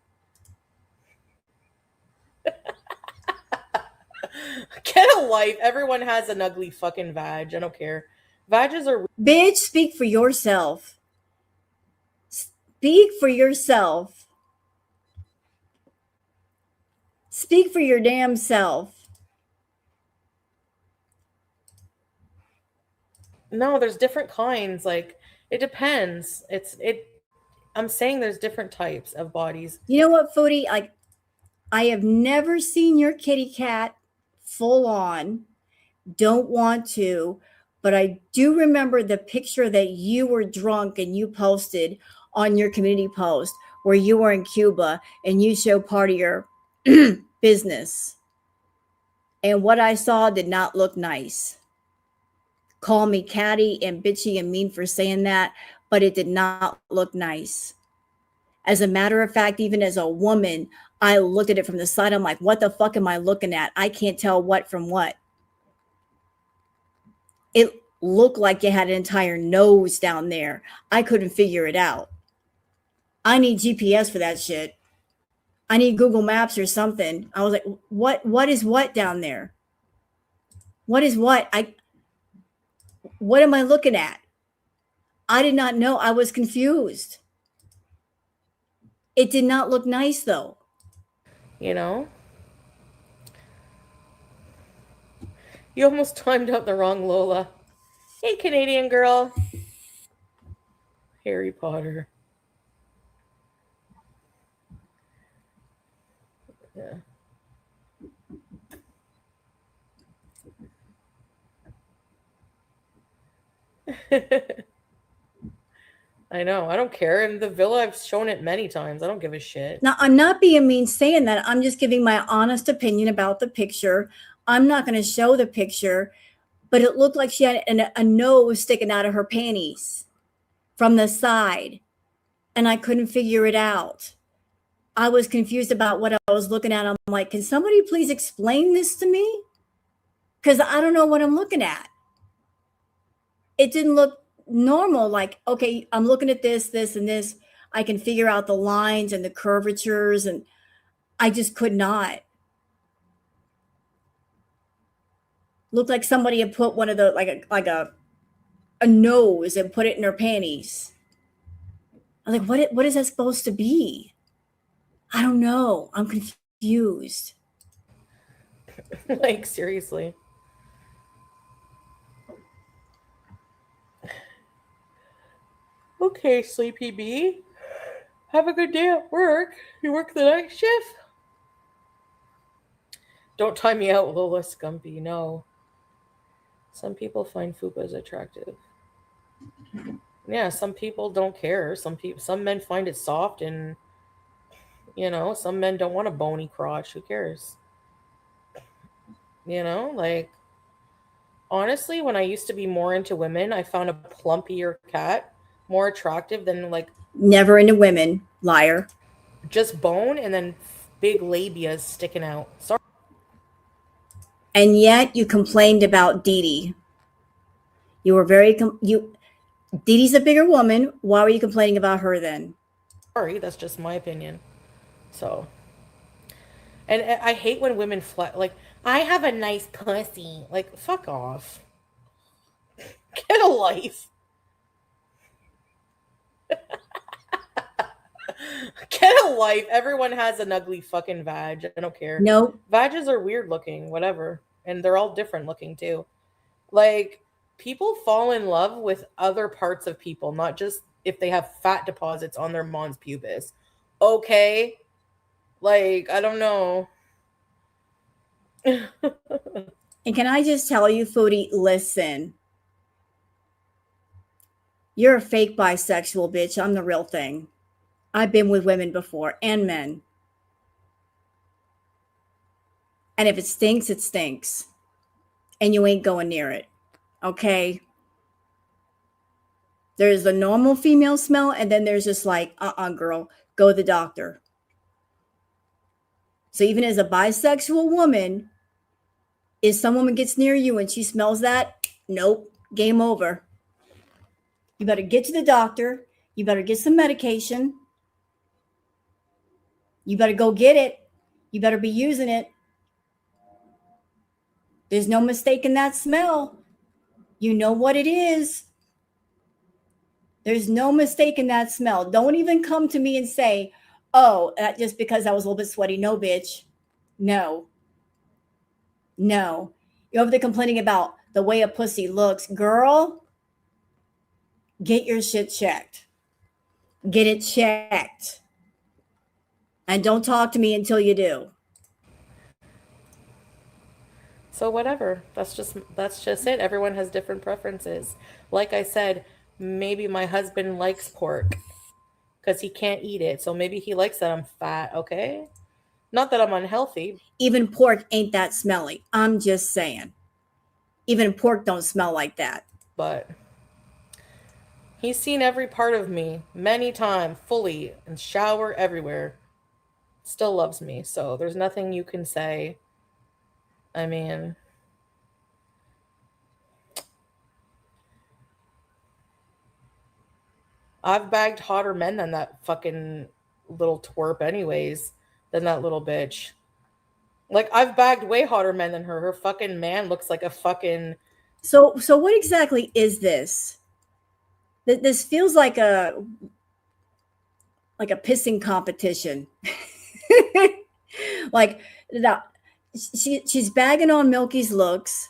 Get a life. Everyone has an ugly fucking vag. I don't care. Vages are... Bitch, speak for yourself. Speak for yourself. Speak for your damn self. No, there's different kinds. Like, it depends. I'm saying there's different types of bodies. You know what, Foodie? Like, I have never seen your kitty cat full on. Don't want to, but I do remember the picture that you were drunk and you posted on your community post where you were in Cuba and you showed part of your business. And what I saw did not look nice. Call me catty and bitchy and mean for saying that, but it did not look nice. As a matter of fact, even as a woman, I looked at it from the side. I'm like, what the fuck am I looking at? I can't tell what from what. It looked like you had an entire nose down there. I couldn't figure it out. I need GPS for that shit. I need Google Maps or something. I was like, what is what down there? What is what? What am I looking at? I did not know. I was confused. It did not look nice though. You almost timed out the wrong Lola. Hey, Canadian girl. Harry Potter. Yeah. I know. I don't care. In the villa, I've shown it many times. I don't give a shit. Now, I'm not being mean saying that. I'm just giving my honest opinion about the picture. I'm not going to show the picture but it looked like she had a nose sticking out of her panties from the side, and I couldn't figure it out. I was confused about what I was looking at. I'm like, can somebody please explain this to me? Because I don't know what I'm looking at. It didn't look normal. Like, okay, I'm looking at this, this, and this. I can figure out the lines and the curvatures, and I just could not. Looked like somebody had put one of the like a nose and put it in her panties. I'm like, what is that supposed to be? I don't know. I'm confused. Like, seriously. Okay, Sleepy Bee. Have a good day at work. You work the night shift? Don't tie me out, Lola Scumpy. No. Some people find fupas attractive. Yeah, some people don't care. Some men find it soft, and some men don't want a bony crotch. Who cares? Like, honestly, when I used to be more into women, I found a plumpier cat more attractive than like Never into women, liar. just bone and then big labias sticking out. Sorry. And yet you complained about Dee Dee. You were very Dee Dee's a bigger woman. Why were you complaining about her then? Sorry, that's just my opinion. So, and I hate when women like, I have a nice pussy. Like, fuck off. Get a life. Get a life. Everyone has an ugly fucking vag. I don't care. No. Vages are weird looking, whatever. And they're all different looking too. Like, people fall in love with other parts of people, not just if they have fat deposits on their mons pubis. Okay? Like, I don't know. And can I just tell you, Foodie, listen. You're a fake bisexual, bitch. I'm the real thing. I've been with women before and men. And if it stinks, it stinks. And you ain't going near it. Okay? There's the normal female smell, and then there's just like, girl, go to the doctor. So even as a bisexual woman, if some woman gets near you and she smells that, nope, game over. You better get to the doctor. You better get some medication. You better go get it. You better be using it. There's no mistaking that smell. You know what it is. There's no mistaking that smell. Don't even come to me and say, oh, that just because I was a little bit sweaty. No, bitch. No. No. You're over there complaining about the way a pussy looks. Girl, get your shit checked. Get it checked. And don't talk to me until you do. So whatever. That's just it. Everyone has different preferences. Like I said, maybe my husband likes pork because he can't eat it. So maybe he likes that I'm fat, okay? Not that I'm unhealthy. Even pork ain't that smelly. I'm just saying. Even pork don't smell like that. But he's seen every part of me many times, fully, and shower everywhere. Still loves me. So there's nothing you can say. I mean, I've bagged hotter men than that fucking little twerp anyways, than that little bitch. Like, I've bagged way hotter men than her. Her fucking man looks like a fucking... So what exactly is this? This feels like a pissing competition. Like, she's bagging on Milky's looks,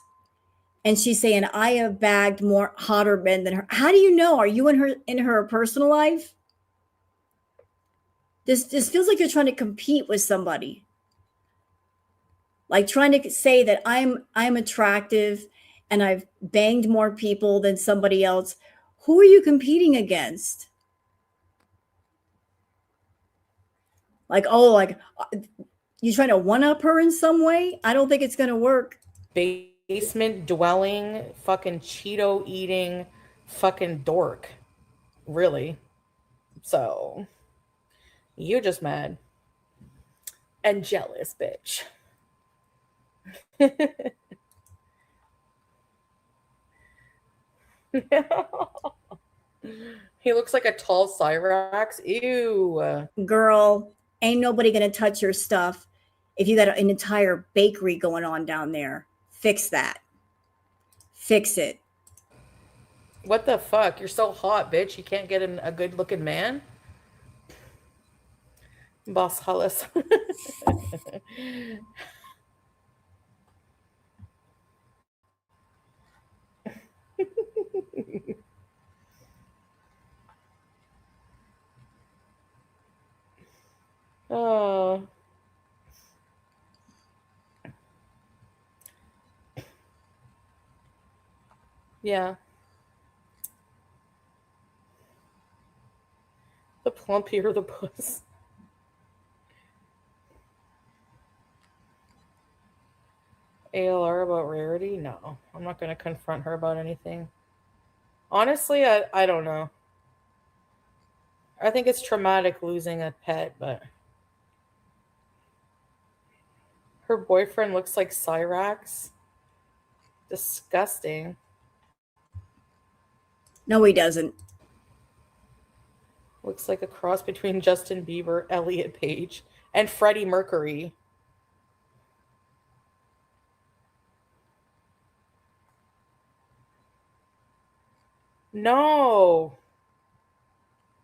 and she's saying, I have bagged more hotter men than her. How do you know? Are you in her personal life? This feels like you're trying to compete with somebody. Like trying to say that I'm attractive and I've banged more people than somebody else. Who are you competing against? Like, you trying to one-up her in some way? I don't think it's going to work. Basic basement dwelling, fucking Cheeto eating, fucking dork. Really. So, you just mad and jealous, bitch. He looks like a tall Cyrax. Ew. Girl, ain't nobody gonna touch your stuff if you got an entire bakery going on down there. Fix that. Fix it. What the fuck? You're so hot, bitch. You can't get a good looking man? Boss Hollis. Oh. Yeah. The plumpier the puss. ALR about Rarity? No. I'm not going to confront her about anything. Honestly, I don't know. I think it's traumatic losing a pet, but her boyfriend looks like Cyrax. Disgusting. No, he doesn't. Looks like a cross between Justin Bieber, Elliot Page, and Freddie Mercury. No.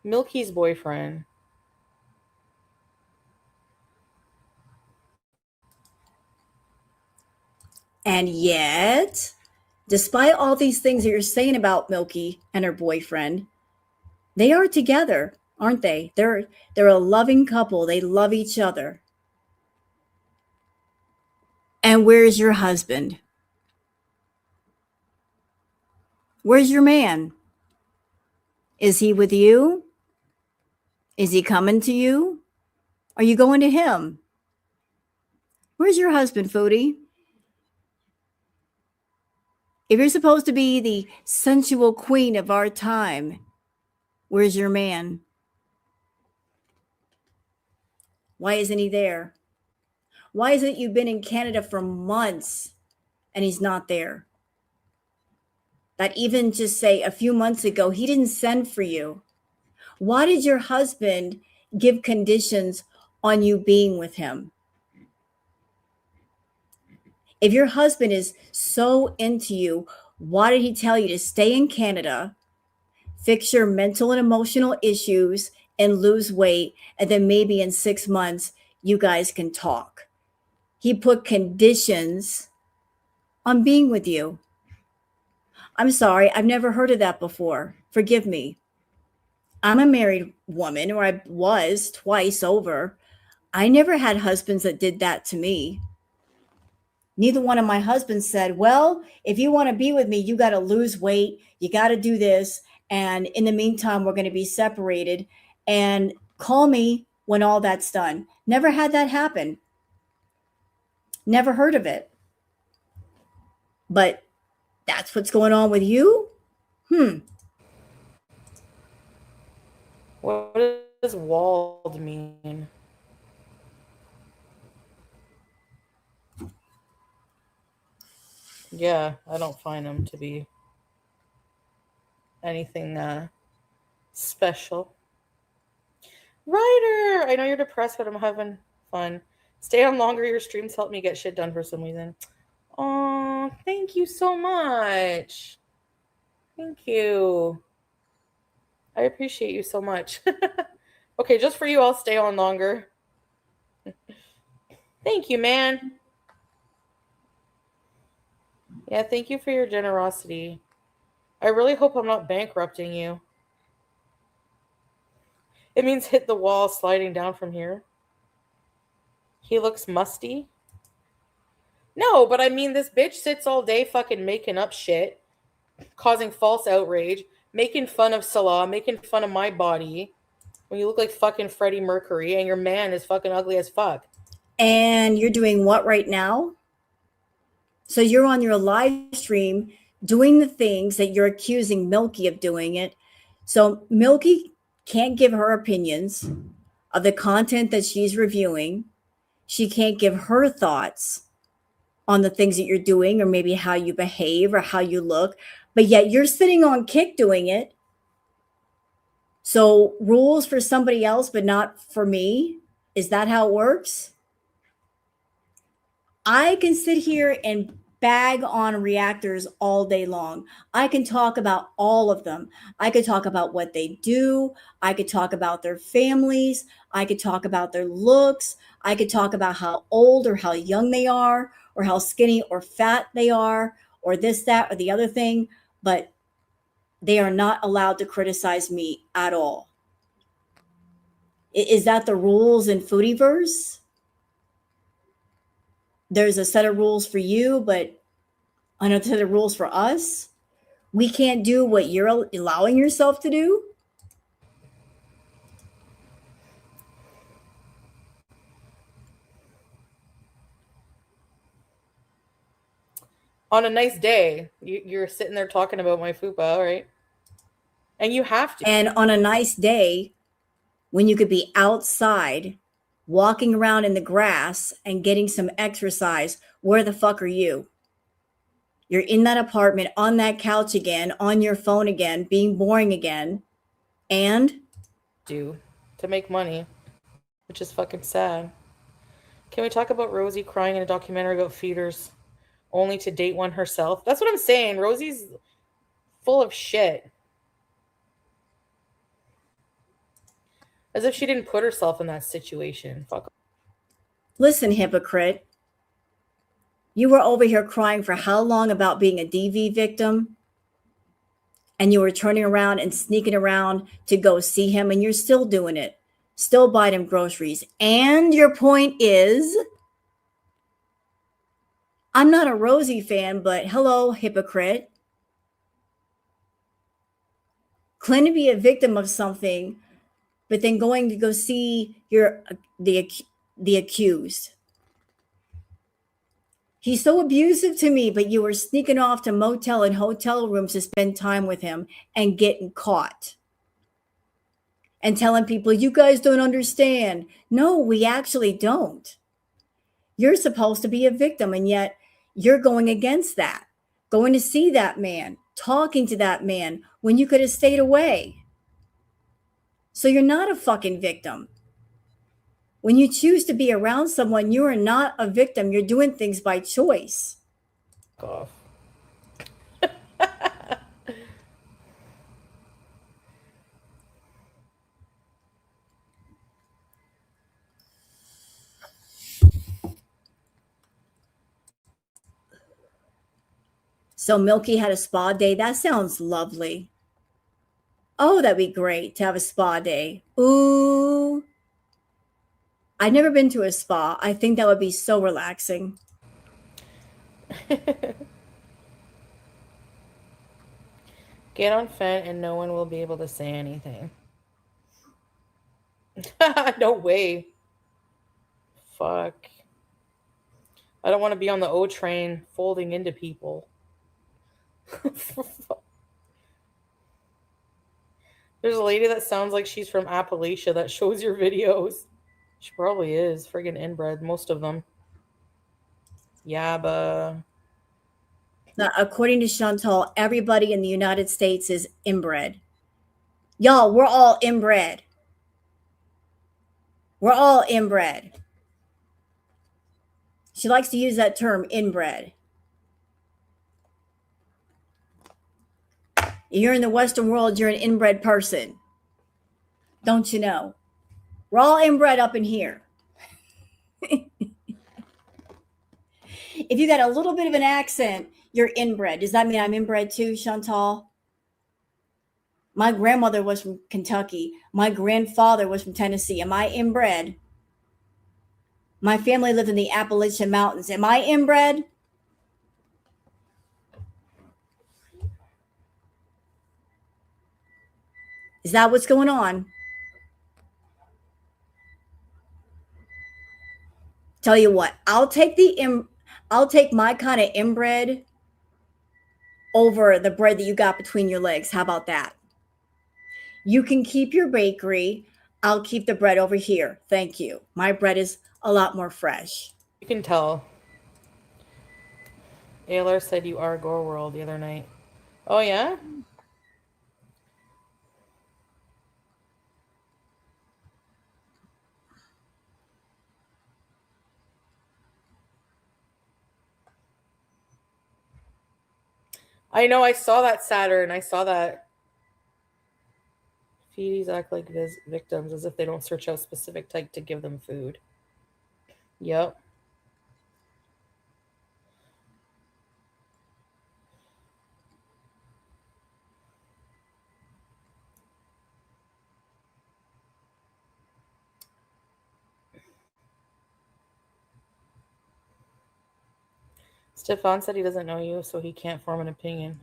Milky's boyfriend. And yet, despite all these things that you're saying about Milky and her boyfriend, they are together, aren't they? They're a loving couple. They love each other. And where's your husband? Where's your man? Is he with you? Is he coming to you? Are you going to him? Where's your husband, Foodie? If you're supposed to be the sensual queen of our time, where's your man? Why isn't he there? Why is it you've been in Canada for months and he's not there? That even just say a few months ago, he didn't send for you. Why did your husband give conditions on you being with him? If your husband is so into you, why did he tell you to stay in Canada, fix your mental and emotional issues, and lose weight, and then maybe in 6 months, you guys can talk? He put conditions on being with you. I'm sorry, I've never heard of that before. Forgive me. I'm a married woman, or I was twice over. I never had husbands that did that to me. Neither one of my husbands said, well, if you want to be with me, you got to lose weight. You got to do this. And in the meantime, we're going to be separated. And call me when all that's done. Never had that happen. Never heard of it. But that's what's going on with you? What does walled mean? Yeah, I don't find him to be anything special. Ryder, I know you're depressed, but I'm having fun. Stay on longer. Your streams help me get shit done for some reason. Oh, thank you so much. Thank you. I appreciate you so much. Okay, just for you, I'll stay on longer. Thank you, man. Yeah, thank you for your generosity. I really hope I'm not bankrupting you. It means hit the wall sliding down from here. He looks musty. No, but I mean, this bitch sits all day fucking making up shit, causing false outrage, making fun of Salah, making fun of my body when you look like fucking Freddie Mercury and your man is fucking ugly as fuck. And you're doing what right now? So you're on your live stream doing the things that you're accusing Milky of doing it. So Milky can't give her opinions of the content that she's reviewing. She can't give her thoughts on the things that you're doing or maybe how you behave or how you look, but yet you're sitting on Kick doing it. So rules for somebody else, but not for me. Is that how it works? I can sit here and bag on reactors all day long. I can talk about all of them. I could talk about what they do. I could talk about their families. I could talk about their looks. I could talk about how old or how young they are, or how skinny or fat they are, or this, that, or the other thing. But they are not allowed to criticize me at all. Is that the rules in Foodieverse? There's a set of rules for you, but another set of rules for us. We can't do what you're allowing yourself to do. On a nice day, you're sitting there talking about my fupa, right? And you have to. And on a nice day, when you could be outside, walking around in the grass and getting some exercise, where the fuck are you? You're in that apartment, on that couch again, on your phone again, being boring again. And to make money, which is fucking sad. Can we talk about Rosie crying in a documentary about feeders only to date one herself? That's what I'm saying. Rosie's full of shit. As if she didn't put herself in that situation. Fuck. listen, hypocrite. You were over here crying for how long about being a DV victim? And you were turning around and sneaking around to go see him, and you're still doing it. Still buying him groceries. And your point is, I'm not a Rosie fan, but hello, hypocrite. Claim to be a victim of something, but then going to go see the accused. He's so abusive to me, but you were sneaking off to motel and hotel rooms to spend time with him and getting caught. And telling people, you guys don't understand. No, we actually don't. You're supposed to be a victim, and yet you're going against that. Going to see that man, talking to that man when you could have stayed away. So you're not a fucking victim. When you choose to be around someone, you are not a victim. You're doing things by choice. Off. So Milky had a spa day. That sounds lovely. Oh, that'd be great to have a spa day. Ooh. I've never been to a spa. I think that would be so relaxing. Get on Fent and no one will be able to say anything. No way. Fuck. I don't want to be on the O train folding into people. There's a lady that sounds like she's from Appalachia that shows your videos. She probably is. Friggin' inbred, most of them. Yabba. Now, according to Chantal, everybody in the United States is inbred. Y'all, we're all inbred. We're all inbred. She likes to use that term, inbred. You're in the Western world, you're an inbred person. Don't you know? We're all inbred up in here. If you got a little bit of an accent, you're inbred. Does that mean I'm inbred too, Chantal? My grandmother was from Kentucky. My grandfather was from Tennessee. Am I inbred? My family lived in the Appalachian Mountains. Am I inbred? Is that what's going on? Tell you what, I'll take the I'll take my kind of inbred over the bread that you got between your legs. How about that? You can keep your bakery. I'll keep the bread over here. Thank you. My bread is a lot more fresh. You can tell. ALR said you are Gore World the other night. Oh, yeah? I know, I saw that Saturn. I saw that. Feedies act like victims as if they don't search out specific type to give them food. Yep. Stefan said he doesn't know you, so he can't form an opinion.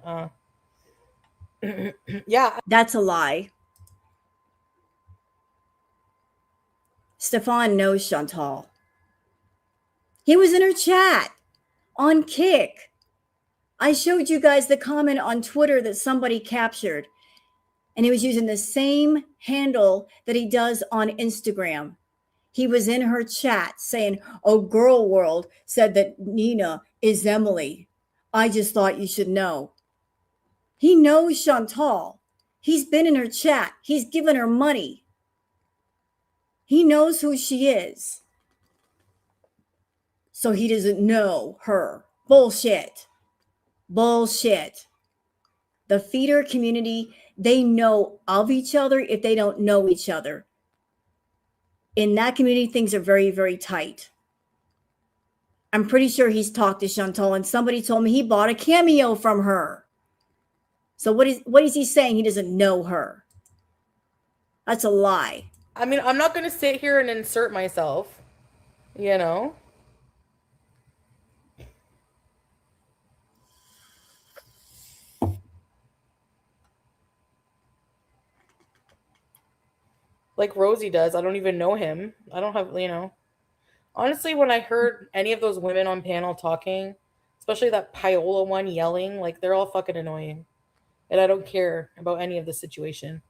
Yeah. That's a lie. Stefan knows Chantal. He was in her chat on Kick. I showed you guys the comment on Twitter that somebody captured, and he was using the same handle that he does on Instagram. He was in her chat saying, "Oh, Girl World said that Nina is Emily. I just thought you should know." He knows Chantal. He's been in her chat. He's given her money. He knows who she is. So he doesn't know her. Bullshit. Bullshit. The feeder community, they know of each other if they don't know each other. In that community, things are very, very tight. I'm pretty sure he's talked to Chantal, and somebody told me he bought a cameo from her. So what is he saying? He doesn't know her. That's a lie. I mean, I'm not going to sit here and insert myself, you know? Like Rosie does. I don't even know him. I don't have, you know. Honestly, when I heard any of those women on panel talking, especially that Paola one yelling, like they're all fucking annoying. And I don't care about any of the situation.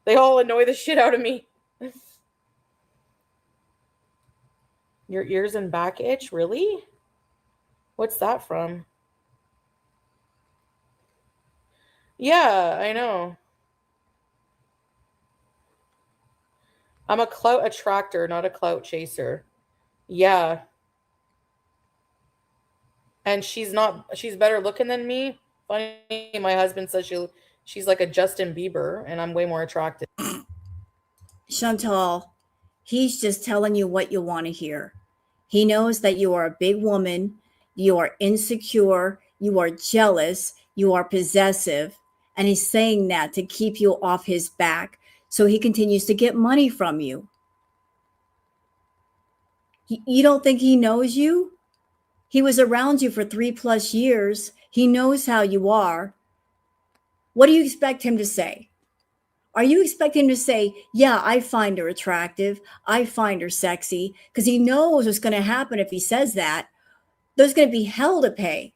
They all annoy the shit out of me. Your ears and back itch? Really? What's that from? Yeah, I know. I'm a clout attractor, not a clout chaser. Yeah. And she's better looking than me. Funny, my husband says she's like a Justin Bieber, and I'm way more attractive. Chantal, he's just telling you what you want to hear. He knows that you are a big woman, you are insecure, you are jealous, you are possessive, and he's saying that to keep you off his back so he continues to get money from you. You don't think he knows you? He was around you for 3+ years. He knows how you are. What do you expect him to say? Are you expecting him to say, "Yeah, I find her attractive. I find her sexy"? Because he knows what's going to happen if he says that. There's going to be hell to pay,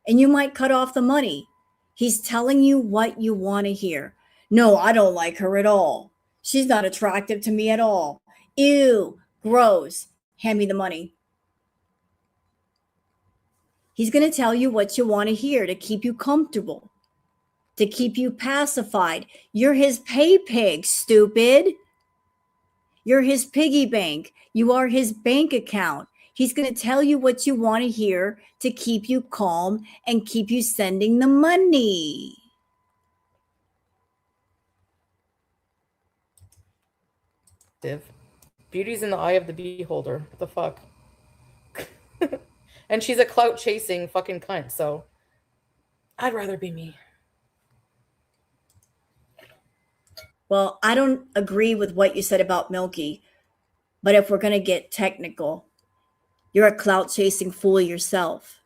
and you might cut off the money. He's telling you what you want to hear. "No, I don't like her at all. She's not attractive to me at all. Ew, gross. Hand me the money." He's going to tell you what you want to hear to keep you comfortable, to keep you pacified. You're his pay pig, stupid. You're his piggy bank. You are his bank account. He's going to tell you what you want to hear to keep you calm and keep you sending the money. Beauty's in the eye of the beholder. What the fuck? And she's a clout chasing fucking cunt, so I'd rather be me. Well, I don't agree with what you said about Milky, but if we're going to get technical, you're a clout chasing fool yourself.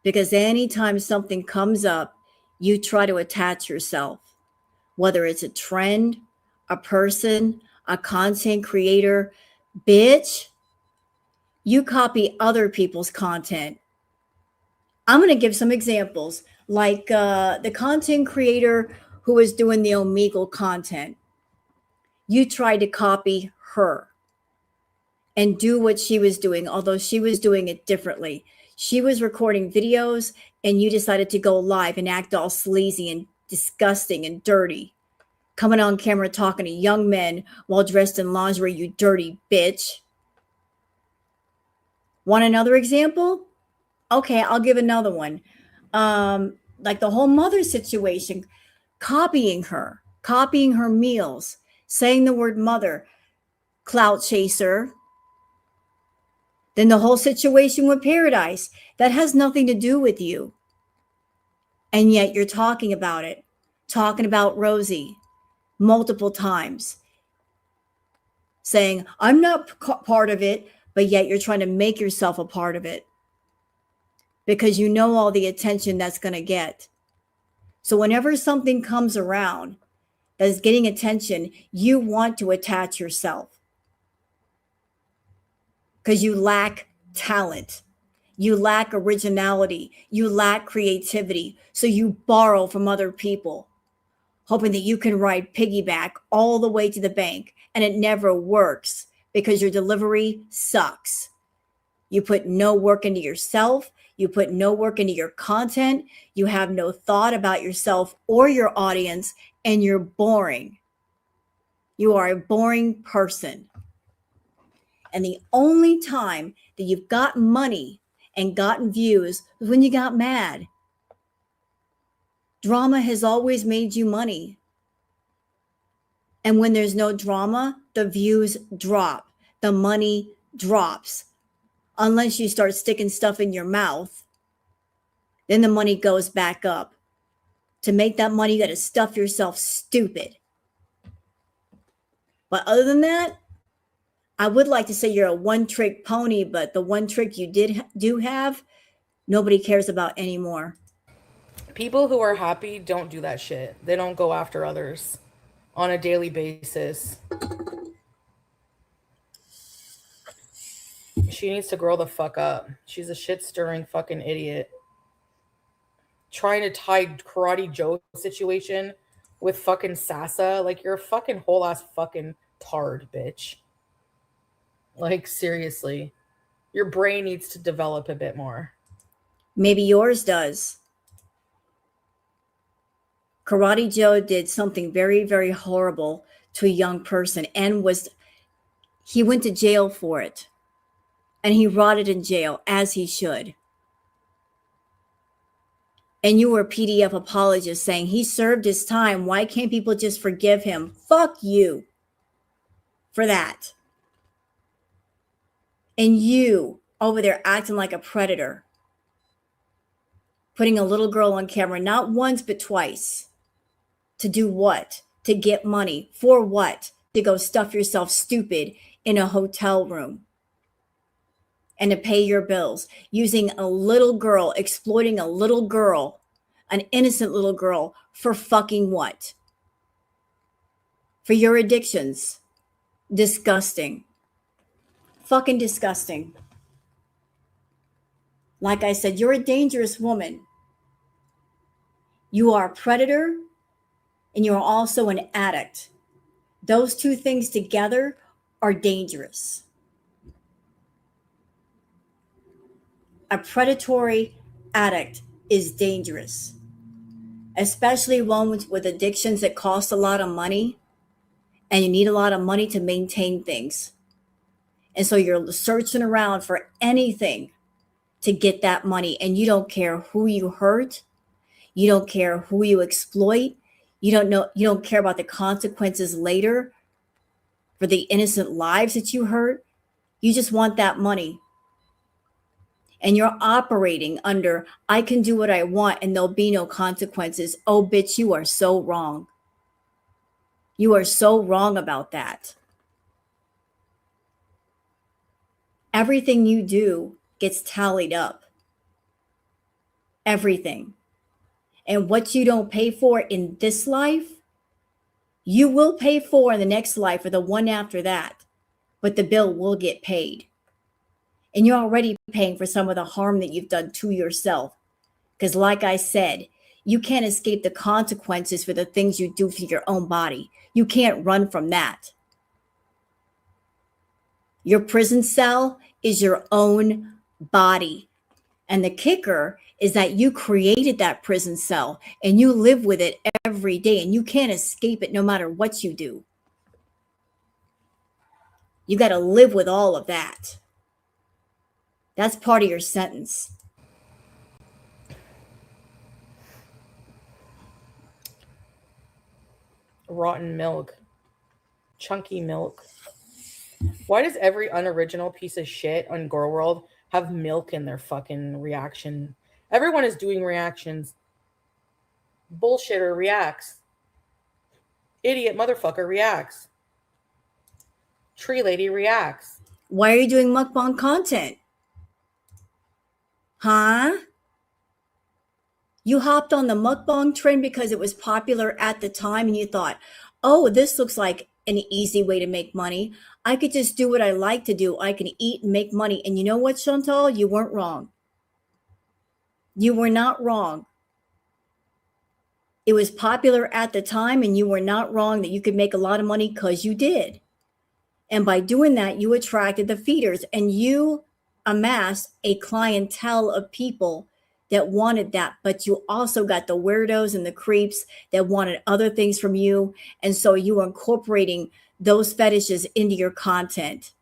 Because anytime something comes up, you try to attach yourself, whether it's a trend, a person, a content creator. Bitch, you copy other people's content. I'm going to give some examples, like the content creator who was doing the Omegle content. You tried to copy her and do what she was doing, although she was doing it differently. She was recording videos and you decided to go live and act all sleazy and disgusting and dirty, coming on camera talking to young men while dressed in lingerie, you dirty bitch. Want another example? Okay, I'll give another one. Like the whole mother situation, copying her meals, saying the word mother, clout chaser. Then the whole situation with Paradise, that has nothing to do with you. And yet you're talking about it, talking about Rosie multiple times, saying, I'm not part of it, but yet you're trying to make yourself a part of it because you know all the attention that's going to get. So whenever something comes around that is getting attention, you want to attach yourself because you lack talent. You lack originality. You lack creativity. So you borrow from other people, hoping that you can ride piggyback all the way to the bank. And it never works because your delivery sucks. You put no work into yourself. You put no work into your content. You have no thought about yourself or your audience, and you're boring. You are a boring person. And the only time that you've gotten money and gotten views was when you got mad. Drama has always made you money. And when there's no drama, the views drop, the money drops. Unless you start sticking stuff in your mouth, then the money goes back up. To make that money, you got to stuff yourself stupid. But other than that, I would like to say you're a one-trick pony, but the one trick you do have, nobody cares about anymore. People who are happy don't do that shit. They don't go after others on a daily basis. She needs to grow the fuck up. She's a shit-stirring fucking idiot. Trying to tie Karate Joe situation with fucking Sasa. Like, you're a fucking whole-ass fucking tard, bitch. Like, seriously. Your brain needs to develop a bit more. Maybe yours does. Karate Joe did something very, very horrible to a young person and he went to jail for it. And he rotted in jail, as he should. And you were a PDF apologist saying he served his time. Why can't people just forgive him? Fuck you for that. And you over there acting like a predator. Putting a little girl on camera, not once, but twice. To do what? To get money. For what? To go stuff yourself stupid in a hotel room. And to pay your bills, using a little girl, exploiting a little girl, an innocent little girl, for fucking what? For your addictions. Disgusting. Fucking disgusting. Like I said, you're a dangerous woman. You are a predator and you're also an addict. Those two things together are dangerous. A predatory addict is dangerous, especially one with addictions that cost a lot of money and you need a lot of money to maintain things. And so you're searching around for anything to get that money, and you don't care who you hurt. You don't care who you exploit. You don't care about the consequences later for the innocent lives that you hurt. You just want that money. And you're operating under, I can do what I want and there'll be no consequences. Oh, bitch, you are so wrong. You are so wrong about that. Everything you do gets tallied up. Everything. And what you don't pay for in this life, you will pay for in the next life or the one after that. But the bill will get paid. And you're already paying for some of the harm that you've done to yourself Because like I said, you can't escape the consequences for the things you do for your own body. You can't run from that. Your prison cell is your own body. And the kicker is that you created that prison cell and you live with it every day and you can't escape it no matter what you do. You got to live with all of that. That's part of your sentence. Rotten milk. Chunky milk. Why does every unoriginal piece of shit on Girl World have milk in their fucking reaction? Everyone is doing reactions. Bullshitter reacts. Idiot motherfucker reacts. Tree lady reacts. Why are you doing mukbang content? Huh? You hopped on the mukbang trend because it was popular at the time and you thought, oh, this looks like an easy way to make money. I could just do what I like to do. I can eat and make money. And you know what, Chantal? You weren't wrong. You were not wrong. It was popular at the time and you were not wrong that you could make a lot of money because you did. And by doing that, you attracted the feeders and you amassed a clientele of people that wanted that. But you also got the weirdos and the creeps that wanted other things from you. And so you were incorporating those fetishes into your content.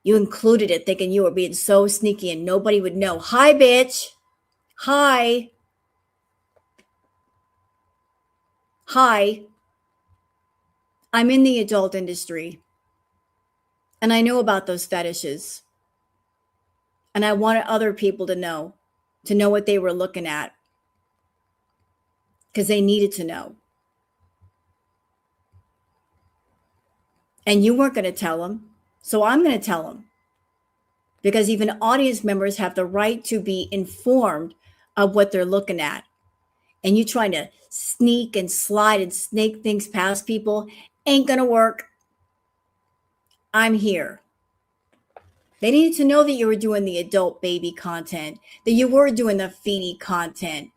You included it thinking you were being so sneaky and nobody would know. Hi, bitch. Hi. Hi. I'm in the adult industry and I know about those fetishes. And I wanted other people to know what they were looking at because they needed to know. And you weren't going to tell them. So I'm going to tell them because even audience members have the right to be informed of what they're looking at. And you trying to sneak and slide and snake things past people ain't going to work. I'm here. They needed to know that you were doing the adult baby content, that you were doing the feedy content,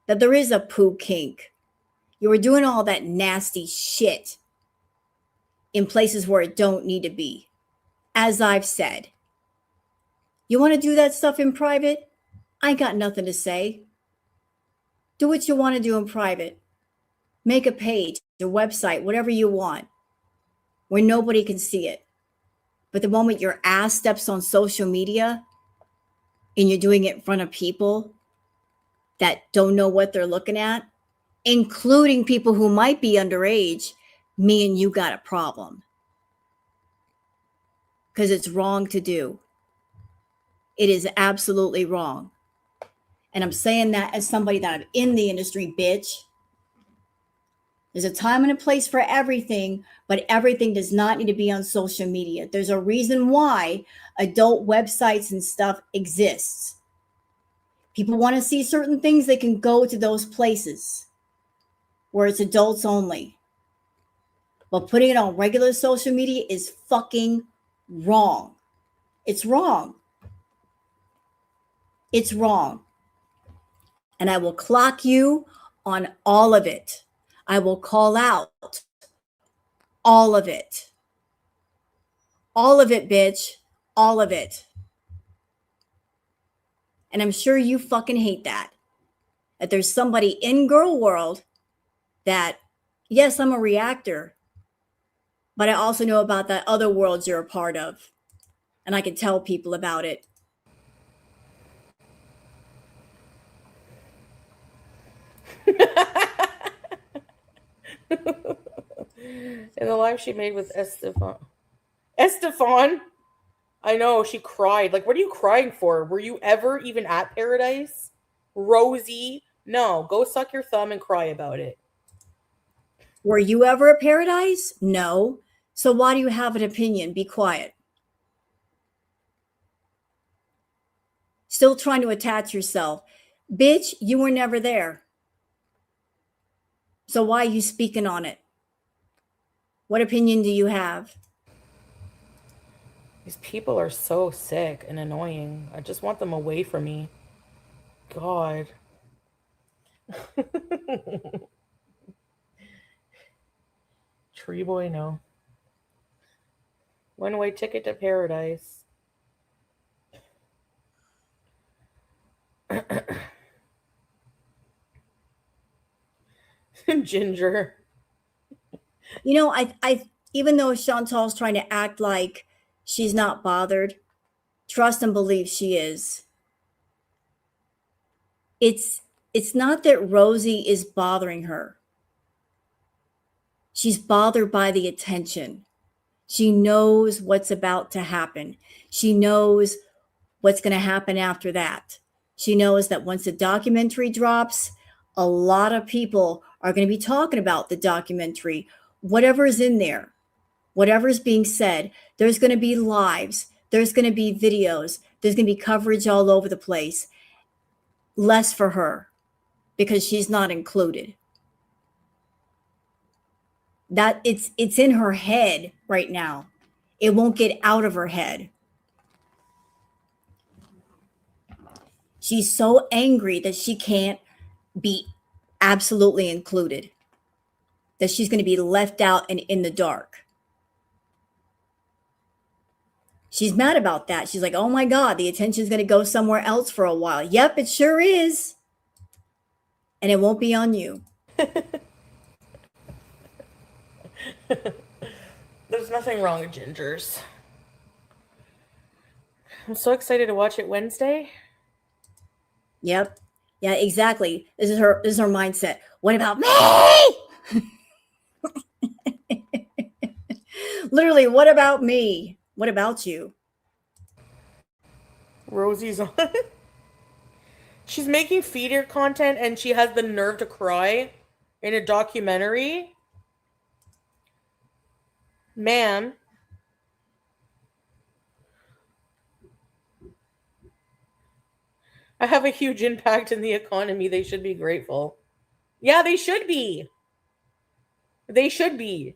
that there is a poo kink. You were doing all that nasty shit in places where it don't need to be. As I've said, you want to do that stuff in private? I got nothing to say. Do what you want to do in private. Make a page, a website, whatever you want, where nobody can see it. But the moment your ass steps on social media and you're doing it in front of people that don't know what they're looking at, including people who might be underage, me and you got a problem. Because it's wrong to do. It is absolutely wrong. And I'm saying that as somebody that I'm in the industry, bitch. There's a time and a place for everything, but everything does not need to be on social media. There's a reason why adult websites and stuff exists. People want to see certain things, they can go to those places where it's adults only. But putting it on regular social media is fucking wrong. It's wrong. It's wrong. And I will clock you on all of it. I will call out all of it. All of it, bitch. All of it. And I'm sure you fucking hate that. That there's somebody in girl world that, yes, I'm a reactor, but I also know about that other worlds you're a part of. And I can tell people about it. In the live she made with Estefan. I know, she cried. Like, what are you crying for? Were you ever even at Paradise? Rosie? No, go suck your thumb and cry about it. Were you ever at Paradise? No. So why do you have an opinion? Be quiet. Still trying to attach yourself. Bitch, you were never there. So why are you speaking on it? What opinion do you have? These people are so sick and annoying. I just want them away from me. God. Tree boy, no. One-way ticket to paradise. Ginger. You know, I even though Chantal's trying to act like she's not bothered, trust and believe she is. It's not that Rosie is bothering her. She's bothered by the attention. She knows what's about to happen. She knows what's going to happen after that. She knows that once the documentary drops, a lot of people are going to be talking about the documentary, whatever's in there, whatever's being said. There's going to be lives, there's going to be videos, there's going to be coverage all over the place. Less for her because she's not included. That it's in her head right now. It won't get out of her head. She's so angry that she can't be absolutely included, that she's going to be left out and in the dark. She's mad about that. She's like, oh my God, the attention's going to go somewhere else for a while. Yep, it sure is. And it won't be on you. There's nothing wrong with Gingers. I'm so excited to watch it Wednesday. Yep. Yeah, exactly. This is her mindset. What about me? Literally, what about me? What about you? Rosie's on. She's making feeder content and she has the nerve to cry in a documentary. Ma'am. I have a huge impact in the economy. They should be grateful. Yeah, they should be. They should be.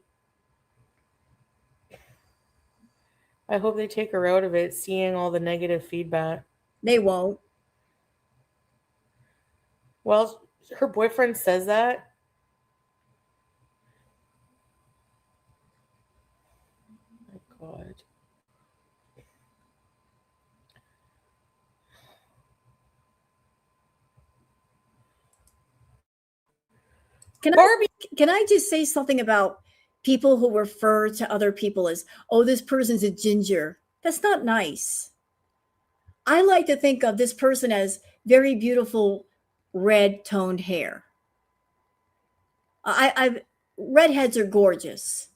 I hope they take her out of it, seeing all the negative feedback. They won't. Well, her boyfriend says that. Oh my God. Can I just say something about people who refer to other people as, oh, this person's a ginger? That's not nice. I like to think of this person as very beautiful red toned hair. Redheads are gorgeous.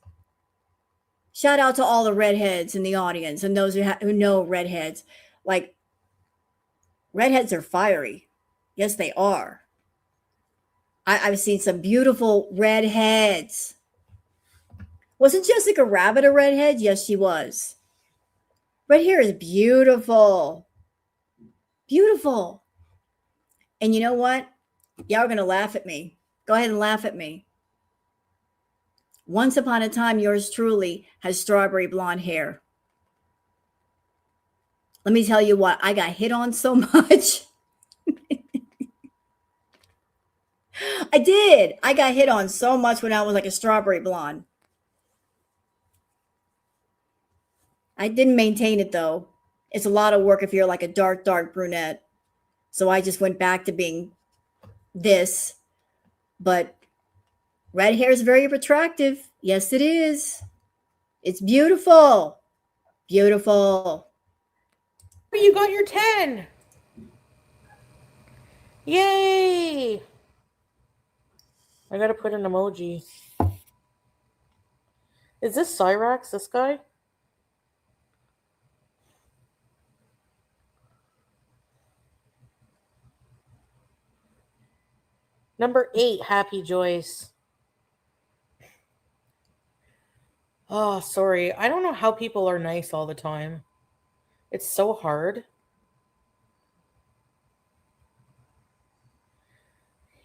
Shout out to all the redheads in the audience and those who know redheads. Like, redheads are fiery. Yes, they are. I've seen some beautiful redheads. Wasn't Jessica Rabbit a redhead? Yes, she was. Red hair is beautiful. Beautiful. And you know what? Y'all are going to laugh at me. Go ahead and laugh at me. Once upon a time, yours truly has strawberry blonde hair. Let me tell you what, I got hit on so much. I did. I got hit on so much when I was like a strawberry blonde. I didn't maintain it though. It's a lot of work if you're like a dark brunette. So I just went back to being this. But red hair is very attractive. Yes, it is. It's beautiful. Beautiful. You got your 10. Yay. I gotta put an emoji. Is this Cyrax, this guy? Number 8, Happy Joyce. Oh, sorry. I don't know how people are nice all the time. It's so hard.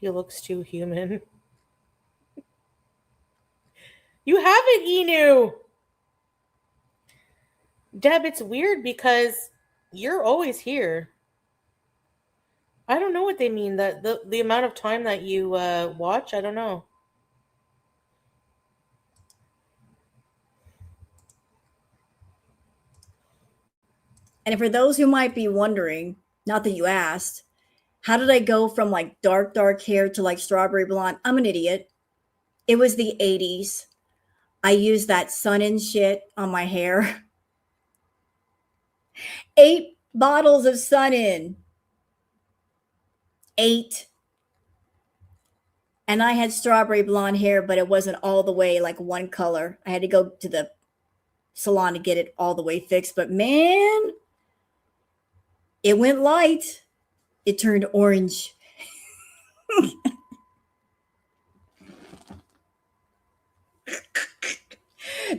He looks too human. You have it, Enu! Deb, it's weird because you're always here. I don't know what they mean. That the amount of time that you watch, I don't know. And for those who might be wondering, not that you asked, how did I go from like dark hair to like strawberry blonde? I'm an idiot. It was the 80s. I used that sun in shit on my hair. 8 bottles of sun in. 8. And I had strawberry blonde hair, but it wasn't all the way like one color. I had to go to the salon to get it all the way fixed. But man, it went light. It turned orange.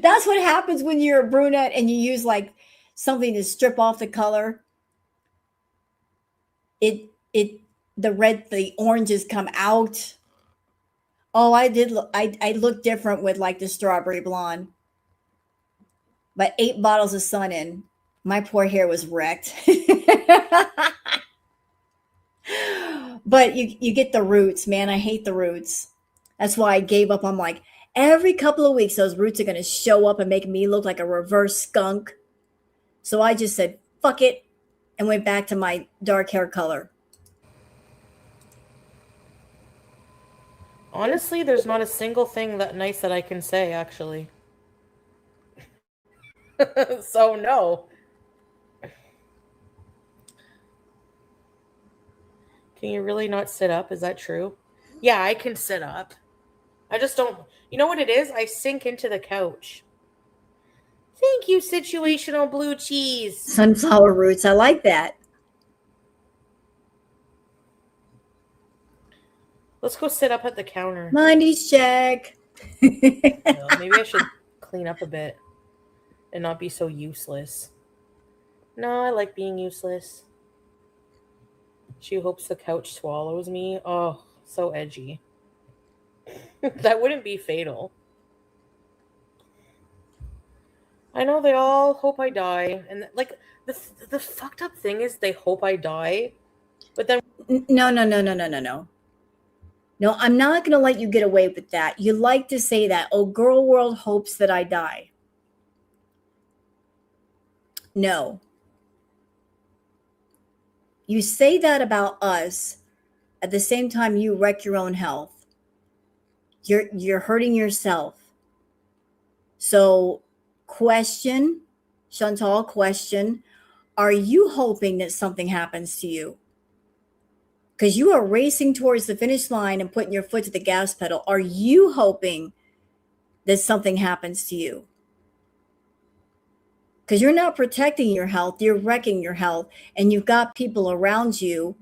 That's what happens when you're a brunette and you use like something to strip off the color. The oranges come out. Oh, I look different with like the strawberry blonde. But 8 bottles of sun in. My poor hair was wrecked. But you get the roots, man. I hate the roots. That's why I gave up. I'm like, every couple of weeks, those roots are going to show up and make me look like a reverse skunk. So I just said, fuck it, and went back to my dark hair color. Honestly, there's not a single thing that nice that I can say, actually. So, no. Can you really not sit up? Is that true? Yeah, I can sit up. I just don't. You know what it is? I sink into the couch. Thank you, situational blue cheese. Sunflower roots. I like that. Let's go sit up at the counter. Money's check. Maybe I should clean up a bit and not be so useless. No, I like being useless. She hopes the couch swallows me. Oh, so edgy. That wouldn't be fatal. I know they all hope I die. And like the fucked up thing is they hope I die. But then No. No, I'm not going to let you get away with that. You like to say that. Oh, girl world hopes that I die. No. You say that about us. At the same time, you wreck your own health. You're hurting yourself. So, question, Chantal, question, are you hoping that something happens to you? Because you are racing towards the finish line and putting your foot to the gas pedal. Are you hoping that something happens to you? Because you're not protecting your health, you're wrecking your health, and you've got people around you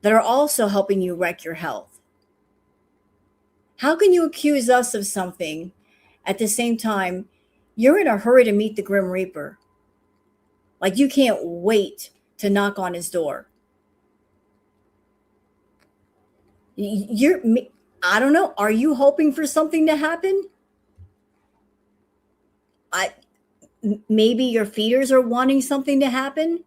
that are also helping you wreck your health. How can you accuse us of something at the same time you're in a hurry to meet the Grim Reaper? Like you can't wait to knock on his door. I don't know. Are you hoping for something to happen? Maybe your feeders are wanting something to happen.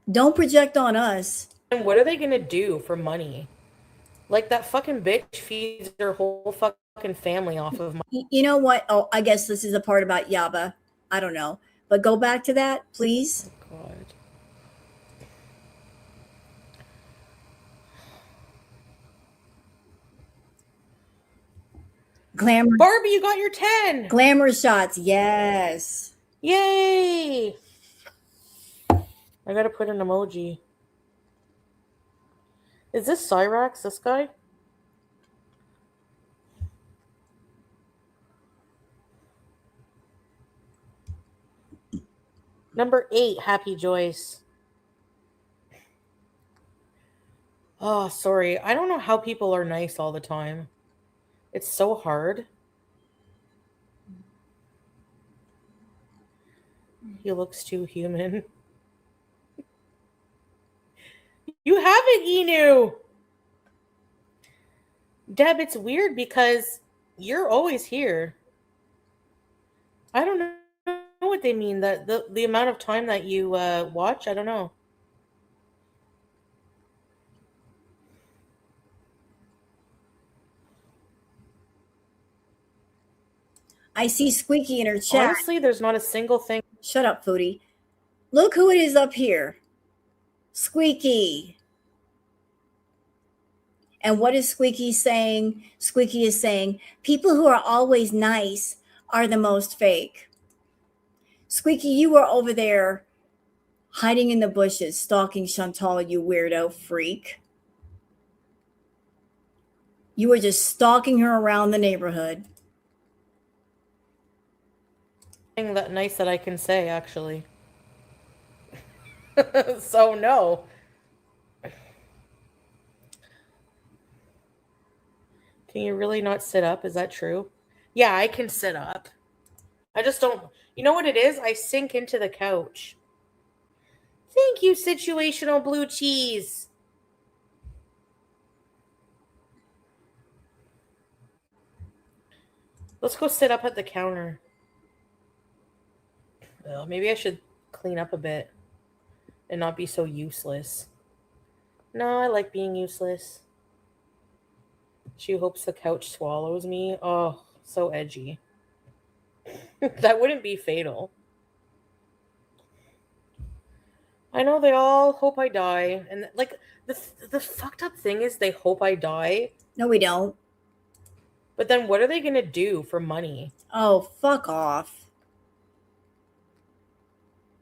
Don't project on us. and what are they gonna do for money? Like that fucking bitch feeds her whole fucking family off of my. You know what? Oh, I guess this is a part about Yaba. I don't know. But go back to that, please. Oh, God. Glamour. Barbie, you got your 10. Glamour shots. Yes. Yay! I gotta put an emoji. Is this Cyrax, this guy? Number 8, Happy Joyce. Oh, sorry. I don't know how people are nice all the time. It's so hard. He looks too human. You have it, Inu! Deb, it's weird because you're always here. I don't know what they mean. That the amount of time that you watch, I don't know. I see Squeaky in her chat. Honestly, there's not a single thing. Shut up, Foodie. Look who it is up here. Squeaky. And what is Squeaky saying? Squeaky is saying, people who are always nice are the most fake. Squeaky, you were over there hiding in the bushes, stalking Chantal, you weirdo freak. You were just stalking her around the neighborhood. That nice that I can say, actually. So no. Can you really not sit up? Is that true? Yeah, I can sit up. I just don't. You know what it is? I sink into the couch. Thank you, situational blue cheese. Let's go sit up at the counter. Well, maybe I should clean up a bit and not be so useless. No, I like being useless. She hopes the couch swallows me. Oh, so edgy. That wouldn't be fatal. I know they all hope I die. And like the fucked up thing is they hope I die. No, we don't. But then what are they going to do for money? Oh, fuck off.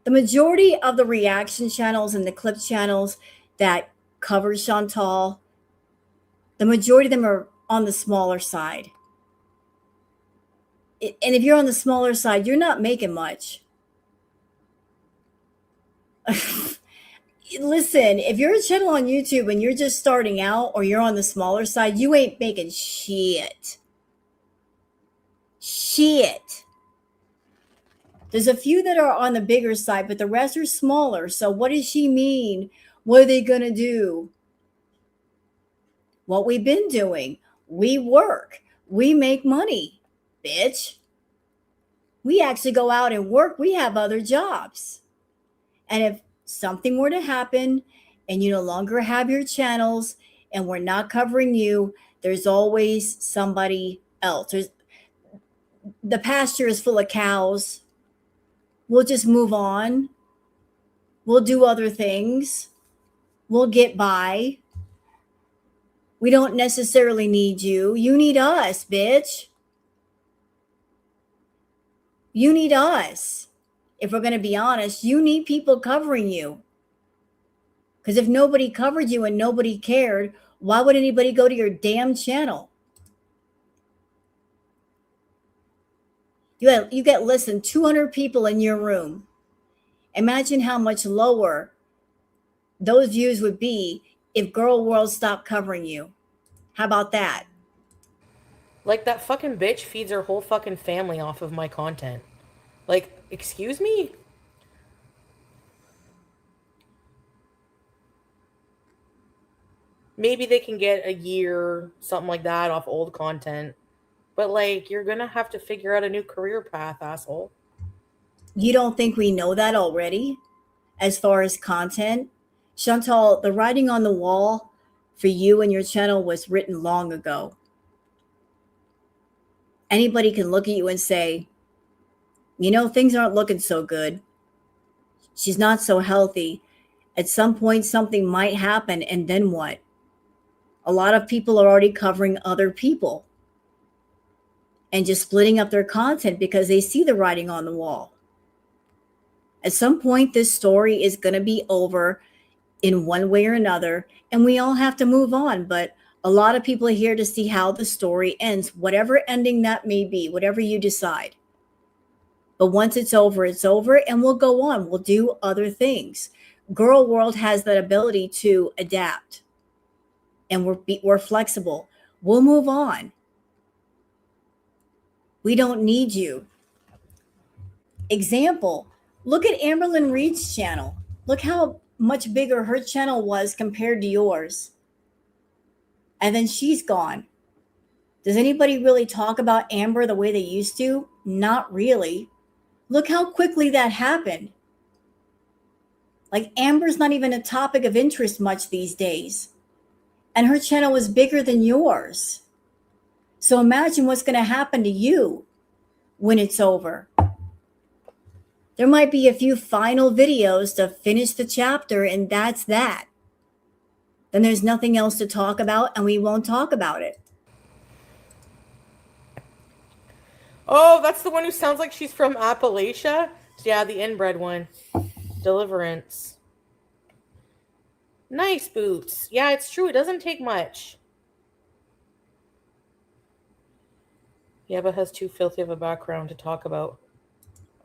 The majority of the reaction channels and the clip channels that cover Chantal, the majority of them are on the smaller side. And if you're on the smaller side, you're not making much. Listen, if you're a channel on YouTube and you're just starting out or you're on the smaller side, you ain't making shit. Shit. There's a few that are on the bigger side, but the rest are smaller. So what does she mean? What are they going to do? What we've been doing. We work. We make money, bitch. We actually go out and work. We have other jobs. And if something were to happen and you no longer have your channels and we're not covering you, there's always somebody else. The pasture is full of cows. We'll just move on. We'll do other things. We'll get by. We don't necessarily need you. You need us, bitch. You need us. If we're going to be honest, you need people covering you. Because if nobody covered you and nobody cared, why would anybody go to your damn channel? You get less than 200 people in your room. Imagine how much lower those views would be if Girl World stopped covering you. How about that? Like, that fucking bitch feeds her whole fucking family off of my content. Like, excuse me? Maybe they can get a year, something like that, off old content. But, like, you're gonna have to figure out a new career path, asshole. You don't think we know that already? As far as content? Chantal, the writing on the wall for you and your channel was written long ago. Anybody can look at you and say, you know, things aren't looking so good. She's not so healthy. At some point, something might happen, and then what? A lot of people are already covering other people and just splitting up their content because they see the writing on the wall. At some point, this story is going to be over in one way or another, and we all have to move on. But a lot of people are here to see how the story ends, whatever ending that may be, whatever you decide. But once it's over, and we'll go on. We'll do other things. Girl World has that ability to adapt, and we're flexible. We'll move on. We don't need you. Example, look at Amberlyn Reed's channel. Look how much bigger her channel was compared to yours. And then she's gone. Does anybody really talk about Amber the way they used to? Not really. Look how quickly that happened. Like Amber's not even a topic of interest much these days. And her channel is bigger than yours. So imagine what's going to happen to you when it's over. There might be a few final videos to finish the chapter, and that's that. Then there's nothing else to talk about, and we won't talk about it. Oh, that's the one who sounds like she's from Appalachia? Yeah, the inbred one. Deliverance. Nice boots. Yeah, it's true. It doesn't take much. Yaba has too filthy of a background to talk about.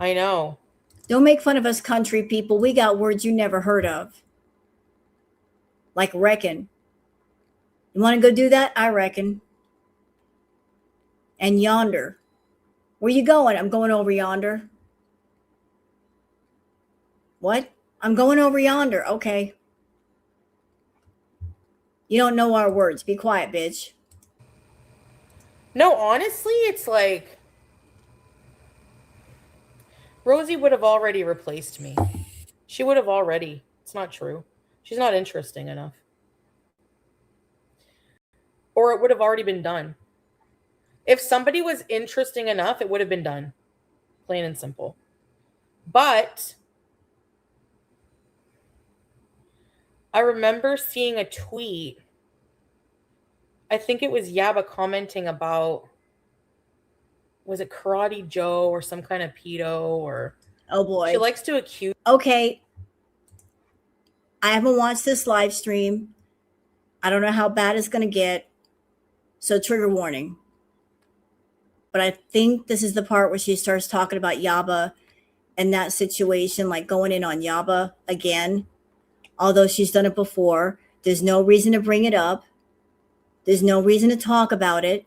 I know. Don't make fun of us country people. We got words you never heard of. Like reckon. You want to go do that? I reckon. And yonder. Where you going? I'm going over yonder. What? I'm going over yonder. Okay. You don't know our words. Be quiet, bitch. No, honestly, it's like Rosie would have already replaced me. She would have already. It's not true. She's not interesting enough. Or it would have already been done. If somebody was interesting enough, it would have been done. Plain and simple. But I remember seeing a tweet. I think it was Yaba commenting about, was it Karate Joe or some kind of pedo or... Oh boy. She likes to accuse... Okay. I haven't watched this live stream. I don't know how bad it's going to get. So trigger warning. But I think this is the part where she starts talking about Yaba and that situation, like going in on Yaba again. Although she's done it before. There's no reason to bring it up. There's no reason to talk about it.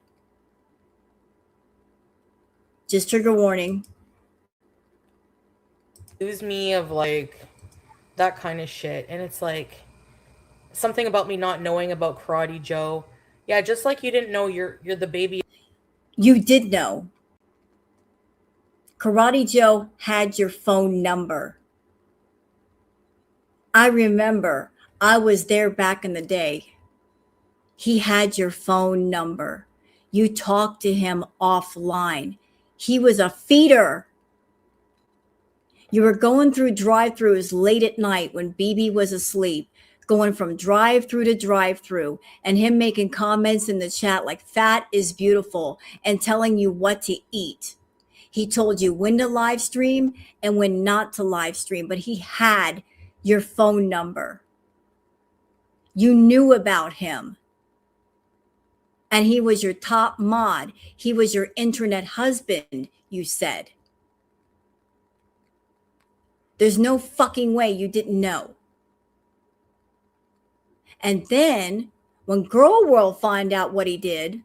Just trigger warning. Accuse me of like that kind of shit. And it's like something about me not knowing about Karate Joe. Yeah, just like you didn't know you're the baby. You did know. Karate Joe had your phone number. I remember. I was there back in the day. He had your phone number. You talked to him offline. He was a feeder. You were going through drive-thrus late at night when BB was asleep, going from drive-through to drive-through, and him making comments in the chat like fat is beautiful and telling you what to eat. He told you when to live stream and when not to live stream, but he had your phone number. You knew about him. And he was your top mod. He was your internet husband, you said. There's no fucking way you didn't know. And then when Girl World find out what he did,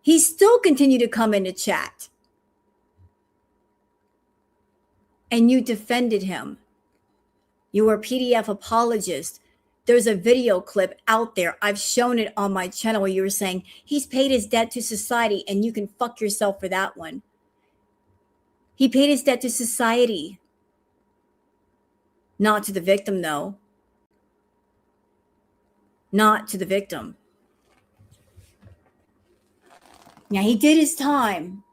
he still continued to come into chat. And you defended him. You were a PDF apologist. There's a video clip out there. I've shown it on my channel where you were saying he's paid his debt to society and you can fuck yourself for that one. He paid his debt to society. Not to the victim, though. Not to the victim. Now, he did his time.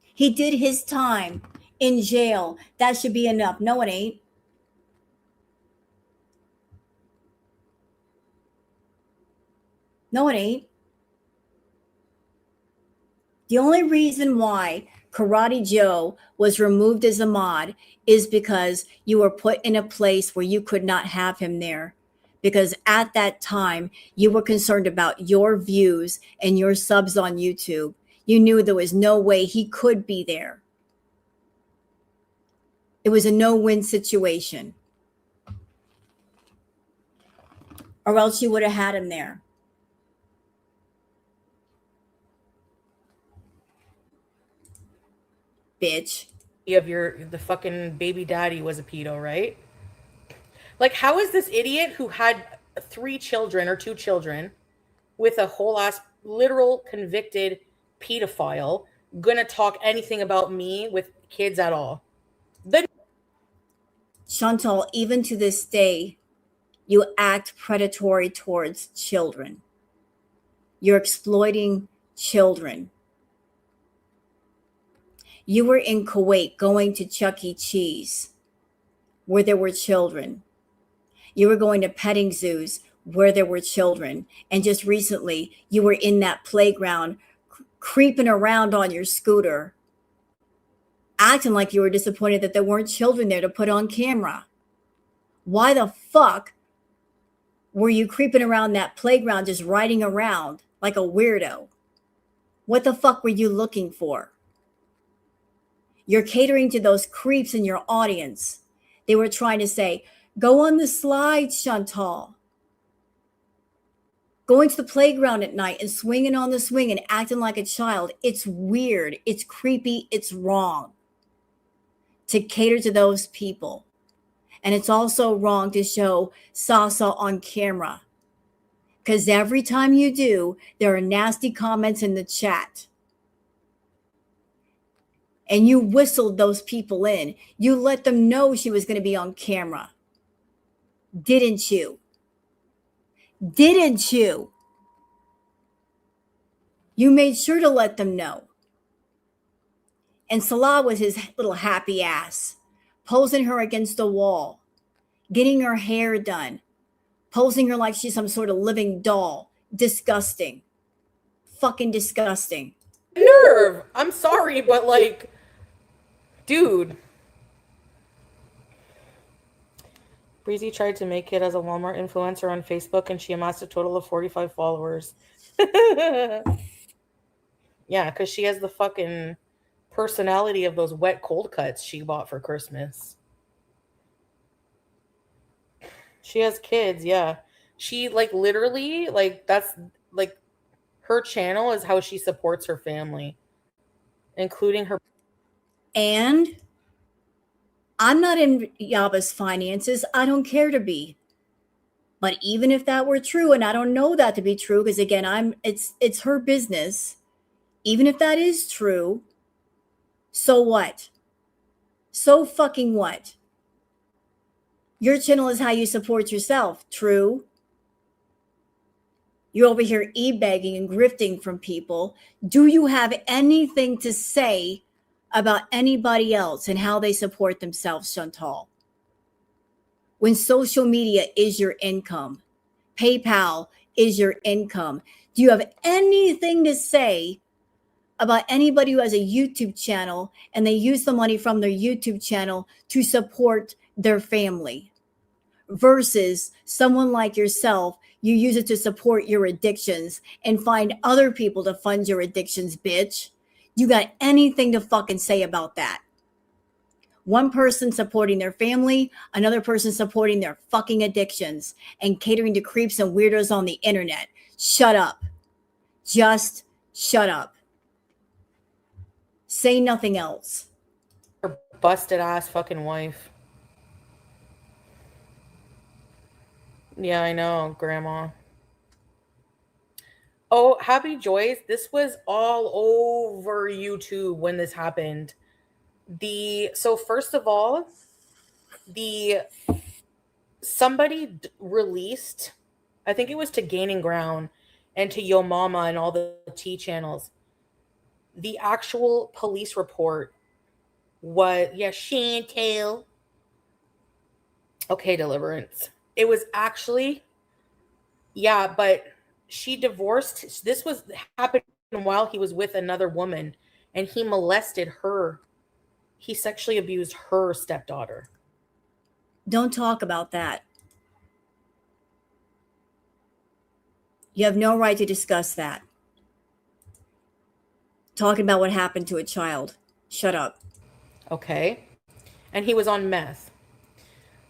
He did his time in jail. That should be enough. No, it ain't. No, it ain't. The only reason why Karate Joe was removed as a mod is because you were put in a place where you could not have him there. Because at that time, you were concerned about your views and your subs on YouTube. You knew there was no way he could be there. It was a no-win situation. Or else you would have had him there. Bitch. Of the fucking baby daddy was a pedo, right? Like, how is this idiot who had 3 children or 2 children with a whole ass literal convicted pedophile gonna talk anything about me with kids at all. The Chantal, even to this day, you act predatory towards children. You're exploiting children. You were in Kuwait going to Chuck E. Cheese where there were children. You were going to petting zoos where there were children. And just recently, you were in that playground creeping around on your scooter, acting like you were disappointed that there weren't children there to put on camera. Why the fuck were you creeping around that playground just riding around like a weirdo? What the fuck were you looking for? You're catering to those creeps in your audience. They were trying to say, go on the slides, Chantal. Going to the playground at night and swinging on the swing and acting like a child. It's weird. It's creepy. It's wrong to cater to those people. And it's also wrong to show Sasa on camera. Because every time you do, there are nasty comments in the chat. And you whistled those people in. You let them know she was going to be on camera. Didn't you? Didn't you? You made sure to let them know. And Salah was his little happy ass, posing her against the wall, getting her hair done, posing her like she's some sort of living doll. Disgusting. Fucking disgusting. nerve. I'm sorry, but like, dude. Breezy tried to make it as a Walmart influencer on Facebook and she amassed a total of 45 followers. Yeah, because she has the fucking personality of those wet cold cuts she bought for Christmas. She has kids, yeah. She like literally, like that's like her channel is how she supports her family, including her. And I'm not in Yaba's finances. I don't care to be. But even if that were true, and I don't know that to be true, because again, it's her business. Even if that is true, so what? So fucking what? Your channel is how you support yourself. True. You're over here e-begging and grifting from people. Do you have anything to say about anybody else and how they support themselves, Chantal? When social media is your income, PayPal is your income, do you have anything to say about anybody who has a YouTube channel and they use the money from their YouTube channel to support their family versus someone like yourself? You use it to support your addictions and find other people to fund your addictions, bitch. You got anything to fucking say about that? One person supporting their family, another person supporting their fucking addictions and catering to creeps and weirdos on the internet. Shut up. Just shut up. Say nothing else. Her busted ass fucking wife. Yeah, I know, Grandma. Oh, Happy Joys. This was all over YouTube when this happened. So first of all, somebody released, I think it was to Gaining Ground and to Yo Mama and all the T channels, the actual police report was, yeah, Chantel. Okay, Deliverance. It was actually, yeah, but she divorced. This was happened while he was with another woman and he molested her. He sexually abused her stepdaughter. Don't talk about that. You have no right to discuss that. Talking about what happened to a child. Shut up. Okay. And he was on meth.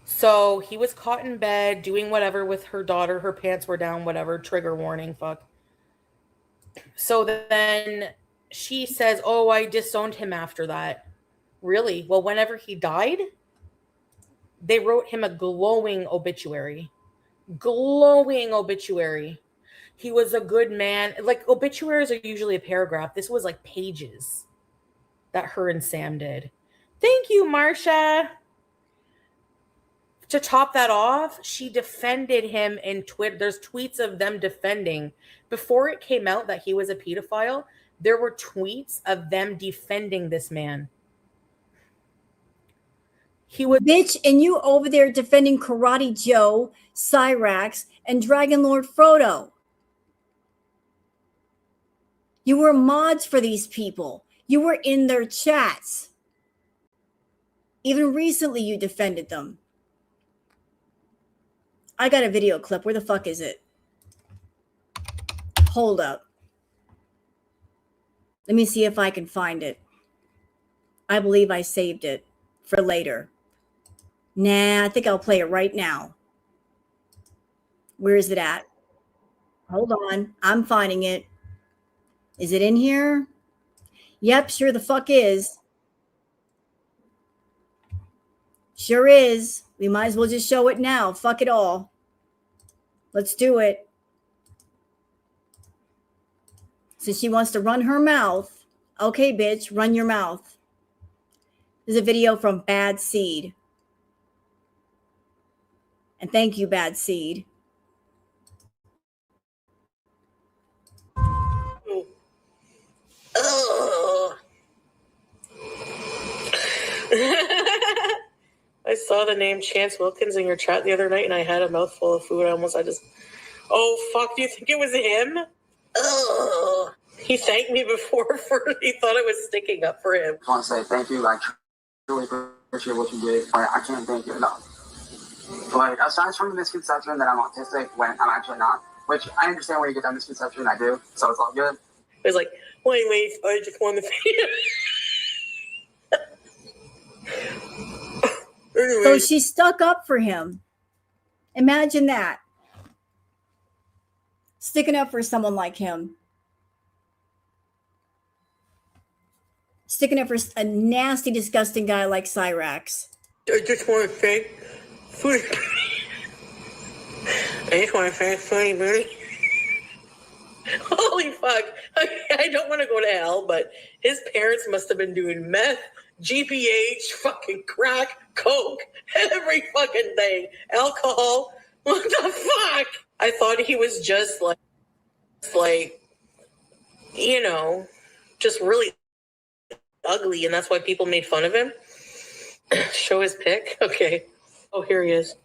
So he was caught in bed doing whatever with her daughter. Her pants were down, whatever. Trigger warning, fuck. So then she says, oh, I disowned him after that. Really? Well, whenever he died, they wrote him a glowing obituary. Glowing obituary. He was a good man. Like, obituaries are usually a paragraph. This was like pages that her and Sam did. Thank you, Marsha. To top that off, she defended him in Twitter. There's tweets of them defending. Before it came out that he was a pedophile, there were tweets of them defending this man. He was Bitch, and you over there defending Karate Joe, Cyrax, and Dragon Lord Frodo. You were mods for these people. You were in their chats. Even recently, you defended them. I got a video clip. Where the fuck is it? Hold up. Let me see if I can find it. I believe I saved it for later. Nah, I think I'll play it right now. Where is it at? Hold on. I'm finding it. Is it in here? Yep, sure the fuck is. Sure is. We might as well just show it now. Fuck it all. Let's do it. Since she wants to run her mouth. Okay, bitch, run your mouth. There's a video from Bad Seed. And thank you, Bad Seed. I saw the name Chance Wilkins in your chat the other night, and I had a mouthful of food. Oh, fuck, do you think it was him? Ugh. He thanked me before he thought it was sticking up for him. I want to say thank you. Like, really appreciate what you did. Like, I can't thank you enough. Like, aside from the misconception that I'm autistic when I'm actually not, which I understand where you get that misconception, I do, so it's all good. It was like, wait, I just won the video. So she stuck up for him. Imagine that. Sticking up for someone like him. Sticking up for a nasty, disgusting guy like Cyrax. I just want to thank Funny Booty. Holy fuck. I don't want to go to hell, but his parents must have been doing meth, GPH, fucking crack, coke, every fucking thing. Alcohol. What the fuck? I thought he was just like, you know, just really ugly, and that's why people made fun of him. Show his pic. Okay. Oh, here he is.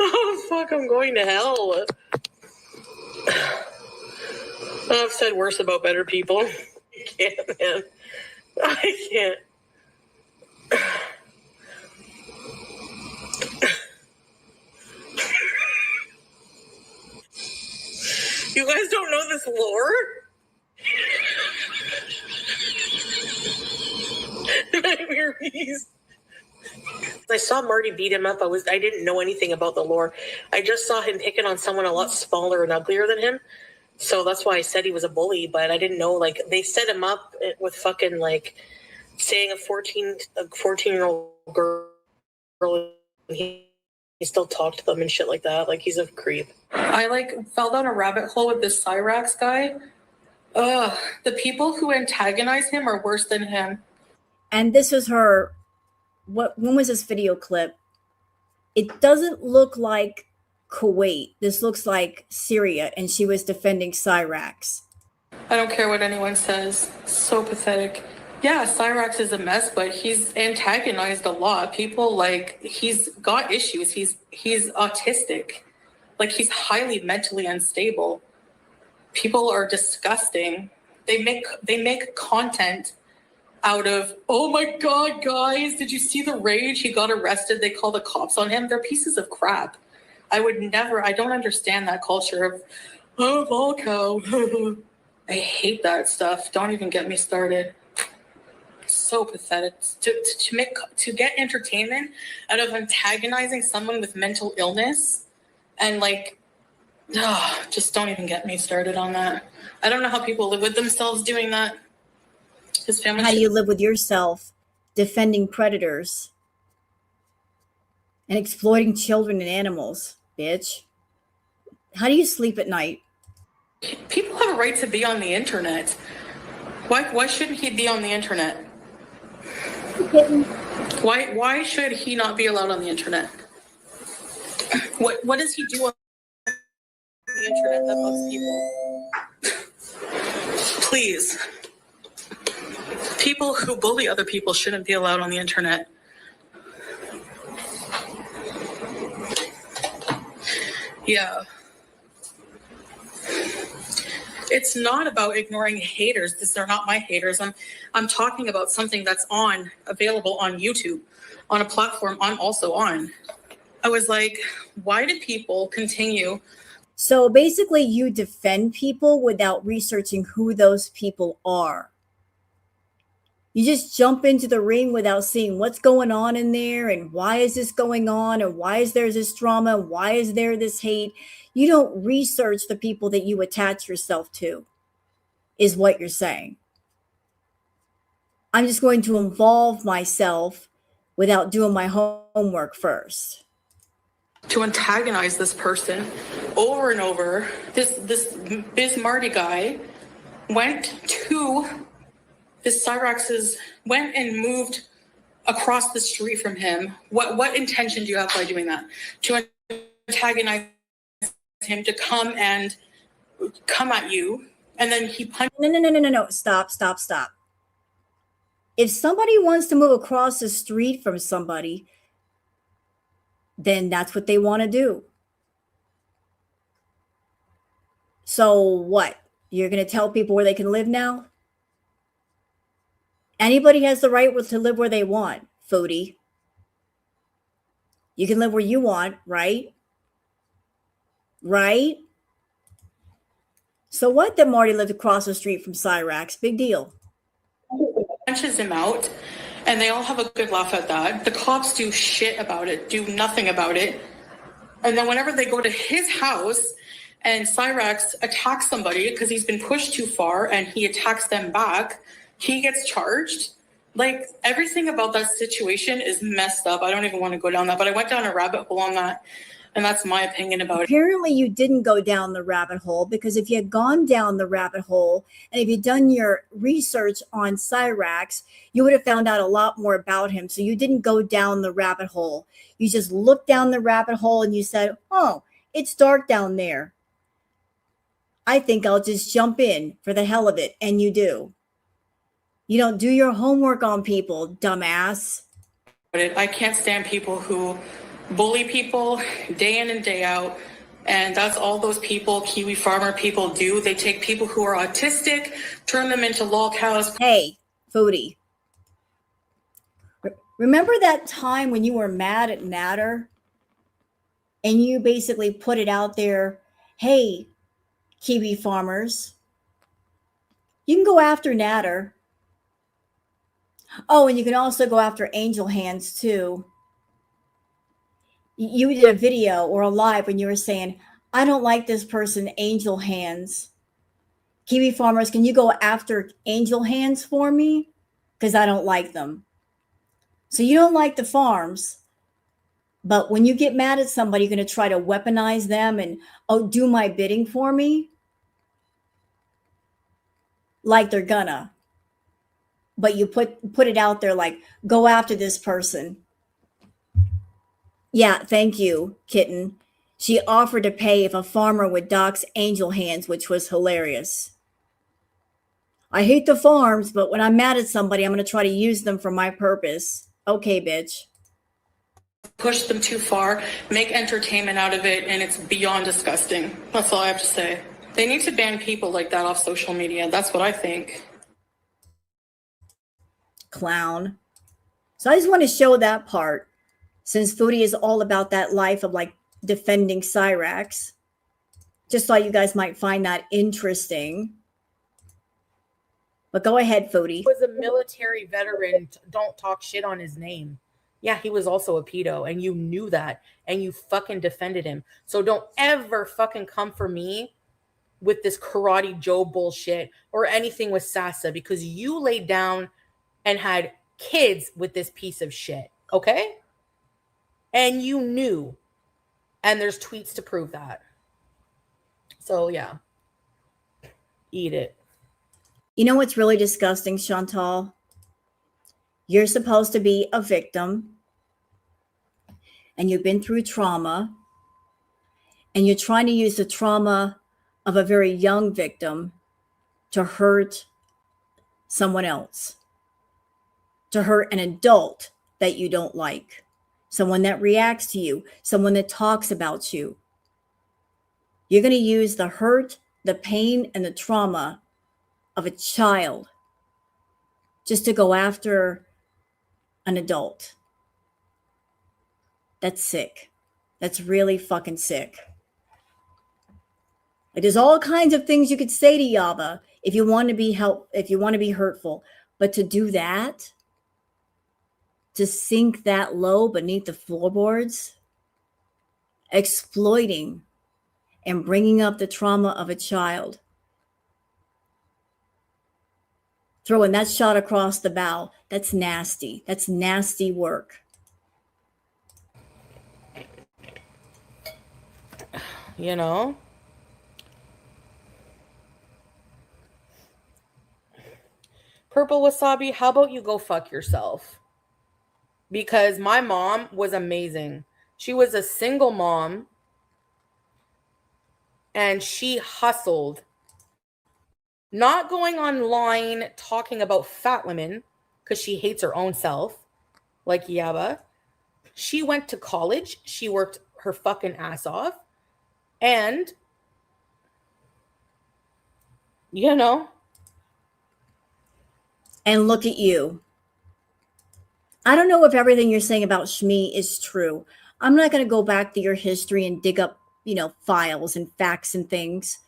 Oh, fuck, I'm going to hell. I've said worse about better people. I can't, man. I can't. You guys don't know this lore? Nightmare Beast. I saw Marty beat him up. I didn't know anything about the lore. I just saw him picking on someone a lot smaller and uglier than him. So that's why I said he was a bully, but I didn't know, like, they set him up with fucking, like, saying a 14-year-old girl, and he still talked to them and shit like that. Like, he's a creep. I, like, fell down a rabbit hole with this Cyrax guy. Ugh, the people who antagonize him are worse than him. And this was her, when was this video clip? It doesn't look like Kuwait. This looks like Syria, and she was defending Cyrax. I don't care what anyone says. So pathetic. Yeah, Cyrax is a mess, but he's antagonized a lot. People, like, he's got issues. He's autistic. Like, he's highly mentally unstable. People are disgusting. They make content out of, oh my God, guys, did you see the rage? He got arrested. They call the cops on him. They're pieces of crap. I don't understand that culture of, oh, Volko. I hate that stuff. Don't even get me started. so pathetic to get entertainment out of antagonizing someone with mental illness, and like, just don't even get me started on that. I don't know how people live with themselves doing that. His family. How do you live with yourself defending predators and exploiting children and animals, bitch? How do you sleep at night? People have a right to be on the internet. Why shouldn't he be on the internet? Why should he not be allowed on the internet? What does he do on the internet that bugs people? Please. People who bully other people shouldn't be allowed on the internet. Yeah. It's not about ignoring haters. They're not my haters. I'm talking about something that's available on YouTube, on a platform I'm also on. I was like, why do people continue? So basically you defend people without researching who those people are. You just jump into the ring without seeing what's going on in there and why is this going on and why is there this drama? Why is there this hate? You don't research the people that you attach yourself to, is what you're saying. I'm just going to involve myself without doing my homework first. To antagonize this person over and over. This Biz Marty guy went and moved across the street from him. What intention do you have by doing that? To antagonize him, to come at you, and then he punched. No. Stop. If somebody wants to move across the street from somebody, then that's what they want to do. So what? You're going to tell people where they can live now? Anybody has the right to live where they want, Foodie. You can live where you want, right? Right? So what that Marty lived across the street from Cyrax? Big deal. Punches him out, and they all have a good laugh at that. The cops do shit about it, do nothing about it. And then whenever they go to his house and Cyrax attacks somebody because he's been pushed too far and he attacks them back, he gets charged. Like, everything about that situation is messed up. I don't even want to go down that, but I went down a rabbit hole on that, and that's my opinion about it. Apparently you didn't go down the rabbit hole, because if you had gone down the rabbit hole and if you'd done your research on Cyrax, you would have found out a lot more about him. So you didn't go down the rabbit hole. You just looked down the rabbit hole and you said, oh, it's dark down there. I think I'll just jump in for the hell of it. And you do. You don't do your homework on people, dumbass. I can't stand people who bully people day in and day out. And that's all those people, Kiwi farmer people, do. They take people who are autistic, turn them into lol cows. Hey, Foodie. Remember that time when you were mad at Natter and you basically put it out there, hey, Kiwi farmers, you can go after Natter. Oh, and you can also go after Angel Hands too. You did a video or a live when you were saying, I don't like this person, Angel Hands. Kiwi farmers, can you go after Angel Hands for me? Because I don't like them. So you don't like the farms, but when you get mad at somebody, you're going to try to weaponize them and, oh, do my bidding for me? Like they're gonna. But you put it out there like, go after this person. Yeah, thank you, Kitten. She offered to pay if a farmer would dox Angel Hands, which was hilarious. I hate the farms, but when I'm mad at somebody, I'm going to try to use them for my purpose. Okay, bitch. Push them too far, make entertainment out of it, and it's beyond disgusting. That's all I have to say. They need to ban people like that off social media. That's what I think. Clown. So I just want to show that part, since Foodie is all about that life of like defending Cyrax. Just thought you guys might find that interesting. But go ahead, Foodie. Was a military veteran. Don't talk shit on his name. Yeah, he was also a pedo, and you knew that, and you fucking defended him. So don't ever fucking come for me with this Karate Joe bullshit or anything with Sasa, because you laid down and had kids with this piece of shit, okay? And you knew. And there's tweets to prove that. So yeah, eat it. You know what's really disgusting, Chantal? You're supposed to be a victim, and you've been through trauma, and you're trying to use the trauma of a very young victim to hurt someone else, to hurt an adult that you don't like, someone that reacts to you, someone that talks about you. You're going to use the hurt, the pain, and the trauma of a child just to go after an adult. That's sick. That's really fucking sick. Like, there's all kinds of things you could say to Yava if you want to be if you want to be hurtful, but to do that, to sink that low beneath the floorboards, exploiting and bringing up the trauma of a child, throwing that shot across the bow, that's nasty. That's nasty work. You know? Purple Wasabi, how about you go fuck yourself? Because my mom was amazing. She was a single mom, and she hustled. Not going online talking about fat women because she hates her own self, like Yaba. She went to college. She worked her fucking ass off. And, you know. And look at you. I don't know if everything you're saying about Shmi is true. I'm not going to go back to your history and dig up, files and facts and things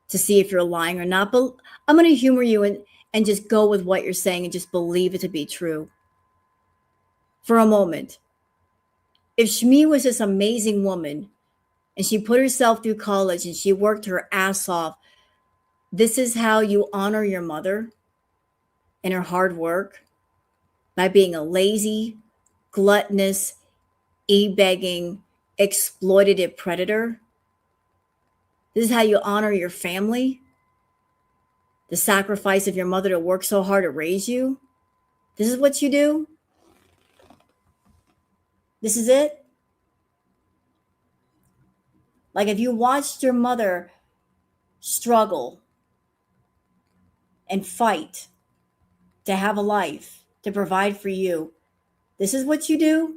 to see if you're lying or not. But I'm going to humor you and just go with what you're saying and just believe it to be true for a moment. If Shmi was this amazing woman and she put herself through college and she worked her ass off, this is how you honor your mother and her hard work? By being a lazy, gluttonous, e-begging, exploitative predator? This is how you honor your family? The sacrifice of your mother to work so hard to raise you? This is what you do? This is it? Like, if you watched your mother struggle and fight to have a life, to provide for you, this is what you do?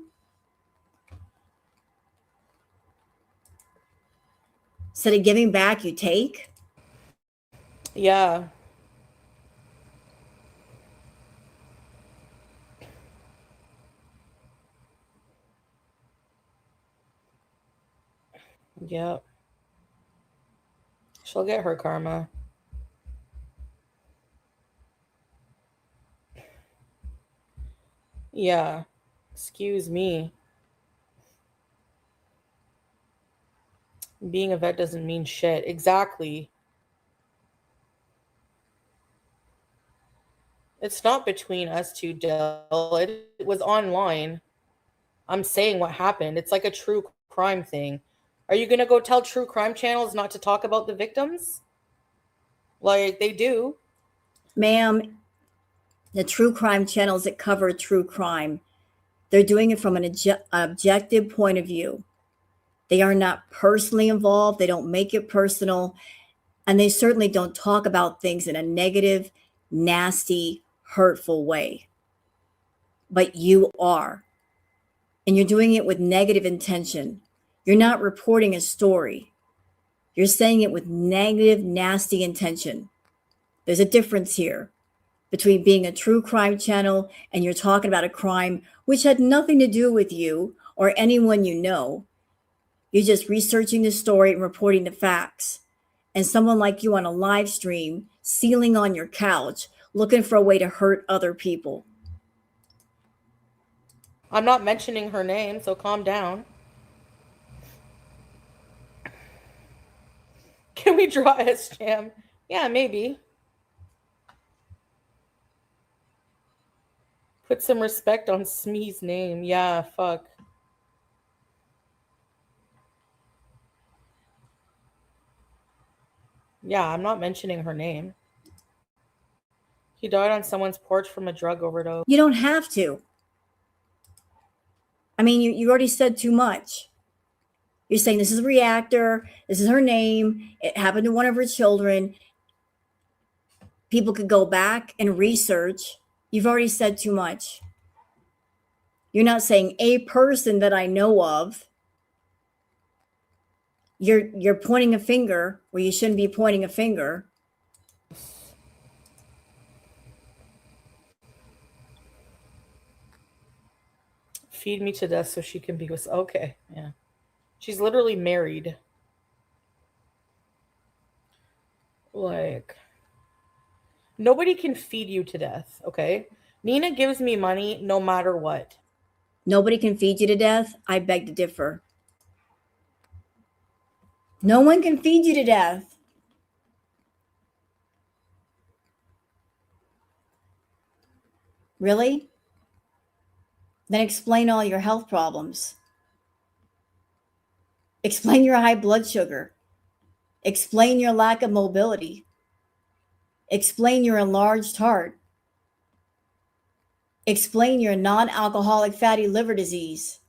Instead of giving back, you take? Yeah. Yep. She'll get her karma. Yeah. Excuse me. Being a vet doesn't mean shit. Exactly. It's not between us two, Dill. It was online. I'm saying what happened. It's like a true crime thing. Are you going to go tell true crime channels not to talk about the victims? Like they do. Ma'am, the true crime channels that cover true crime, they're doing it from an objective point of view. They are not personally involved. They don't make it personal. And they certainly don't talk about things in a negative, nasty, hurtful way. But you are. And you're doing it with negative intention. You're not reporting a story. You're saying it with negative, nasty intention. There's a difference here between being a true crime channel and you're talking about a crime which had nothing to do with you or anyone you know. You're just researching the story and reporting the facts. and someone like you on a live stream, sealing on your couch, looking for a way to hurt other people. I'm not mentioning her name, so calm down. Can we draw S-Jam? Yeah, maybe. Put some respect on Smee's name. Yeah, fuck. Yeah, I'm not mentioning her name. He died on someone's porch from a drug overdose. You don't have to. I mean, you already said too much. You're saying this is a reactor, this is her name, it happened to one of her children. People could go back and research. You've already said too much. You're not saying a person that I know of. You're pointing a finger where you shouldn't be pointing a finger. Feed me to death so she can be with. Okay, yeah. She's literally married. Like, nobody can feed you to death, okay? Nina gives me money no matter what. Nobody can feed you to death. I beg to differ. No one can feed you to death. Really? Then explain all your health problems. Explain your high blood sugar. Explain your lack of mobility. Explain your enlarged heart. Explain your non-alcoholic fatty liver disease.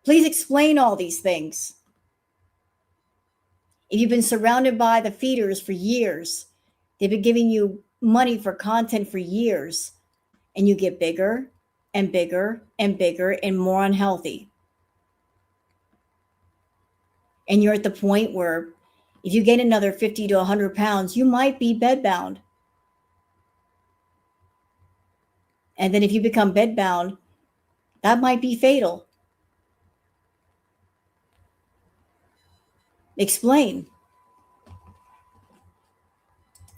Please explain all these things. If you've been surrounded by the feeders for years, they've been giving you money for content for years, and you get bigger and bigger and bigger and more unhealthy. And you're at the point where if you gain another 50 to 100 pounds, you might be bedbound. And then if you become bedbound, that might be fatal. Explain.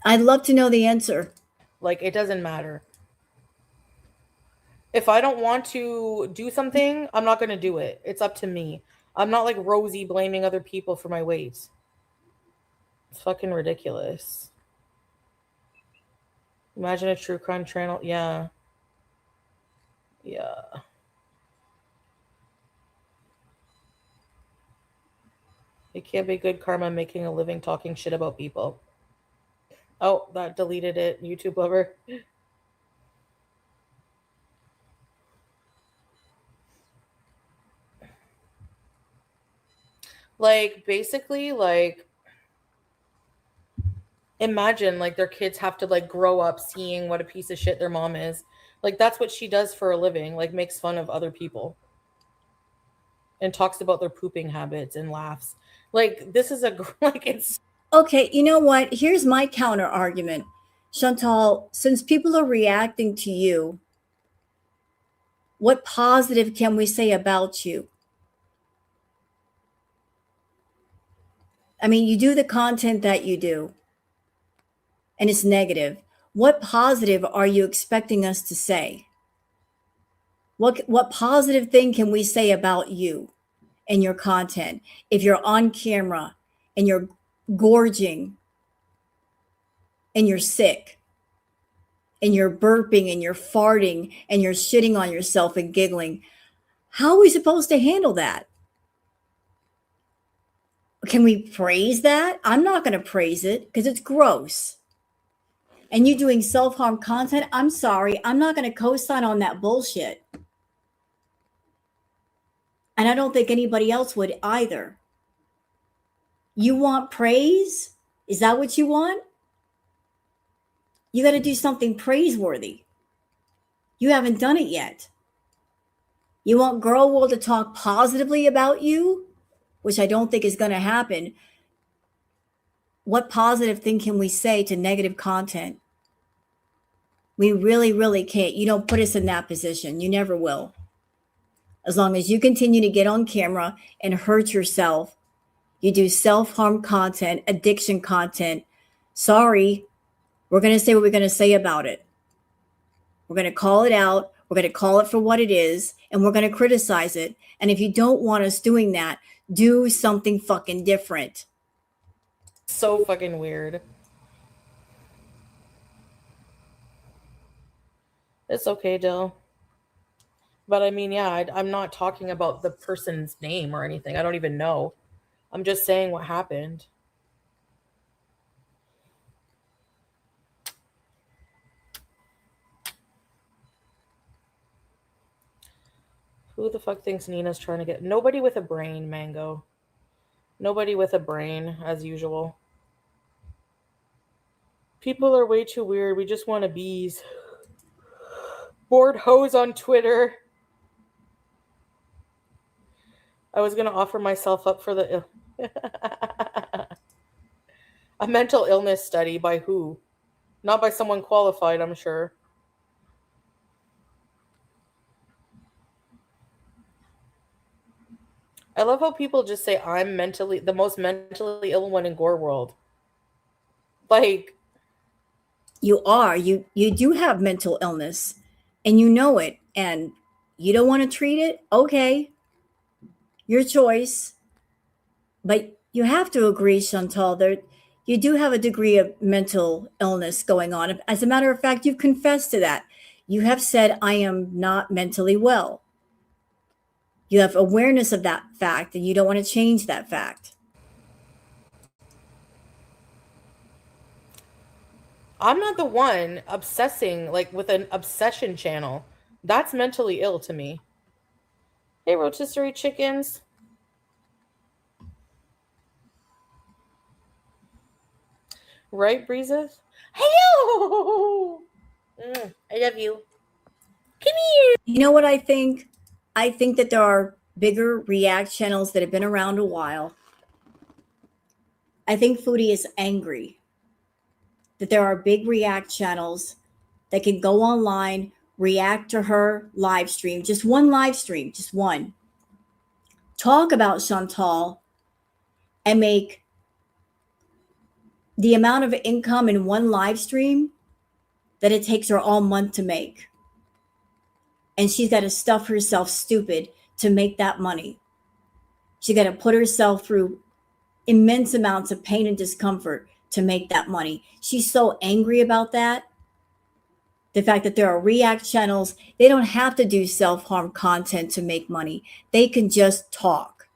I'd love to know the answer. Like, it doesn't matter. If I don't want to do something, I'm not going to do it. It's up to me. I'm not like Rosie blaming other people for my weight. It's fucking ridiculous. Imagine a true crime channel. Yeah. Yeah. It can't be good karma making a living talking shit about people. Oh, that deleted it. YouTube lover. Like, basically, like, imagine, like, their kids have to, like, grow up seeing what a piece of shit their mom is. Like, that's what she does for a living. Like, makes fun of other people. And talks about their pooping habits and laughs. Like, this is a, like, it's... Okay, you know what? Here's my counter argument. Chantal, since people are reacting to you, what positive can we say about you? I mean, you do the content that you do, and it's negative. What positive are you expecting us to say? What positive thing can we say about you and your content if you're on camera and you're gorging and you're sick and you're burping and you're farting and you're shitting on yourself and giggling? How are we supposed to handle that? Can we praise that? I'm not going to praise it because it's gross. And you doing self-harm content, I'm sorry, I'm not going to co-sign on that bullshit. And I don't think anybody else would either. You want praise? Is that what you want? You got to do something praiseworthy. You haven't done it yet. You want Girl World to talk positively about you, which I don't think is going to happen. What positive thing can we say to negative content? We really, really can't. You don't put us in that position. You never will. As long as you continue to get on camera and hurt yourself You do self-harm content, addiction content. Sorry, we're going to say what we're going to say about it. We're going to call it out. We're going to call it for what it is, and we're going to criticize it. And if you don't want us doing that, do something fucking different. So fucking weird. It's okay, Dill. But I mean, yeah, I'm not talking about the person's name or anything. I don't even know. I'm just saying what happened. Who the fuck thinks Nina's trying to get... Nobody with a brain, Mango. Nobody with a brain, as usual. People are way too weird. We just want to bees. Bored hoes on Twitter. I was going to offer myself up for the... a mental illness study by who? Not by someone qualified, I'm sure. I love how people just say I'm the most mentally ill one in Gore World. Like, you are. You do have mental illness, and you know it, and you don't want to treat it. Okay, your choice. But you have to agree, Chantal, there you do have a degree of mental illness going on. As a matter of fact, you've confessed to that. You have said, I am not mentally well. You have awareness of that fact, and you don't want to change that fact. I'm not the one obsessing, like, with an obsession channel. That's mentally ill to me. Hey, rotisserie chickens. Right, Breezes? Hello! I love you. Come here. You know what I think? I think that there are bigger React channels that have been around a while. I think Foodie is angry that there are big React channels that can go online, react to her live stream, just one live stream, just one. Talk about Chantal and make the amount of income in one live stream that it takes her all month to make. And she's got to stuff herself stupid to make that money. She got to put herself through immense amounts of pain and discomfort to make that money. She's so angry about that. The fact that there are React channels, they don't have to do self-harm content to make money. They can just talk.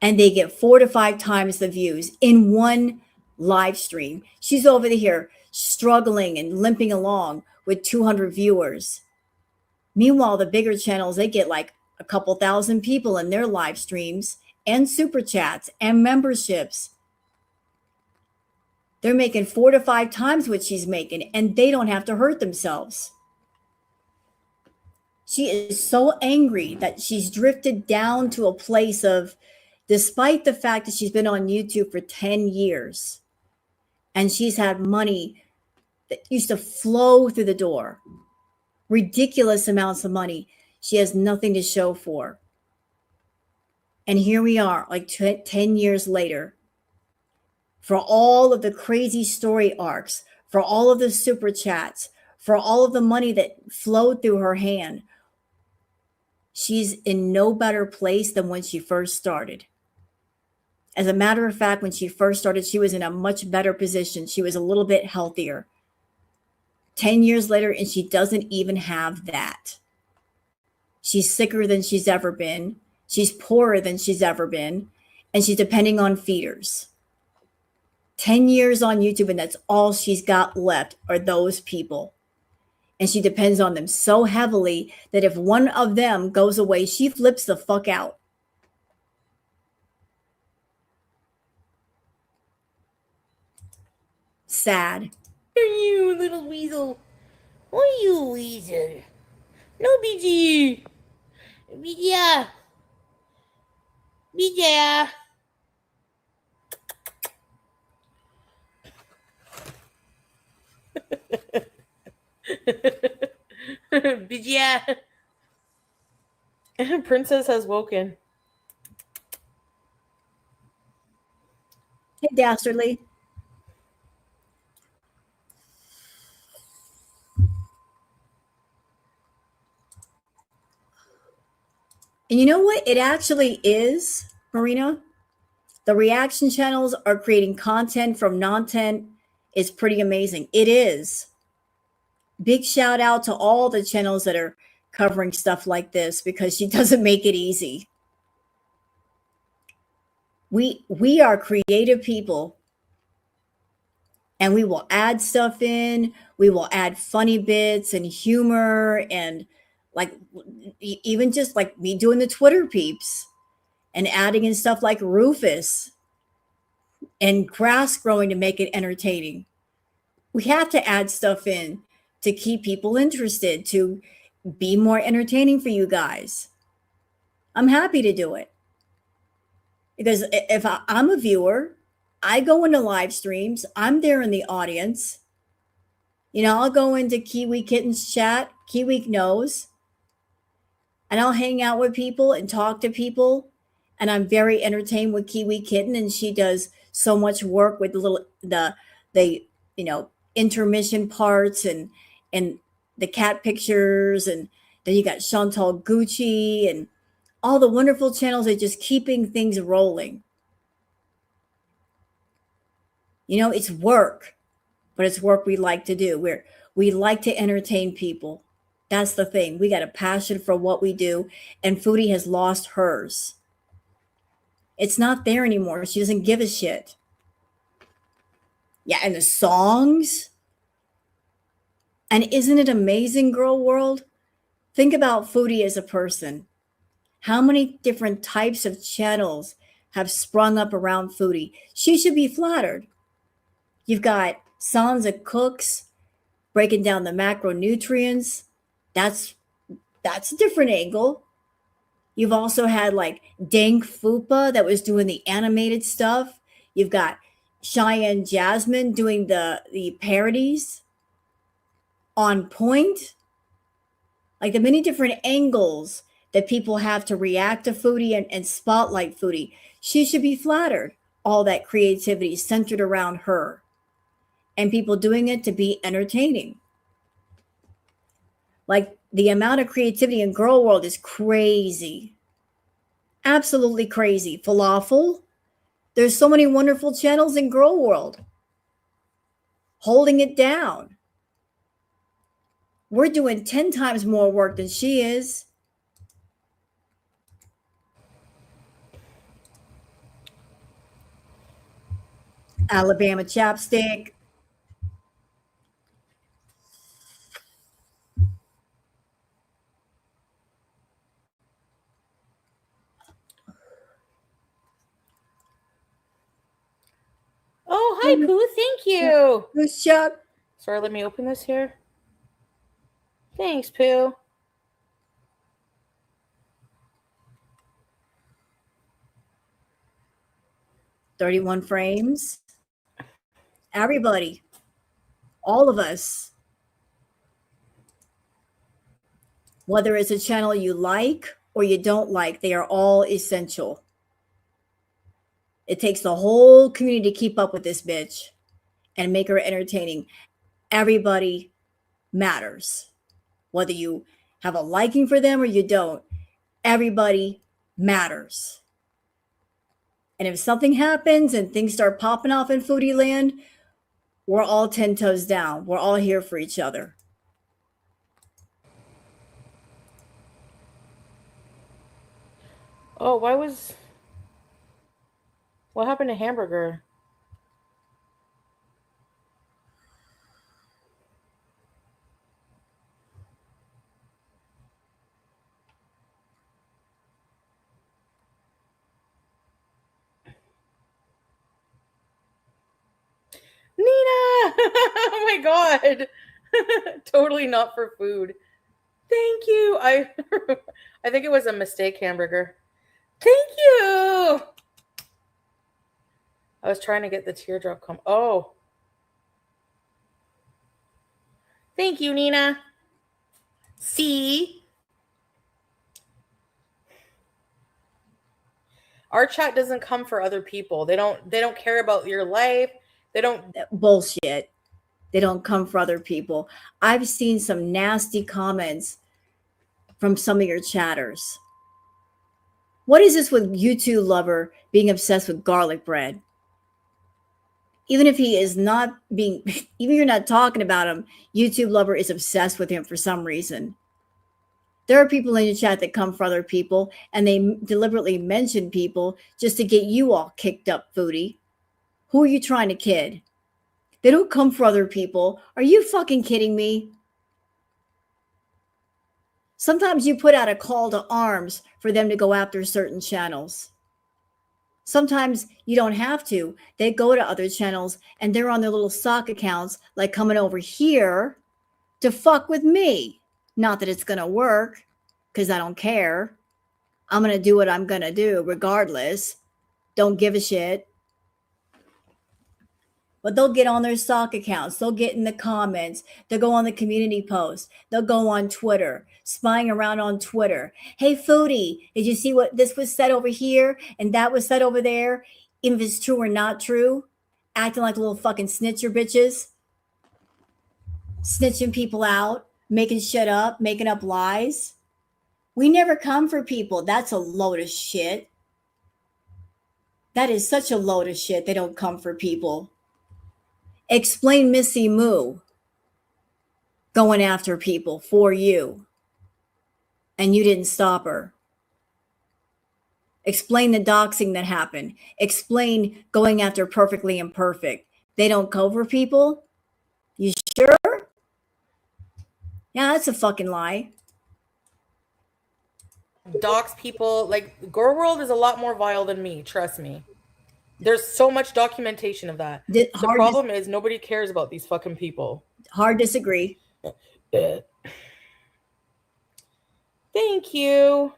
And they get 4 to 5 times the views in one live stream. She's over here struggling and limping along with 200 viewers. Meanwhile, the bigger channels, they get like a couple thousand people in their live streams and super chats and memberships. They're making 4 to 5 times what she's making, and they don't have to hurt themselves. She is so angry that she's drifted down to a place of, despite the fact that she's been on YouTube for 10 years and she's had money that used to flow through the door, ridiculous amounts of money, she has nothing to show for. And here we are, like 10 years later, for all of the crazy story arcs, for all of the super chats, for all of the money that flowed through her hand, she's in no better place than when she first started. As a matter of fact, when she first started, she was in a much better position. She was a little bit healthier. 10 years later, and she doesn't even have that. She's sicker than she's ever been. She's poorer than she's ever been. And she's depending on feeders. 10 years on YouTube, and that's all she's got left are those people. And she depends on them so heavily that if one of them goes away, she flips the fuck out. Sad. Are you, little weasel? Why are you a weasel? No, BG. BG. BG. BG. Princess has woken. Hey, Dastardly. And you know what? It actually is, Marina. The reaction channels are creating content from non-tent. It's pretty amazing. It is. Big shout out to all the channels that are covering stuff like this because she doesn't make it easy. We are creative people and we will add stuff in. We will add funny bits and humor and like even just like me doing the Twitter peeps and adding in stuff like Rufus and grass growing to make it entertaining. We have to add stuff in to keep people interested, to be more entertaining for you guys. I'm happy to do it because if I'm a viewer, I go into live streams, I'm there in the audience. You know, I'll go into Kiwi Kitten's chat, Kiwi knows, and I'll hang out with people and talk to people. And I'm very entertained with Kiwi Kitten, and she does so much work with the intermission parts and the cat pictures, and then you got Chantal Gucci and all the wonderful channels are just keeping things rolling. You know, it's work, but it's work we like to do. We like to entertain people. That's the thing. We got a passion for what we do, and Foodie has lost hers. It's not there anymore. She doesn't give a shit. Yeah, and the songs. And isn't it amazing, Girl World? Think about Foodie as a person. How many different types of channels have sprung up around Foodie? She should be flattered. You've got Sansa Cooks breaking down the macronutrients. That's a different angle. You've also had like Dank Fupa that was doing the animated stuff. You've got Cheyenne Jasmine doing the parodies. On point. Like the many different angles that people have to react to Foodie and spotlight Foodie. She should be flattered. All that creativity centered around her. And people doing it to be entertaining. Like the amount of creativity in Girl World is crazy. Absolutely crazy. Falafel. There's so many wonderful channels in Girl World. Holding it down. We're doing 10 times more work than she is. Alabama Chapstick. Oh, hi, Pooh. Thank you. Who's Chuck? Sorry, let me open this here. Thanks, Pooh. "31 frames." Everybody. All of us. Whether it's a channel you like or you don't like, they are all essential. It takes the whole community to keep up with this bitch and make her entertaining. Everybody matters. Whether you have a liking for them or you don't, everybody matters. And if something happens and things start popping off in Foodie Land, we're all 10 toes down. We're all here for each other. Oh, what happened to Hamburger? Nina! Oh my god. Totally not for food. Thank you. I think it was a mistake, Hamburger. Thank you. I was trying to get the teardrop come. Oh. Thank you, Nina. See? Our chat doesn't come for other people. They don't care about your life. They don't. Bullshit. They don't come for other people. I've seen some nasty comments from some of your chatters. What is this with YouTube lover being obsessed with garlic bread? Even if he is not being, even if you're not talking about him, YouTube lover is obsessed with him for some reason. There are people in your chat that come for other people, and they deliberately mention people just to get you all kicked up, foodie. Who are you trying to kid? They don't come for other people. Are you fucking kidding me? Sometimes you put out a call to arms for them to go after certain channels. Sometimes you don't have to. They go to other channels and they're on their little sock accounts, like coming over here to fuck with me. Not that it's going to work, because I don't care. I'm going to do what I'm going to do regardless. Don't give a shit. But they'll get on their stock accounts. They'll get in the comments. They'll go on the community post. They'll go on Twitter, spying around on Twitter. Hey, foodie, did you see what this was said over here and that was said over there? Even if it's true or not true, acting like little fucking snitcher bitches, snitching people out, making shit up, making up lies. We never come for people. That's a load of shit. That is such a load of shit. They don't come for people. Explain Missy Moo going after people for you, and you didn't stop her. Explain the doxing that happened. Explain going after Perfectly Imperfect. They don't cover people? You sure? Yeah, that's a fucking lie. Dox people. Like, Girl World is a lot more vile than me. Trust me. There's so much documentation of that. The problem is nobody cares about these fucking people. Hard disagree. Thank you.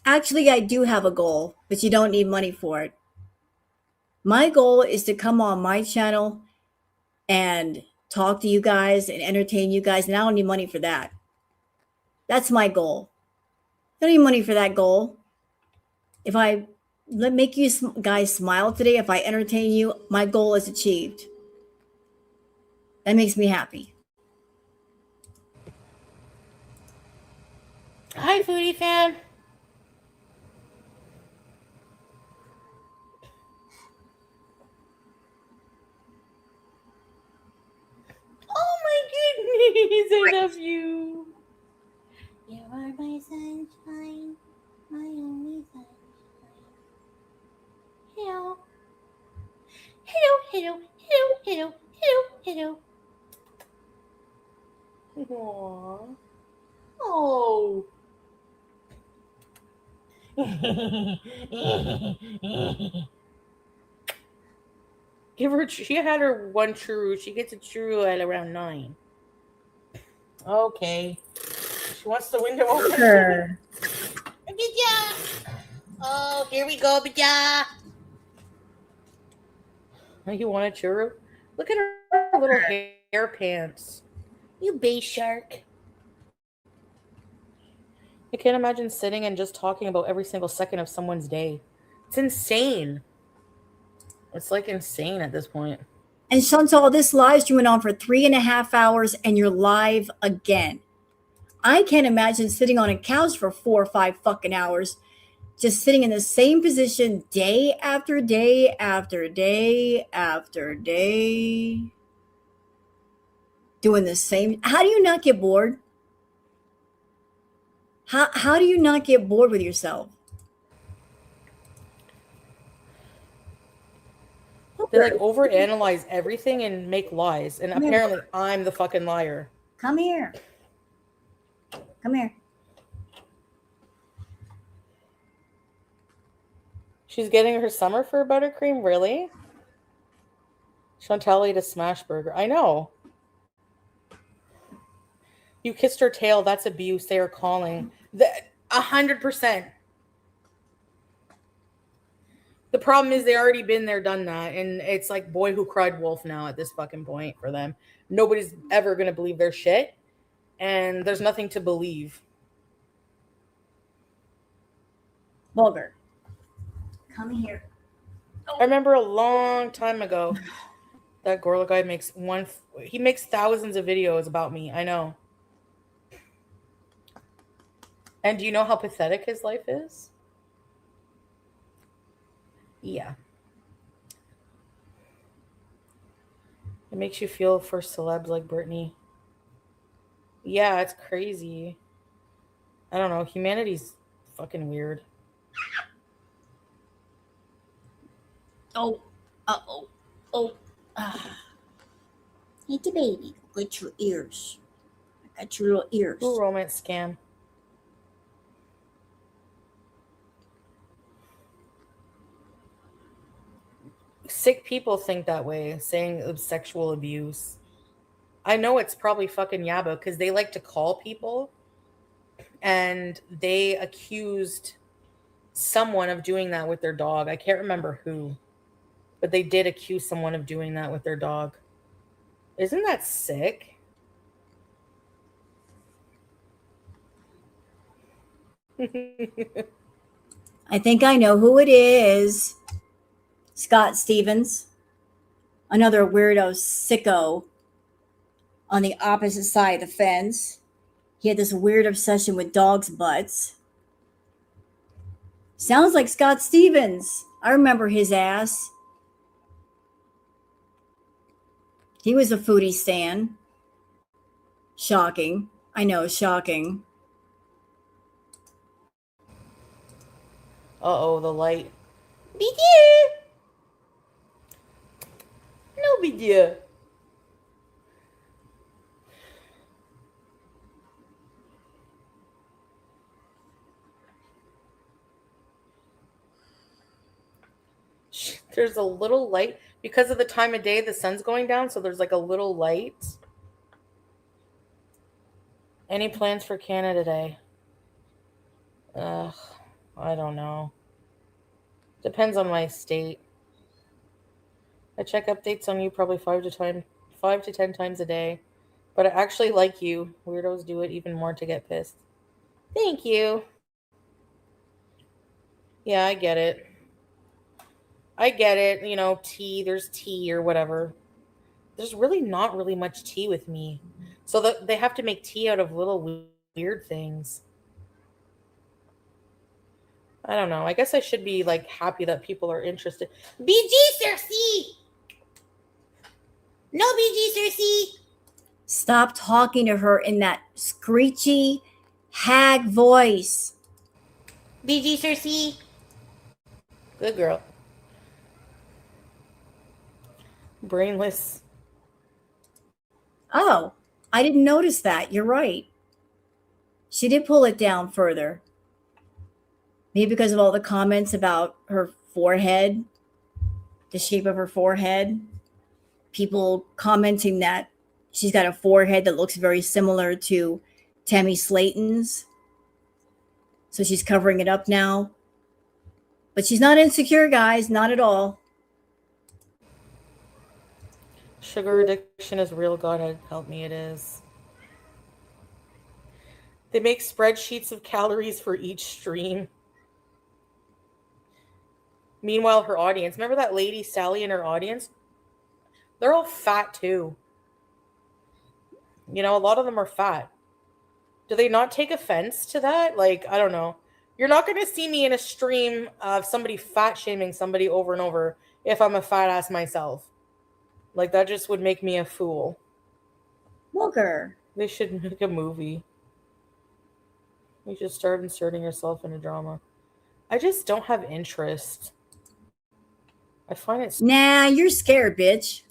Actually, I do have a goal, but you don't need money for it. My goal is to come on my channel and talk to you guys and entertain you guys, and I don't need money for that. That's my goal. I don't need money for that goal. If I make you guys smile today, if I entertain you, my goal is achieved. That makes me happy. Hi, foodie fan. Oh my goodness, I love you. You are my sunshine, my only sunshine. Hello. Hello, hello, hello, hello, hello, hello. Aww. Oh. Give her. She had her one churro. She gets a churro at around 9. Okay. She wants the window open. Sure. Oh, here we go, Bija. You want a churro? Look at her little hair pants. You bay shark. I can't imagine sitting and just talking about every single second of someone's day. It's insane. It's like insane at this point. And Chantal, this live stream went on for 3.5 hours and you're live again. I can't imagine sitting on a couch for 4 or 5 fucking hours, just sitting in the same position day after day after day after day, doing the same. How do you not get bored? How do you not get bored with yourself? They like overanalyze everything and make lies. And apparently I'm the fucking liar. Come here. Come here. She's getting her summer for buttercream? Really? Chantal ate a smash burger. I know. You kissed her tail. That's abuse. They are calling. 100%. The problem is they already been there, done that. And it's like boy who cried wolf now at this fucking point for them. Nobody's ever going to believe their shit. And there's nothing to believe. Vulgar. Come here. I remember a long time ago that Gorla guy makes he makes thousands of videos about me. I know. And do you know how pathetic his life is? Yeah. It makes you feel for celebs like Britney. Yeah, it's crazy. I don't know. Humanity's fucking weird. Oh. Uh-oh. Oh. Ah. Hey, the baby. Look at your ears. I got your little ears. Ooh, romance scam. Sick people think that way, saying of sexual abuse. I know it's probably fucking yabba because they like to call people and they accused someone of doing that with their dog. I can't remember who, but they did accuse someone of doing that with their dog. Isn't that sick? I think I know who it is. Scott Stevens. Another weirdo sicko on the opposite side of the fence. He had this weird obsession with dogs' butts. Sounds like Scott Stevens. I remember his ass. He was a foodie stan. Shocking. I know, shocking. Uh-oh, the light. Big deal. No big deal. There's a little light. Because of the time of day, the sun's going down, so there's like a little light. Any plans for Canada Day? Ugh, I don't know. Depends on my state. I check updates on you probably 5 to 10 times a day. But I actually like you. Weirdos do it even more to get pissed. Thank you. Yeah, I get it. I get it. You know, tea, there's tea or whatever. There's really not really much tea with me. So they have to make tea out of little weird things. I don't know. I guess I should be like happy that people are interested. BG Cersei! No BG Cersei! Stop talking to her in that screechy hag voice. BG Cersei! Good girl. Brainless. Oh, I didn't notice that. You're right. She did pull it down further. Maybe because of all the comments about her forehead, the shape of her forehead. People commenting that she's got a forehead that looks very similar to Tammy Slayton's. So she's covering it up now. But she's not insecure, guys. Not at all. Sugar addiction is real. God help me, it is. They make spreadsheets of calories for each stream. Meanwhile, her audience, remember that lady Sally and her audience? They're all fat too. You know, a lot of them are fat. Do they not take offense to that? Like, I don't know. You're not going to see me in a stream of somebody fat shaming somebody over and over if I'm a fat ass myself. Like, that just would make me a fool. Walker. They should make a movie. You should start inserting yourself in a drama. I just don't have interest. I find it... Nah, you're scared, bitch.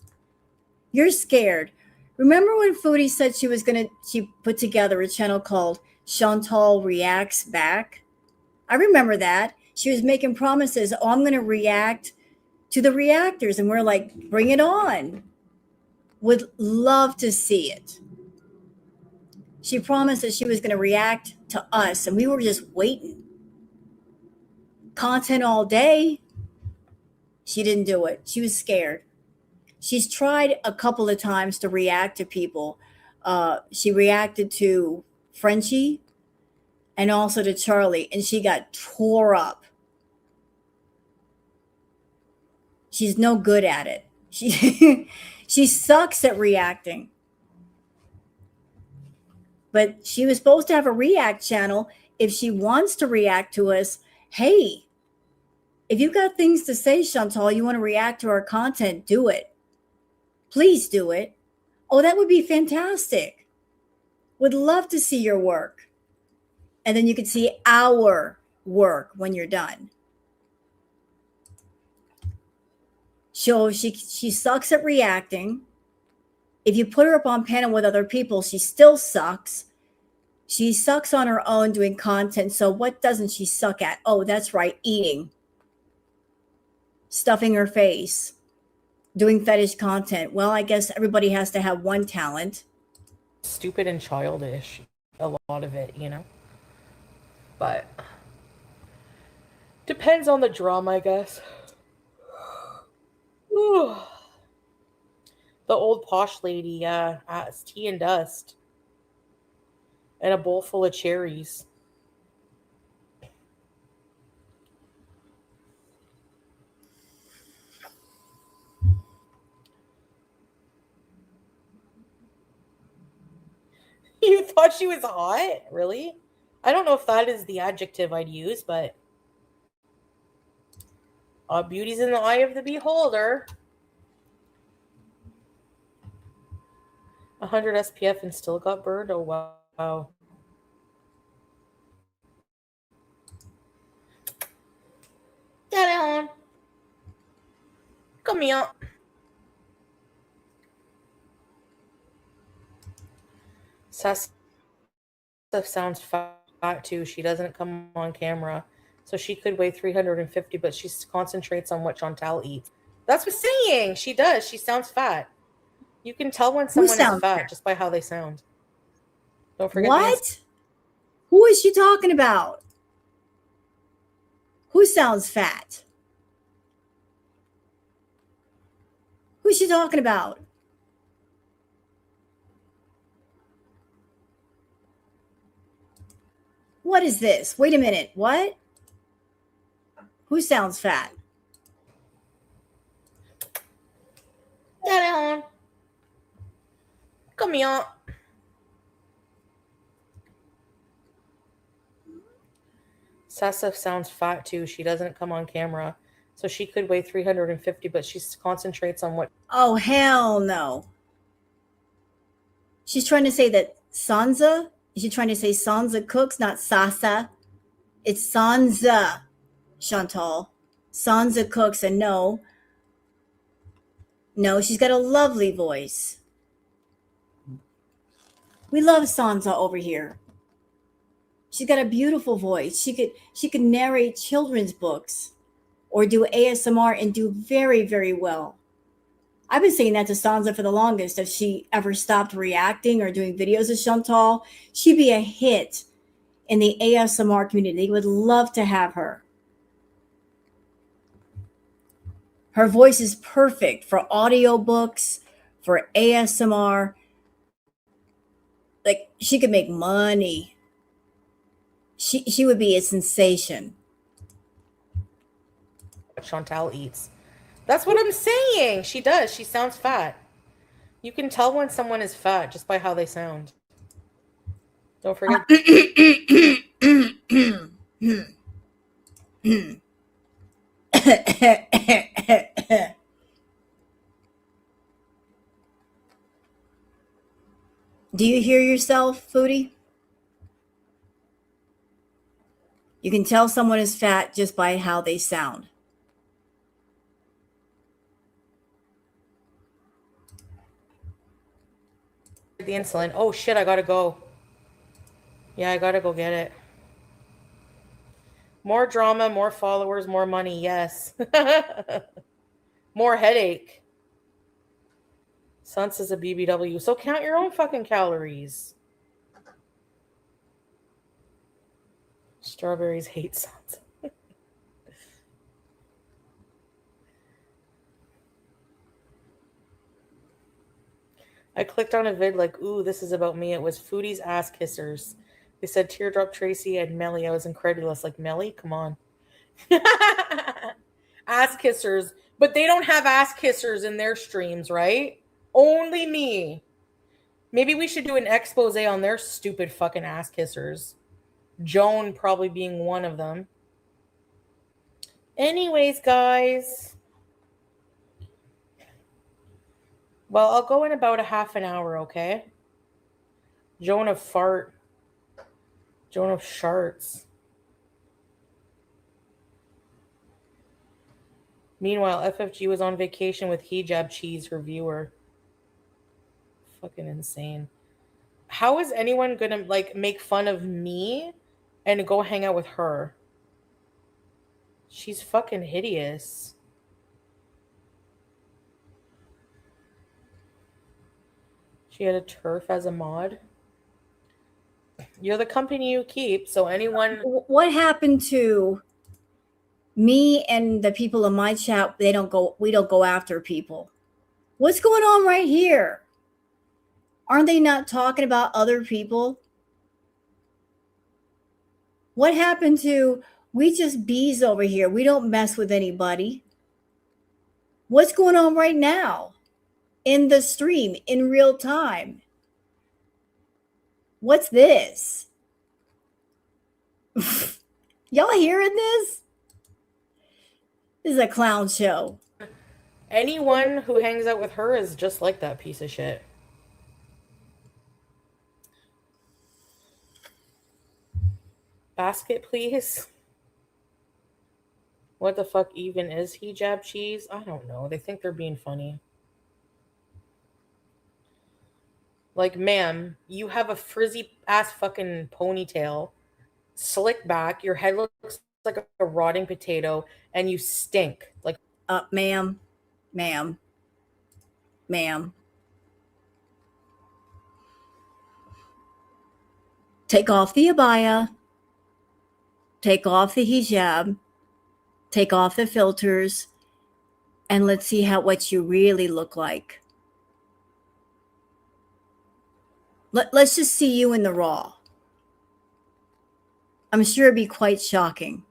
You're scared. Remember when Foodie said she put together a channel called Chantal Reacts Back? I remember that. She was making promises. Oh, I'm going to react to the reactors. And we're like, bring it on. Would love to see it. She promised that she was going to react to us, and we were just waiting. Content all day. She didn't do it. She was scared. She's tried a couple of times to react to people. She reacted to Frenchie and also to Charlie, and she got tore up. She's no good at it. She sucks at reacting. But she was supposed to have a react channel. If she wants to react to us, hey, if you've got things to say, Chantal, you want to react to our content, do it. Please do it. Oh, that would be fantastic. Would love to see your work. And then you could see our work when you're done. So she sucks at reacting. If you put her up on panel with other people, she still sucks. She sucks on her own doing content. So what doesn't she suck at? Oh, that's right, eating. Stuffing her face. Doing fetish content. Well, I guess everybody has to have one talent. Stupid and childish, a lot of it, you know? But depends on the drama, I guess. The old posh lady, yeah, it's tea and dust. And a bowl full of cherries. You thought she was hot? Really? I don't know if that is the adjective I'd use, but beauty's in the eye of the beholder. 100 SPF and still got burned? Oh, wow. Get on. Come here. Sass sounds fat too. She doesn't come on camera. So she could weigh 350, but she concentrates on what Chantal eats. That's what I'm saying. She does. She sounds fat. You can tell when someone is fat just by how they sound. Don't forget what? Who is she talking about? Who sounds fat? Who's she talking about? What is this? Wait a minute. What? Who sounds fat? Get on. Come here. Sasa sounds fat too. She doesn't come on camera. So she could weigh 350, but she concentrates on what... Oh, hell no. She's trying to say that Sansa? Is she trying to say Sansa cooks, not Sasa? It's Sansa, Chantal. Sansa cooks, and no, she's got a lovely voice. We love Sansa over here. She's got a beautiful voice. She could narrate children's books or do ASMR and do very, very well. I've been saying that to Sansa for the longest. If she ever stopped reacting or doing videos of Chantal, she'd be a hit in the ASMR community. They would love to have her. Her voice is perfect for audiobooks, for ASMR. Like, she could make money. She would be a sensation. Chantal eats. That's what I'm saying. She does. She sounds fat. You can tell when someone is fat just by how they sound. Don't forget. Do you hear yourself, Foodie? You can tell someone is fat just by how they sound. The insulin. Oh shit, I gotta go. Yeah, I gotta go get it. More drama, more followers, more money. Yes. More headache. Sans is a BBW. So count your own fucking calories. Strawberries hate Sans. I clicked on a vid like, ooh, this is about me. It was Foodie's Ass Kissers. They said Teardrop Tracy and Melly. I was incredulous. Like, Melly? Come on. Ass Kissers. But they don't have ass kissers in their streams, right? Only me. Maybe we should do an expose on their stupid fucking ass kissers. Joan probably being one of them. Anyways, guys. Well, I'll go in about a half an hour, okay? Joan of Fart. Joan of Sharts. Meanwhile, FFG was on vacation with Hijab Cheese, her viewer. Fucking insane. How is anyone gonna, like, make fun of me and go hang out with her? She's fucking hideous. She had a turf as a mod. You're the company you keep, so anyone... What happened to me and the people in my chat? We don't go after people. What's going on right here? Aren't they not talking about other people? What happened to, we just bees over here. We don't mess with anybody. What's going on right now in the stream in real time? What's this? Y'all hearing this? This is a clown show. Anyone who hangs out with her is just like that piece of shit. Basket, please. What the fuck even is Hijab Cheese? I don't know. They think they're being funny. Like, ma'am, you have a frizzy ass fucking ponytail, slick back, your head looks like a rotting potato, and you stink. Like, ma'am. Take off the abaya. Take off the hijab. Take off the filters. And let's see what you really look like. Let's just see you in the raw. I'm sure it'd be quite shocking.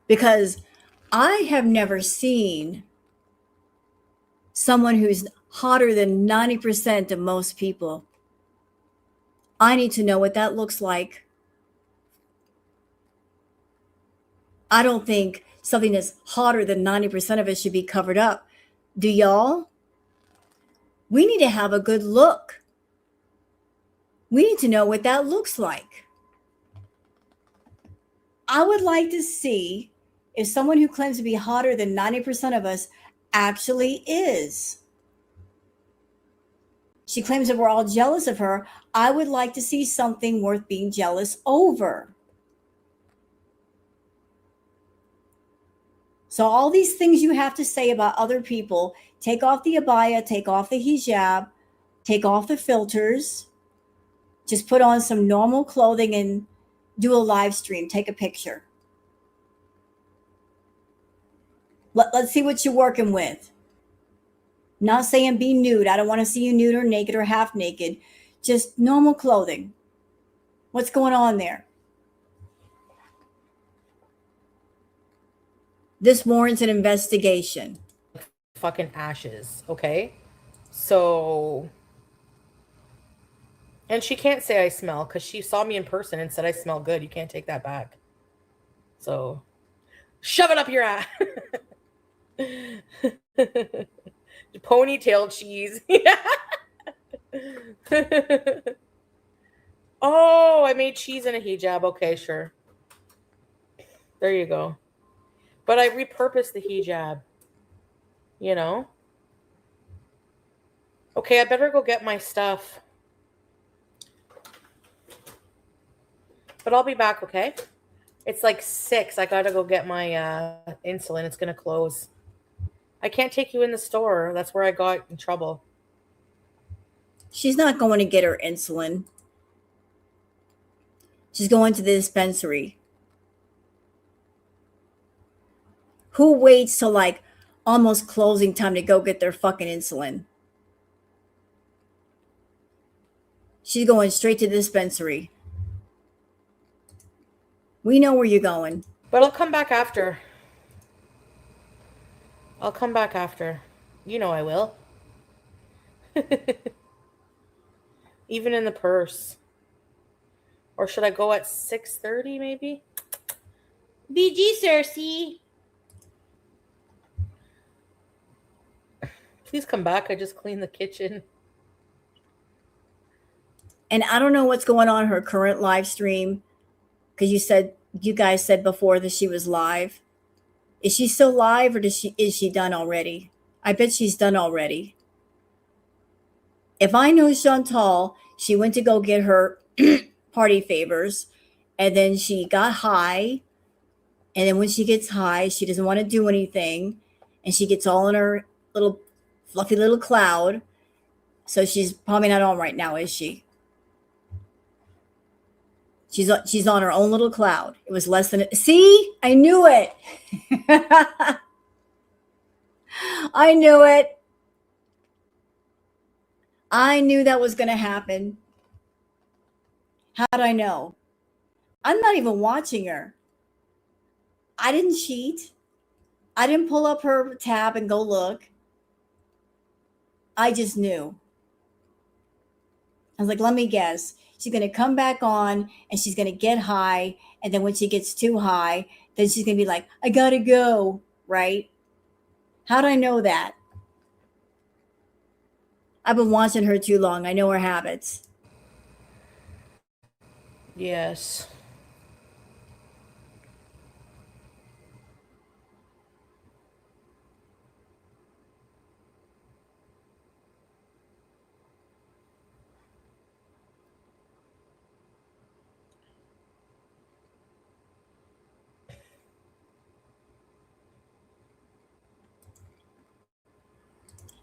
Because I have never seen someone who's hotter than 90% of most people. I need to know what that looks like. I don't think something that's hotter than 90% of it should be covered up. Do y'all? We need to have a good look. We need to know what that looks like. I would like to see if someone who claims to be hotter than 90% of us actually is. She claims that we're all jealous of her. I would like to see something worth being jealous over. So all these things you have to say about other people, take off the abaya, take off the hijab, take off the filters, just put on some normal clothing and do a live stream, take a picture. Let's see what you're working with. Not saying be nude. I don't want to see you nude or naked or half naked. Just normal clothing. What's going on there? This warrants an investigation. fucking ashes, okay? So... And she can't say I smell because she saw me in person and said I smell good. You can't take that back. So... Shove it up your ass! Ponytail cheese. Oh, I made cheese in a hijab. Okay, sure. There you go. But I repurposed the hijab. You know? Okay, I better go get my stuff. But I'll be back, okay? It's like 6. I gotta go get my insulin. It's gonna close. I can't take you in the store. That's where I got in trouble. She's not going to get her insulin. She's going to the dispensary. Who waits till like almost closing time to go get their fucking insulin? She's going straight to the dispensary. We know where you're going. But I'll come back after. I'll come back after. You know I will. Even in the purse. Or should I go at 6:30 maybe? BG Cersei. Please come back. I just cleaned the kitchen. And I don't know what's going on her current live stream, because you guys said before that she was live. Is she still live, or is she done already? I bet she's done already. If I know Chantal, she went to go get her party favors, and then she got high, and then when she gets high, she doesn't want to do anything, and she gets all in her little fluffy little cloud. So she's probably not on right now, is she? She's on her own little cloud. It was less than see, I knew it. I knew it. I knew that was going to happen. How'd I know? I'm not even watching her. I didn't cheat. I didn't pull up her tab and go look. I just knew. I was like, let me guess. She's going to come back on and she's going to get high. And then when she gets too high, then she's going to be like, I got to go. Right? How'd I know that? I've been watching her too long. I know her habits. Yes.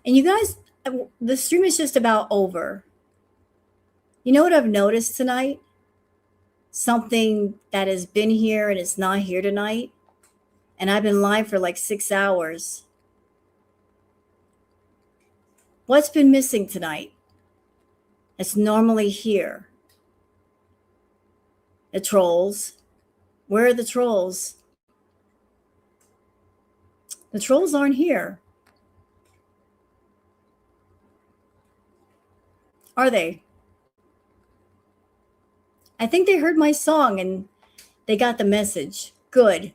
And you guys, the stream is just about over. You know what I've noticed tonight? Something that has been here and it's not here tonight. And I've been live for like 6 hours. What's been missing tonight? It's normally here. The trolls. Where are the trolls? The trolls aren't here. Are they? I think they heard my song and they got the message. Good.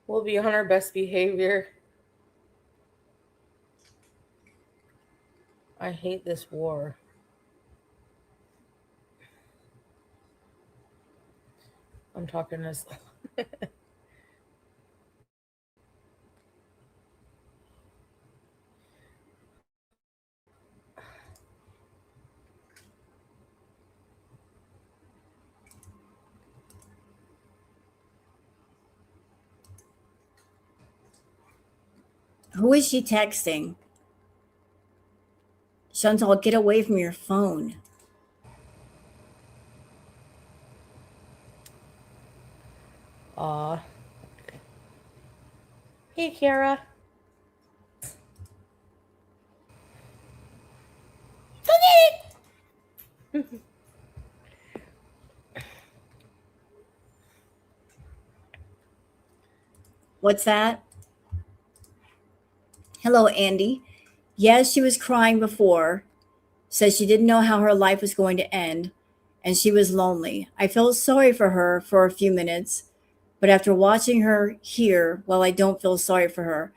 We'll be on our best behavior. I hate this war. I'm talking this. Who is she texting? Chantal, get away from your phone. Aw. Hey, Kiara. What's that? Hello, Andy. Yes, she was crying before. Says she didn't know how her life was going to end. and she was lonely. I felt sorry for her for a few minutes, but after watching her here, well, I don't feel sorry for her.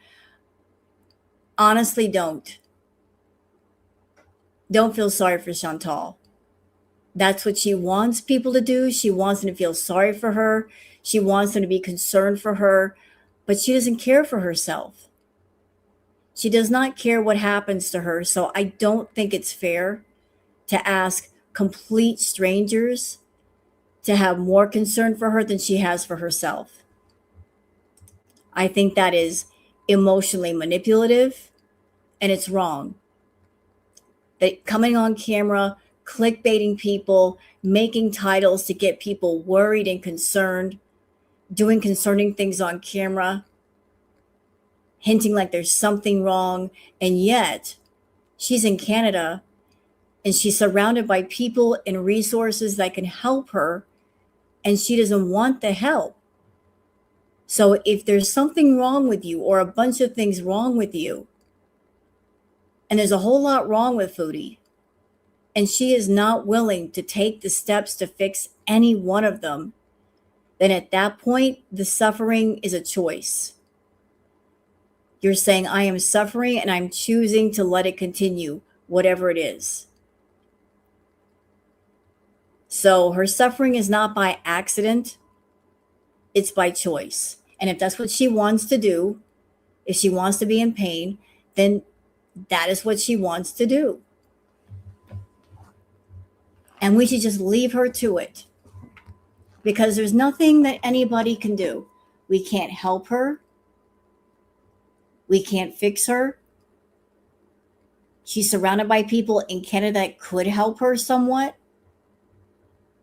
Honestly, don't. Don't feel sorry for Chantal. That's what she wants people to do. She wants them to feel sorry for her. She wants them to be concerned for her, but she doesn't care for herself. She does not care what happens to her. So I don't think it's fair to ask complete strangers to have more concern for her than she has for herself. I think that is emotionally manipulative and it's wrong. That coming on camera, clickbaiting people, making titles to get people worried and concerned, doing concerning things on camera, hinting like there's something wrong, and yet she's in Canada and she's surrounded by people and resources that can help her, and she doesn't want the help. So if there's something wrong with you or a bunch of things wrong with you, and there's a whole lot wrong with Foodie, and she is not willing to take the steps to fix any one of them, then at that point, the suffering is a choice. You're saying, I am suffering and I'm choosing to let it continue, whatever it is. So her suffering is not by accident, it's by choice. And if that's what she wants to do, if she wants to be in pain, then that is what she wants to do. And we should just leave her to it. Because there's nothing that anybody can do. We can't help her. We can't fix her. She's surrounded by people in Canada that could help her somewhat.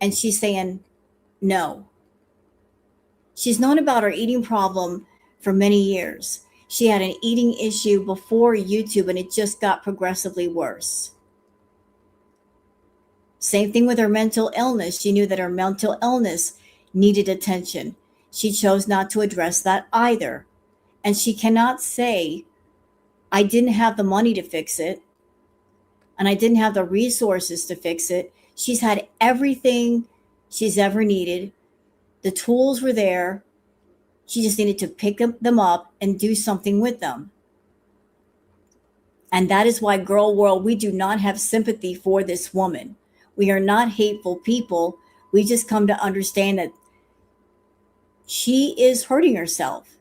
And she's saying no. She's known about her eating problem for many years. She had an eating issue before YouTube and it just got progressively worse. Same thing with her mental illness. She knew that her mental illness needed attention. She chose not to address that either. And she cannot say, I didn't have the money to fix it, and I didn't have the resources to fix it. She's had everything she's ever needed. The tools were there. She just needed to pick them up and do something with them. And that is why, Girl World, we do not have sympathy for this woman. We are not hateful people. We just come to understand that she is hurting herself.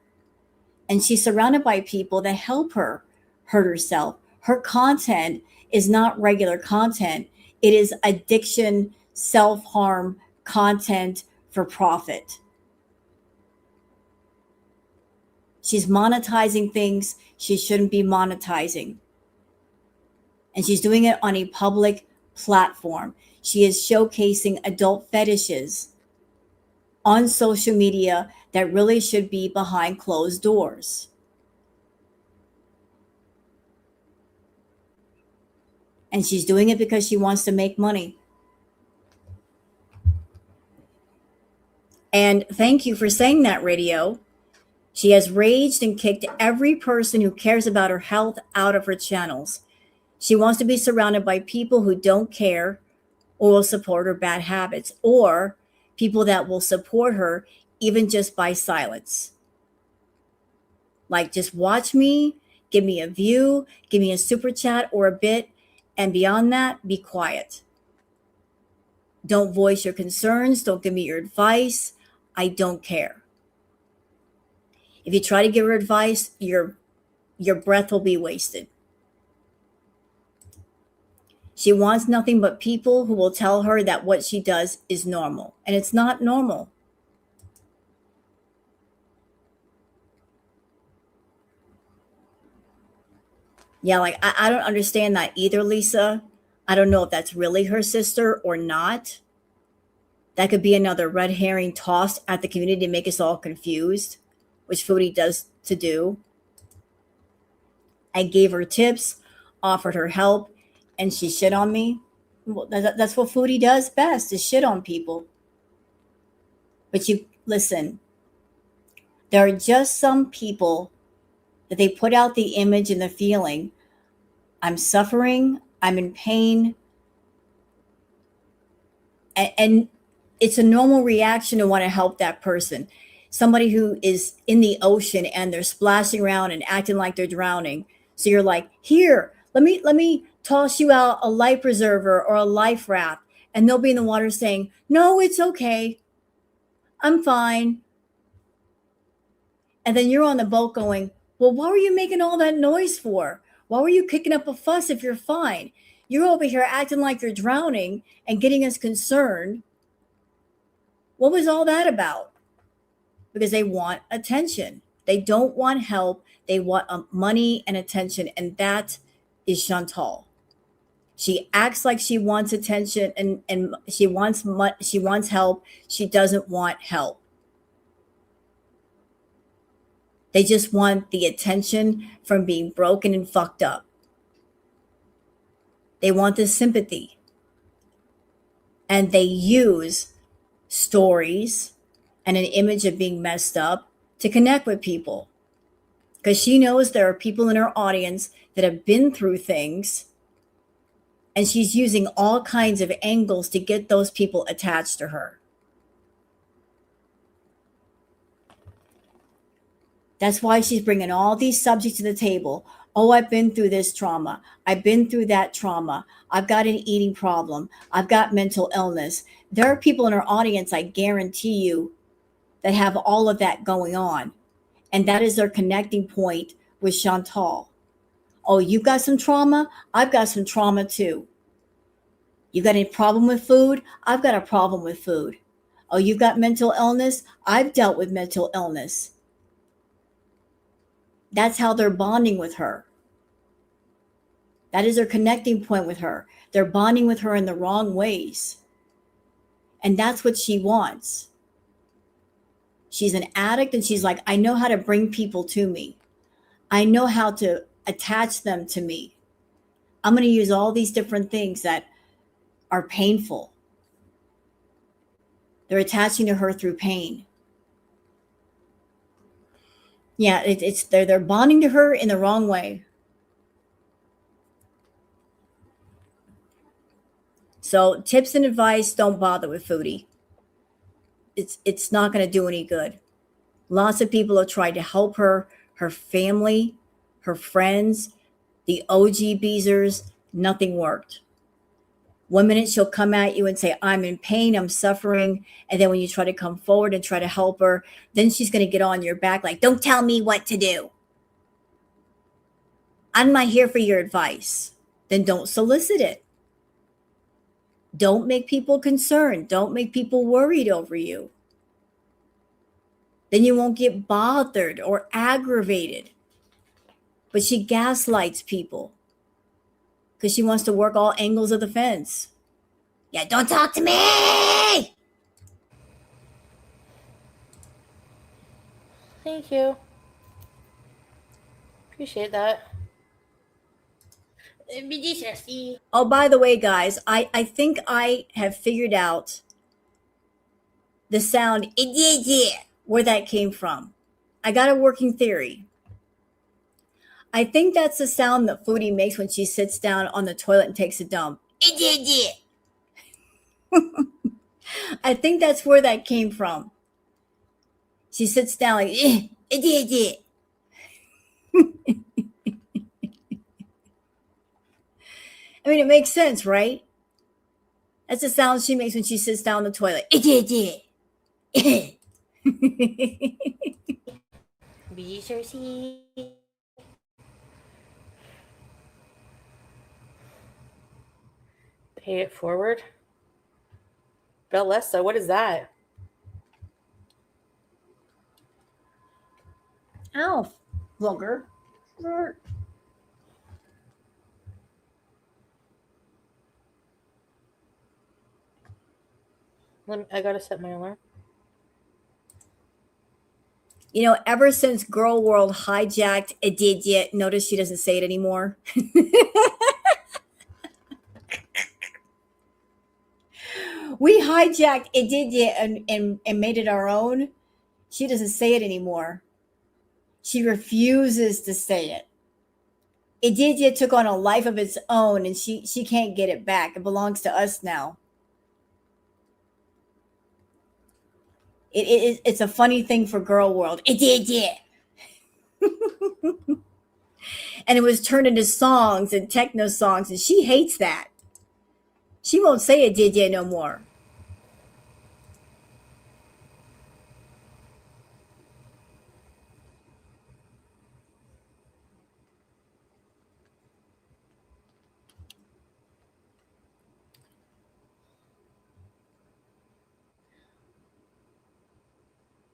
And she's surrounded by people that help her hurt herself. Her content is not regular content. It is addiction, self-harm content for profit. She's monetizing things she shouldn't be monetizing. And she's doing it on a public platform. She is showcasing adult fetishes on social media that really should be behind closed doors. And she's doing it because she wants to make money. And thank you for saying that, Radio. She has raged and kicked every person who cares about her health out of her channels. She wants to be surrounded by people who don't care or will support her bad habits, or people that will support her even just by silence. Like, just watch me, give me a view, give me a super chat or a bit, and beyond that, be quiet. Don't voice your concerns. Don't give me your advice. I don't care. If you try to give her advice, your breath will be wasted. She wants nothing but people who will tell her that what she does is normal, and it's not normal. Yeah, like I don't understand that either, Lisa. I don't know if that's really her sister or not. That could be another red herring tossed at the community to make us all confused, which Foodie does to do. I gave her tips, offered her help, and she shit on me. Well, that's what Foodie does best, is shit on people. But you listen, there are just some people that they put out the image and the feeling, I'm suffering, I'm in pain, And it's a normal reaction to want to help that person. Somebody who is in the ocean and they're splashing around and acting like they're drowning. So you're like, here, let me toss you out a life preserver or a life raft. And they'll be in the water saying, no, it's okay. I'm fine. And then you're on the boat going, well, what were you making all that noise for? Why were you kicking up a fuss if you're fine? You're over here acting like you're drowning and getting us concerned. What was all that about? Because they want attention. They don't want help. They want money and attention. And that is Chantal. She acts like she wants attention and she wants help. She doesn't want help. They just want the attention from being broken and fucked up. They want the sympathy. And they use stories and an image of being messed up to connect with people. Because she knows there are people in her audience that have been through things. And she's using all kinds of angles to get those people attached to her. That's why she's bringing all these subjects to the table. Oh, I've been through this trauma. I've been through that trauma. I've got an eating problem. I've got mental illness. There are people in our audience, I guarantee you, that have all of that going on. And that is their connecting point with Chantal. Oh, you've got some trauma? I've got some trauma too. You got any problem with food? I've got a problem with food. Oh, you've got mental illness? I've dealt with mental illness. That's how they're bonding with her. That is their connecting point with her. They're bonding with her in the wrong ways. And that's what she wants. She's an addict and she's like, I know how to bring people to me. I know how to attach them to me. I'm going to use all these different things that are painful. They're attaching to her through pain. Yeah, they're bonding to her in the wrong way. So tips and advice, don't bother with Foodie. It's not going to do any good. Lots of people have tried to help her, her family, her friends, the OG Beezers, nothing worked. 1 minute she'll come at you and say, I'm in pain, I'm suffering. And then when you try to come forward and try to help her, then she's going to get on your back like, don't tell me what to do. I'm not here for your advice. Then don't solicit it. Don't make people concerned. Don't make people worried over you. Then you won't get bothered or aggravated. But she gaslights people because she wants to work all angles of the fence. Yeah, don't talk to me! Thank you. Appreciate that. Oh, by the way, guys, I think I have figured out the sound where that came from. I got a working theory. I think that's the sound that Foodie makes when she sits down on the toilet and takes a dump. I think that's where that came from. She sits down like, I mean, it makes sense, right? That's the sound she makes when she sits down on the toilet. Be sure see. Pay it forward. Bellessa, what is that? Ow, vlogger. I gotta set my alarm. You know, ever since Girl World hijacked Idiot, notice she doesn't say it anymore. We hijacked Idiot and made it our own. She doesn't say it anymore. She refuses to say it. Idiot took on a life of its own and she can't get it back. It belongs to us now. It's a funny thing for girl world. It did, yeah. And it was turned into songs and techno songs, and she hates that. She won't say it did, yeah, no more.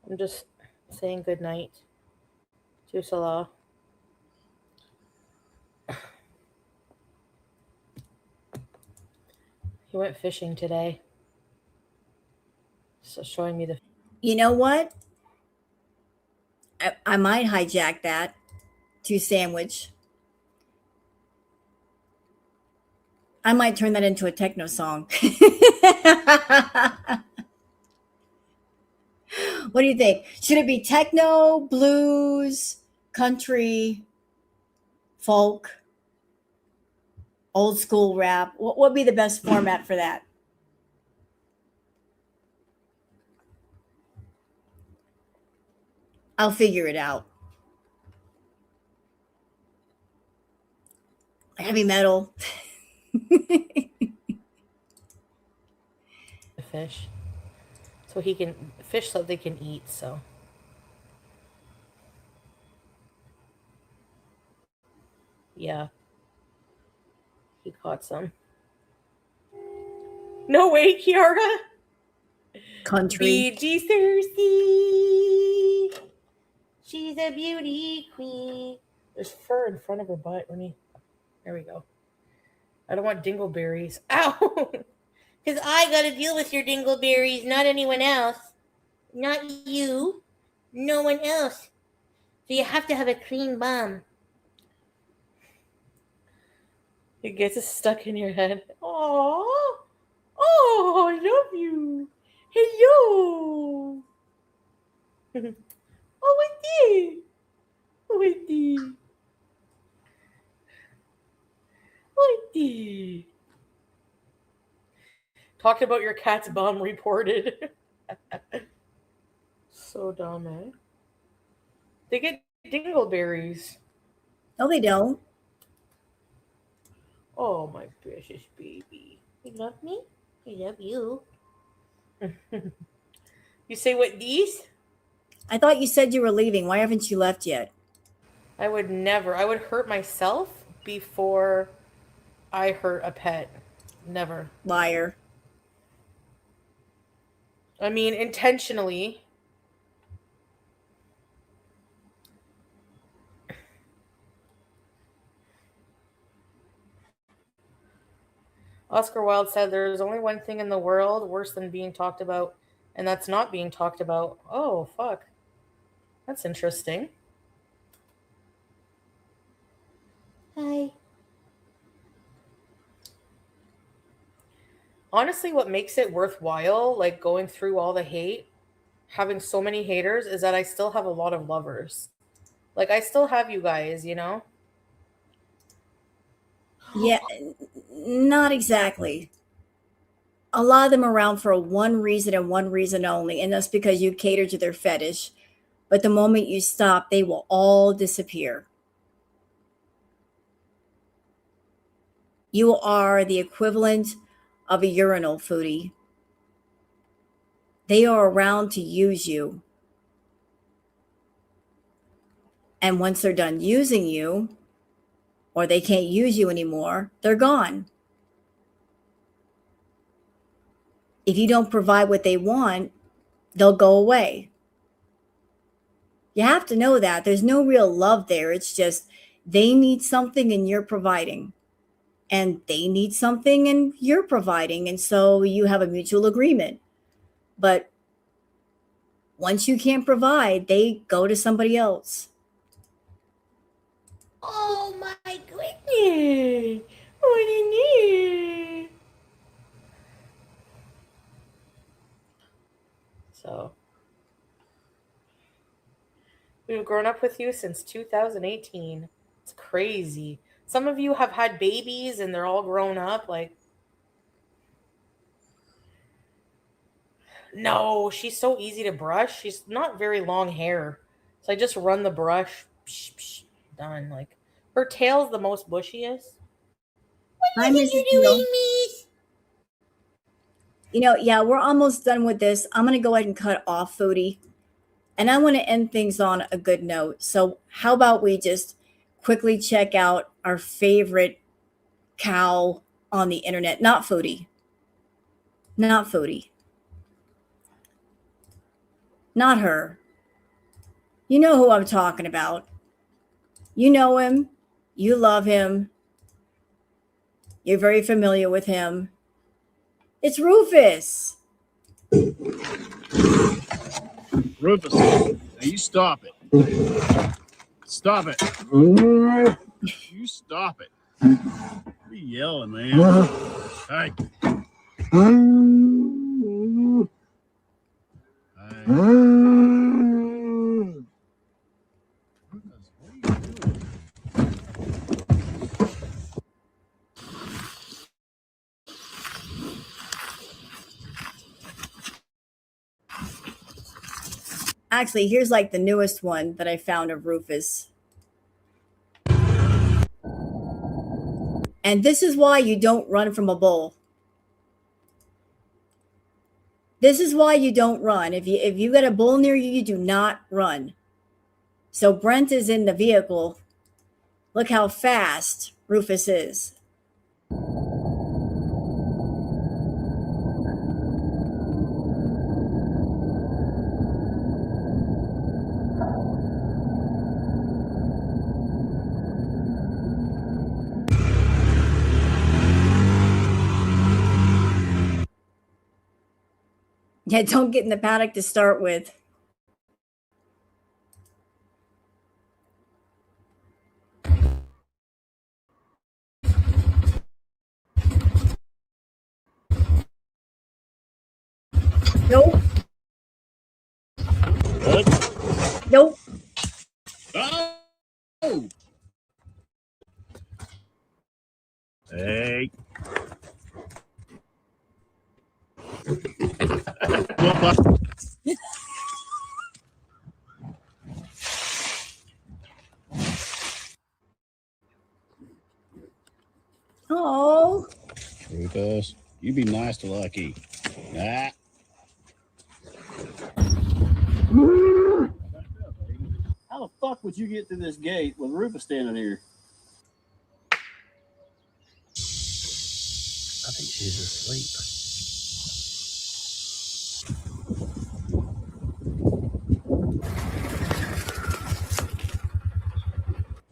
I'm just saying good night to Salah. He went fishing today. So showing me the. You know what? I might hijack that to sandwich. I might turn that into a techno song. What do you think? Should it be techno, blues, country, folk, old school rap? What would be the best format for that? I'll figure it out. Heavy metal. fish. So he can fish so they can eat, so. Yeah. He caught some. No way, Kiara. Country. BG thirsty. She's a beauty queen. There's fur in front of her butt. There we go. I don't want dingleberries. Ow! Because I got to deal with your dingleberries, not anyone else. Not you. No one else. So you have to have a clean bum. It gets stuck in your head. Aww. Oh, I love you. Hello. Oh, Wendy. Wendy. Wendy. Talk about your cat's bum reported. So dumb, eh? They get dingleberries. No, they don't. Oh, my precious baby. You love me? I love you. You say what these? I thought you said you were leaving. Why haven't you left yet? I would never. I would hurt myself before I hurt a pet. Never. Liar. I mean, intentionally. Oscar Wilde said there's only one thing in the world worse than being talked about, and that's not being talked about. Oh, fuck. That's interesting. Hi. Honestly, what makes it worthwhile, like going through all the hate, having so many haters, is that I still have a lot of lovers. Like, I still have you guys, you know? Yeah, not exactly. A lot of them are around for one reason and one reason only, and that's because you cater to their fetish. But the moment you stop, they will all disappear. You are the equivalent of a urinal, foodie. They are around to use you. And once they're done using you, or they can't use you anymore, they're gone. If you don't provide what they want, they'll go away. You have to know that. There's no real love there. It's just they need something and you're providing. And they need something and you're providing. And so you have a mutual agreement. But once you can't provide, they go to somebody else. Oh my goodness. What in there? So, we've grown up with you since 2018. It's crazy. Some of you have had babies and they're all grown up. Like, No, she's so easy to brush. She's not very long hair. So I just run the brush. Psh, psh, done. Like, her tail's the most bushiest. Hi, What is it Mrs. you're Teal. doing, Miss? Yeah, we're almost done with this. I'm going to go ahead and cut off Foodie. And I want to end things on a good note. So, how about we just quickly check out our favorite cow on the internet? Not Foodie. Not Foodie. Not her. You know who I'm talking about. You know him. You love him. You're very familiar with him. It's Rufus. Rufus, now you stop it. Stop it. You stop it. What are you yelling, man? Hey. Actually, here's like the newest one that I found of Rufus. And this is why you don't run from a bull. This is why you don't run. If you got a bull near you, you do not run. So Brent is in the vehicle. Look how fast Rufus is. Yeah, don't get in the paddock to start with. Nope. What? Nope. Oh! Hey. Oh. Rufus, you be nice to Lucky. Ah. How the fuck would you get through this gate with Rufus standing here? I think she's asleep.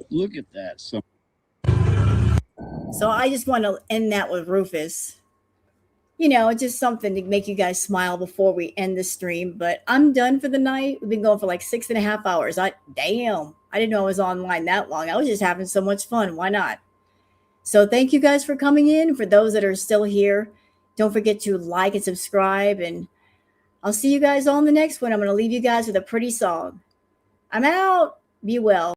Look at that. So I just want to end that with Rufus. It's just something to make you guys smile before we end the stream. But I'm done for the night. We've been going for like 6.5 hours. Damn. I didn't know I was online that long. I was just having so much fun. Why not? So thank you guys for coming in. For those that are still here, don't forget to like and subscribe. And I'll see you guys on the next one. I'm going to leave you guys with a pretty song. I'm out. Be well.